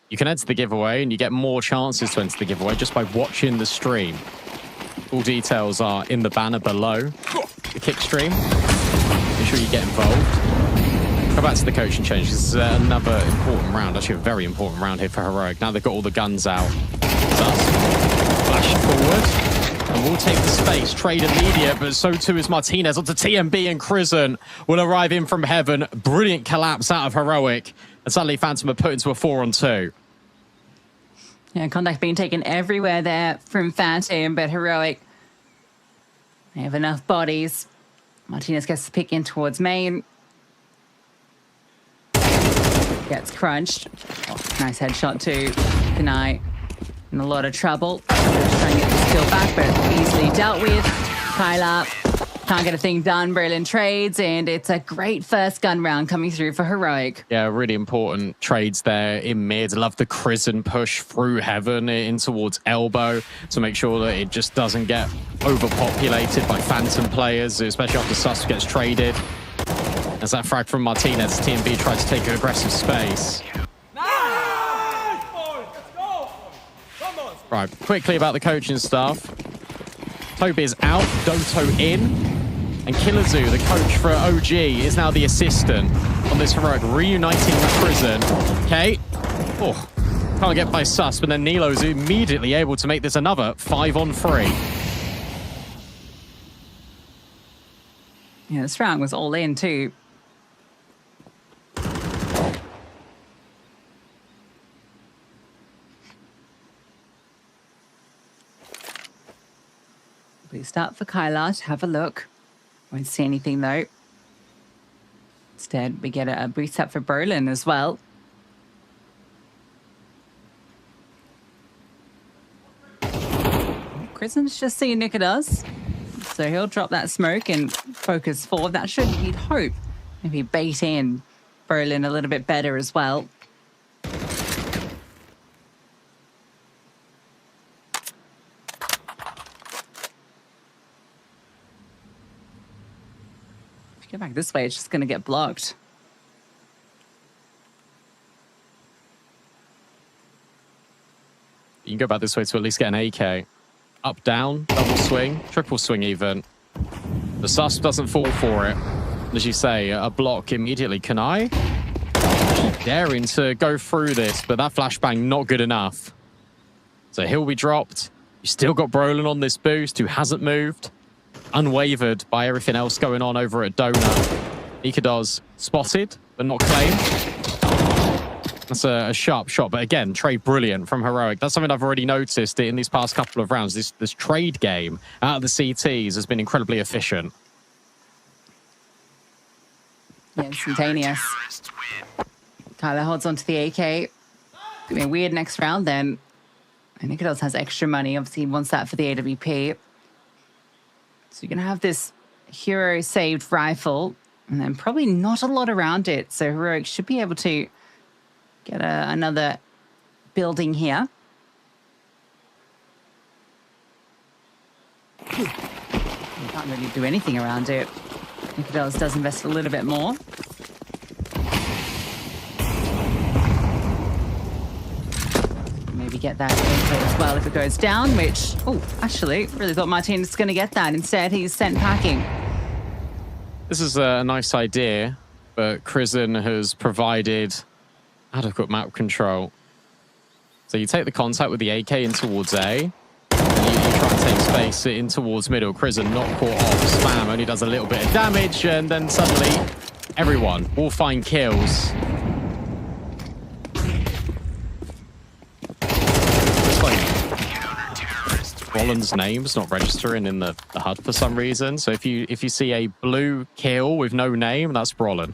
You can enter the giveaway, and you get more chances to enter the giveaway just by watching the stream. All details are in the banner below the kick stream. Make sure you get involved. Go back to the coaching change. This is another important round, actually a very important round here for Heroic. Now they've got all the guns out. Flash forward. And we'll take the space. Trade immediate, but so too is Martinez onto TMB, and Crizzen will arrive in from heaven. Brilliant collapse out of Heroic. And suddenly Phantom are put into a 4-on-2. Yeah, contact being taken everywhere there from Phantom, but Heroic, they have enough bodies. Martinez gets the pick in towards main. Gets crunched. Oh, nice headshot too. Kanai in a lot of trouble. Just trying to get this kill back, but easily dealt with. Kyla can't get a thing done. Berlin trades, and it's a great first gun round coming through for Heroic. Yeah, really important trades there in mid. Love the Crizzen push through heaven in towards elbow to make sure that it just doesn't get overpopulated by Phantom players, especially after Sus gets traded. As that frag from Martinez, TMB tried to take aggressive space. Right, quickly about the coaching staff. Toby is out, Doto in, and Killerzu, the coach for OG, is now the assistant on this Heroic, reuniting with Crizzen. Okay. Oh, can't get by Sus, but then Nilo's immediately able to make this another 5-on-3. Yeah, this round was all in too. We start for Kyla to have a look. Won't see anything though. Instead, we get a boost up for Berlin as well. Crizzen's just seeing Nikodas. So he'll drop that smoke and focus forward. That should, you'd hope, maybe bait in Berlin a little bit better as well. If you go back this way, it's just going to get blocked. You can go back this way to at least get an AK. Up, down, double swing, triple swing even. The Sus doesn't fall for it. As you say, a block immediately. Kanai daring to go through this, but that flashbang not good enough. So he'll be dropped. You still got Brolin on this boost, who hasn't moved. Unwavered by everything else going on over at Donut. Nikodas spotted, but not claimed. That's a sharp shot, but again, trade brilliant from Heroic. That's something I've already noticed in these past couple of rounds. This trade game out of the CTs has been incredibly efficient. Yeah, instantaneous. Kyla holds onto the AK. It's gonna be a weird next round then. And Nikodas has extra money. Obviously, he wants that for the AWP. So you're gonna have this hero saved rifle, and then probably not a lot around it. So Heroic should be able to get another building here. You can't really do anything around it. Nicodelis does invest a little bit more. Maybe get that AK as well if it goes down, which, oh, actually, really thought Martinez was going to get that. Instead, he's sent packing. This is a nice idea, but Crizzen has provided adequate map control. So you take the contact with the AK in towards A, and you try and take space in towards middle. Crizzen not caught off. Spam only does a little bit of damage, and then suddenly everyone will find kills. Roland's name's not registering in the HUD for some reason. So if you see a blue kill with no name, that's Roland.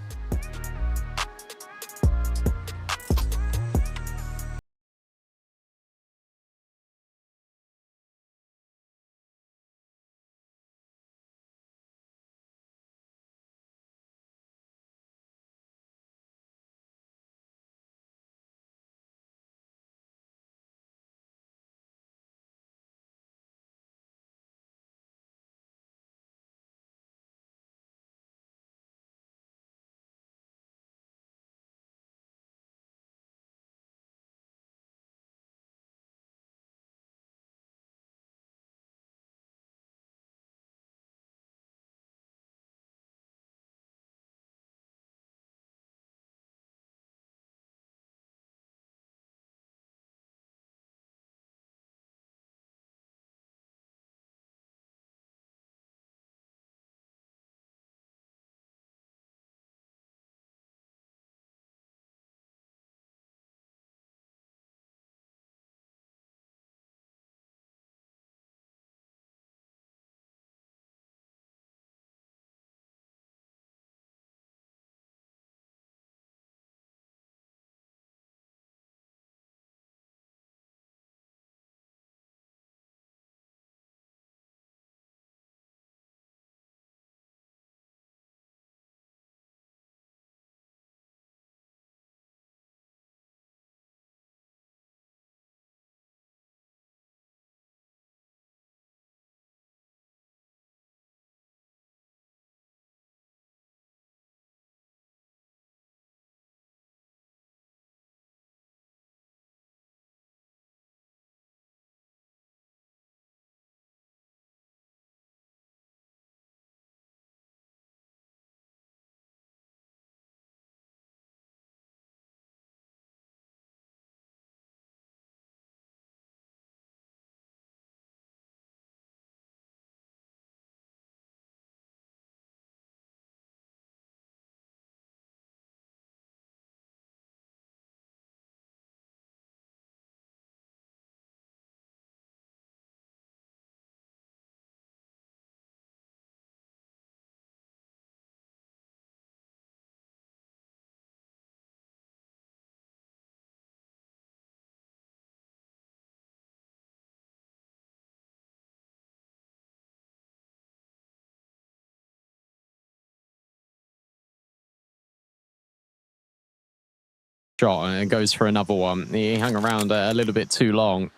Shot and goes for another one. He hung around a little bit too long.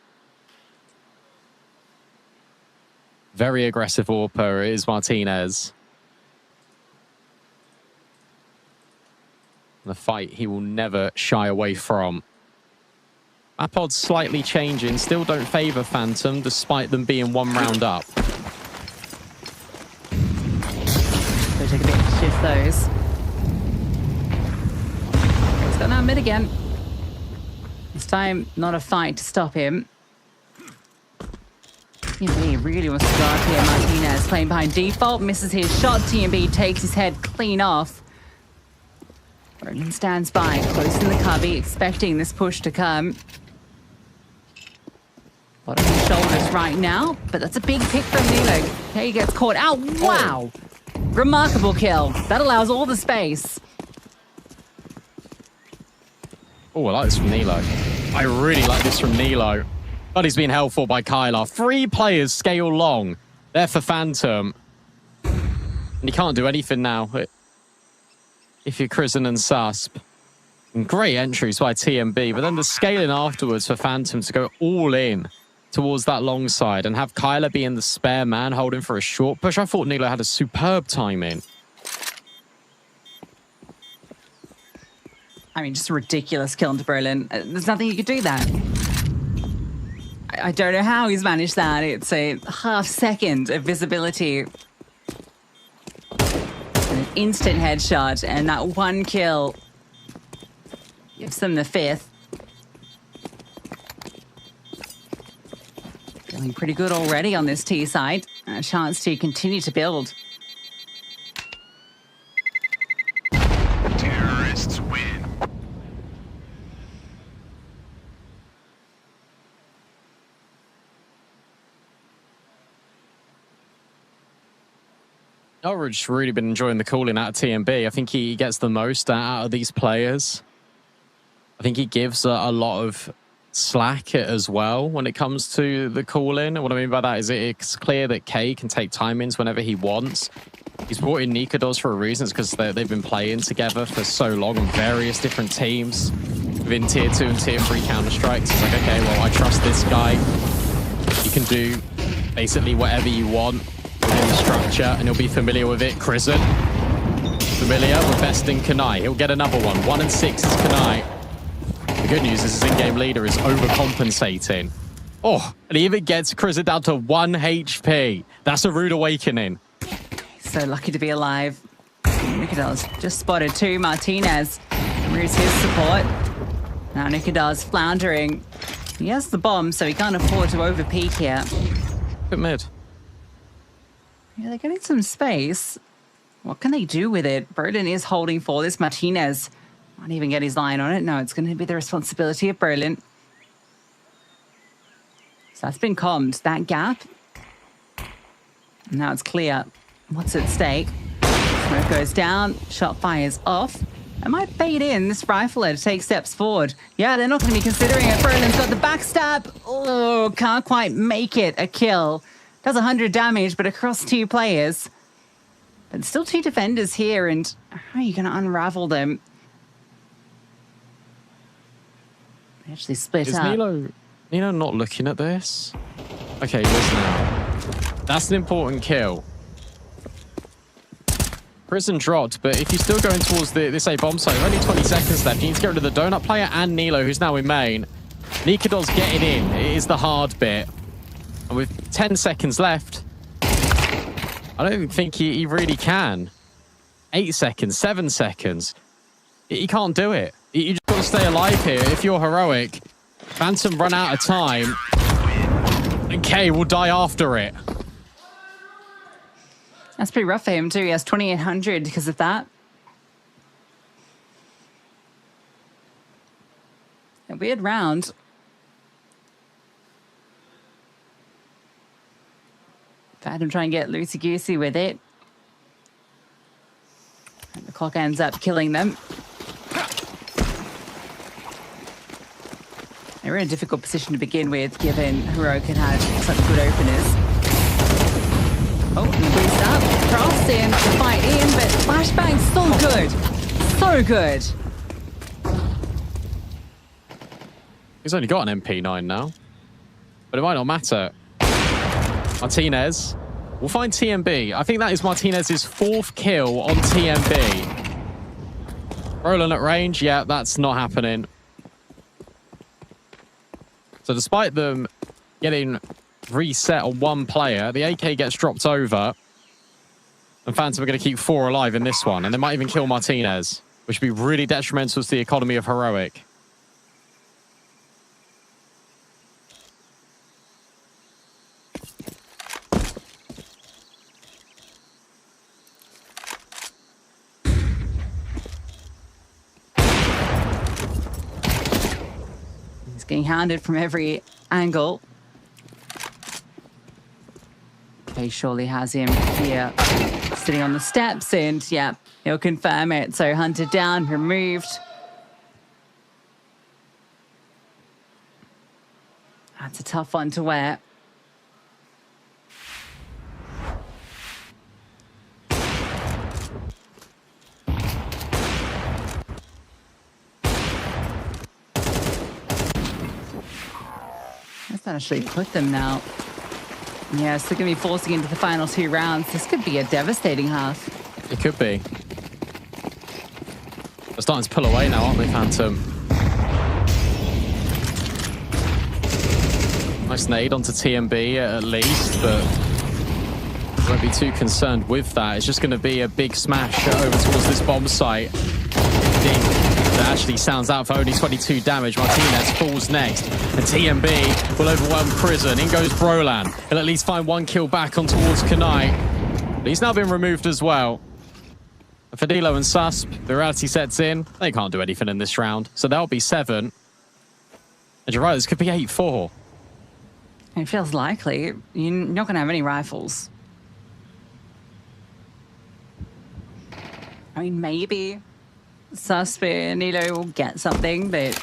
Very aggressive AWPer is Martinez. The fight he will never shy away from. Map odds slightly changing, still don't favour Phantom despite them being one round up. So take a bit to shift those. He's got that mid again. This time, not a fight to stop him. TMB really wants to go up here. Martinez playing behind default, misses his shot. TMB takes his head clean off. Roland stands by, close in the cubby, expecting this push to come. Bottom of his shoulders right now, but that's a big pick from Nilo. Okay, he gets caught out. Wow! Remarkable kill. That allows all the space. Oh, I like this from Nilo. I really like this from Nilo. But he's been held for by Kylar. 3 players scale long. There for Phantom. And you can't do anything now if you're Crizzen and Susp. Great entries by TMB, but then the scaling afterwards for Phantom to go all in towards that long side and have Kyler being the spare man holding for a short push. I thought Nilo had a superb timing. I mean, just a ridiculous kill into Berlin. There's nothing you could do that. I don't know how he's managed that. It's a half second of visibility. An instant headshot, and that one kill gives them the 5th. Feeling pretty good already on this T side. A chance to continue to build. Terrorists win. Norwich really been enjoying the calling out of TMB. I think he gets the most out of these players. I think he gives a lot of slack as well when it comes to the call-in. What I mean by that is it's clear that K can take timings whenever he wants. He's brought in Nikodos for a reason. It's because they've been playing together for so long on various different teams within Tier 2 and Tier 3 Counter-Strikes. It's like, okay, well, I trust this guy. You can do basically whatever you want within the structure, and he'll be familiar with it. Crizzen, familiar with besting Kanai. He'll get another one. 1 and 6 is Kanai. The good news is his in-game leader is overcompensating. Oh, and he even gets Crizzen down to 1 HP. That's a rude awakening. So lucky to be alive. Nikodos just spotted 2. Martinez removes his support. Now Nikodos floundering. He has the bomb, so he can't afford to overpeak here. Good mid. Yeah, they're getting some space. What can they do with it? Berlin is holding for this. Martinez won't even get his line on it. No, it's going to be the responsibility of Berlin. So that's been calmed. That gap. Now it's clear what's at stake. Smoke goes down. Shot fires off. I might fade in this rifler to take steps forward. Yeah, they're not going to be considering it. Berlin's got the backstab. Oh, can't quite make it a kill. Does 100 damage, but across 2 players. But still 2 defenders here, and how are you going to unravel them? They actually split Is up. Nilo not looking at this? Okay, he is now. That's an important kill. Prison dropped, but if you're still going towards this A bomb site, only 20 seconds left. You need to get rid of the donut player and Nilo, who's now in main. Nikodos getting in is the hard bit. And with 10 seconds left, I don't think he really can. 8 seconds, 7 seconds. He can't do it. You just got to stay alive here. If you're heroic, Phantom run out of time, and K will die after it. That's pretty rough for him too. He has 2,800 because of that. A weird round. Phantom trying to get loosey-goosey with it. And the clock ends up killing them. They were in a difficult position to begin with, given Heroic had had such good openers. Oh, boost up, cross in, the fight in, but Flashbang's so good. So good. He's only got an MP9 now, but it might not matter. Martinez will find TMB. I think that is Martinez's 4th kill on TMB. Roland at range, yeah, that's not happening. So despite them getting reset on 1 player, the AK gets dropped over, and Phantom are going to keep 4 alive in this one, and they might even kill Martinez, which would be really detrimental to the economy of Heroic. He's getting hounded from every angle. He surely has him here, sitting on the steps, and yeah, he'll confirm it. So hunted down, removed. That's a tough one to wear. That actually put them now. Yeah, so going to be forcing into the final 2 rounds. This could be a devastating half. It could be. They're starting to pull away now, aren't they, Phantom? Nice nade onto TMB at least, but won't be too concerned with that. It's just going to be a big smash over towards this bomb site. That actually sounds out for only 22 damage. Martinez falls next, and TMB will overwhelm Prison. In goes Brolan. He'll at least find 1 kill back on towards Kanai. But he's now been removed as well. Fadilo and Susp, the reality sets in. They can't do anything in this round, so that'll be 7. And you're right, this could be 8-4. It feels likely. You're not going to have any rifles. I mean, maybe Susp and Nilo will get something, but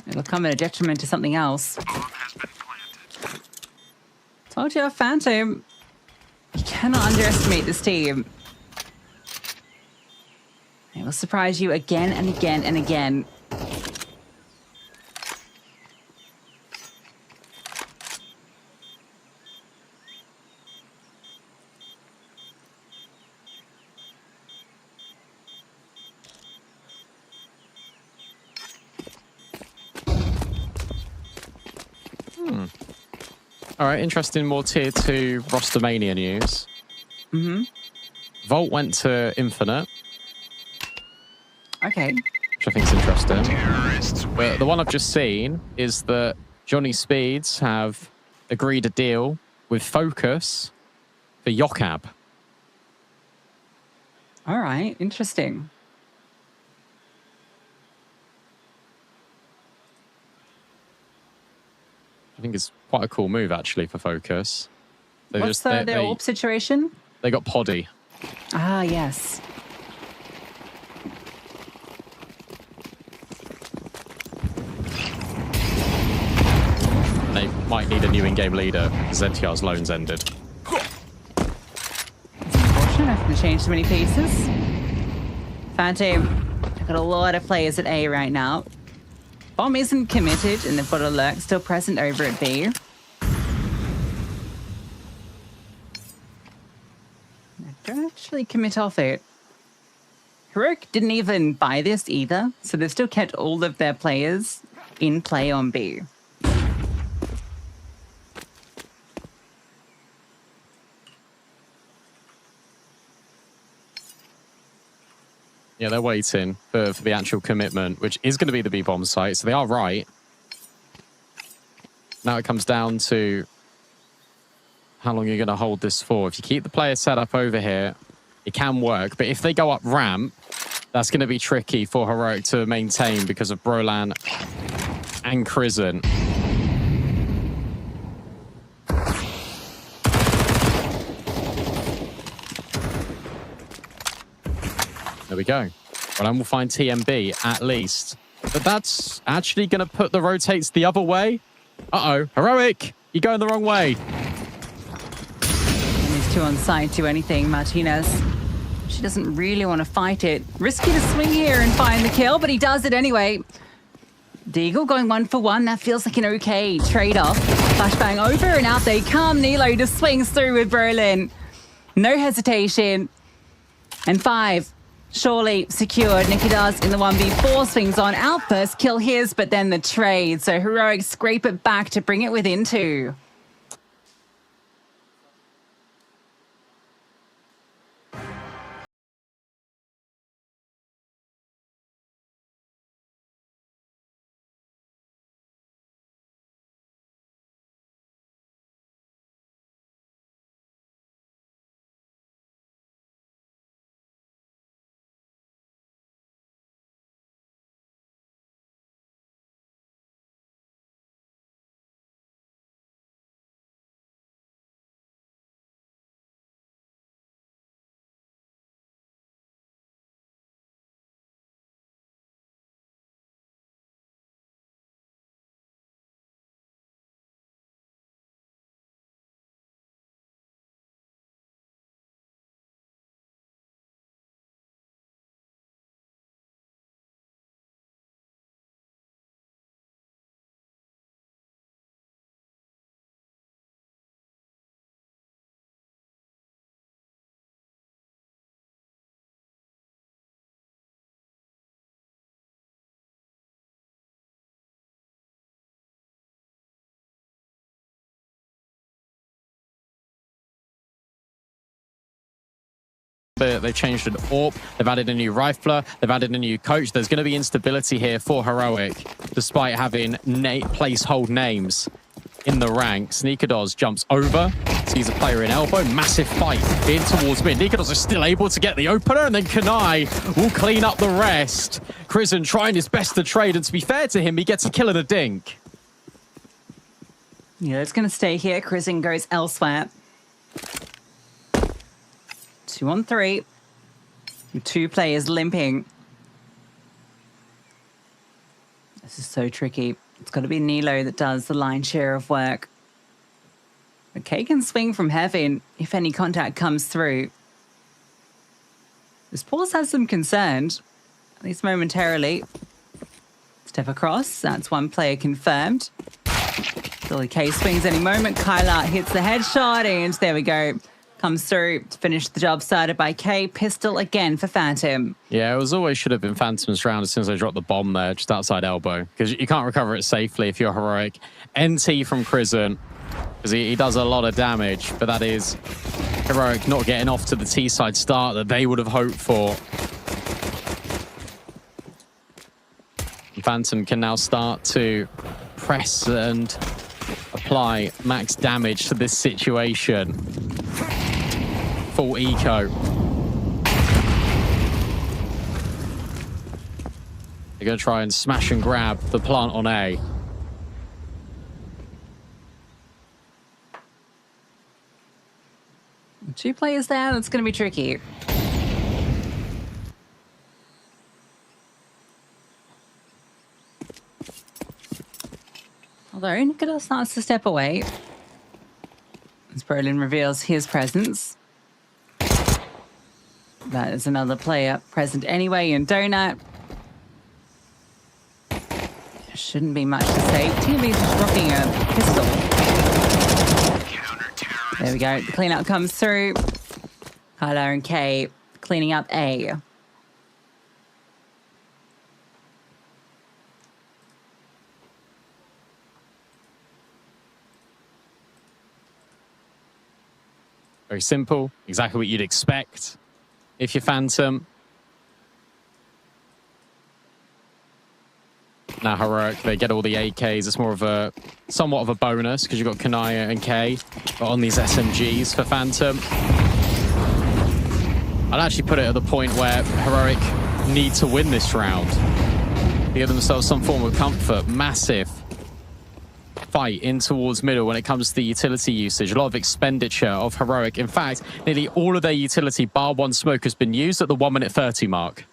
it'll come at a detriment to something else. Told you, Phantom. You cannot underestimate this team. It will surprise you again and again and again. All right, interesting more tier 2 Rostermania news. Volt went to Infinite. Okay. Which I think is interesting. But the one I've just seen is that Johnny Speeds have agreed a deal with Focus for Yokab. All right, interesting. I think it's quite a cool move, actually, for Focus. What's their AWP situation? They got Poddy. Ah, yes. They might need a new in-game leader because NTR's loans ended. It's unfortunate I have to change so many pieces. Phantom, I've got a lot of players at A right now. Bomb isn't committed, and they've got a lurk still present over at B. Don't actually commit off it. Heroic didn't even buy this either, so they've still kept all of their players in play on B. Yeah, they're waiting for the actual commitment, which is going to be the B-bomb site, so they are right. Now it comes down to how long you're going to hold this for. If you keep the player set up over here, it can work, but if they go up ramp, that's going to be tricky for Heroic to maintain because of Brolan and Crizzen. There we go. Well, and we'll find TMB at least. But that's actually going to put the rotates the other way. Uh-oh. Heroic, you're going the wrong way. And these two on site do anything. Martinez, she doesn't really want to fight it. Risky to swing here and find the kill, but he does it anyway. Deagle going 1 for 1. That feels like an okay trade-off. Flashbang over and out they come. Nilo just swings through with Berlin. No hesitation. And 5. Surely secured. Nicky does in the 1v4, swings on Outburst, kill his, but then the trade. So Heroic scrape it back to bring it within 2. They've changed an AWP, they've added a new rifler, they've added a new coach. There's going to be instability here for Heroic, despite having placehold names in the ranks. Nikodos jumps over, sees a player in elbow, massive fight in towards mid. Nikodos is still able to get the opener, and then Kanai will clean up the rest. Crizzen trying his best to trade, and to be fair to him, he gets a kill and a dink. Yeah, it's going to stay here. Crizzen goes elsewhere. 2 on 3. 2 players limping. This is so tricky. It's got to be Nilo that does the lion's share of work. But K can swing from heaven if any contact comes through. This pause has some concern, at least momentarily. Step across. That's one player confirmed. Billy K swings any moment. Kyla hits the headshot, and there we go. Comes through to finish the job started by K. Pistol again for Phantom. Yeah, it was always should have been Phantom's round as soon as they dropped the bomb there, just outside elbow. Because you can't recover it safely if you're Heroic. NT from Crizzen, because he does a lot of damage, but that is Heroic not getting off to the T-side start that they would have hoped for. Phantom can now start to press and apply max damage to this situation. Full eco. They're going to try and smash and grab the plant on A. Two players there, that's going to be tricky. Although Nikodos starts to step away as Brolin reveals his presence. That is another player present anyway in Donut. Shouldn't be much to say. TMB's just rocking a pistol. There we go. The clean-up comes through. Kyla and K cleaning up A. Very simple. Exactly what you'd expect if you're Phantom. Now Heroic, they get all the AKs. It's more of a, somewhat of a bonus because you've got Kanaya and K on these SMGs for Phantom. I'd actually put it at the point where Heroic need to win this round. Give themselves some form of comfort. Massive fight in towards middle when it comes to the utility usage. A lot of expenditure of Heroic. In fact, nearly all of their utility, bar one smoke, has been used at the 1 minute 30 mark.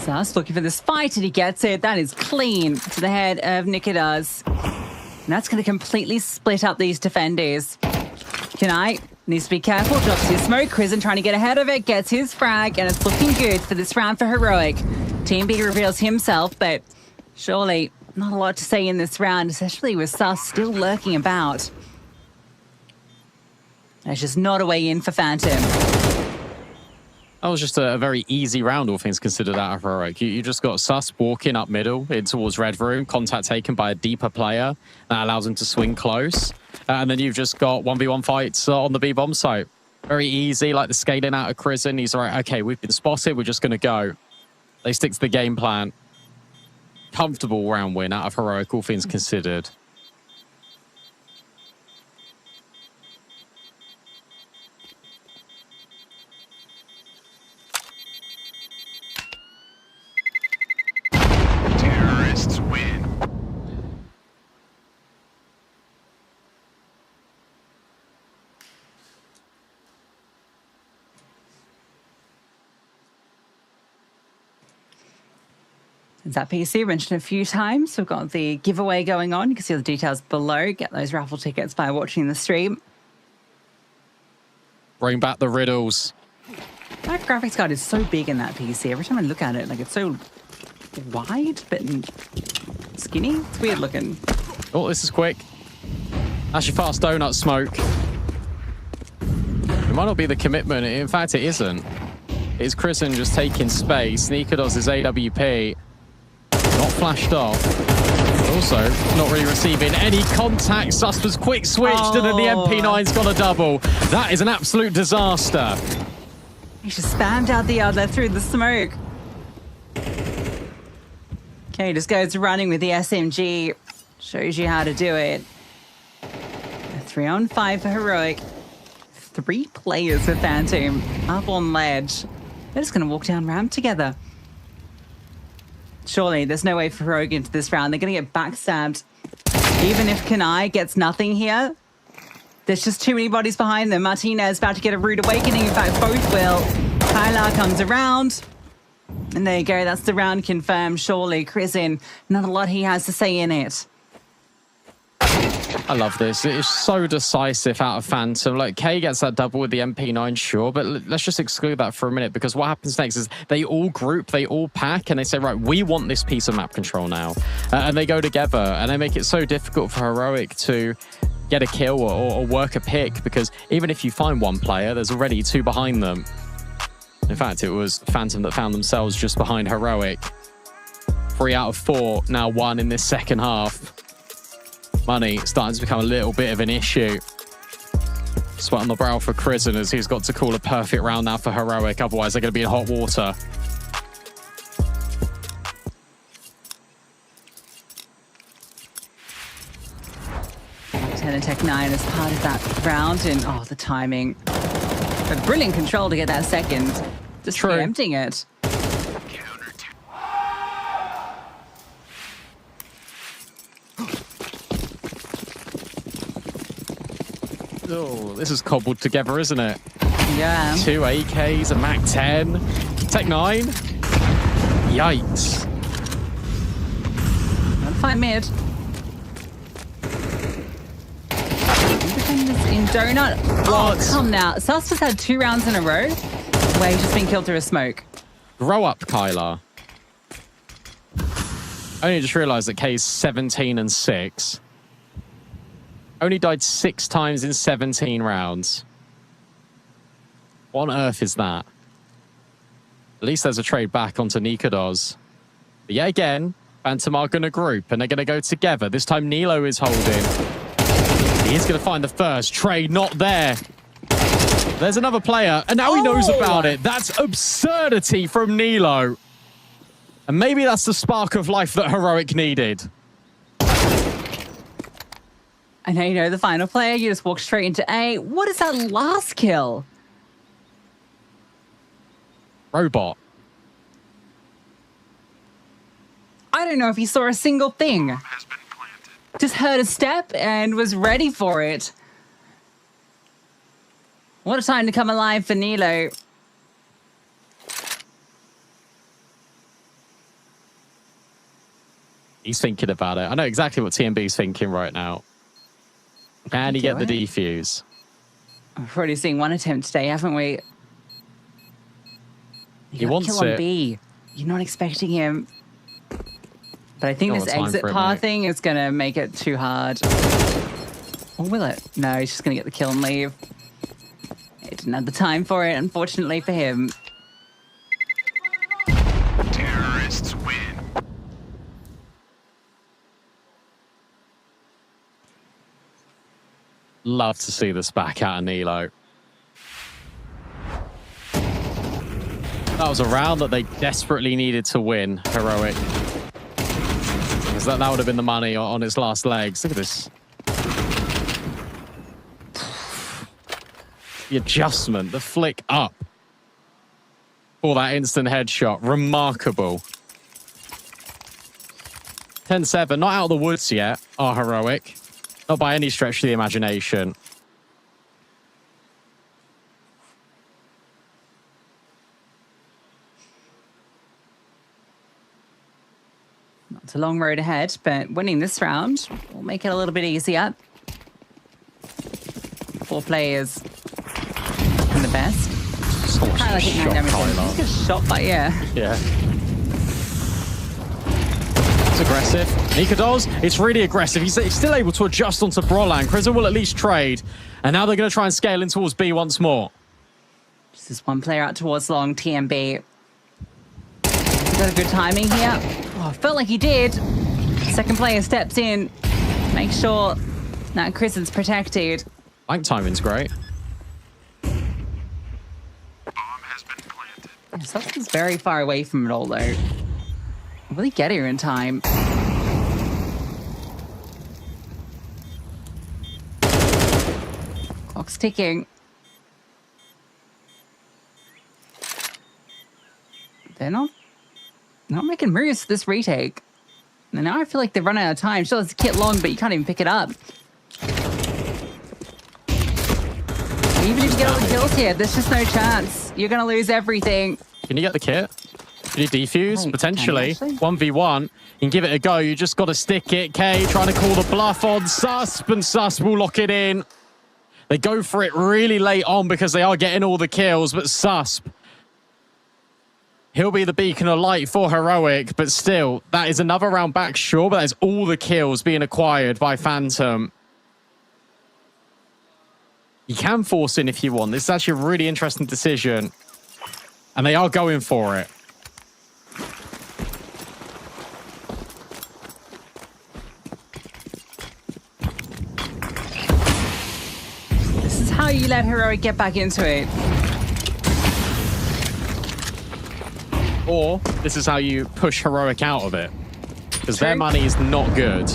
Sus looking for this fight, and he gets it. That is clean to the head of Nikodos. And that's going to completely split up these defenders. Kanai needs to be careful, drops his smoke. Crizzen trying to get ahead of it, gets his frag, and it's looking good for this round for Heroic. Team B reveals himself, but surely not a lot to say in this round, especially with Sus still lurking about. There's just not a way in for Phantom. That was just a very easy round, all things considered, out of Heroic. You just got Sus walking up middle in towards Red Room, contact taken by a deeper player. That allows him to swing close. And then you've just got 1v1 fights on the B-bomb site. Very easy, like the scaling out of Crizzen. He's like, okay, we've been spotted, we're just going to go. They stick to the game plan. Comfortable round win out of Heroic, all things considered. Terrorists win. That PC mentioned a few times. We've got the giveaway going on. You can see all the details below. Get those raffle tickets by watching the stream. Bring back the riddles. That graphics card is so big in that PC. Every time I look at it, like it's so wide but skinny. It's weird looking. Oh, this is quick. Actually, fast donut smoke. It might not be the commitment. In fact, it isn't. It's Crizzen just taking space. Nikodos is AWP. Not flashed off. Also, not really receiving any contact. Sus was quick switched, and then the MP9's got a double. That is an absolute disaster. He just spammed out the other through the smoke. Okay, just goes running with the SMG. Shows you how to do it. A 3-on-5 for Heroic. 3 players for Phantom up on ledge. They're just going to walk down ramp together. Surely there's no way for Heroic into this round. They're going to get backstabbed. Even if Kanai gets nothing here, there's just too many bodies behind them. Martinez about to get a rude awakening. In fact, both will. Kylar comes around. And there you go. That's the round confirmed. Surely, Crizin, not a lot he has to say in it. I love this. It is so decisive out of Phantom. Like, K gets that double with the MP9, sure, but let's just exclude that for a minute, because what happens next is they all group, they all pack, and they say, right, we want this piece of map control now. And they go together, and they make it so difficult for Heroic to get a kill or work a pick, because even if you find one player, there's already 2 behind them. In fact, it was Phantom that found themselves just behind Heroic. 3 out of 4, now 1 in this second half. Money starting to become a little bit of an issue. Sweat on the brow for Crizin as he's got to call a perfect round now for Heroic, otherwise they're going to be in hot water. Tech 9 as part of that round, and oh, the timing. But brilliant control to get that second. Just preempting it. Oh, this is cobbled together, isn't it? Yeah. 2 AKs, a MAC-10, Tech 9. Yikes. Gonna fight mid. Defenders in donut. What? Oh, come now. Sus has had 2 rounds in a row where he's just been killed through a smoke. Grow up, Kylar. Only just realized that K's 17 and 6. Only died 6 times in 17 rounds. What on earth is that? At least there's a trade back onto Nikodos. But yet again, Phantom are going to group, and they're going to go together. This time Nilo is holding. He's going to find the first. Trade not there. There's another player, and now he knows about it. That's absurdity from Nilo. And maybe that's the spark of life that Heroic needed. I know you know the final player. You just walk straight into A. What is that last kill? Robot. I don't know if he saw a single thing. Just heard a step and was ready for it. What a time to come alive for Nilo. He's thinking about it. I know exactly what TMB's thinking right now. Can he get the defuse? We've already seen one attempt today, haven't we? He wants kill on it. B. You're not expecting him. But I think Got this time exit for it, path mate. thing is going to make it too hard. Or will it? No, he's just going to get the kill and leave. He didn't have the time for it, unfortunately for him. Terrorists win. Love to see this back out of Nilo. That was a round that they desperately needed to win, Heroic. Because that would have been the money on its last legs. Look at this. The adjustment, the flick up for that instant headshot. Remarkable. 10-7, not out of the woods yet, are Heroic. Not by any stretch of the imagination. It's a long road ahead, but winning this round will make it a little bit easier. 4 players in the best. Kind of like it 9 damage. He's just shot by, yeah. Yeah. It's aggressive. Nikodos, it's really aggressive. He's still able to adjust onto Brolan. Crizin will at least trade. And now they're going to try and scale in towards B once more. This is one player out towards long, TMB. He's got a good timing here. Oh, felt like he did. Second player steps in, make sure that Chris is protected. Flank timing's great. Sus is very far away from it all, though. Will he get here in time? Clock's ticking. They're not making moves for this retake. And now I feel like they've run out of time. Sure, it's a kit long, but you can't even pick it up. Even if you get all the kills here, there's just no chance. You're going to lose everything. Can you get the kit? Can you defuse? Potentially. 1v1. You can give it a go. You just got to stick it. K trying to call the bluff on Susp, and Susp will lock it in. They go for it really late on because they are getting all the kills, but Susp, he'll be the beacon of light for Heroic, but still, that is another round back, sure, but that's all the kills being acquired by Phantom. You can force in if you want. This is actually a really interesting decision. And they are going for it. This is how you let Heroic get back into it. Or this is how you push Heroic out of it. Because their money is not good.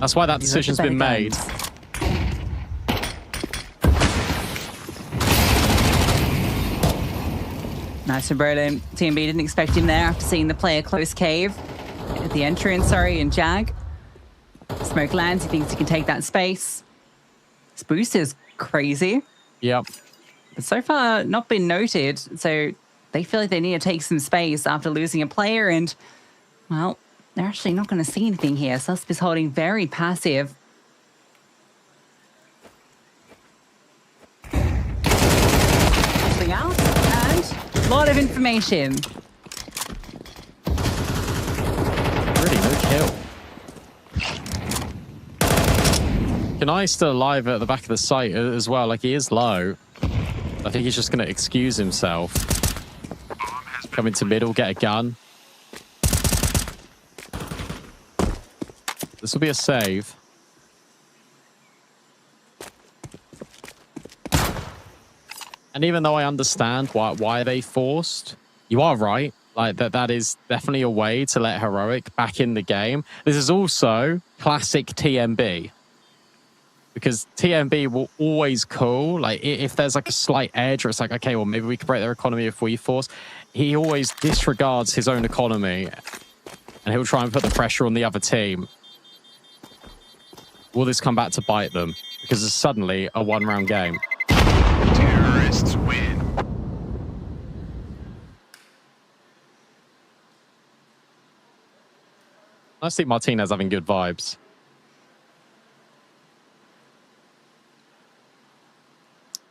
That's why that decision's been made. Nice for Brolin. TMB didn't expect him there after seeing the player close cave at the entrance, and Jag. Smoke lands, he thinks he can take that space. This boost is crazy. Yep. But so far, not been noted. So they feel like they need to take some space after losing a player, and, well, they're actually not going to see anything here. Susp is holding very passive. Swing out, and a lot of information. Really, no kill. Kanai still alive at the back of the site as well. Like, he is low. I think he's just going to excuse himself. Come into middle, get a gun. This will be a save. And even though I understand why they forced, you are right. Like, that is definitely a way to let Heroic back in the game. This is also classic TMB. Because TMB will always call, like, if there's like a slight edge, or it's like, okay, well, maybe we can break their economy if we force. He always disregards his own economy, and he'll try and put the pressure on the other team. Will this come back to bite them? Because it's suddenly a one-round game. Terrorists win. I see Martinez having good vibes.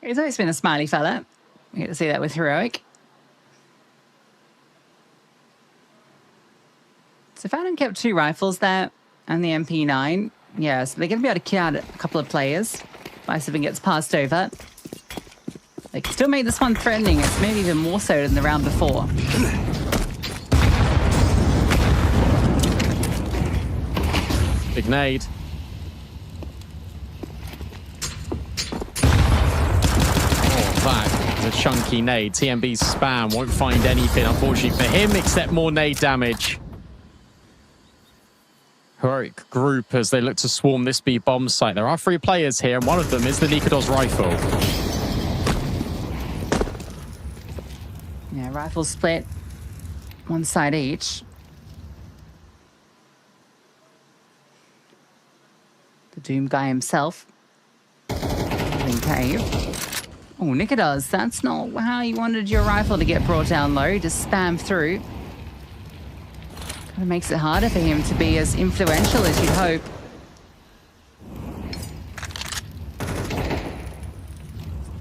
He's always been a smiley fella. We get to see that with Heroic. So Phantom kept 2 rifles there and the MP9. Yeah, so they're going to be able to kill out a couple of players. Vice-Sipping gets passed over. They can still make this one threatening. It's maybe even more so than the round before. Big nade. That is a chunky nade. TMB's spam won't find anything, unfortunately for him, except more nade damage. Heroic group as they look to swarm this B bomb site. There are 3 players here, and one of them is the Nikodos rifle. Yeah, rifles split. 1 side each. The Doom guy himself. In cave. Oh, Nikodos, that's not how you wanted your rifle to get brought down low. Just spam through. Kind of makes it harder for him to be as influential as you'd hope.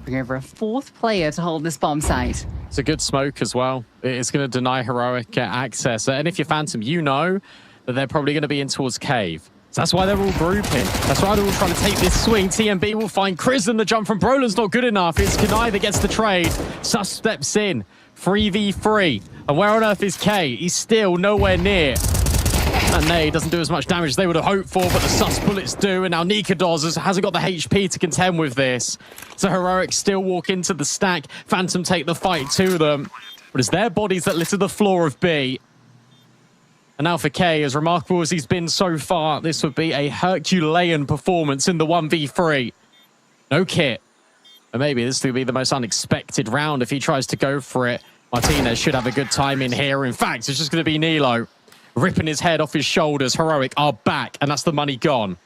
Bring over a 4th player to hold this bomb site. It's a good smoke as well. It's going to deny Heroic access. And if you're Phantom, you know that they're probably going to be in towards cave. So that's why they're all grouping. That's why they're all trying to take this swing. TMB will find Chris, and the jump from Brolin's not good enough. It's Kanai that gets the trade. Sus steps in. 3v3. And where on earth is K? He's still nowhere near. That nade doesn't do as much damage as they would have hoped for, but the sus bullets do, and now Nika Doz hasn't got the HP to contend with this. So Heroic still walk into the stack. Phantom take the fight to them, but it's their bodies that litter the floor of B. And Alpha K, as remarkable as he's been so far, this would be a Herculean performance in the 1v3. No kit. But maybe this will be the most unexpected round if he tries to go for it. Martinez should have a good time in here. In fact, it's just going to be Nilo ripping his head off his shoulders. Heroic are back, and that's the money gone.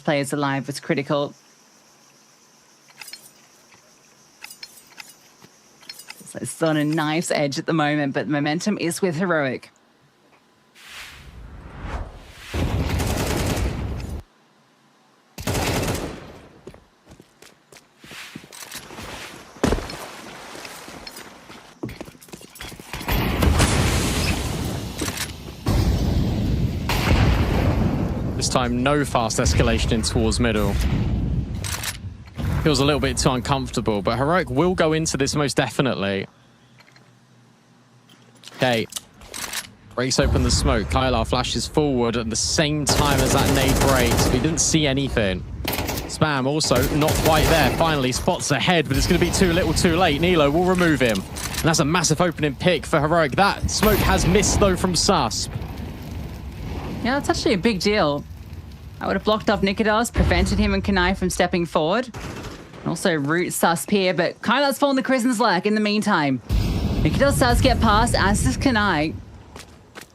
players alive was critical. So it's on a knife's edge at the moment, but momentum is with Heroic. This time, no fast escalation in towards middle. Feels a little bit too uncomfortable, but Heroic will go into this most definitely. Okay. Breaks open the smoke. Kylar flashes forward at the same time as that nade breaks, but he didn't see anything. Spam also not quite there. Finally spots ahead, but it's going to be too little too late. Nilo will remove him. And that's a massive opening pick for Heroic. That smoke has missed, though, from Sus. Yeah, that's actually a big deal. I would have blocked off Nikodos, prevented him and Kanai from stepping forward. And also root Sus here, but Kylar's fallen the Krisen's lack in the meantime. Nikodos does get past, as does Kanai.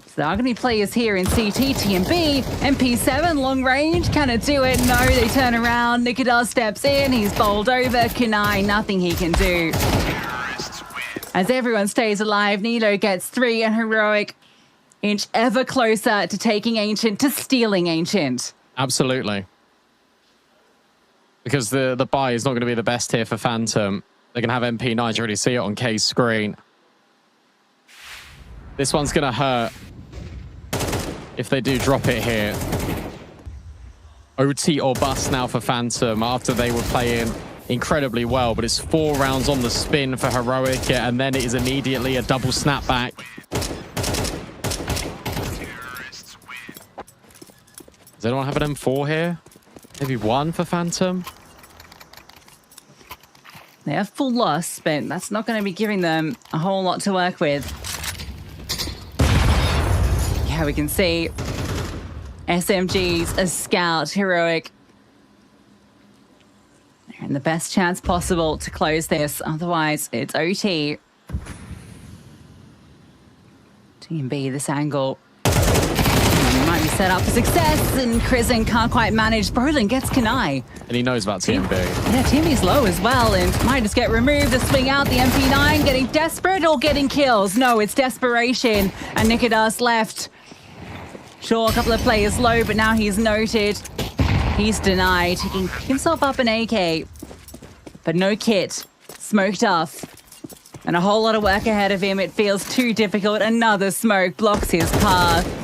So there are going to be players here in CT, TMB, MP7, long range. Can it do it? No, they turn around. Nikodos steps in. He's bowled over. Kanai, nothing he can do. As everyone stays alive, Nilo gets 3 and Heroic inch ever closer to taking Ancient, to stealing Ancient. Absolutely. Because the buy is not going to be the best here for Phantom. They're going to have MP9. You already see it on K's screen. This one's going to hurt if they do drop it here. OT or bust now for Phantom after they were playing incredibly well, but it's 4 rounds on the spin for Heroic, and then it is immediately a double snapback. Does anyone have an M4 here? Maybe 1 for Phantom? They have full loss, but that's not going to be giving them a whole lot to work with. Yeah, we can see SMGs, a Scout, Heroic. They're in the best chance possible to close this. Otherwise, it's OT. TMB, this angle. Might be set up for success, and Krisen can't quite manage. Brolin gets Kanai. And he knows about TMB. Yeah, TMB's low as well, and might just get removed. The swing out, the MP9 getting desperate or getting kills. No, it's desperation, and Nikodas left. Sure, a couple of players low, but now he's noted. He's denied. He can pick himself up an AK, but no kit. Smoked off. And a whole lot of work ahead of him. It feels too difficult. Another smoke blocks his path.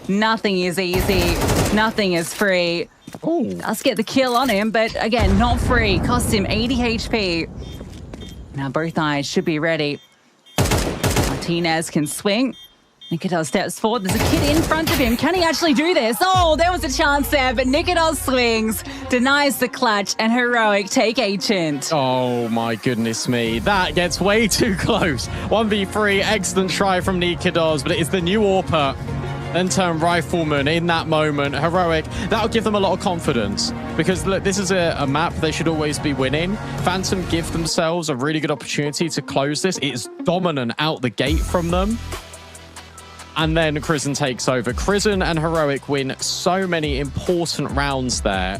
Nothing is easy. Nothing is free. Let's get the kill on him, but again, not free. Costs him 80 HP. Now both eyes should be ready. Martinez can swing. Nikodos steps forward. There's a kid in front of him. Can he actually do this? Oh, there was a chance there, but Nikodos swings, denies the clutch, and Heroic take Ancient. Oh my goodness me. That gets way too close. 1v3, excellent try from Nikodos, but it is the new AWPer. Then turn Rifleman in that moment. Heroic, that'll give them a lot of confidence. Because look, this is a map they should always be winning. Phantom give themselves a really good opportunity to close this. It is dominant out the gate from them. And then Krisen takes over. Krisen and Heroic win so many important rounds there,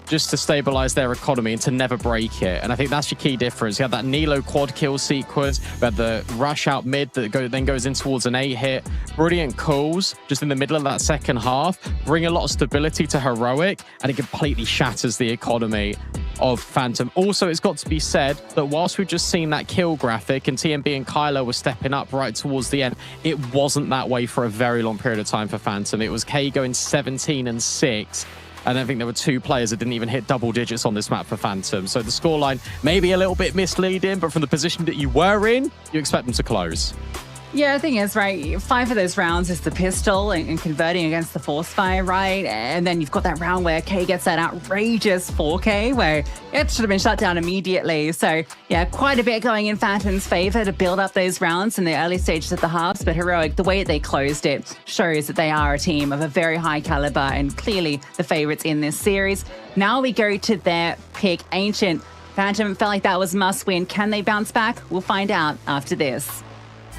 just to stabilize their economy and to never break it. And I think that's your key difference. You had that Nilo quad kill sequence, we had the rush out mid that then goes in towards an 8-hit. Brilliant calls just in the middle of that second half, bring a lot of stability to Heroic, and it completely shatters the economy of Phantom. Also, it's got to be said that whilst we've just seen that kill graphic and TMB and Kylo were stepping up right towards the end, it wasn't that way for a very long period of time for Phantom. It was K going 17 and 6. I don't think there were 2 players that didn't even hit double digits on this map for Phantom. So the scoreline may be a little bit misleading, but from the position that you were in, you expect them to close. Yeah, the thing is, right, 5 of those rounds is the pistol and converting against the force fire, right? And then you've got that round where K gets that outrageous 4K where it should have been shut down immediately. So, yeah, quite a bit going in Phantom's favor to build up those rounds in the early stages of the halves. But Heroic, the way they closed it shows that they are a team of a very high caliber and clearly the favorites in this series. Now we go to their pick, Ancient. Phantom felt like that was must win. Can they bounce back? We'll find out after this.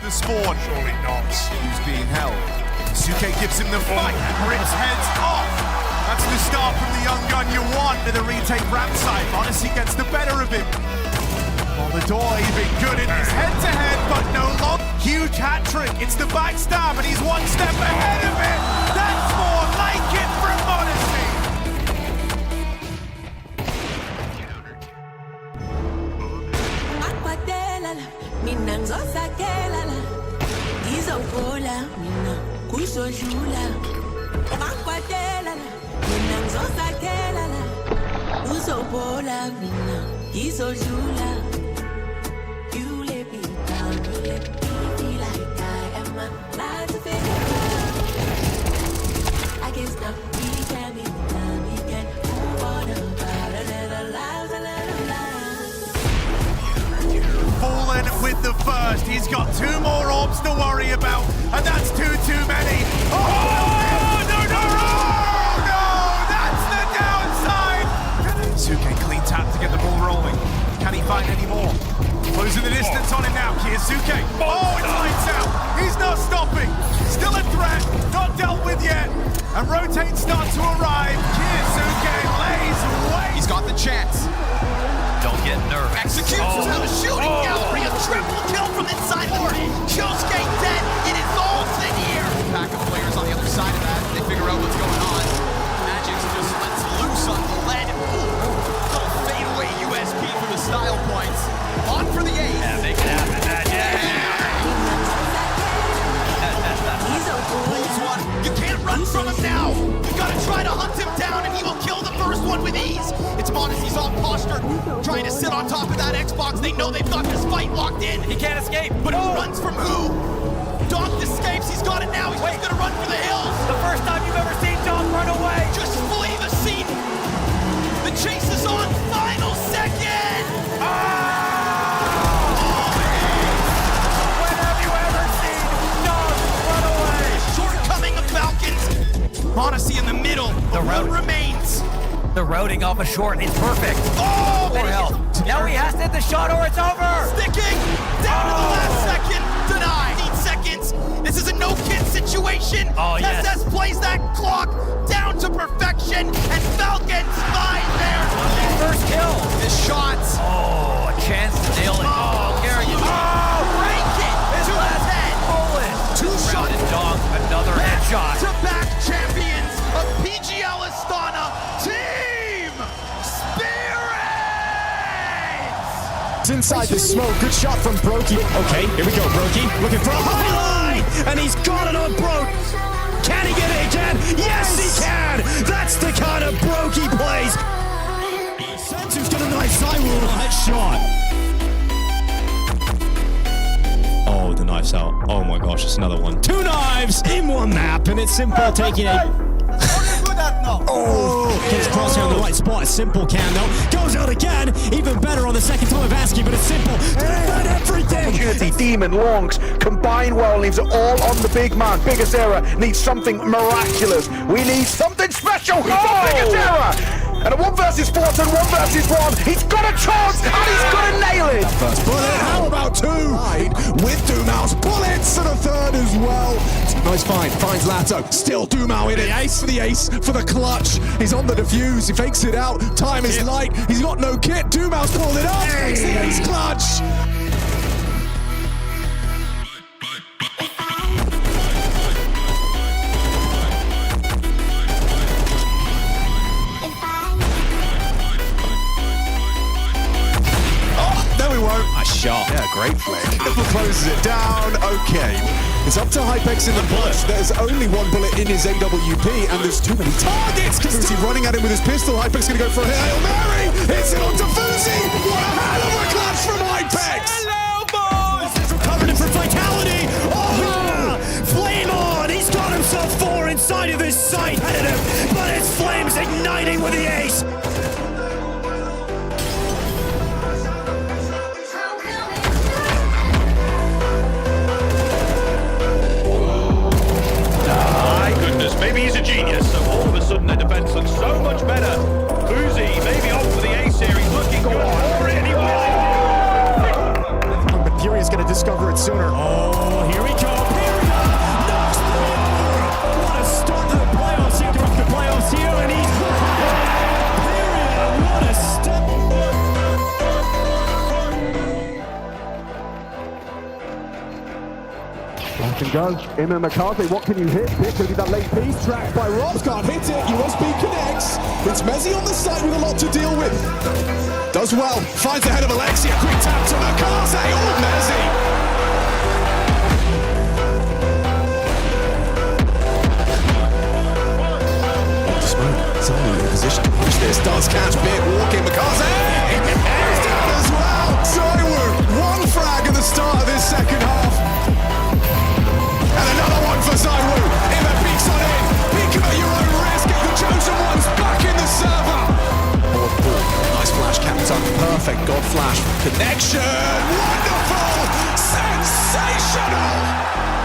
The spawn, surely not. Who's being held? Suke gives him the fight, rips heads off. That's the start from the young gun you want to the retake ramp side. Odyssey gets the better of him. Well, the door even good in his head-to-head, but no long. Huge hat trick. It's the backstab, and he's one step ahead of it. That's more like it from Odyssey. Aquatelala, mina ngizosakelala. Ngizowugola mina kuzodlula. Aquatelala, mina ngizosakelala. Uzobhola mina ngizodlula. You let me down, you let me feel like I am alive to figure. I guess now we can be done, we can move on about a little lives, a little lives. Fallen with the first. He's got 2 more orbs to worry about, and that's too many. Oh, no, that's the downside. Suke clean tap to get the ball rolling. Can he find any more? Closing the distance on him now, Kiyosuke. Oh, it's lights out. He's not stopping. Still a threat, not dealt with yet. And Rotate starts to arrive. Kiyosuke lays away. He's got the chance. Don't get nervous. Executes to the shooting gallery. A triple kill from inside the ring. Kyosuke dead. It is all in here. Pack of players on the other side of that. They figure out what's going on. Magic's just lets loose on the lead. Little fadeaway USP for the style points. On for the ace. Yeah, make it happen, You can't run from him now. You gotta try to hunt him down, and he will kill the first one with ease. It's Modessy's all postured, trying to sit on top of that Xbox. They know they've got this fight locked in. He can't escape. But who runs from who? Doc escapes. He's got it now. He's just gonna run for the hills. The first time you've ever seen Doc run away. Just flee the scene. The chase is on. Final second. When have you ever seen Doc run away? Shortcoming of Falcons. Odyssey in the middle. The road remains. The routing off a short is perfect. Oh, more health. Now he has to hit the shot or it's over. Sticking down to the last second. Denied. 8 seconds. This is a no-kid situation. Oh, yes. SS plays that clock down to perfection, and Falcons find their first kill. This shot. Oh, a chance to nail it. Oh, Gary. Oh, break it. His last head. Poland. 2 shots. Dog. Another headshot. Back-to-back champions of PGL Astana. Team Spirits! Inside the smoke, good shot from Brokey. Okay, here we go, Brokey. Looking for a highlight, and he's got it on Broke. Can he get it again? Yes, he can! That's the kind of Brokey plays. Sensu's got a nice side rule headshot. Oh, the knife's out. Oh my gosh, it's another one. 2 knives in 1 map, and it's Simple taking a... Oh, gets crosshair on the right spot. Simple can though. Goes out again. Even better on the second time of asking, but it's Simple. Done everything. Opportunity, Demon, Longs, combine well, leaves it all on the big man. Biggest Era needs something miraculous. We need something special for Biggest Era. And a 1 versus 4 and 1 versus 1. He's got a chance and he's gonna nail it. First bullet. How about 2? With Dumau's bullets and a 3rd as well. Nice find. Finds Lato. Still Dumau in it. Ace for the clutch. He's on the defuse. He fakes it out. Time is light. He's got no kit. Dumau's pulled it up. Makes the ace clutch. Nice shot. Yeah, great flick. Little closes it down. Okay. It's up to Hypex in the push. There's only 1 bullet in his AWP, and there's too many targets. Fuzi running at him with his pistol. Hypex gonna go for a Hail Mary. Hits it onto Fuzi. What a hell of a clutch from Hypex. Hello, boys. Recovering for vitality. Oh, Flame on. He's got himself 4 inside of his sight. Headed him, but it's Flames igniting with the ace. Maybe he's a genius, so all of a sudden their defense looks so much better. Fuzi, maybe off for the A series, looking good for it. He was. But Furious gonna discover it sooner. Oh, here we go. Knocks the over. What a start to the playoffs. He interrupts the playoffs here, and he's Let him go. Emma McCarthy, what can you hit? It could be that late piece. Tracked by Robs, can't hit it. USB connects. It's Mezzi on the side with a lot to deal with. Does well. Finds the head of Alexia. Quick tap to McCarthy. Oh, Mezzi. Sony in position to push this. Does catch big. Walking McCarthy. He's down as well. Zywoo. One frag at the start of this second half. And another one for Zywoo. Emma peeks on in. Peek at your own risk. Get the chosen ones back in the server. Nice flash, Captain. Perfect. God flash. Connection. Wonderful. Sensational.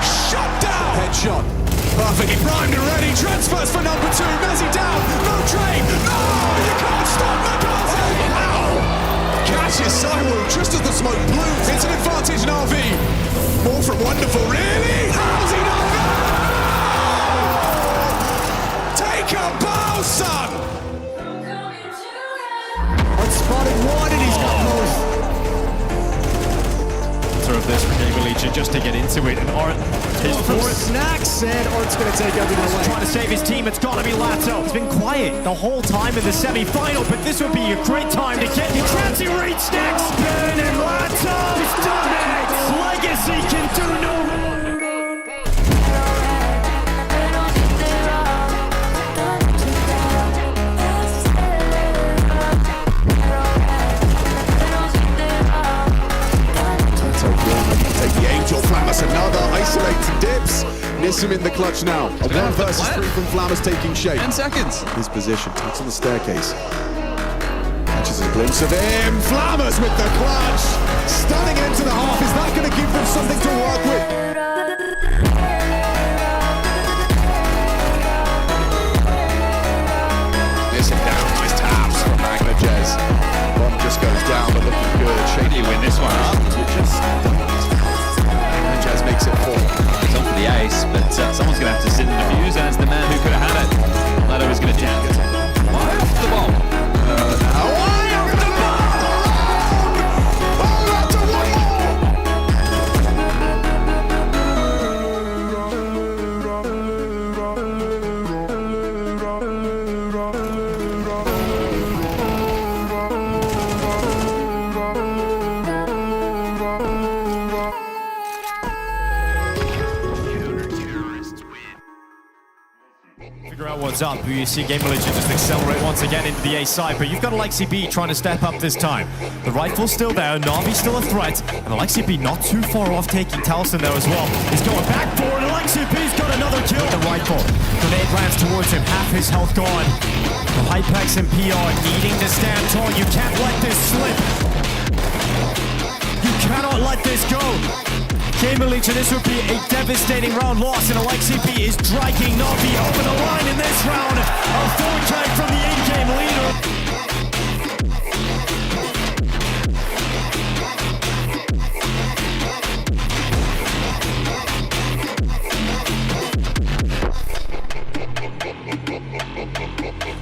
Shut down. Headshot. Perfectly primed and ready. Transfers for number 2. Mezzi down. No train. No. You can't stop McCarthy. Ow. Catches Zywoo just as the smoke blooms. It's an advantage in RV. More from Wonderful, really? How's he not there? Take a bow, son! Unspotted one, and he's got both. Of this for Gamer Legion just to get into it, and Art is fourth snacks, and Art's going to take everything away. Trying to save his team. It's got to be Lato. It's been quiet the whole time in the semi-final, but this would be a great time to get the Transy reach snacks. Ben and Lato's done it. Legacy can do no wrong. Take the Angel. Flamus another isolated dips. Nissim in the clutch now. A 1 versus 3 from Flamus taking shape. 10 seconds. His position. Takes on the staircase. Catches a glimpse of him. Flamus with the clutch. Stunning into the half. Is that going to give them something to work with? Nissim down. Nice taps from Magna Jez. Bomb just goes down, but looking good. Shady win this one up. Jez makes it 4. He's on for the ace, but someone's going to have to sit and abuse, and it's the man who could have had it. Lato is going to jam it. Why off the bomb? Why off the bomb? Oh, that's a one Figure out what's up. You see Gamer Legion just accelerate once again into the A side, but you've got Alexi B trying to step up this time. The rifle's still there, Na'Vi still a threat, and Alexi B not too far off taking Taliesin there as well. He's going back forward, Alexi B's got another kill. The rifle, grenade lands towards him, half his health gone. The Hypex and PR needing to stand tall. You can't let this slip. You cannot let this go. Gamer Legion, this would be a devastating round loss, and Alexi B is dragging Na'Vi over the line in this round. A 4K from the in-game leader.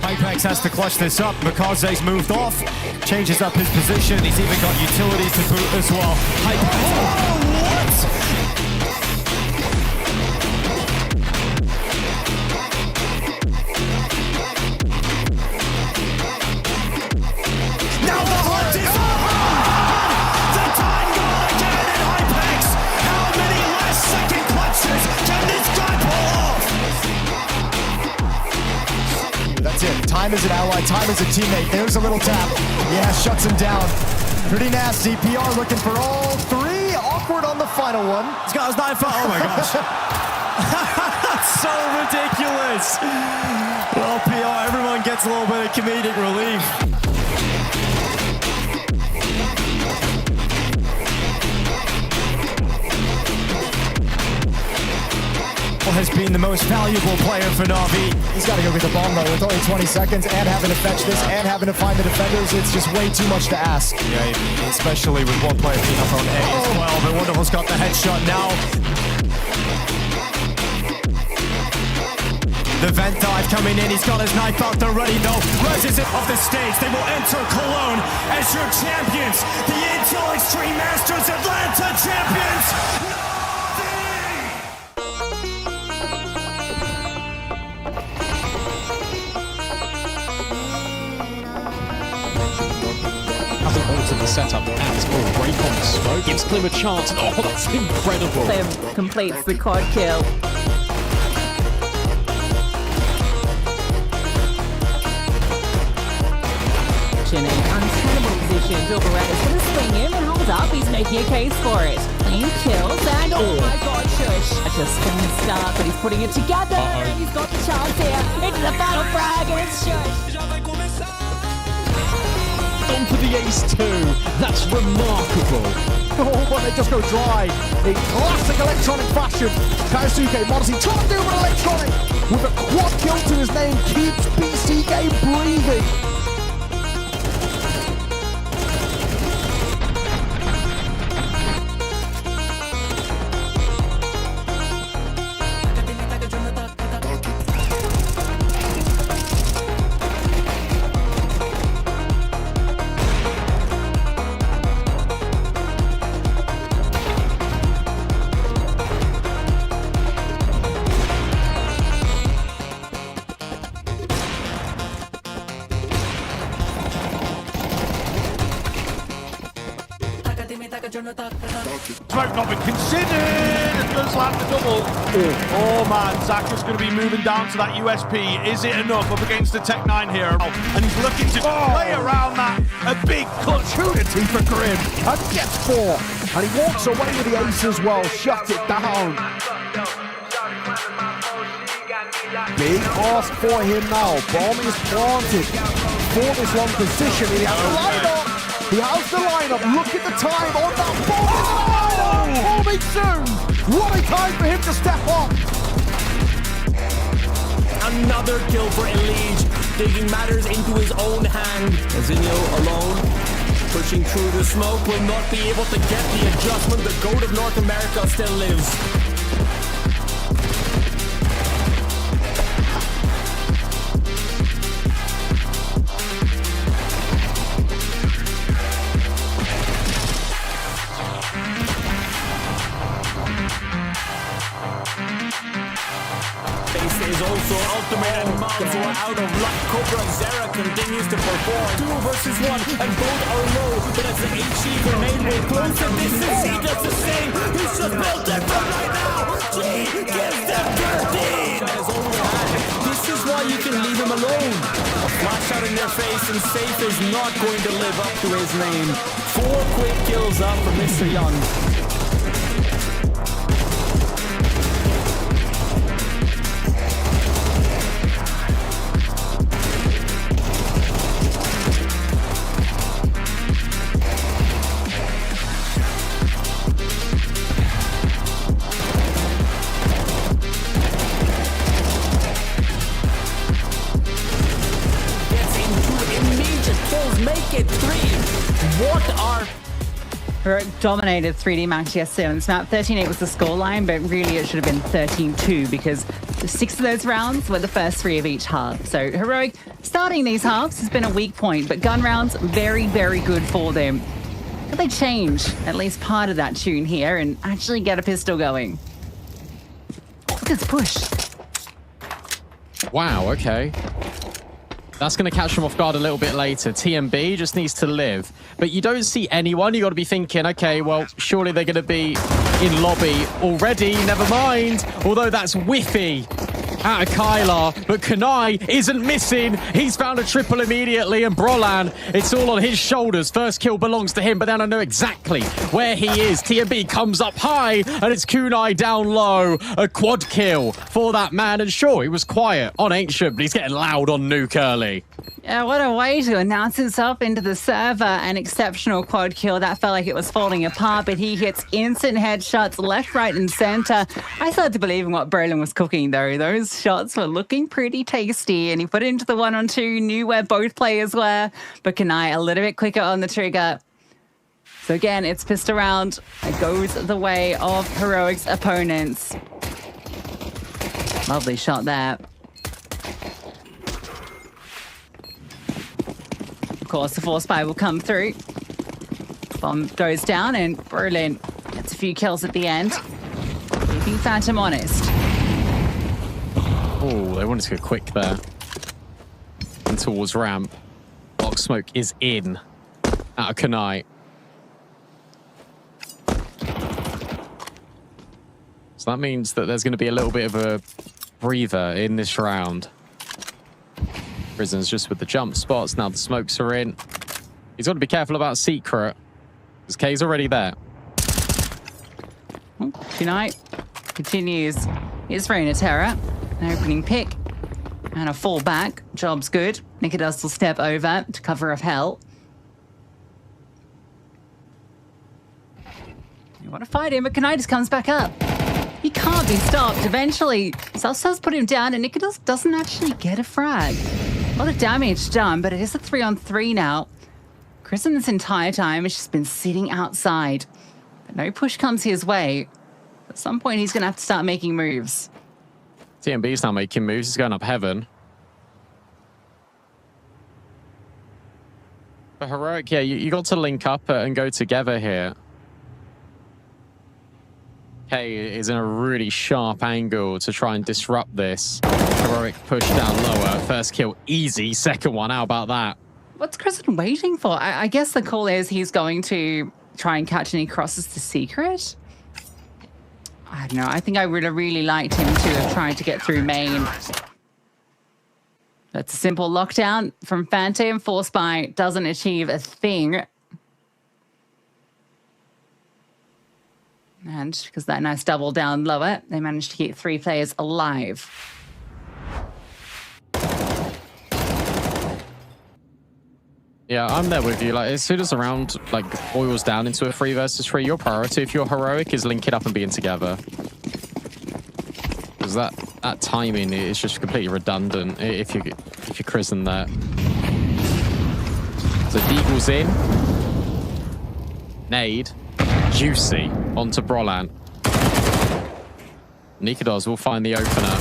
Hypex has to clutch this up. Mikaze's moved off, changes up his position. He's even got utilities to boot as well. Hypex. Oh, what? Now the hunt is on! The time gone again in Hypex! How many last second clutches can this guy pull off? That's it. Time is an ally, time is a teammate. There's a little tap. Yeah, shuts him down. Pretty nasty. PR looking for all 3. Awkward on the final one. He's got his 9 foot. Oh my gosh. So ridiculous. Well, PR, everyone gets a little bit of comedic relief. Has been the most valuable player for Na'Vi. He's got to go get the bomb though with only 20 seconds and having to fetch this and having to find the defenders. It's just way too much to ask. Yeah, especially with one player being up on A as well. But Wonderful's got the headshot now. The vent dive coming in. He's got his knife out there ready though. Reses it off the stage. They will enter Cologne as your champions. The Intel Extreme Masters Atlanta champions. Na'Vi! setup at break on the smoke. Gives Klim a chance. And, oh, that's incredible. Klim completes the quad kill. In an untenable position, Silverado is going to swing in and hold up. He's making a case for it. Clean kills and oh my god, Shush. Just gonna start, but he's putting it together. He's got the chance here into the final frag, and it's Shush. On for the ace too. That's remarkable. Oh, but they just go dry. In classic electronic fashion. Kaisuke Modesty trying to do an electronic with a quad kill to his name keeps BCK breathing. Smoke not been considered, and does land the double. Oh man, Zach is going to be moving down to that USP. Is it enough up against the Tech-9 here? And he's looking to play around that. A big opportunity for Grim. And gets 4. And he walks away with the ace as well. Shut it down. Big ask for him now. Bomb is planted for this long position. He has the lineup. He has the lineup. Look at the time on that bomb. Bombing soon. What a time for him to step up. Another kill for Elige, taking matters into his own hand. Zinio alone, pushing through the smoke, will not be able to get the adjustment. The GOAT of North America still lives. Also ultimate and Miles are out of luck. Cobra Zera continues to perform. 2 versus 1 and both are low. But as the HC remain way closer, this is he does the same. He's just built it from right now. G gives them 13. That is all we had. This is why you can leave him alone. A flash out in their face and Safe is not going to live up to his name. 4 quick kills up for Mr. Young. Make it 3. What are... Heroic dominated 3D Max yesterday on this map. 13-8 was the scoreline, but really it should have been 13-2 because 6 of those rounds were the first 3 of each half. So Heroic starting these halves has been a weak point, but gun rounds, very, very good for them. But they change at least part of that tune here and actually get a pistol going. Look at this push. Wow, okay. That's going to catch them off guard a little bit later. TMB just needs to live. But you don't see anyone. You got to be thinking, okay, well, surely they're going to be in lobby already. Never mind. Although that's whiffy out of Kylar. But Kanai isn't missing. He's found a triple immediately. And Brolan, it's all on his shoulders. First kill belongs to him, but then I know exactly where he is. TMB comes up high, and it's Kunai down low. A quad kill for that man. And sure, he was quiet on Ancient, but he's getting loud on Nuke early. Yeah, what a way to announce himself into the server. An exceptional quad kill. That felt like it was falling apart, but he hits instant headshots left, right, and center. I started to believe in what Brolin was cooking, though. Those shots were looking pretty tasty, and he put it into the 1-on-2, knew where both players were, but Kanai a little bit quicker on the trigger. So again, it's pistol round. It goes the way of Heroic's opponents. Lovely shot there. Of course, the force spy will come through. Bomb goes down, and Brolin gets a few kills at the end. Keeping Phantom honest. Oh, they wanted to go quick there. And towards ramp. Box smoke is in. Out of Kanai. So that means that there's going to be a little bit of a breather in this round. Prison's just with the jump spots. Now the smokes are in. He's got to be careful about Secret, because K's already there. Tonight continues his reign of terror. An opening pick and a fall back. Job's good. Nicodemus will step over to cover of hell. You want to fight him, but Knightus comes back up. He can't be stopped. Eventually, Salsa's put him down, and Nicodemus doesn't actually get a frag. A lot of damage done, but it is a 3-on-3 now. Chrism this entire time has just been sitting outside. But no push comes his way. At some point, he's going to have to start making moves. TMB's now making moves. He's going up heaven. But Heroic, yeah, you got to link up and go together here. K is in a really sharp angle to try and disrupt this. Heroic push down lower. First kill easy. Second one, how about that? What's Chrism waiting for? I guess the call is he's going to try and catch any crosses to Secret. I don't know. I think I would have really liked him to have tried to get through main. That's a simple lockdown from Phantom. Force Buy doesn't achieve a thing. And because that nice double down lower, they managed to keep 3 players alive. Yeah, I'm there with you. Like, as soon as the round boils down into a 3 versus 3, your priority, if you're Heroic, is link it up and being together. Because that timing is just completely redundant if you're Chrism there. So Deagle's in. Nade. Juicy onto Brolan. Nicodemus will find the opener.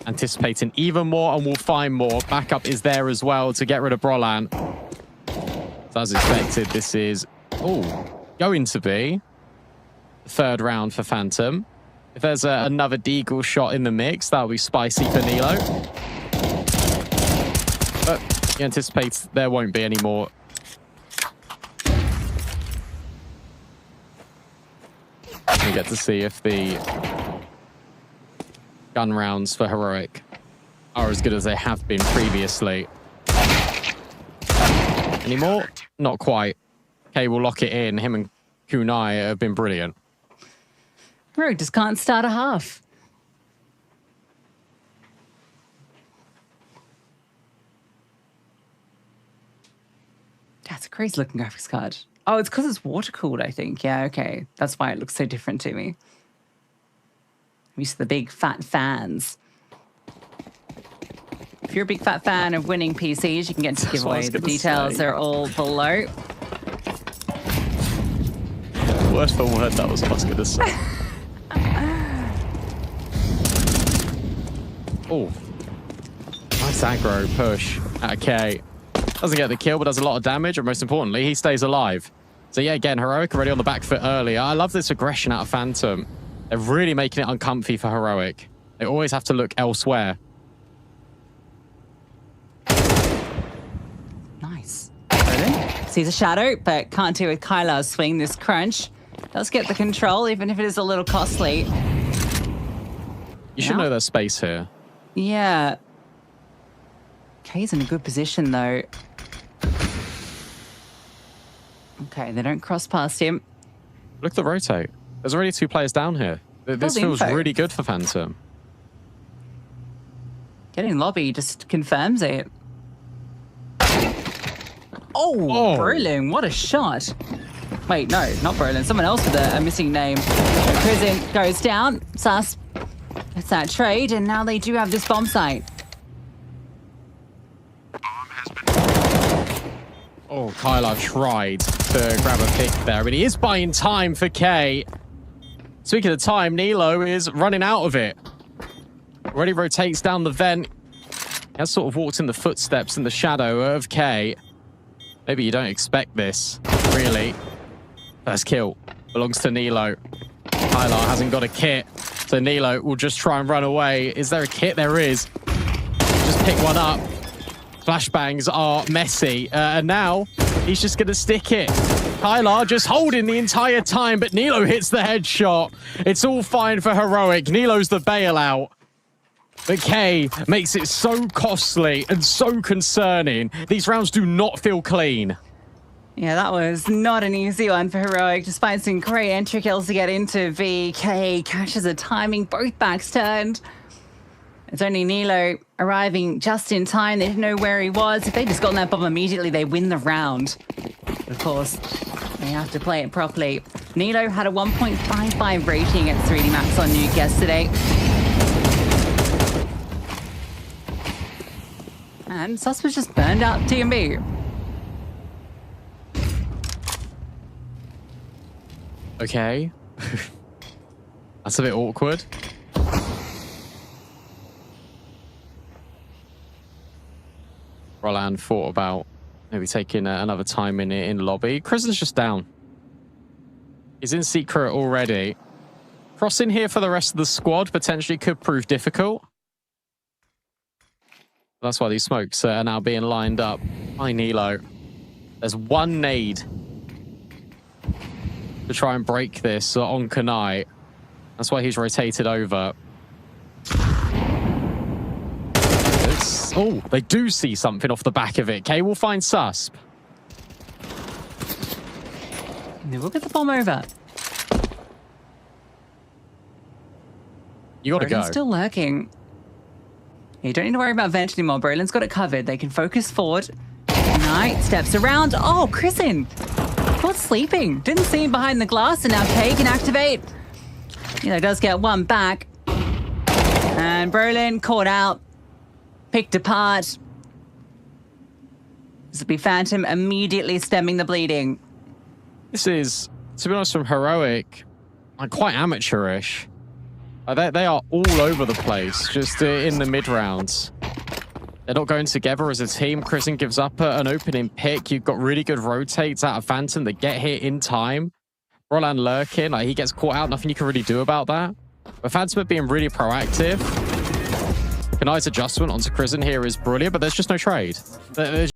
Anticipating even more, and will find more. Backup is there as well to get rid of Brolan. So as expected, this is going to be the 3rd round for Phantom. If there's another Deagle shot in the mix, that'll be spicy for Nilo. But he anticipates there won't be any more. We get to see if the gun rounds for Heroic are as good as they have been previously. Any more? Not quite. K will lock it in. Him and Kunai have been brilliant. Heroic just can't start a half. That's a crazy looking graphics card. Oh, it's because it's water cooled, I think. Yeah, okay. That's why it looks so different to me. I'm used to the big fat fans. If you're a big fat fan of winning PCs, you can get to giveaway. The details are all below. Word for word, that was what I was going to say. Oh. Nice aggro push at K. Doesn't get the kill, but does a lot of damage, and most importantly, he stays alive. So yeah, again, Heroic already on the back foot earlier. I love this aggression out of Phantom. They're really making it uncomfy for Heroic. They always have to look elsewhere. Nice. Sees a shadow, but can't do with Kyla's swing. This crunch does get the control, even if it is a little costly. You should know there's space here. Yeah. K's in a good position, though. Okay, they don't cross past him. Look at the rotate. There's already 2 players down here. This feels really good for Phantom. Getting lobby just confirms it. Oh, Brolin, what a shot. Wait, no, not Brolin. Someone else with a missing name. Prison goes down. Sus. That's that trade, and now they do have this bomb site. Oh, Kyla tried to grab a pick there, but he is buying time for K. Speaking of time, Nilo is running out of it. Already rotates down the vent. He has sort of walked in the footsteps in the shadow of K. Maybe you don't expect this, really. First kill belongs to Nilo. Kyla hasn't got a kit, so Nilo will just try and run away. Is there a kit? There is. Just pick one up. Flashbangs are messy, and now he's just going to stick it. Kylar just holding the entire time, but Nilo hits the headshot. It's all fine for Heroic. Nilo's the bailout. But K makes it so costly and so concerning. These rounds do not feel clean. Yeah, that was not an easy one for Heroic. Despite some great entry kills to get into VK, catches a timing, both backs turned. It's only Nilo arriving just in time. They didn't know where he was. If they just gotten that bomb immediately, they win the round. Of course, they have to play it properly. Nilo had a 1.55 rating at 3D Max on Nuke yesterday. And Sus was just burned out TMB. Okay. That's a bit awkward. Roland thought about maybe taking another time in lobby. Kristen's just down. He's in secret already. Crossing here for the rest of the squad potentially could prove difficult. That's why these smokes are now being lined up by Nilo. There's one nade to try and break this on Kanai. That's why he's rotated over. Oh, they do see something off the back of it. K will find Susp. We'll get the bomb over. You gotta go. Still lurking. You don't need to worry about Vent anymore. Brolin's got it covered. They can focus forward. Knight steps around. Oh, Chrisen. What's sleeping? Didn't see him behind the glass, and now K can activate. Nilo does get one back. And Brolin caught out. Picked apart. This will be Phantom immediately stemming the bleeding. This is, to be honest, from Heroic, quite amateurish. They are all over the place, just in the mid-rounds. They're not going together as a team. Kristen gives up an opening pick. You've got really good rotates out of Phantom that get here in time. Roland lurking, he gets caught out. Nothing you can really do about that. But Phantom are being really proactive. Kanai's adjustment onto Kristen here is brilliant, but there's just no trade. There's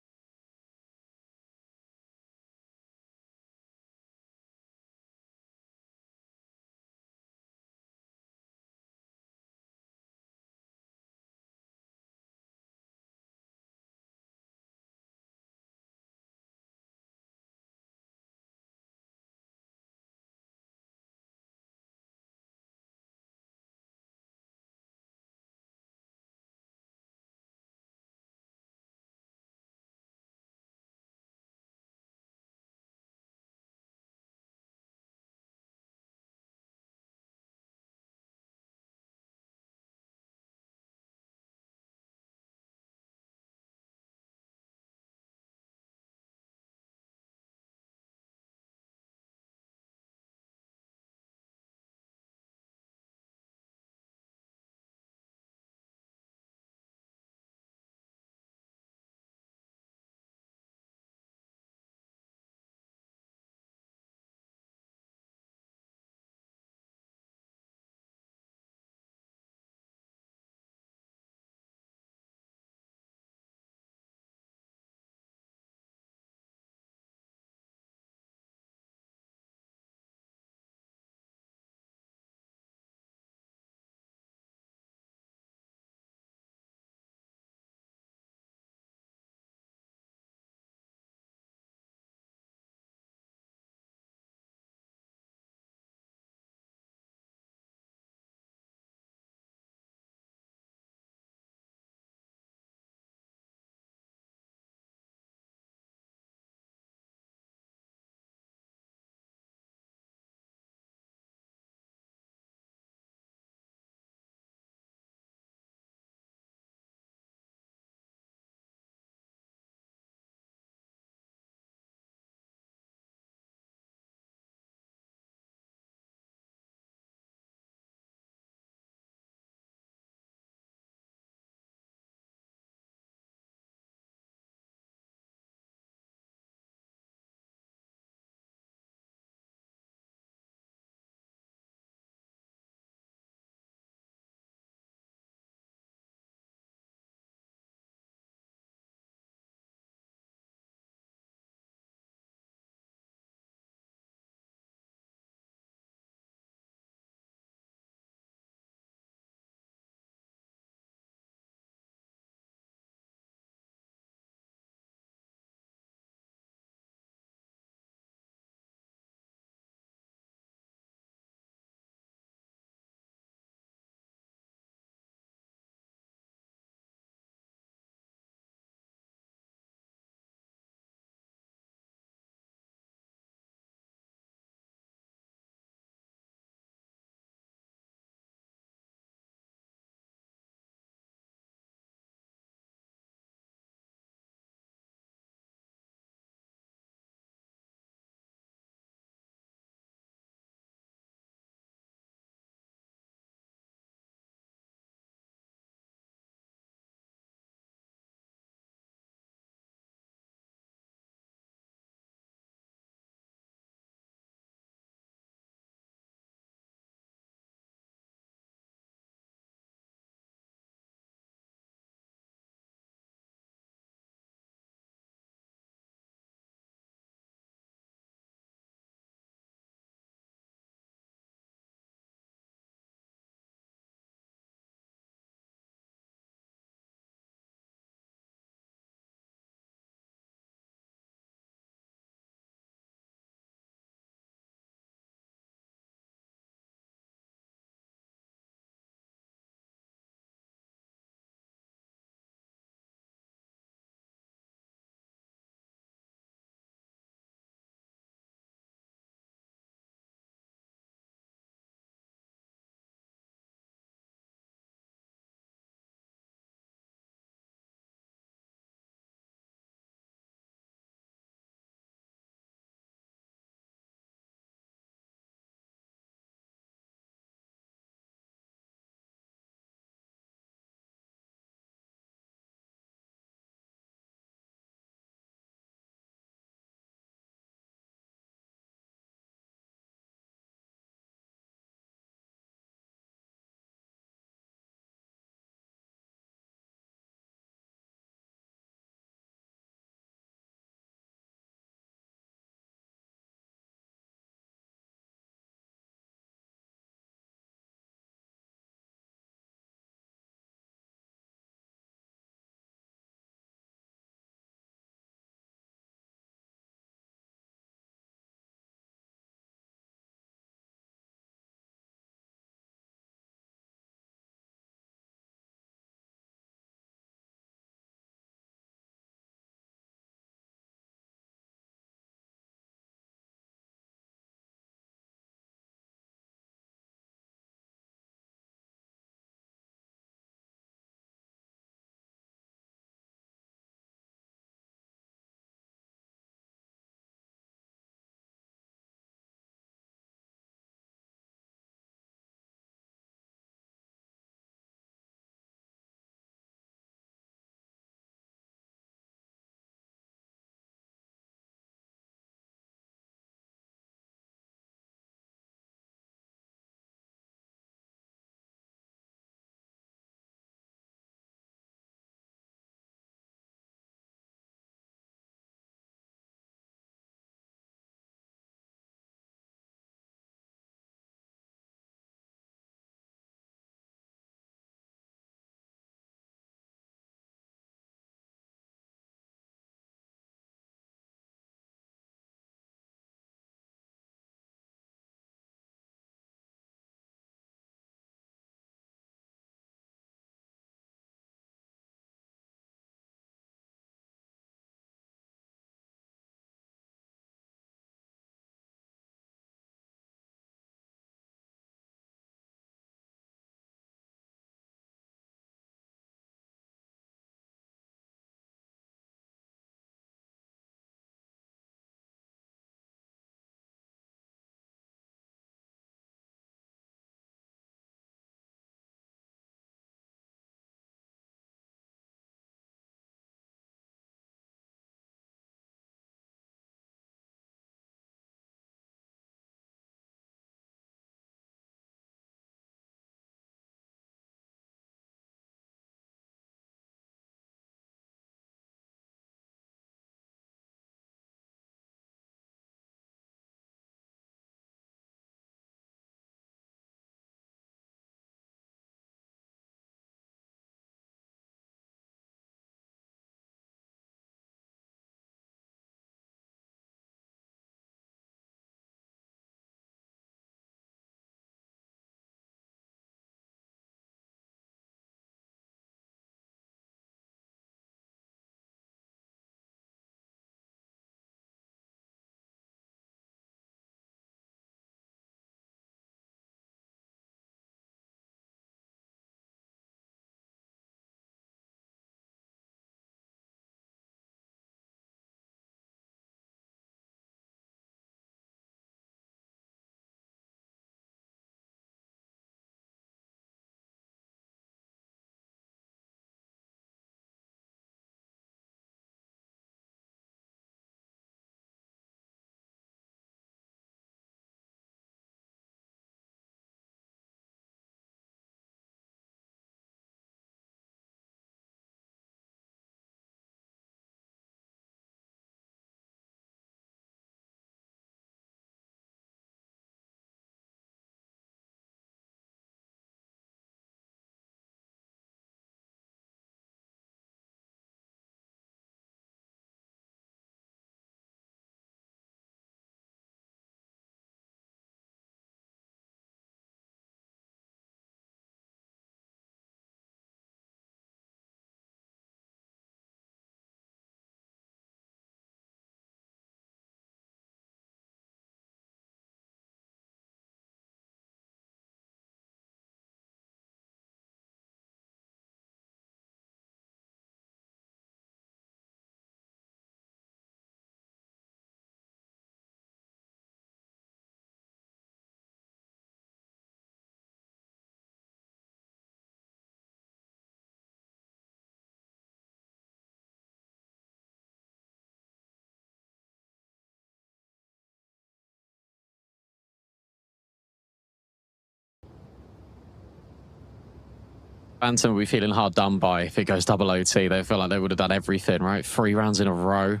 Phantom will be feeling hard done by if it goes double OT. They feel like they would have done everything, right? 3 rounds in a row,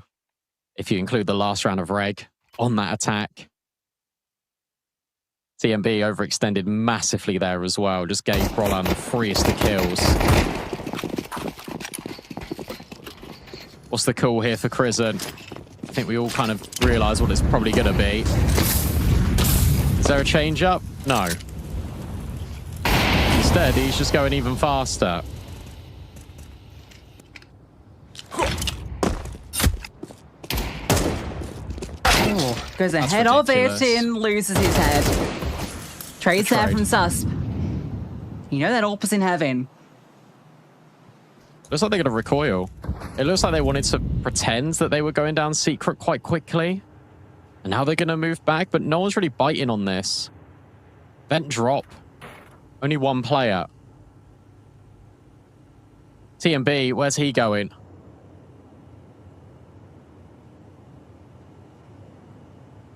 if you include the last round of Reg on that attack. TMB overextended massively there as well. Just gave Brollan the freest of kills. What's the call here for Crizzen? I think we all kind of realise what it's probably going to be. Is there a change up? No. Instead, he's just going even faster. Oh, goes ahead of it and loses his head. Trades there from Susp. You know that AWP was in heaven. Looks like they're going to recoil. It looks like they wanted to pretend that they were going down secret quite quickly. And now they're going to move back, but no one's really biting on this. Vent drop. Only one player. TMB, where's he going?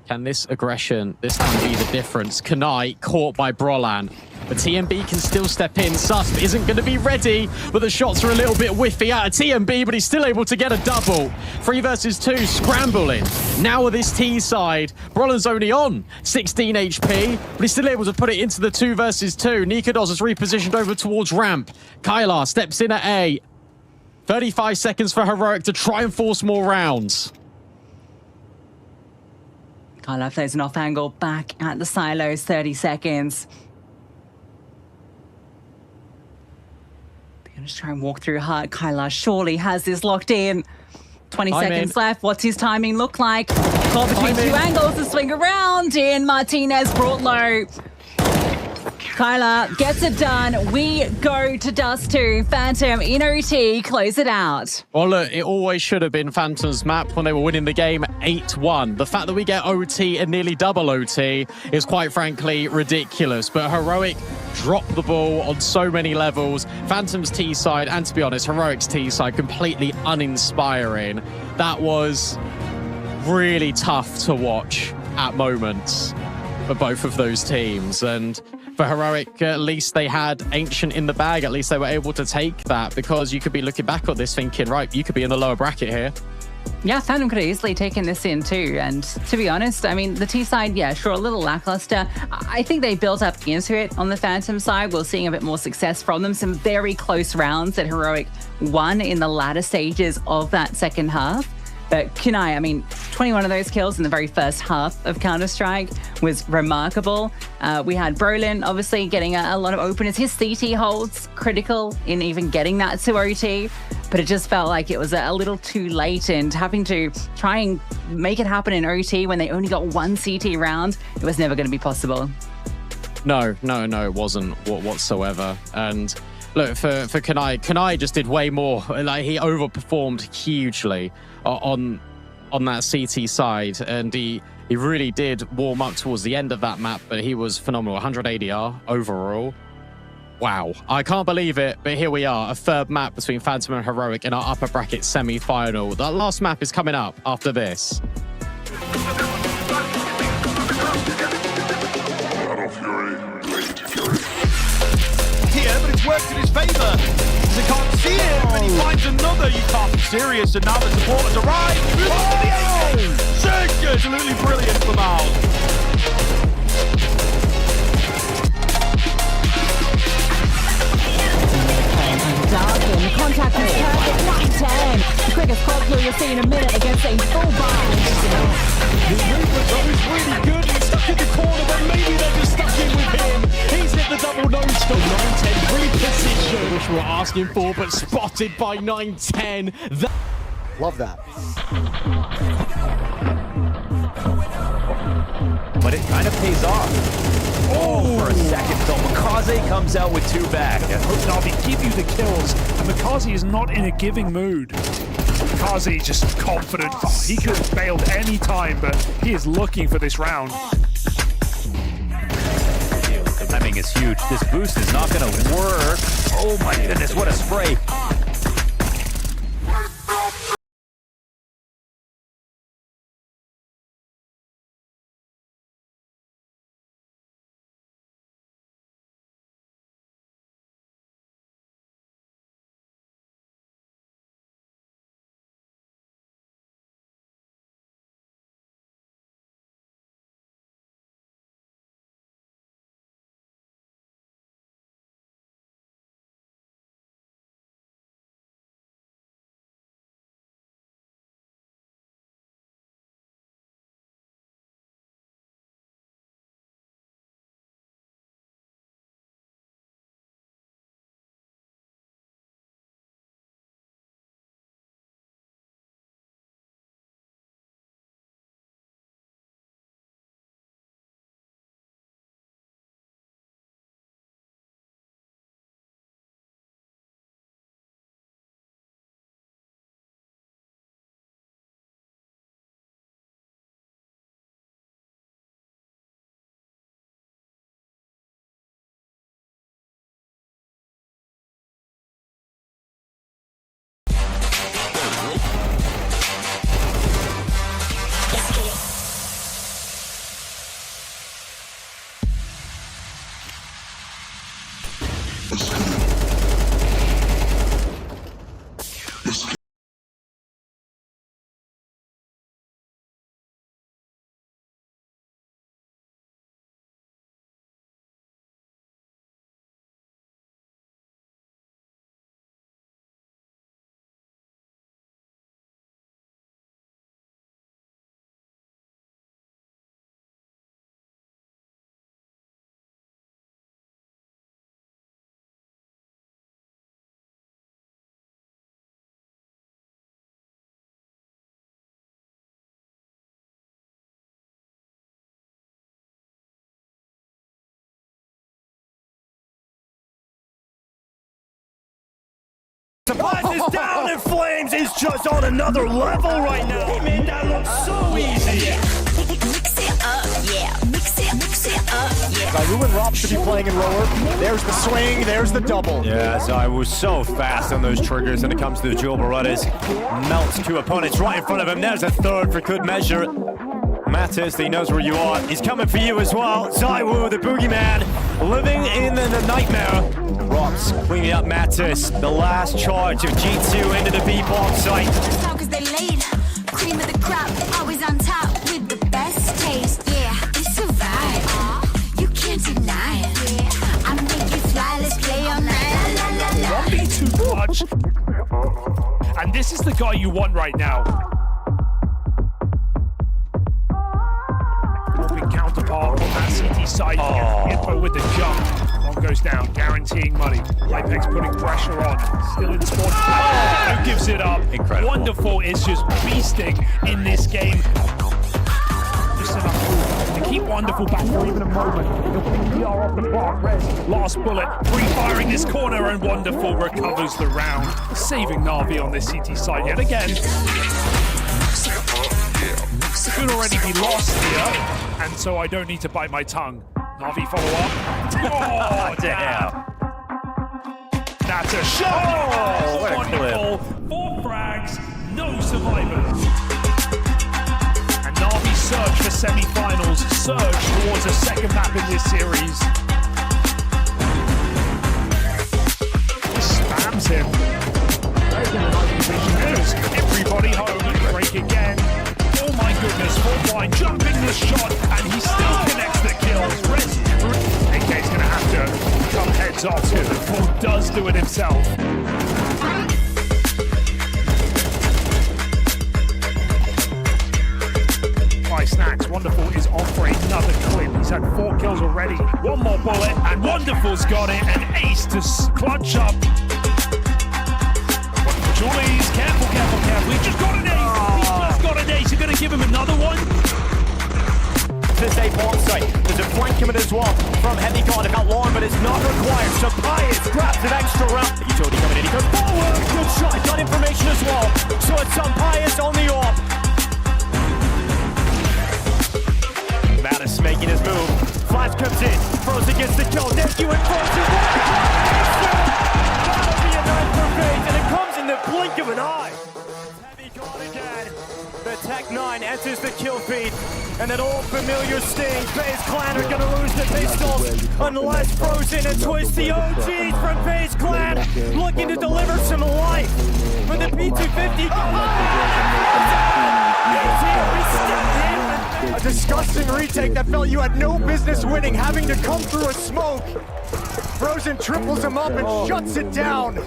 Can this aggression this time be the difference? Kanai caught by Brollan. But TMB can still step in. Susp isn't going to be ready, but the shots are a little bit whiffy out of TMB, but he's still able to get a double. 3 versus 2, scrambling. Now with this T side, Brollan's only on 16 HP, but he's still able to put it into the 2 versus 2. Nikodos is repositioned over towards ramp. Kylar steps in at A. 35 seconds for Heroic to try and force more rounds. Kylar plays an off angle back at the silos, 30 seconds. They're going to try and walk through hard. Kylar surely has this locked in. 20 seconds left. What's his timing look like? Caught between 2 angles to swing around in. Martinez brought low. Kylar gets it done. We go to Dust 2. Phantom in OT, close it out. Well, look, it always should have been Phantom's map when they were winning the game 8-1. The fact that we get OT and nearly double OT is quite frankly ridiculous. But Heroic dropped the ball on so many levels. Phantom's T side, and to be honest, Heroic's T side, completely uninspiring. That was really tough to watch at moments for both of those teams. And for Heroic, at least they had Ancient in the bag. At least they were able to take that, because you could be looking back on this thinking, right, you could be in the lower bracket here. Yeah, Phantom could have easily taken this in too. And to be honest, I mean, the T side, yeah, sure, a little lackluster. I think they built up into it on the Phantom side. We're seeing a bit more success from them. Some very close rounds that Heroic won in the latter stages of that second half. But Kunai, I mean, 21 of those kills in the very first half of Counter-Strike was remarkable. We had Brolin obviously getting a lot of openness. His CT holds critical in even getting that to OT, but it just felt like it was a little too late, and having to try and make it happen in OT when they only got 1 CT round, it was never going to be possible. No, it wasn't whatsoever. And look, for Kanai just did way more. Like, he overperformed hugely on that CT side, and he really did warm up towards the end of that map, but he was phenomenal. 100 ADR overall. Wow, I can't believe it, but here we are, a third map between Phantom and Heroic in our upper bracket semi-final. That last map is coming up after this. Here, but it's worked in his favour. They can't see him, and he finds another. You can't be serious, and now the supporters arrive. Absolutely brilliant from Al. Darkin, contact is perfect, 9-10. The quickest quad kill you'll see in a minute against a full bar. His movement though is really good. He's stuck in the corner, but maybe they're just stuck in with him. He's hit the double no-stop. 9-10 reposition, which we're asking for, but spotted by 9-10. Love that. But it kind of pays off. Oh, for a second, though. Makaze comes out with 2 back. Navi give you the kills, and Makaze is not in a giving mood. Makaze just confident. He could have bailed any time, but he is looking for this round. The timing is huge. This boost is not going to work. Oh my goodness, what a spray. Flames is just on another level right now. He made that look so easy. Mix it up, yeah. Mix it up, yeah. ZywOo and Rob should be playing in lower. There's the swing, there's the double. Yeah, ZywOo so fast on those triggers when it comes to the dual Berettas. Melts two opponents right in front of him. There's a third for good measure. Mattis, he knows where you are. He's coming for you as well. ZywOo, the boogeyman, living in the nightmare. Robs cleaning up Mattis. The last charge of G2 into the B-bomb site. Cause they laid cream of the crop, always on top with the best taste. Yeah, it's a vibe. You can't deny it. Yeah, I make you fly, let's play all night. La, la, la, la. 1v2 clutch. And this is the guy you want right now. Big counterpart on that CT side. Info with the jump. One goes down, guaranteeing money. Apex putting pressure on. Still in spawn. Who gives it up? Incredible. Wonderful is just beasting in this game. Just enough to keep Wonderful back for even a moment. The PR off the bar. Rez, last bullet, pre-firing this corner, and Wonderful recovers the round, saving Na'Vi on this CT side yet again. Could already be lost here, and so I don't need to bite my tongue. Na'Vi follow up. Oh, damn. That's a shot. Oh, what a wonderful. 4 frags, no survivors. And Na'Vi surge for semi-finals, surge towards a second map in this series. Spams him. There's everybody home. Break again. Oh my goodness, full blind, jumping the shot, and he still connects the kills. AK's gonna have to come heads off here. Full does do it himself. By Snacks, Wonderful is on for another clip. He's had 4 kills already. One more bullet, and Wonderful's got it. An ace to clutch up. Julies, careful, careful, careful. He just got an ace. Got an ace, you're going to give him another one? This A bomb site. There's a flank coming as well from Heavy God. It got long, but it's not required. So Pius grabs an extra round. Utility coming in. He goes forward. Good shot. Got information as well. So it's Pius on the off. Mattis making his move. Flash comes in. Frozen gets the kill. Thank you, and Frozen. That'll be a 9 for FaZe, and it comes in the blink of an eye. Heavy God again. The Tech-9 enters the kill feed, and that old familiar sting. FaZe Clan are gonna lose the pistols unless Frozen and Twist, the OGs from FaZe Clan, looking to deliver some life for the P250. A disgusting retake that felt you had no business winning, having to come through a smoke. Frozen triples him up and shuts it down.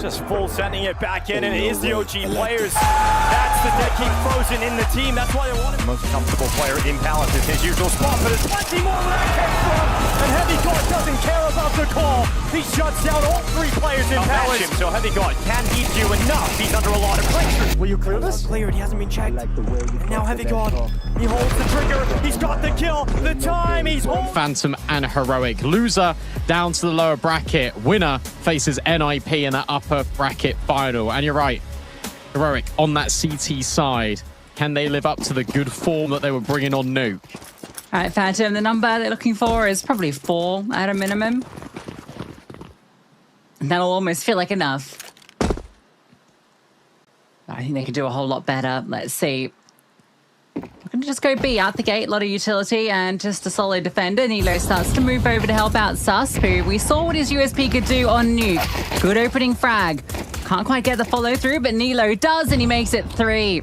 Just full sending it back in, and it is the OG players. That's the dead keep Frozen in the team. That's why they want him. Most comfortable player in Palace is his usual spot, but there's plenty more where that came from. And Heavy God doesn't care about the call. He shuts down all 3 players in Palace. So Heavy God can he do enough? He's under a lot of pressure. Will you clear this? Cleared, he hasn't been checked. And now Heavy God, he holds the trigger. He's got the kill. The time he's home. Phantom and Heroic. Loser down to the lower bracket. Winner faces NIP in that upper bracket final. And you're right, Heroic on that CT side. Can they live up to the good form that they were bringing on Nuke? All right, Phantom, the number they're looking for is probably 4 at a minimum. And that'll almost feel like enough. I think they could do a whole lot better. Let's see. We're going to just go B out the gate, a lot of utility and just a solid defender. Nilo starts to move over to help out Sus, who we saw what his USP could do on Nuke. Good opening frag. Can't quite get the follow through, but Nilo does, and he makes it 3.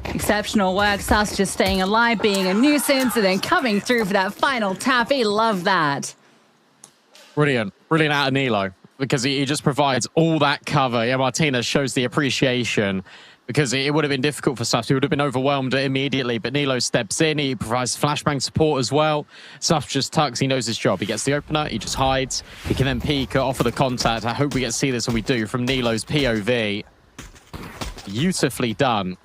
Exceptional work. Sus just staying alive, being a nuisance, and then coming through for that final tap. He loved that. Brilliant. Brilliant out of Nilo, because he just provides all that cover. Yeah, Martinez shows the appreciation, because it would have been difficult for Sus. He would have been overwhelmed immediately, but Nilo steps in. He provides flashbang support as well. Sus just tucks. He knows his job. He gets the opener. He just hides. He can then peek, offer the contact. I hope we get to see this, and we do, from Nilo's POV. Beautifully done.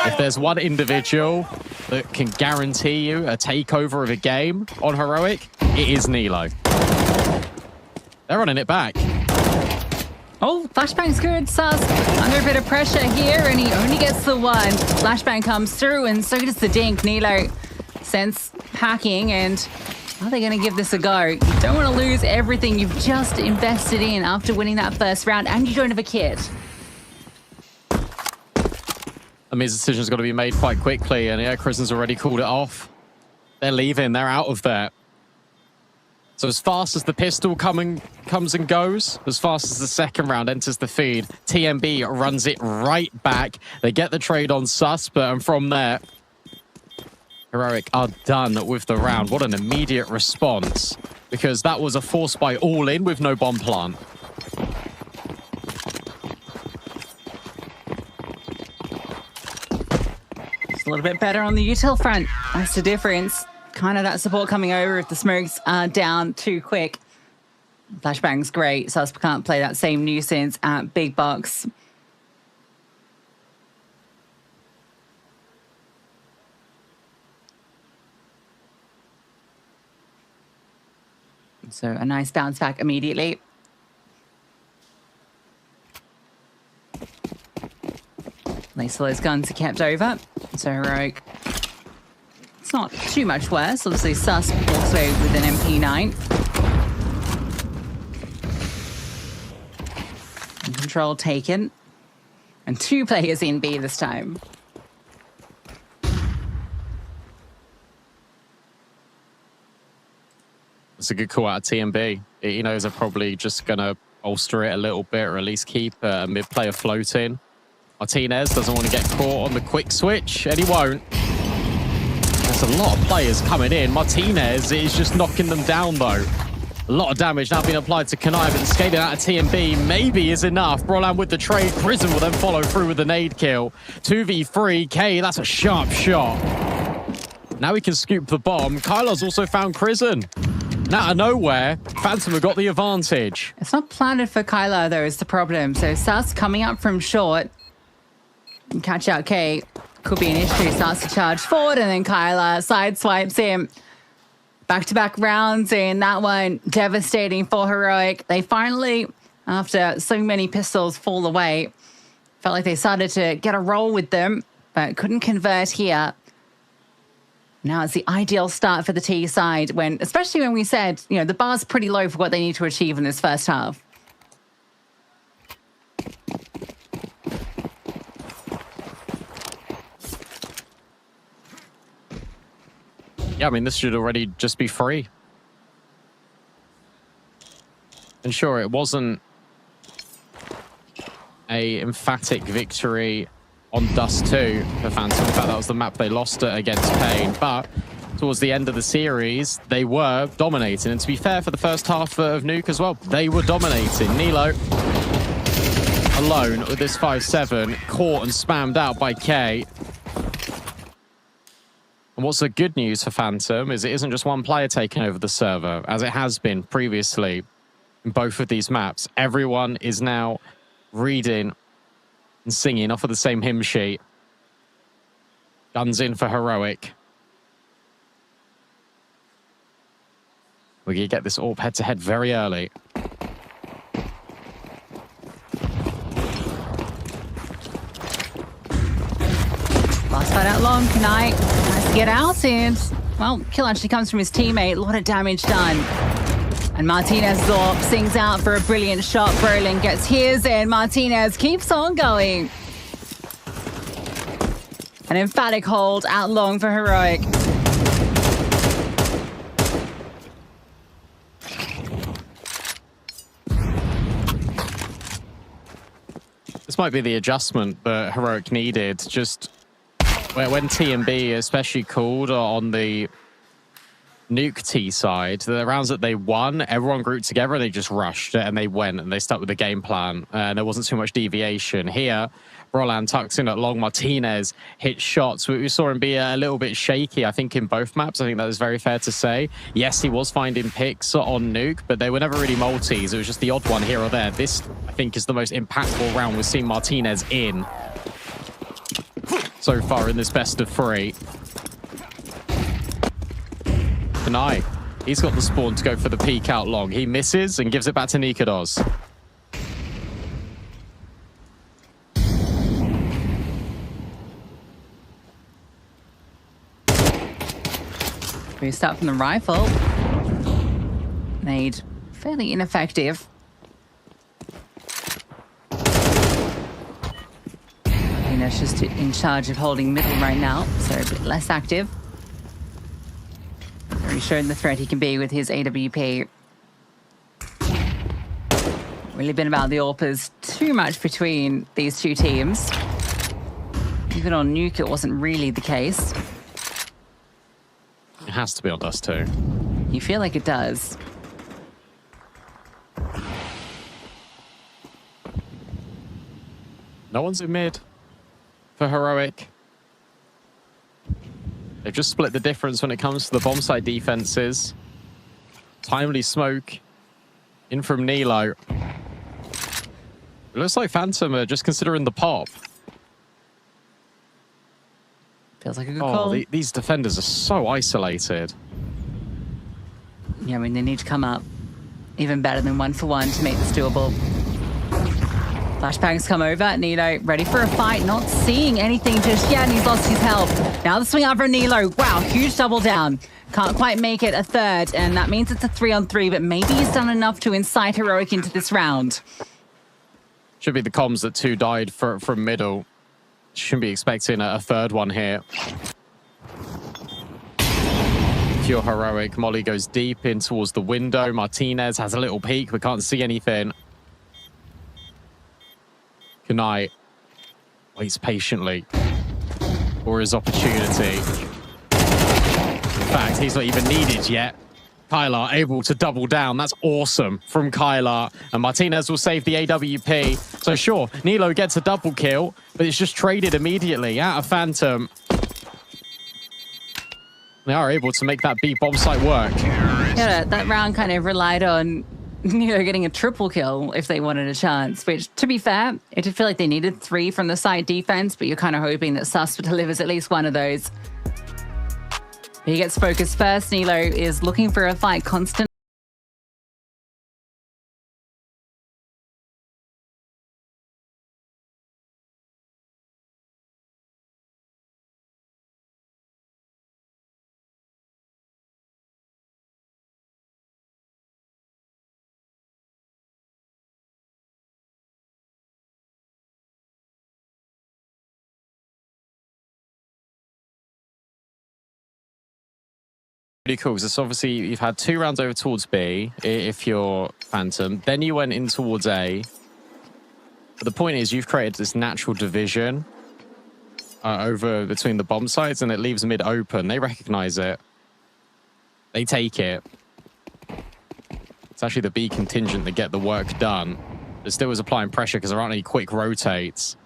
If there's one individual that can guarantee you a takeover of a game on Heroic, it is Nilo. They're running it back. Oh, Flashbang's good. Sus under a bit of pressure here, and he only gets the one. Flashbang comes through, and so does the Dink. Nilo sends packing, and are they going to give this a go? You don't want to lose everything you've just invested in after winning that first round, and you don't have a kid. I mean, his decision's got to be made quite quickly, and yeah, Krisen's already called it off. They're leaving. They're out of there. So as fast as the pistol comes and goes, as fast as the second round enters the feed, TMB runs it right back. They get the trade on Susper, and from there, Heroic are done with the round. What an immediate response, because that was a force buy all in with no bomb plant. It's a little bit better on the util front. That's the difference. Kind of that support coming over if the smokes are down too quick. Flashbang's great. Sus can't play that same nuisance at Big Box. So a nice bounce back immediately. At least those guns are kept over. So Heroic, it's not too much worse. Obviously, Sus also with an MP9. And control taken. And 2 players in B this time. It's a good call out of TMB. He knows they're probably just going to bolster it a little bit, or at least keep a mid-player floating. Martinez doesn't want to get caught on the quick switch, and he won't. There's a lot of players coming in. Martinez is just knocking them down, though. A lot of damage now being applied to Kanai, but scaling out of TMB maybe is enough. Brolan with the trade. Prison will then follow through with the nade kill. 2v3. K, that's a sharp shot. Now he can scoop the bomb. Kylar's also found Prison. Now, out of nowhere, Phantom have got the advantage. It's not planted for Kylar, though, is the problem. So Sus coming up from short. Catch out K. Could be an issue. Starts to charge forward, and then Kylar sideswipes him. Back-to-back rounds in that one. Devastating for Heroic. They finally, after so many pistols fall away, felt like they started to get a roll with them, but couldn't convert here. Now it's the ideal start for the T side, especially when we said, you know, the bar's pretty low for what they need to achieve in this first half. Yeah, I mean, this should already just be free. And sure, it wasn't a emphatic victory on Dust 2 for Phantom. In fact, that was the map they lost against Pain. But towards the end of the series, they were dominating. And to be fair, for the first half of Nuke as well, they were dominating. Nilo alone with this 5-7, caught and spammed out by K. And what's the good news for Phantom is it isn't just one player taking over the server, as it has been previously in both of these maps. Everyone is now reading and singing off of the same hymn sheet. Guns in for Heroic. We're going to get this AWP head-to-head very early. Last fight out long. Kanai tries to get out, and, well, kill actually comes from his teammate. A lot of damage done. And Martinez sings out for a brilliant shot. Brolin gets his, and Martinez keeps on going. An emphatic hold out long for Heroic. This might be the adjustment that Heroic needed. Just when TMB especially called on the Nuke T side, the rounds that they won, everyone grouped together and they just rushed and they went and they stuck with the game plan, and there wasn't too much deviation. Here, Brolan tucks in at long. Martinez hits shots. We saw him be a little bit shaky, I think, in both maps. I think that is very fair to say. Yes, he was finding picks on Nuke, but they were never really multis. It was just the odd one here or there. This, I think, is the most impactful round we've seen Martinez in so far in this best of 3. Kanai, he's got the spawn to go for the peek out long. He misses and gives it back to Nikodos. Boost up from the rifle. Made fairly ineffective. Nina's just in charge of holding middle right now, so a bit less active. Already shown the threat he can be with his AWP. Really been about the AWPers too much between these two teams. Even on Nuke, it wasn't really the case. It has to be on Dust too. You feel like it does. No one's in mid for Heroic. They've just split the difference when it comes to the bomb site defenses. Timely smoke in from Nilo. It looks like Phantom are just considering the pop. Feels like a good call. These defenders are so isolated. Yeah, I mean, they need to come up even better than 1-for-1 to make this doable. Flashbangs come over. Nilo ready for a fight, not seeing anything just yet, and he's lost his health. Now the swing out for Nilo. Wow, huge double down. Can't quite make it a third, and that means it's a 3-on-3, but maybe he's done enough to incite Heroic into this round. Should be the comms that 2 died from middle. Shouldn't be expecting a third one here. Pure Heroic. Molly goes deep in towards the window. Martinez has a little peek, but can't see anything. Kunai waits patiently for his opportunity. In fact, he's not even needed yet. Kylar able to double down. That's awesome from Kylar. And Martinez will save the AWP. So sure, Nilo gets a double kill, but it's just traded immediately out of Phantom. They are able to make that B bomb site work. Yeah, that round kind of relied on getting a triple kill if they wanted a chance, which, to be fair, it did feel like they needed 3 from the side defense, but you're kind of hoping that Susper delivers at least one of those. He gets focused first. Nilo is looking for a fight constant. Pretty cool, because it's obviously you've had 2 rounds over towards B if you're Phantom, then you went in towards A. But the point is you've created this natural division over between the bomb sites, and it leaves mid open. They recognize it. They take it. It's actually the B contingent that get the work done. But still is applying pressure because there aren't any quick rotates.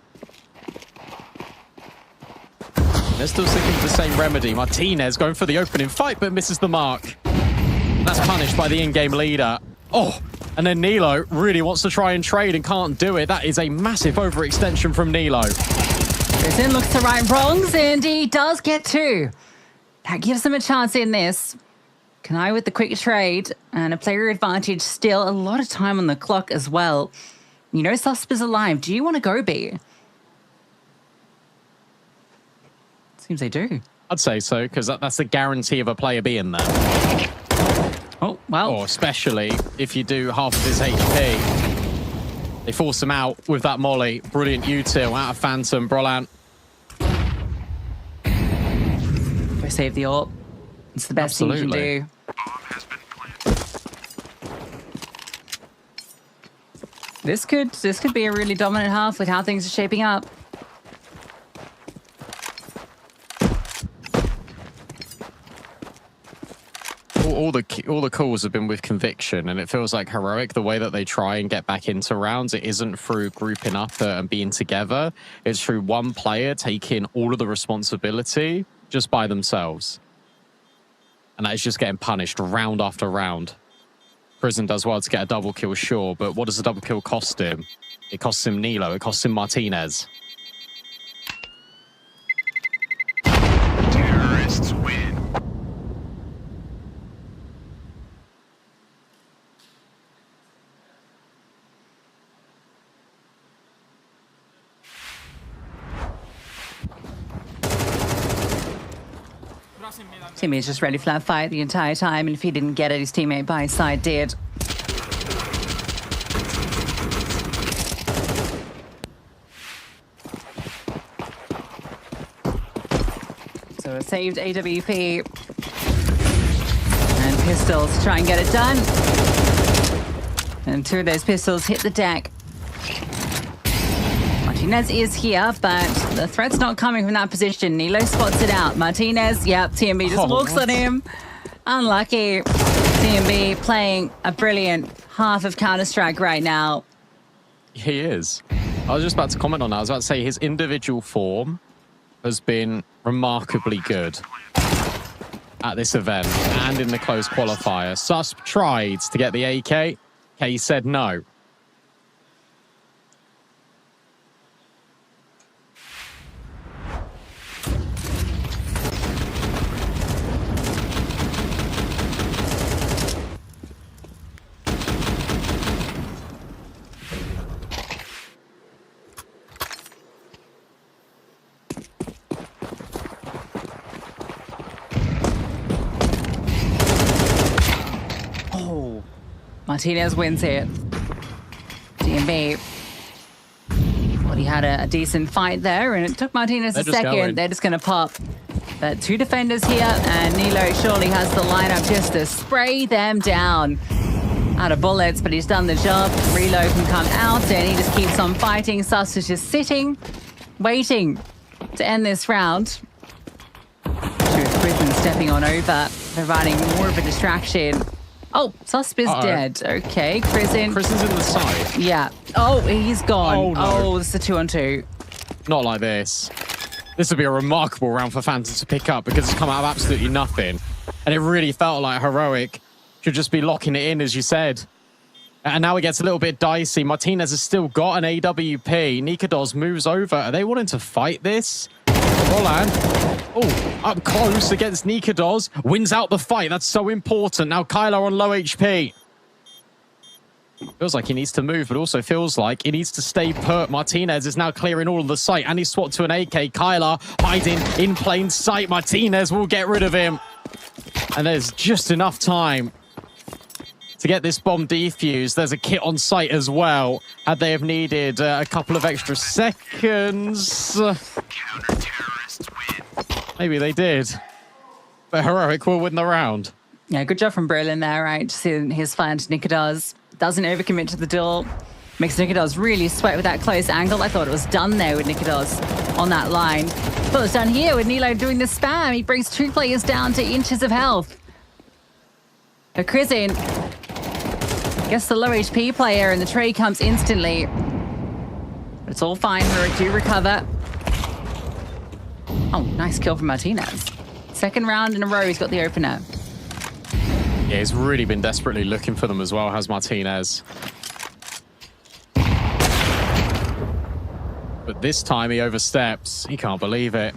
They're still sticking to the same remedy. Martinez going for the opening fight, but misses the mark. That's punished by the in-game leader. Oh, and then Nilo really wants to try and trade and can't do it. That is a massive overextension from Nilo. Prison looks to right wrongs, and he does get 2. That gives him a chance in this. Kunai with the quick trade, and a player advantage still. A lot of time on the clock as well. You know Susper's alive. Do you want to go B? Seems they do. I'd say so, because that's the guarantee of a player being there. Oh, well. Or especially if you do half of his HP. They force him out with that molly. Brilliant util out of Phantom. Brolant. Go save the AWP. It's the best thing you can do. This could be a really dominant half with how things are shaping up. All the calls have been with conviction, and it feels like Heroic, the way that they try and get back into rounds, it isn't through grouping up and being together. It's through one player taking all of the responsibility just by themselves. And that is just getting punished round after round. Prison does well to get a double kill, sure, but what does a double kill cost him? It costs him Nilo, it costs him Martinez. Terrorists win. Timmy was just ready for that fight the entire time, and if he didn't get it, his teammate by his side did. So a saved AWP. And pistols to try and get it done. And 2 of those pistols hit the deck. Martinez is here, but the threat's not coming from that position. Nilo spots it out. Martinez, yep, TMB just walks on him. Unlucky. TMB playing a brilliant half of Counter-Strike right now. He is. I was just about to comment on that. I was about to say his individual form has been remarkably good at this event and in the close qualifier. Susp tried to get the AK. K said no. Martinez wins it. DMB. Well, he had a decent fight there, and it took Martinez a second. They're just going to pop. But 2 defenders here, and Nilo surely has the lineup just to spray them down. Out of bullets, but he's done the job. Reload can come out, and he just keeps on fighting. Sus is just sitting, waiting to end this round. Prison stepping on over, providing more of a distraction. Oh, Susp is dead. Okay, Krizen. Krizen's in the side. Yeah. Oh, he's gone. Oh, no. Oh, this is a 2-on-2. Not like this. This would be a remarkable round for Phantom to pick up because it's come out of absolutely nothing. And it really felt like Heroic should just be locking it in, as you said. And now it gets a little bit dicey. Martinez has still got an AWP. Nikodos moves over. Are they wanting to fight this? Roland. Oh, up close against Nikodos. Wins out the fight. That's so important. Now Kyler on low HP. Feels like he needs to move, but also feels like he needs to stay put. Martinez is now clearing all of the sight, and he's swapped to an AK. Kyler hiding in plain sight. Martinez will get rid of him. And there's just enough time to get this bomb defused. There's a kit on site as well. Had they have needed a couple of extra seconds... Maybe they did. But Heroic will win the round. Yeah, good job from Berlin there, right? Seeing his flank. Nikodos doesn't overcommit to the duel. Makes Nikodos really sweat with that close angle. I thought it was done there with Nikodos on that line. But it's done here with Nilo doing the spam. He brings 2 players down to inches of health. But Krizen gets the low HP player, and the trade comes instantly. But it's all fine. Heroic do recover. Oh, nice kill from Martinez. Second round in a row, he's got the opener. Yeah, he's really been desperately looking for them as well, has Martinez. But this time he oversteps. He can't believe it.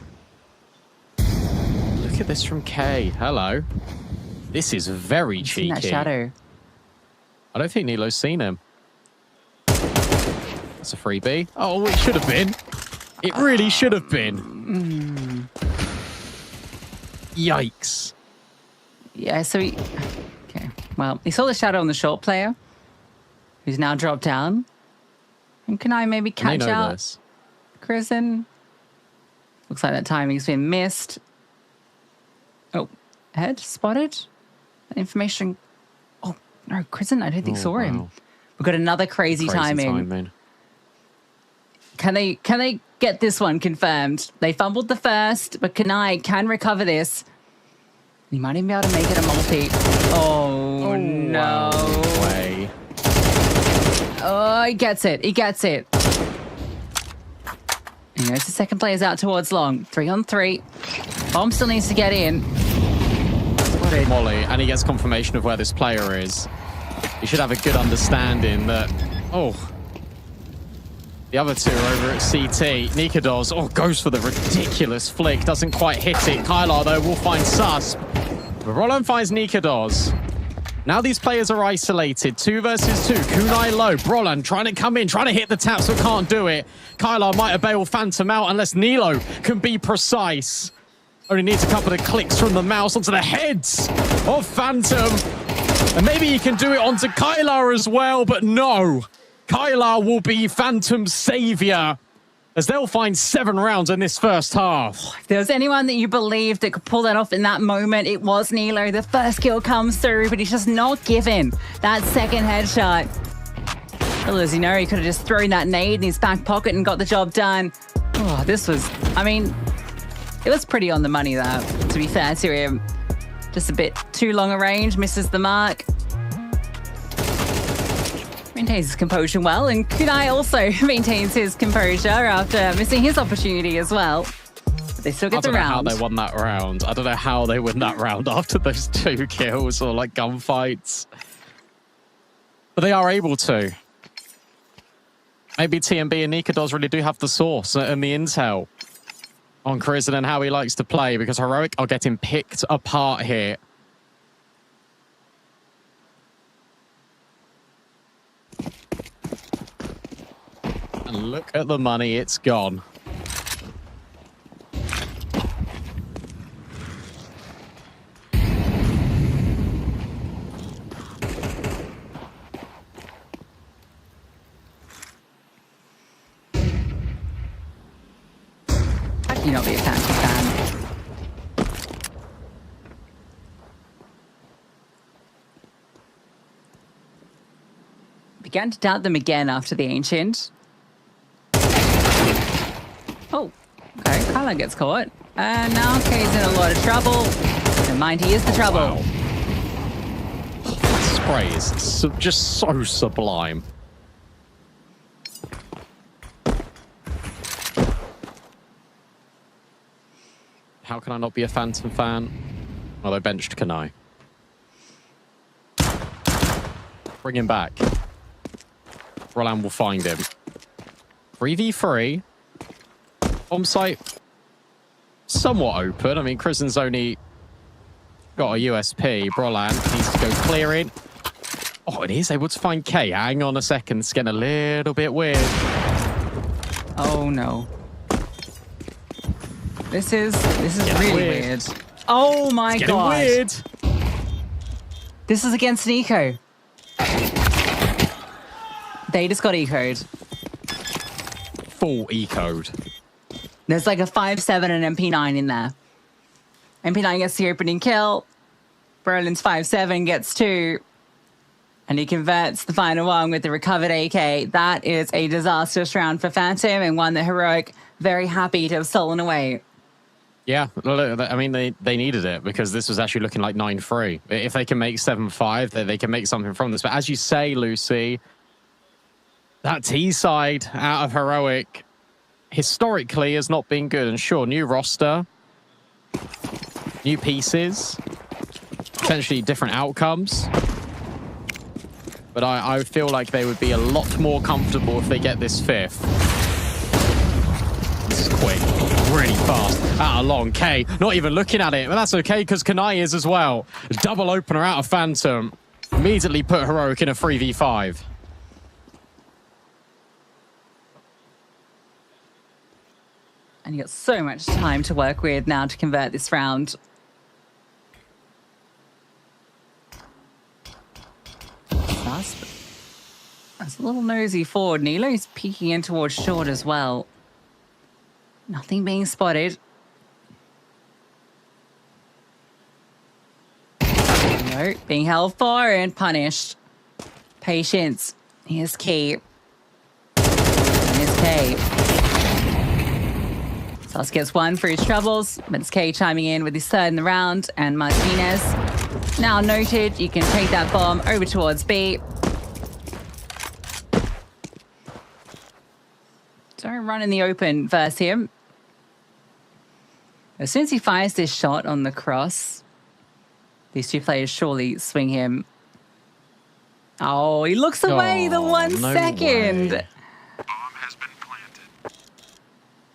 Look at this from K. Hello. This is very cheeky. That shadow. I don't think Nilo's seen him. That's a freebie. Oh, it should have been. It really should have been. Yikes. Yeah, so he... Okay, well, he saw the shadow on the short player, who's now dropped down. And can I maybe catch out Krizen? Looks like that timing's been missed. Oh, head spotted? Information... Oh, no, Krizen, I don't think saw him. We've got another crazy timing. Can they get this one confirmed? They fumbled the first, but Kanai can recover this. He might even be able to make it a multi. Oh no. Way. Oh, he gets it. He gets it. And the second player's out towards long. 3-on-3. Bomb still needs to get in. Molly, and he gets confirmation of where this player is. He should have a good understanding that... Oh... The other 2 are over at CT. Nikodos, goes for the ridiculous flick. Doesn't quite hit it. Kylar, though, will find Susp. But Roland finds Nikodos. Now these players are isolated. 2 versus 2. Kunai low. Brolan trying to come in, trying to hit the taps, but can't do it. Kylar might have bailed Phantom out unless Nilo can be precise. Only needs a couple of clicks from the mouse onto the heads of Phantom. And maybe he can do it onto Kylar as well, but no. Kylar will be Phantom's savior, as they'll find 7 rounds in this first half. If there was anyone that you believed that could pull that off in that moment, it was Nilo. The first kill comes through, but he's just not given that second headshot. Well, as you know, he could have just thrown that nade in his back pocket and got the job done. Oh, this was, I mean, it was pretty on the money, though, to be fair to him. Just a bit too long a range, misses the mark. Maintains his composure well, and Kunai also maintains his composure after missing his opportunity as well. But they still get the round. I don't know how they won that round. I don't know how they win that round after those 2 kills or like gunfights. But they are able to. Maybe TMB and Nikodos really do have the source and the intel on Crizzen and how he likes to play, because Heroic are getting picked apart here. And look at the money, it's gone. How can you not be a Phantom fan? Began to doubt them again after the Ancient. Oh, okay, Kylar gets caught. And now Kay's in a lot of trouble. Never mind, he is the trouble. Wow. That spray is just so sublime. How can I not be a Phantom fan? Well, they benched Kunai. Bring him back. Roland will find him. 3v3. Bomb site somewhat open. I mean, Crizzen's only got a USP. Brolan needs to go clearing. Oh, and he's able to find K. Hang on a second. It's getting a little bit weird. Oh, no. This is really weird. Oh, my God. Weird. This is against Nico. They just got ecoed. Full ecoed. There's like a 5-7 and MP9 in there. MP9 gets the opening kill. Berlin's 5-7 gets 2. And he converts the final one with the recovered AK. That is a disastrous round for Phantom, and one that Heroic very happy to have stolen away. Yeah, I mean, they needed it, because this was actually looking like 9-3. If they can make 7-5, they can make something from this. But as you say, Lucy, that T side out of Heroic historically has not been good. And sure, new roster, new pieces, potentially different outcomes. But I feel like they would be a lot more comfortable if they get this 5th. This is quick, really fast. Out of long, K not even looking at it, but that's okay, because Kunai is as well. Double opener out of Phantom. Immediately put Heroic in a 3v5. And you got so much time to work with now to convert this round. That's a little nosy forward. Nilo's peeking in towards short as well. Nothing being spotted. No, being held for and punished. Patience. Here's key. Here's K. Sus gets 1 for his troubles, but it's K chiming in with his 3rd in the round, and Martinez. Now noted, you can take that bomb over towards B. Don't run in the open versus him. As soon as he fires this shot on the cross, these 2 players surely swing him. Oh, he looks away the 1 second. Way.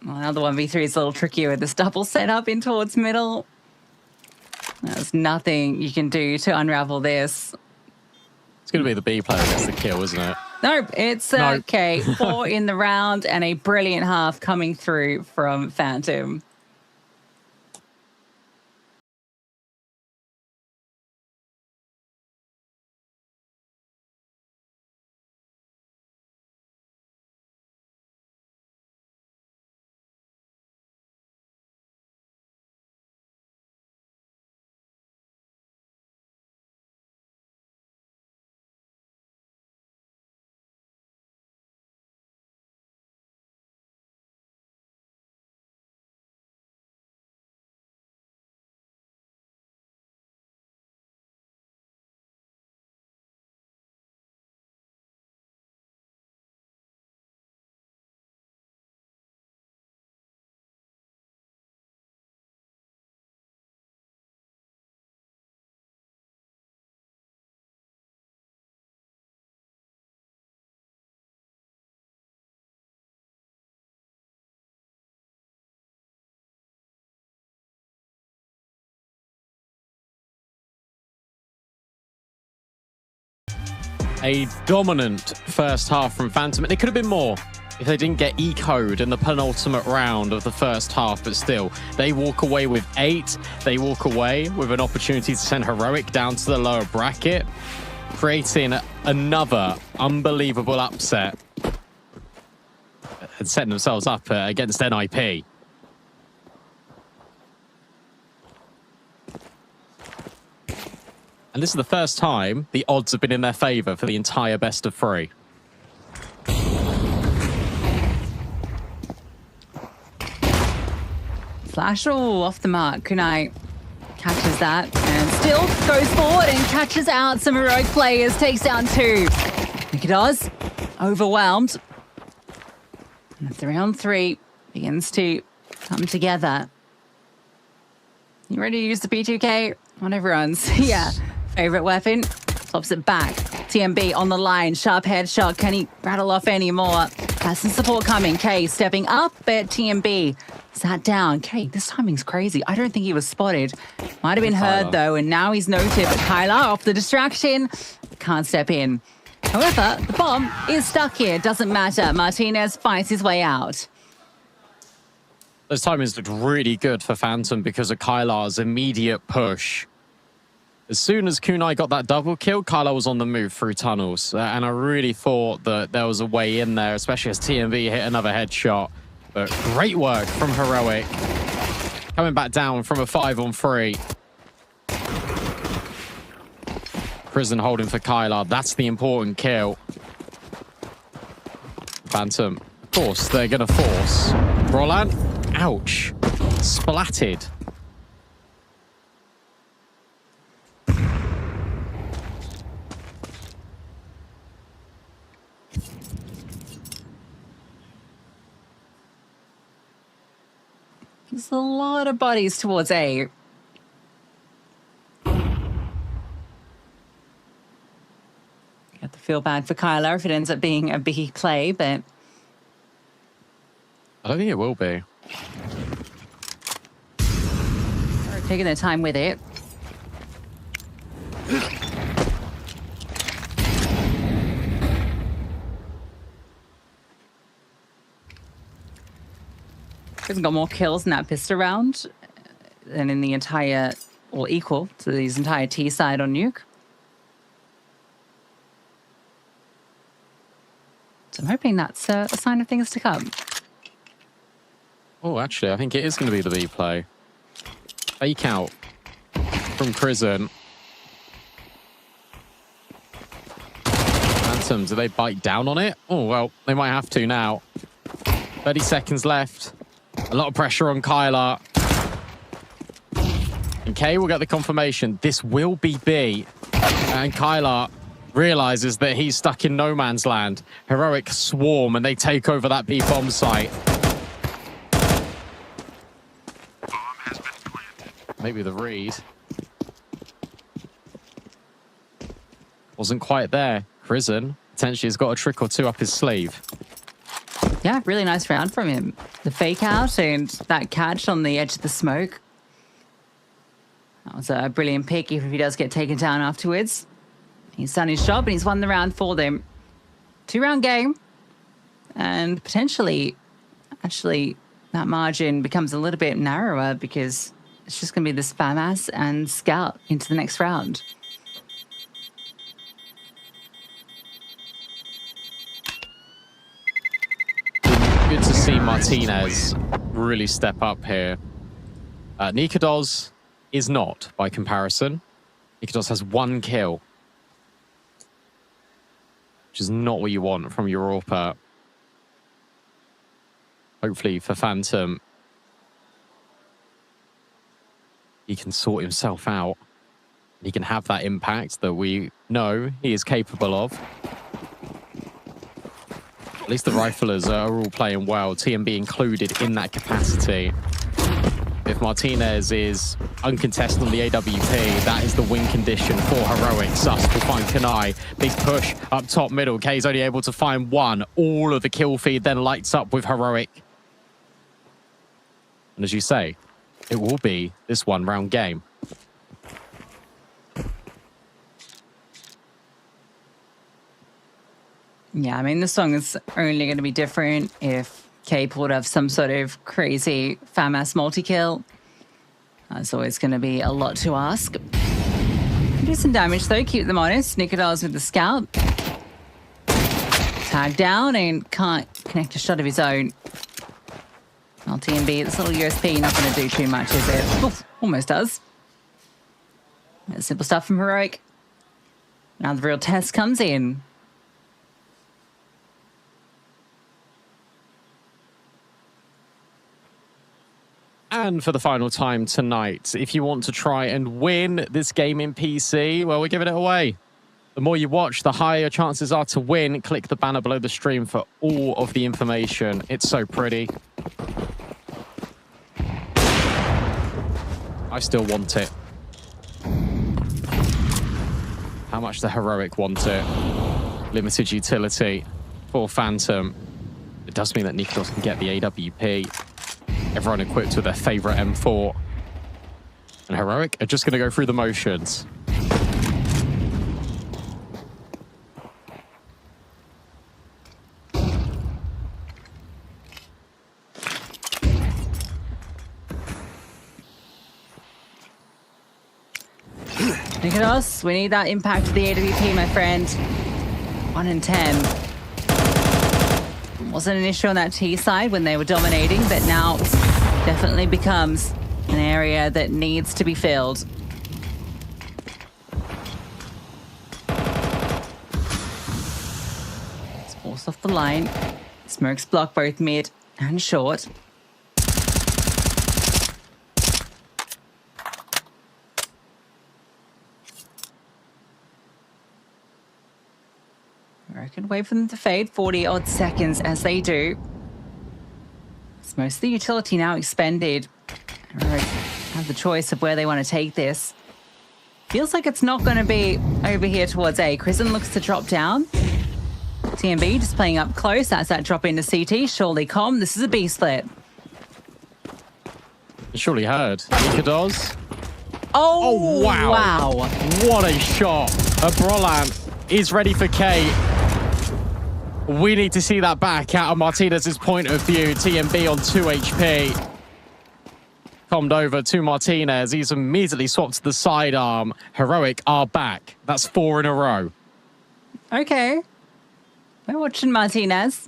Well, now the 1v3 is a little trickier with this double setup in towards middle. There's nothing you can do to unravel this. It's going to be the B player that gets the kill, isn't it? Nope, it's okay. 4 in the round and a brilliant half coming through from Phantom. A dominant first half from Phantom. It could have been more if they didn't get eco'd in the penultimate round of the first half, but still, they walk away with 8. They walk away with an opportunity to send Heroic down to the lower bracket, creating another unbelievable upset and setting themselves up against NIP. And this is the first time the odds have been in their favor for the entire best of 3. Flash, off the mark. Kunai catches that and still goes forward and catches out some Heroic players. Takes down 2. Nikodos, overwhelmed. And the 3-on-3 begins to come together. You ready to use the P2K? On everyone's, favorite weapon. Flops it back. TMB on the line. Sharp headshot. Can he rattle off any more? Has some support coming. K stepping up, but TMB sat down. K, this timing's crazy. I don't think he was spotted. Might have been heard, though, and now he's noted. But Kyler, off the distraction, can't step in. However, the bomb is stuck here. Doesn't matter. Martinez fights his way out. Those timings looked really good for Phantom because of Kylar's immediate push. As soon as Kunai got that double kill, Kylar was on the move through tunnels. And I really thought that there was a way in there, especially as TMB hit another headshot. But great work from Heroic. Coming back down from a 5-on-3. Prison holding for Kylar. That's the important kill. Phantom, of course, they're going to force. Roland, ouch. Splatted. There's a lot of bodies towards A. You have to feel bad for Kyler if it ends up being a B play, but I don't think it will be. they're taking their time with it. Hasn't got more kills in that pistol round than in the entire, or equal to these entire T side on Nuke. So I'm hoping that's a sign of things to come. Oh, actually, I think it is going to be the B play. Fake out from Prison. Phantom, do they bite down on it? Oh, well, they might have to now. 30 seconds left. A lot of pressure on Kyler. And K will get the confirmation. This will be B. And Kyler realizes that he's stuck in no man's land. Heroic swarm and they take over that B bomb site. Maybe the read. Wasn't quite there. Prison potentially has got a trick or two up his sleeve. Yeah, really nice round from him. The fake out and that catch on the edge of the smoke. That was a brilliant pick if he does get taken down afterwards. He's done his job and he's won the round for them. 2-round game. And potentially, actually, that margin becomes a little bit narrower because it's just going to be this FAMAS and Scout into the next round. Good to see Martinez really step up here. Nikodos is not, by comparison. Nikodos has 1 kill, which is not what you want from Europa. Hopefully for Phantom, he can sort himself out. He can have that impact that we know he is capable of. At least the riflers are all playing well, TMB included in that capacity. If Martinez is uncontested on the AWP, that is the win condition for Heroic. Sus will find Kunai. Big push up top middle. K's only able to find 1. All of the kill feed then lights up with Heroic. And as you say, it will be this 1-round game. Yeah, I mean, the song is only going to be different if Cape would have some sort of crazy FAMAS multi-kill. It's always going to be a lot to ask. Do some damage, though. Keep them honest. Nikodaz with the scout. Tag down and can't connect a shot of his own. Well, TMB, this little USP, not going to do too much, is it? Oof, almost does. Simple stuff from Heroic. Now the real test comes in. And for the final time tonight, if you want to try and win this game in PC, well, we're giving it away. The more you watch, the higher your chances are to win. Click the banner below the stream for all of the information. It's so pretty. I still want it. How much the Heroic want it. Limited utility for Phantom. It does mean that Nikolas can get the AWP. Everyone equipped with their favorite M4. And Heroic are just going to go through the motions. Nikolas, we need that impact of the AWP, my friend. 1 in 10. Wasn't an issue on that T side when they were dominating, but now definitely becomes an area that needs to be filled. It's forced off the line. Smokes block both mid and short. I can wait for them to fade 40-odd seconds as they do. It's most of the utility now expended. Right, have the choice of where they want to take this. Feels like it's not going to be over here towards A. Kristen looks to drop down. TMB just playing up close. That's that drop into CT. Surely Com. This is a B split. You surely heard. Nikolas. Oh, wow. Wow. What a shot. A Brolan is ready for K. We need to see that back out of Martinez's point of view. TMB on 2 HP. Commed over to Martinez. He's immediately swapped to the sidearm. Heroic are back. That's 4 in a row. Okay. We're watching Martinez.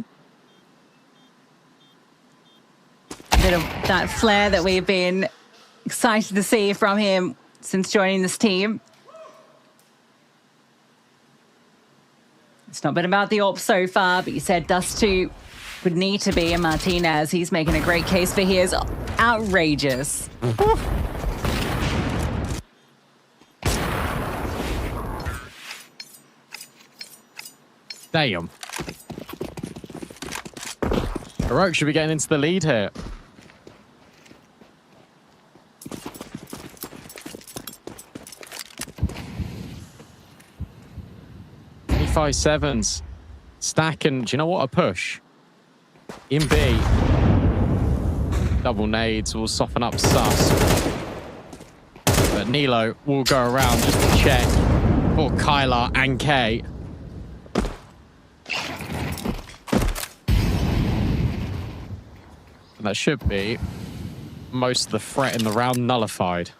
A bit of that flair that we've been excited to see from him since joining this team. It's not been about the AWP so far, but you said Dust2 would need to be, and Martinez, he's making a great case for his. Outrageous. Damn. Heroic should be getting into the lead here. Five sevens. Stack and, do you know what? A push. In B. Double nades will soften up Sus. But Nilo will go around just to check for Kyler and K. And that should be most of the threat in the round nullified.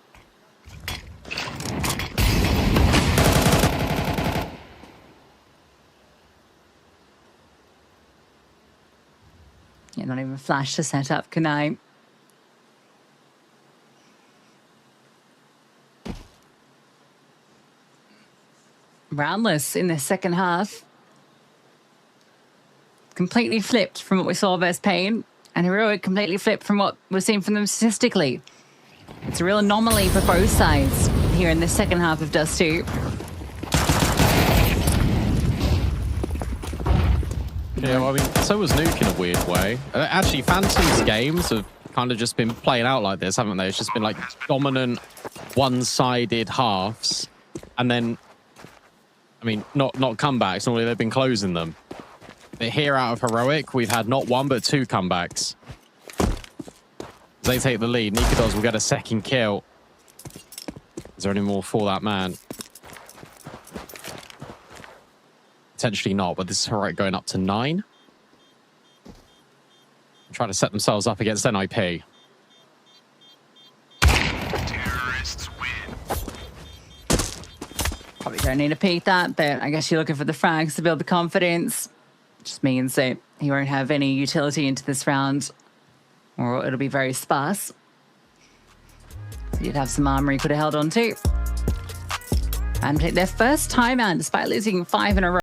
Yeah, not even flash to set up, can I? Roundless in the second half. Completely flipped from what we saw versus Pain, and Heroic completely flipped from what we've seen from them statistically. It's a real anomaly for both sides here in the second half of Dust2. Yeah, well, I mean, so was Nuke in a weird way. Actually, Phantom's games have kind of just been playing out like this, haven't they? It's just been like dominant, one-sided halves. And then, I mean, not comebacks. Normally they've been closing them. But here out of Heroic, we've had not one, but 2 comebacks. They take the lead. Nikolas will get a second kill. Is there any more for that man? potentially not, but this is Heroic going up to 9. Trying to set themselves up against NIP. Terrorists win. Probably don't need to peek that, but I guess you're looking for the frags to build the confidence. Just means that he won't have any utility into this round, or it'll be very sparse. So you'd have some armor he could have held on to. And take their first time out despite losing 5 in a row.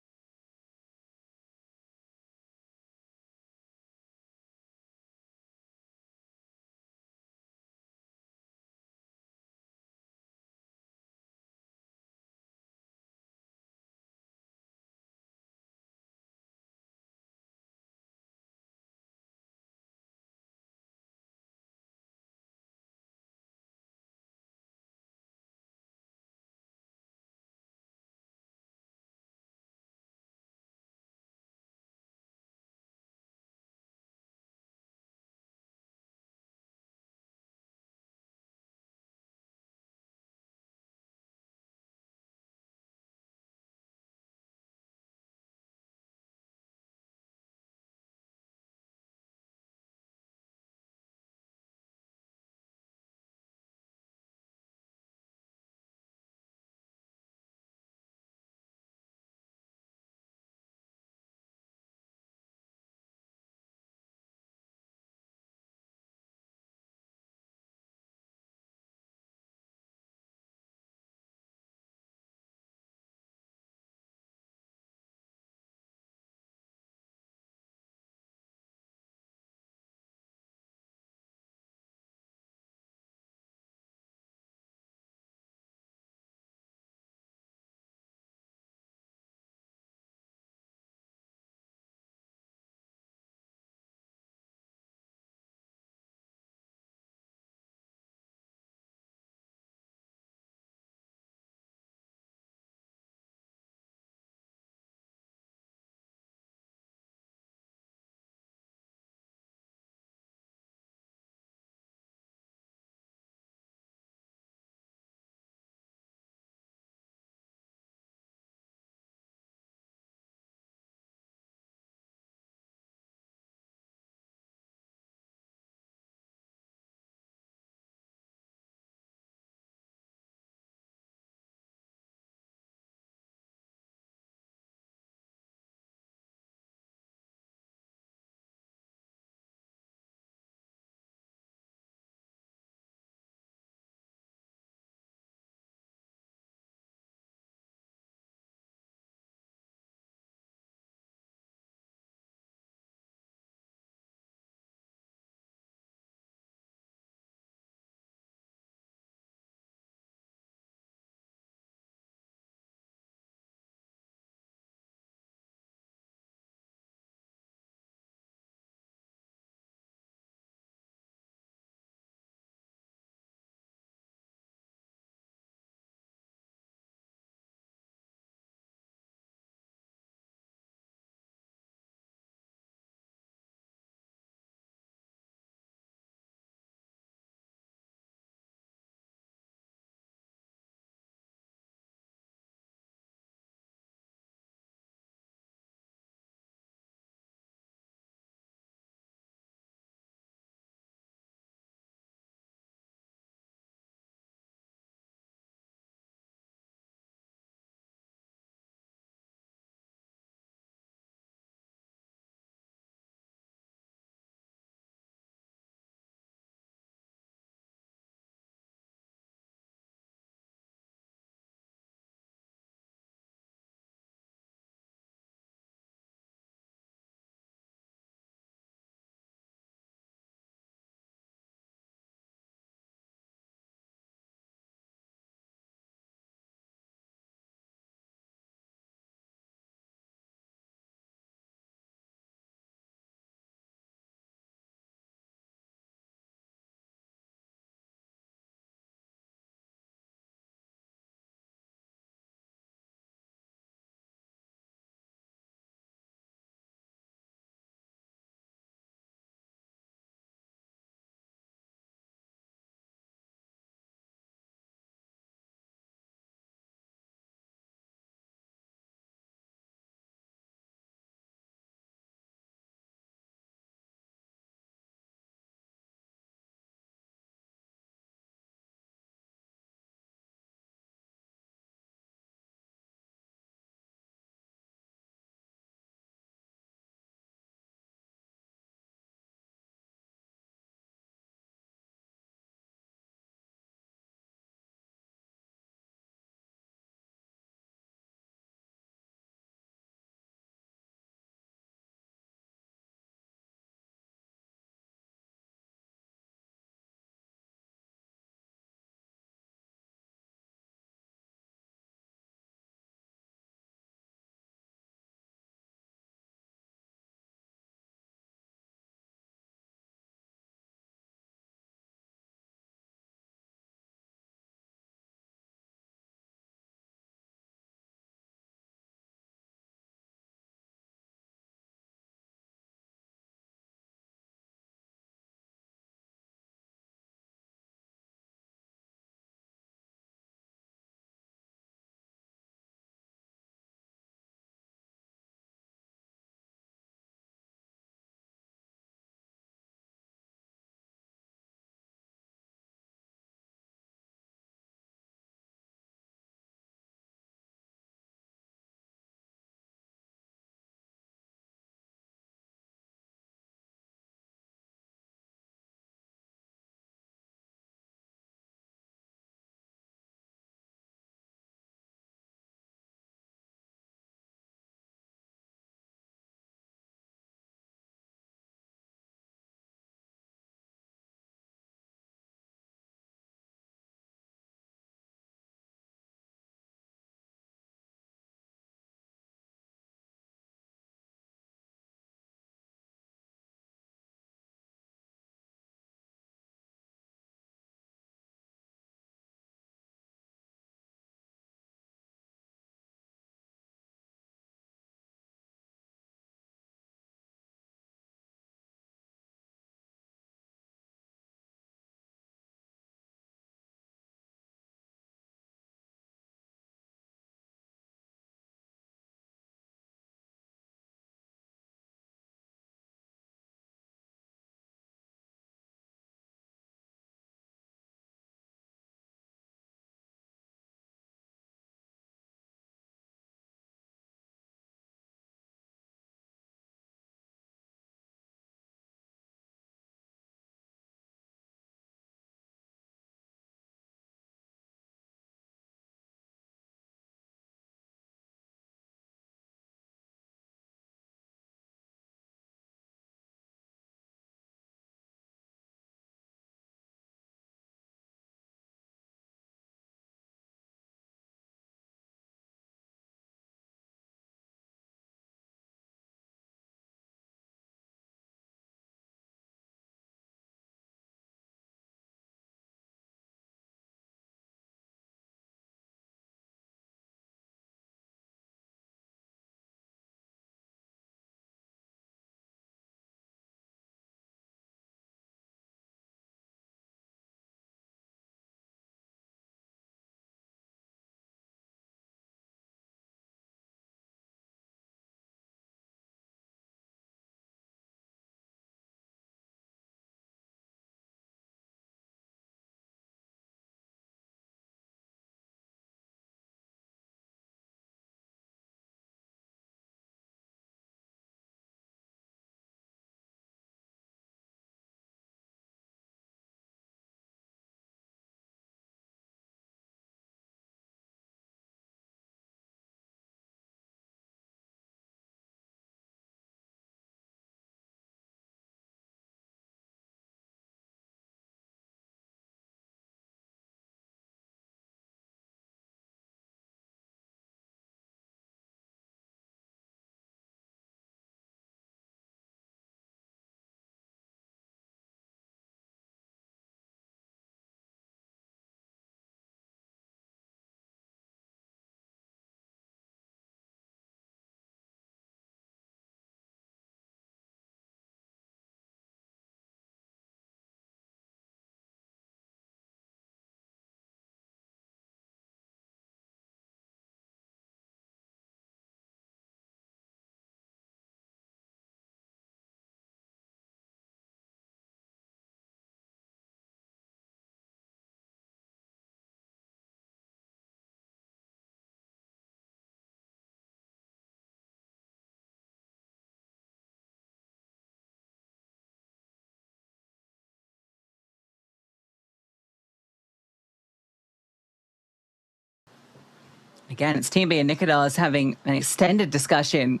Again, it's Team B and Nikodos having an extended discussion.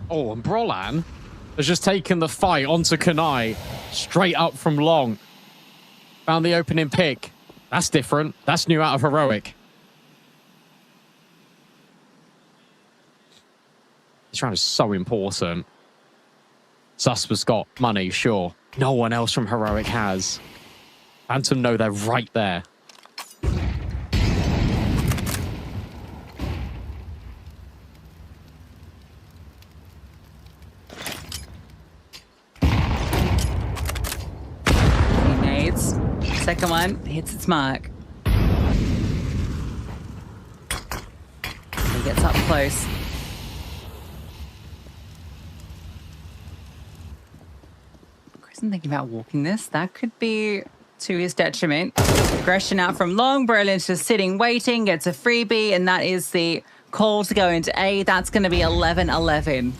Oh, and Brolan has just taken the fight onto Kanai straight up from long. Found the opening pick. That's different. That's new out of Heroic. This round is so important. Susper's got money, sure. No one else from Heroic has. Phantom know they're right there. Second one hits its mark. He gets up close. Chris, I'm thinking about walking this. That could be to his detriment. Aggression out from long. Brolin's just sitting, waiting, gets a freebie, and that is the call to go into A. That's going to be 11-11.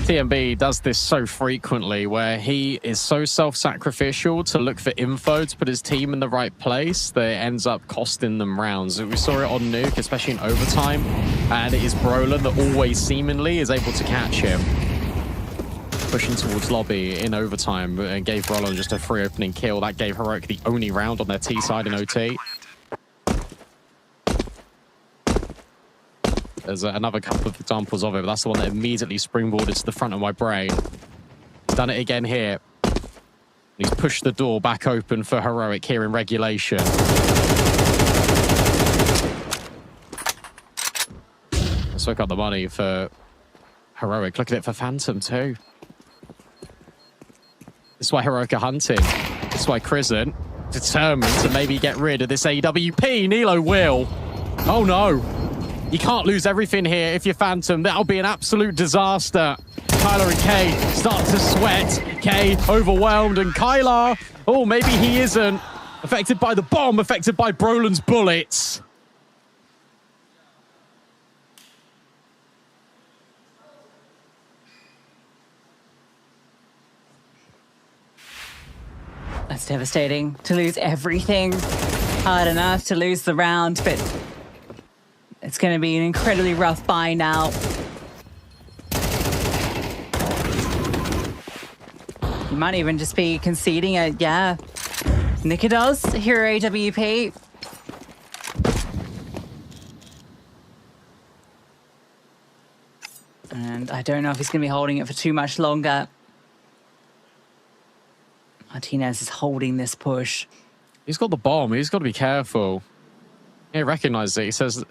TMB does this so frequently where he is so self-sacrificial to look for info to put his team in the right place that it ends up costing them rounds. We saw it on Nuke, especially in overtime, and it is Brolan that always seemingly is able to catch him. Pushing towards lobby in overtime and gave Brolan just a free opening kill. That gave Heroic the only round on their T side in OT. There's another couple of examples of it, but that's the one that immediately springboarded to the front of my brain. He's done it again here. He's pushed the door back open for Heroic here in regulation. Let's look up the money for Heroic. Look at it for Phantom too. This is why Heroic are hunting. This is why Crizant determined to maybe get rid of this AWP. Nilo will. Oh no. You can't lose everything here if you're Phantom. That'll be an absolute disaster. Kyler and Kay start to sweat. Kay overwhelmed, and Kyler, oh, maybe he isn't. Affected by the bomb, affected by Brolan's bullets. That's devastating. To lose everything. Hard enough to lose the round, but it's going to be an incredibly rough buy now. You might even just be conceding it. Yeah. Nikodos, Hero AWP. And I don't know if he's going to be holding it for too much longer. Martinez is holding this push. He's got the bomb. He's got to be careful. He recognizes it. He says,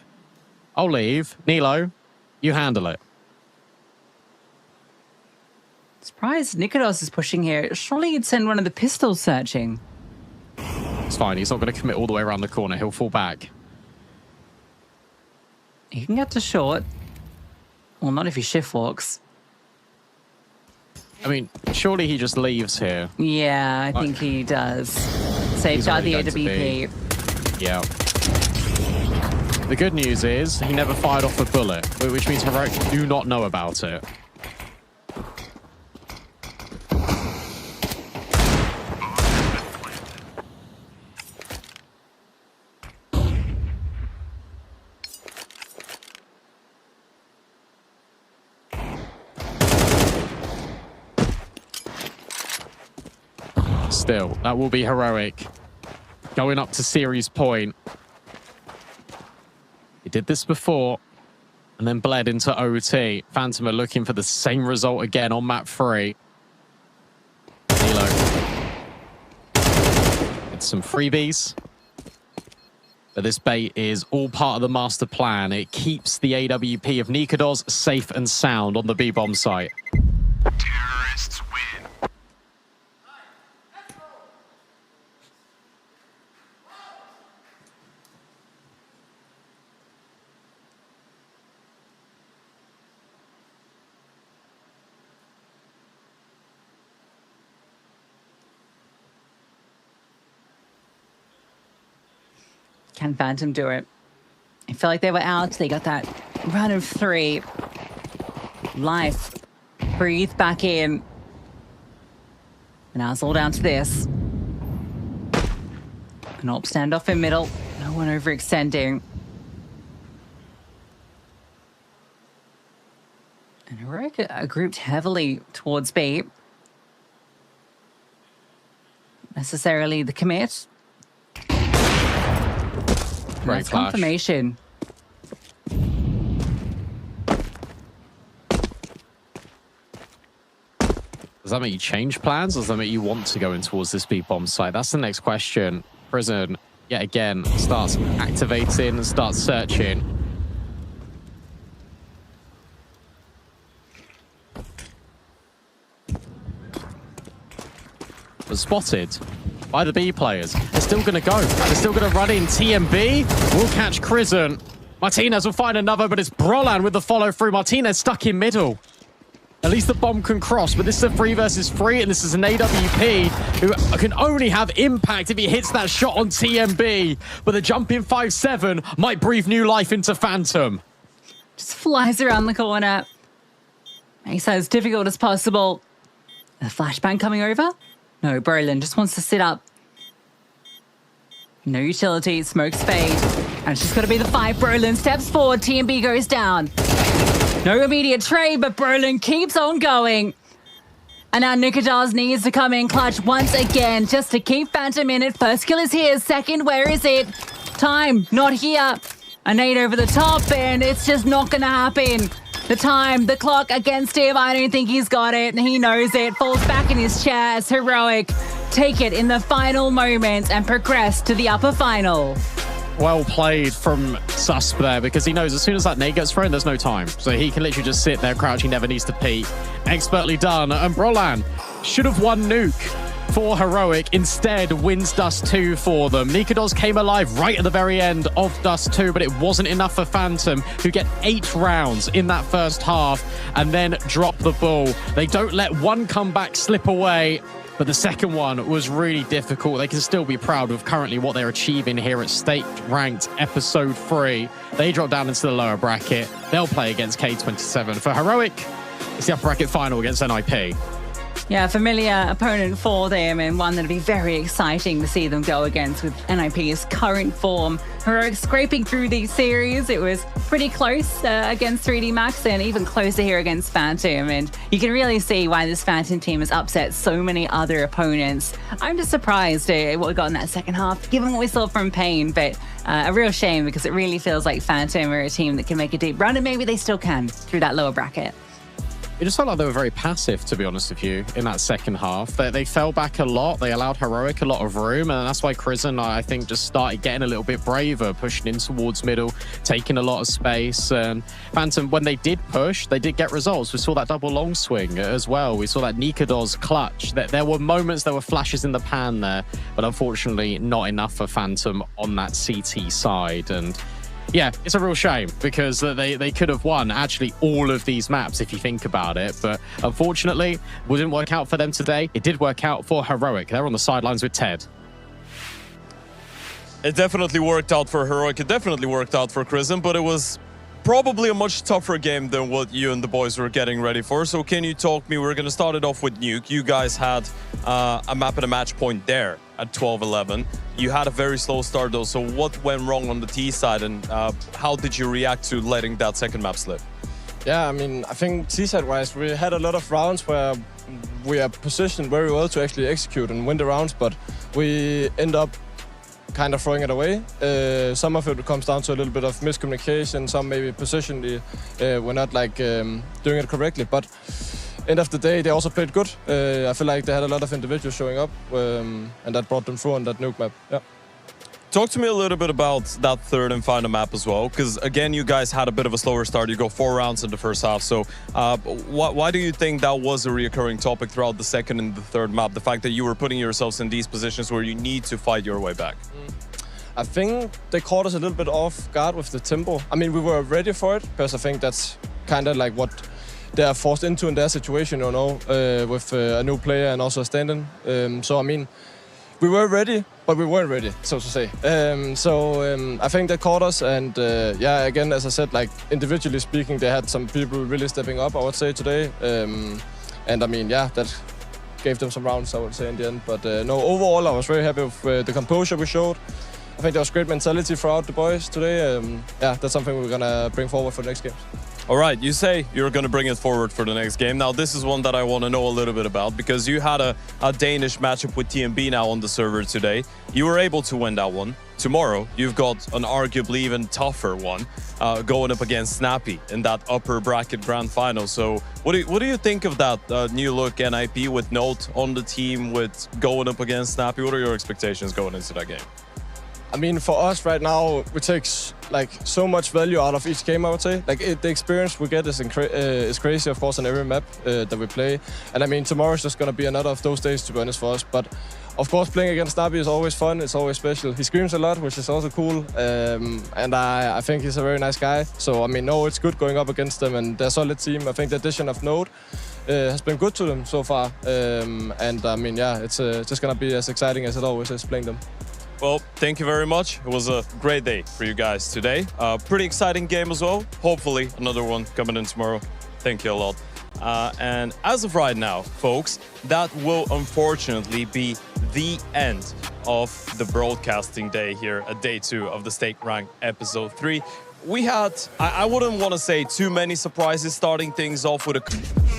I'll leave. Nilo, you handle it. Surprised Nikodos is pushing here. Surely you'd send one of the pistols searching. It's fine. He's not going to commit all the way around the corner. He'll fall back. He can get to short. Well, not if he shift walks. I mean, surely he just leaves here. Yeah, I think he does. Safeguard the AWP. Yeah. The good news is he never fired off a bullet, which means Heroic do not know about it. Still, that will be Heroic going up to series point. He did this before and then bled into OT. Phantom are looking for the same result again on map 3. Nilo. It's some freebies. But this bait is all part of the master plan. It keeps the AWP of Nikodos safe and sound on the B-bomb site. Terrorists win. Can Phantom do it? I feel like they were out. They got that run of 3. Life. Breathe back in. And now it's all down to this. An AWP standoff in middle. No one overextending. And Heroic are grouped heavily towards B. Necessarily the commit. Great That's flash. confirmation. Does that make you change plans, or does that make you want to go in towards this B-bomb site? That's the next question. Prison, yet again, starts activating and starts searching. But spotted by the B players. They're still going to go. They're still going to run in. TMB will catch Crizzen. Martinez will find another, but it's Brolan with the follow-through. Martinez stuck in middle. At least the bomb can cross, but this is a 3 versus 3, and this is an AWP who can only have impact if he hits that shot on TMB. But the jump in 5-7 might breathe new life into Phantom. Just flies around the corner. Makes that as difficult as possible. The flashbang coming over? No, Brolin just wants to sit up. No utility, smokes fade. And it's just got to be the 5. Brolin steps forward, TMB goes down. No immediate trade, but Brolin keeps on going. And now Nikadaz needs to come in clutch once again just to keep Phantom in it. First kill is here. Second, where is it? Time, not here. A nade over the top, and it's just not going to happen. The time, the clock against him. I don't think he's got it, and he knows it. Falls back in his chair as Heroic take it in the final moments and progress to the upper final. Well played from Susp there, because he knows as soon as that nade gets thrown, there's no time. So he can literally just sit there, crouch. He never needs to peek. Expertly done. And Brolan should have won Nuke for Heroic. Instead, wins Dust 2 for them. Nikados came alive right at the very end of Dust 2, but it wasn't enough for Phantom, who get 8 rounds in that first half and then drop the ball. They don't let one comeback slip away. But the second one was really difficult. They can still be proud of currently what they're achieving here at State Ranked Episode 3. They drop down into the lower bracket. They'll play against K27. For Heroic, it's the upper bracket final against NIP. Yeah, familiar opponent for them, and one that'll be very exciting to see them go against with NIP's current form. Heroic scraping through these series. It was pretty close against 3D Max, and even closer here against Phantom. And you can really see why this Phantom team has upset so many other opponents. I'm just surprised at what we got in that second half, given what we saw from Pain. But a real shame, because it really feels like Phantom are a team that can make a deep run, and maybe they still can through that lower bracket. It just felt like they were very passive, to be honest with you, in that second half. They fell back a lot. They allowed Heroic a lot of room, and that's why Crizzen, I think, just started getting a little bit braver, pushing in towards middle, taking a lot of space. And Phantom, when they did push, they did get results. We saw that double long swing as well. We saw that Nikados clutch. There were moments, there were flashes in the pan there, but unfortunately not enough for Phantom on that CT side. And yeah, it's a real shame, because they could have won actually all of these maps if you think about it. But unfortunately, it didn't work out for them today. It did work out for Heroic. They're on the sidelines with Ted. It definitely worked out for Heroic. It definitely worked out for Crizzen, but it was probably a much tougher game than what you and the boys were getting ready for. So can you talk me? We're going to start it off with Nuke. You guys had a map at a match point there at 12-11. You had a very slow start though. So what went wrong on the T side, and how did you react to letting that second map slip? Yeah, I mean, I think T-side wise, we had a lot of rounds where we are positioned very well to actually execute and win the rounds, but we end up kind of throwing it away. Some of it comes down to a little bit of miscommunication, some maybe positionally we're not like doing it correctly, but end of the day they also played good. I feel like they had a lot of individuals showing up, and that brought them through on that Nuke map. Yeah. Talk to me a little bit about that third and final map as well, because again, you guys had a bit of a slower start. You go 4 rounds in the first half. So why do you think that was a reoccurring topic throughout the second and the third map? The fact that you were putting yourselves in these positions where you need to fight your way back? I think they caught us a little bit off guard with the tempo. I mean, we were ready for it, because I think that's kind of like what they are forced into in their situation, you know, with a new player and also a stand-in. So, I mean, we were ready, but we weren't ready, so to say. I think they caught us, and again, as I said, like individually speaking, they had some people really stepping up, I would say, today. And I mean, that gave them some rounds, I would say, in the end. But no, overall, I was very happy with the composure we showed. I think there was great mentality throughout the boys today. That's something we're gonna bring forward for the next games. All right, you say you're going to bring it forward for the next game. Now, this is one that I want to know a little bit about because you had a Danish matchup with TMB now on the server today. You were able to win that one. Tomorrow, you've got an arguably even tougher one going up against Snappy in that upper bracket grand final. So what do you think of that new look NIP with Note on the team with going up against Snappy? What are your expectations going into that game? I mean, for us right now, we take like so much value out of each game, I would say. Like the experience we get is crazy, of course, on every map that we play. And I mean, tomorrow's just gonna be another of those days, to be honest, for us. But of course, playing against Snappy is always fun. It's always special. He screams a lot, which is also cool. And I think he's a very nice guy. So I mean, no, it's good going up against them, and they're a solid team. I think the addition of Note has been good to them so far. And I mean, it's just gonna be as exciting as it always is playing them. Well, thank you very much. It was a great day for you guys today. Pretty exciting game as well. Hopefully another one coming in tomorrow. Thank you a lot. And as of right now, folks, that will unfortunately be the end of the broadcasting day here at day 2 of the Stake Rank episode 3. We had, I wouldn't want to say too many surprises, starting things off with a...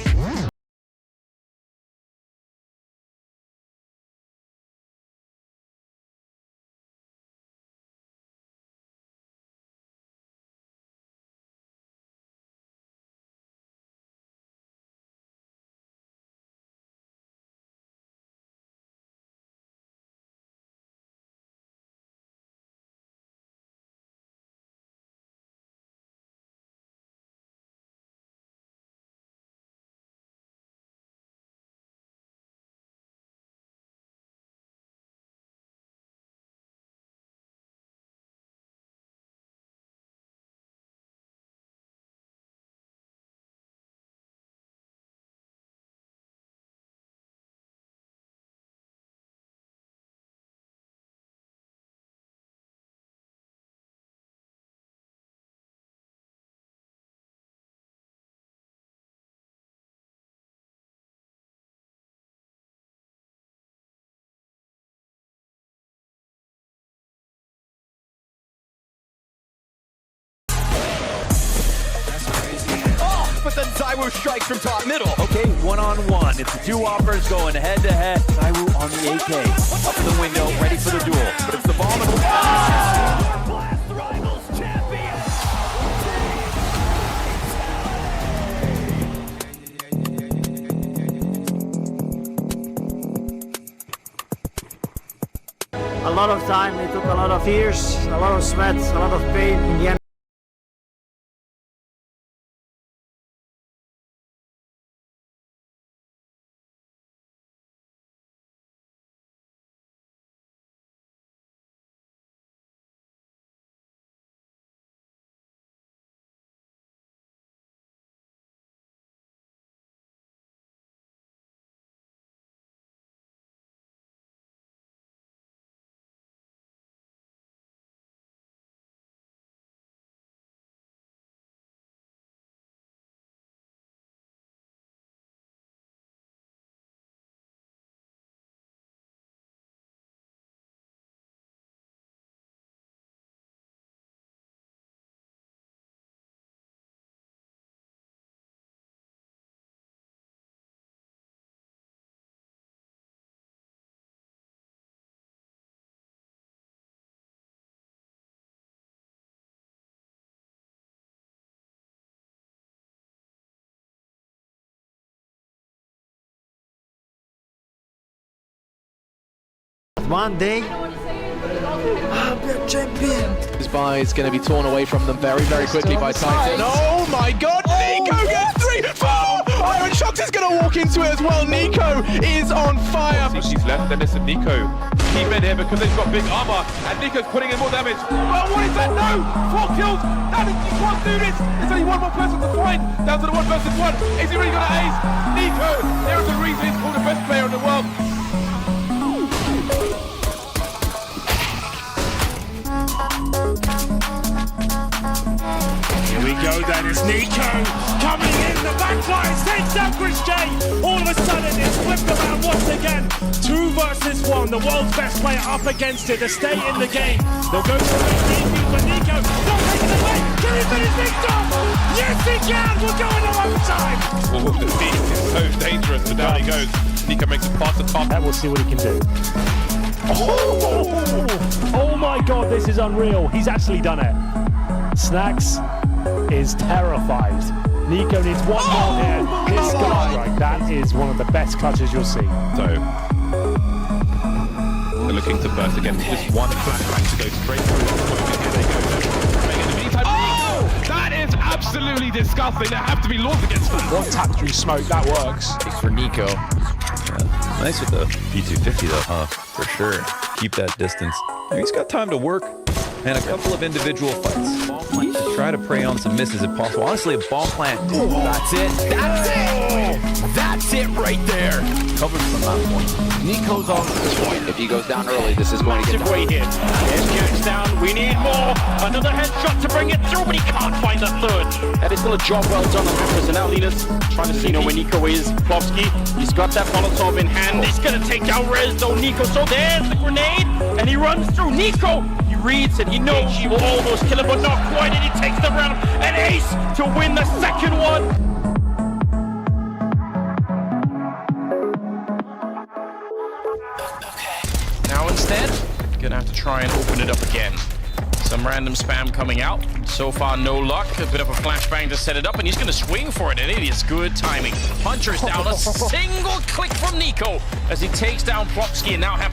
But then ZywOo strikes from top middle. Okay, one-on-one. It's the two offers going head-to-head. ZywOo on the AK. Up to the window, ready for the duel. But it's the Abominable. Blast Rivals champion! A lot of time, it took a lot of years, a lot of sweat, a lot of pain. In the end, one day, I'll be a champion. His buy is going to be torn away from them very, very quickly by Titan. Oh my god, Nico gets 3, 4! Iron Shox is going to walk into it as well. Nico is on fire. He's left, and listen, Nico, keep in here because they've got big armor, and Nico's putting in more damage. Well, what is that? No! 4 kills! You can't do this! There's only one more person to find. Down to the 1 versus 1. Is he really going to ace? Nico, there is a reason he's called the best player in the world. go then, it's Nico coming in, the backlines, takes down Chris J. All of a sudden it's flipped around once again. 2 versus 1, the world's best player up against it to stay in the game. They'll go for a debut for Nico, not taking it away, can he finish things off? Yes he can, we're going to overtime. Oh, the team is so dangerous, but down he goes. Nico makes it past the top. And we'll see what he can do. Oh my god, this is unreal. He's actually done it. Snacks is terrified. Nico needs one more here. This guy, right, that is one of the best clutches you'll see. So, they're looking to burst again. Just one flashbang to go straight through the smoke. Here they go. In the meantime, that is absolutely disgusting. There have to be laws against that. One tap through smoke, that works. Thanks for Nico. Yeah, nice with the P250 though, for sure. Keep that distance. He's got time to work and a couple of individual fights to try to prey on some misses if possible. Honestly, a bomb plant. That's it. That's it. That's it right there. Covered from that point. Nico's on this point. If he goes down early, this is going to get way here. There's Jax down. We need more. Another headshot to bring it through, but he can't find the third. That is still a job well done on Empress, and now Linus trying to see where Nico is. Plovsky, he's got that Molotov in hand. He's going to take down Rez, though, Nico. So there's the grenade, and he runs through. Nico, he reads it. He knows he will almost kill him, but not quite, and he takes the round. An ace to win the second one. Now instead, gonna have to try and open it up again. Some random spam coming out. So far, no luck. A bit of a flashbang to set it up, and he's gonna swing for it, and it is good timing. Hunter's down, a single click from Nico as he takes down Plopsky, and now happens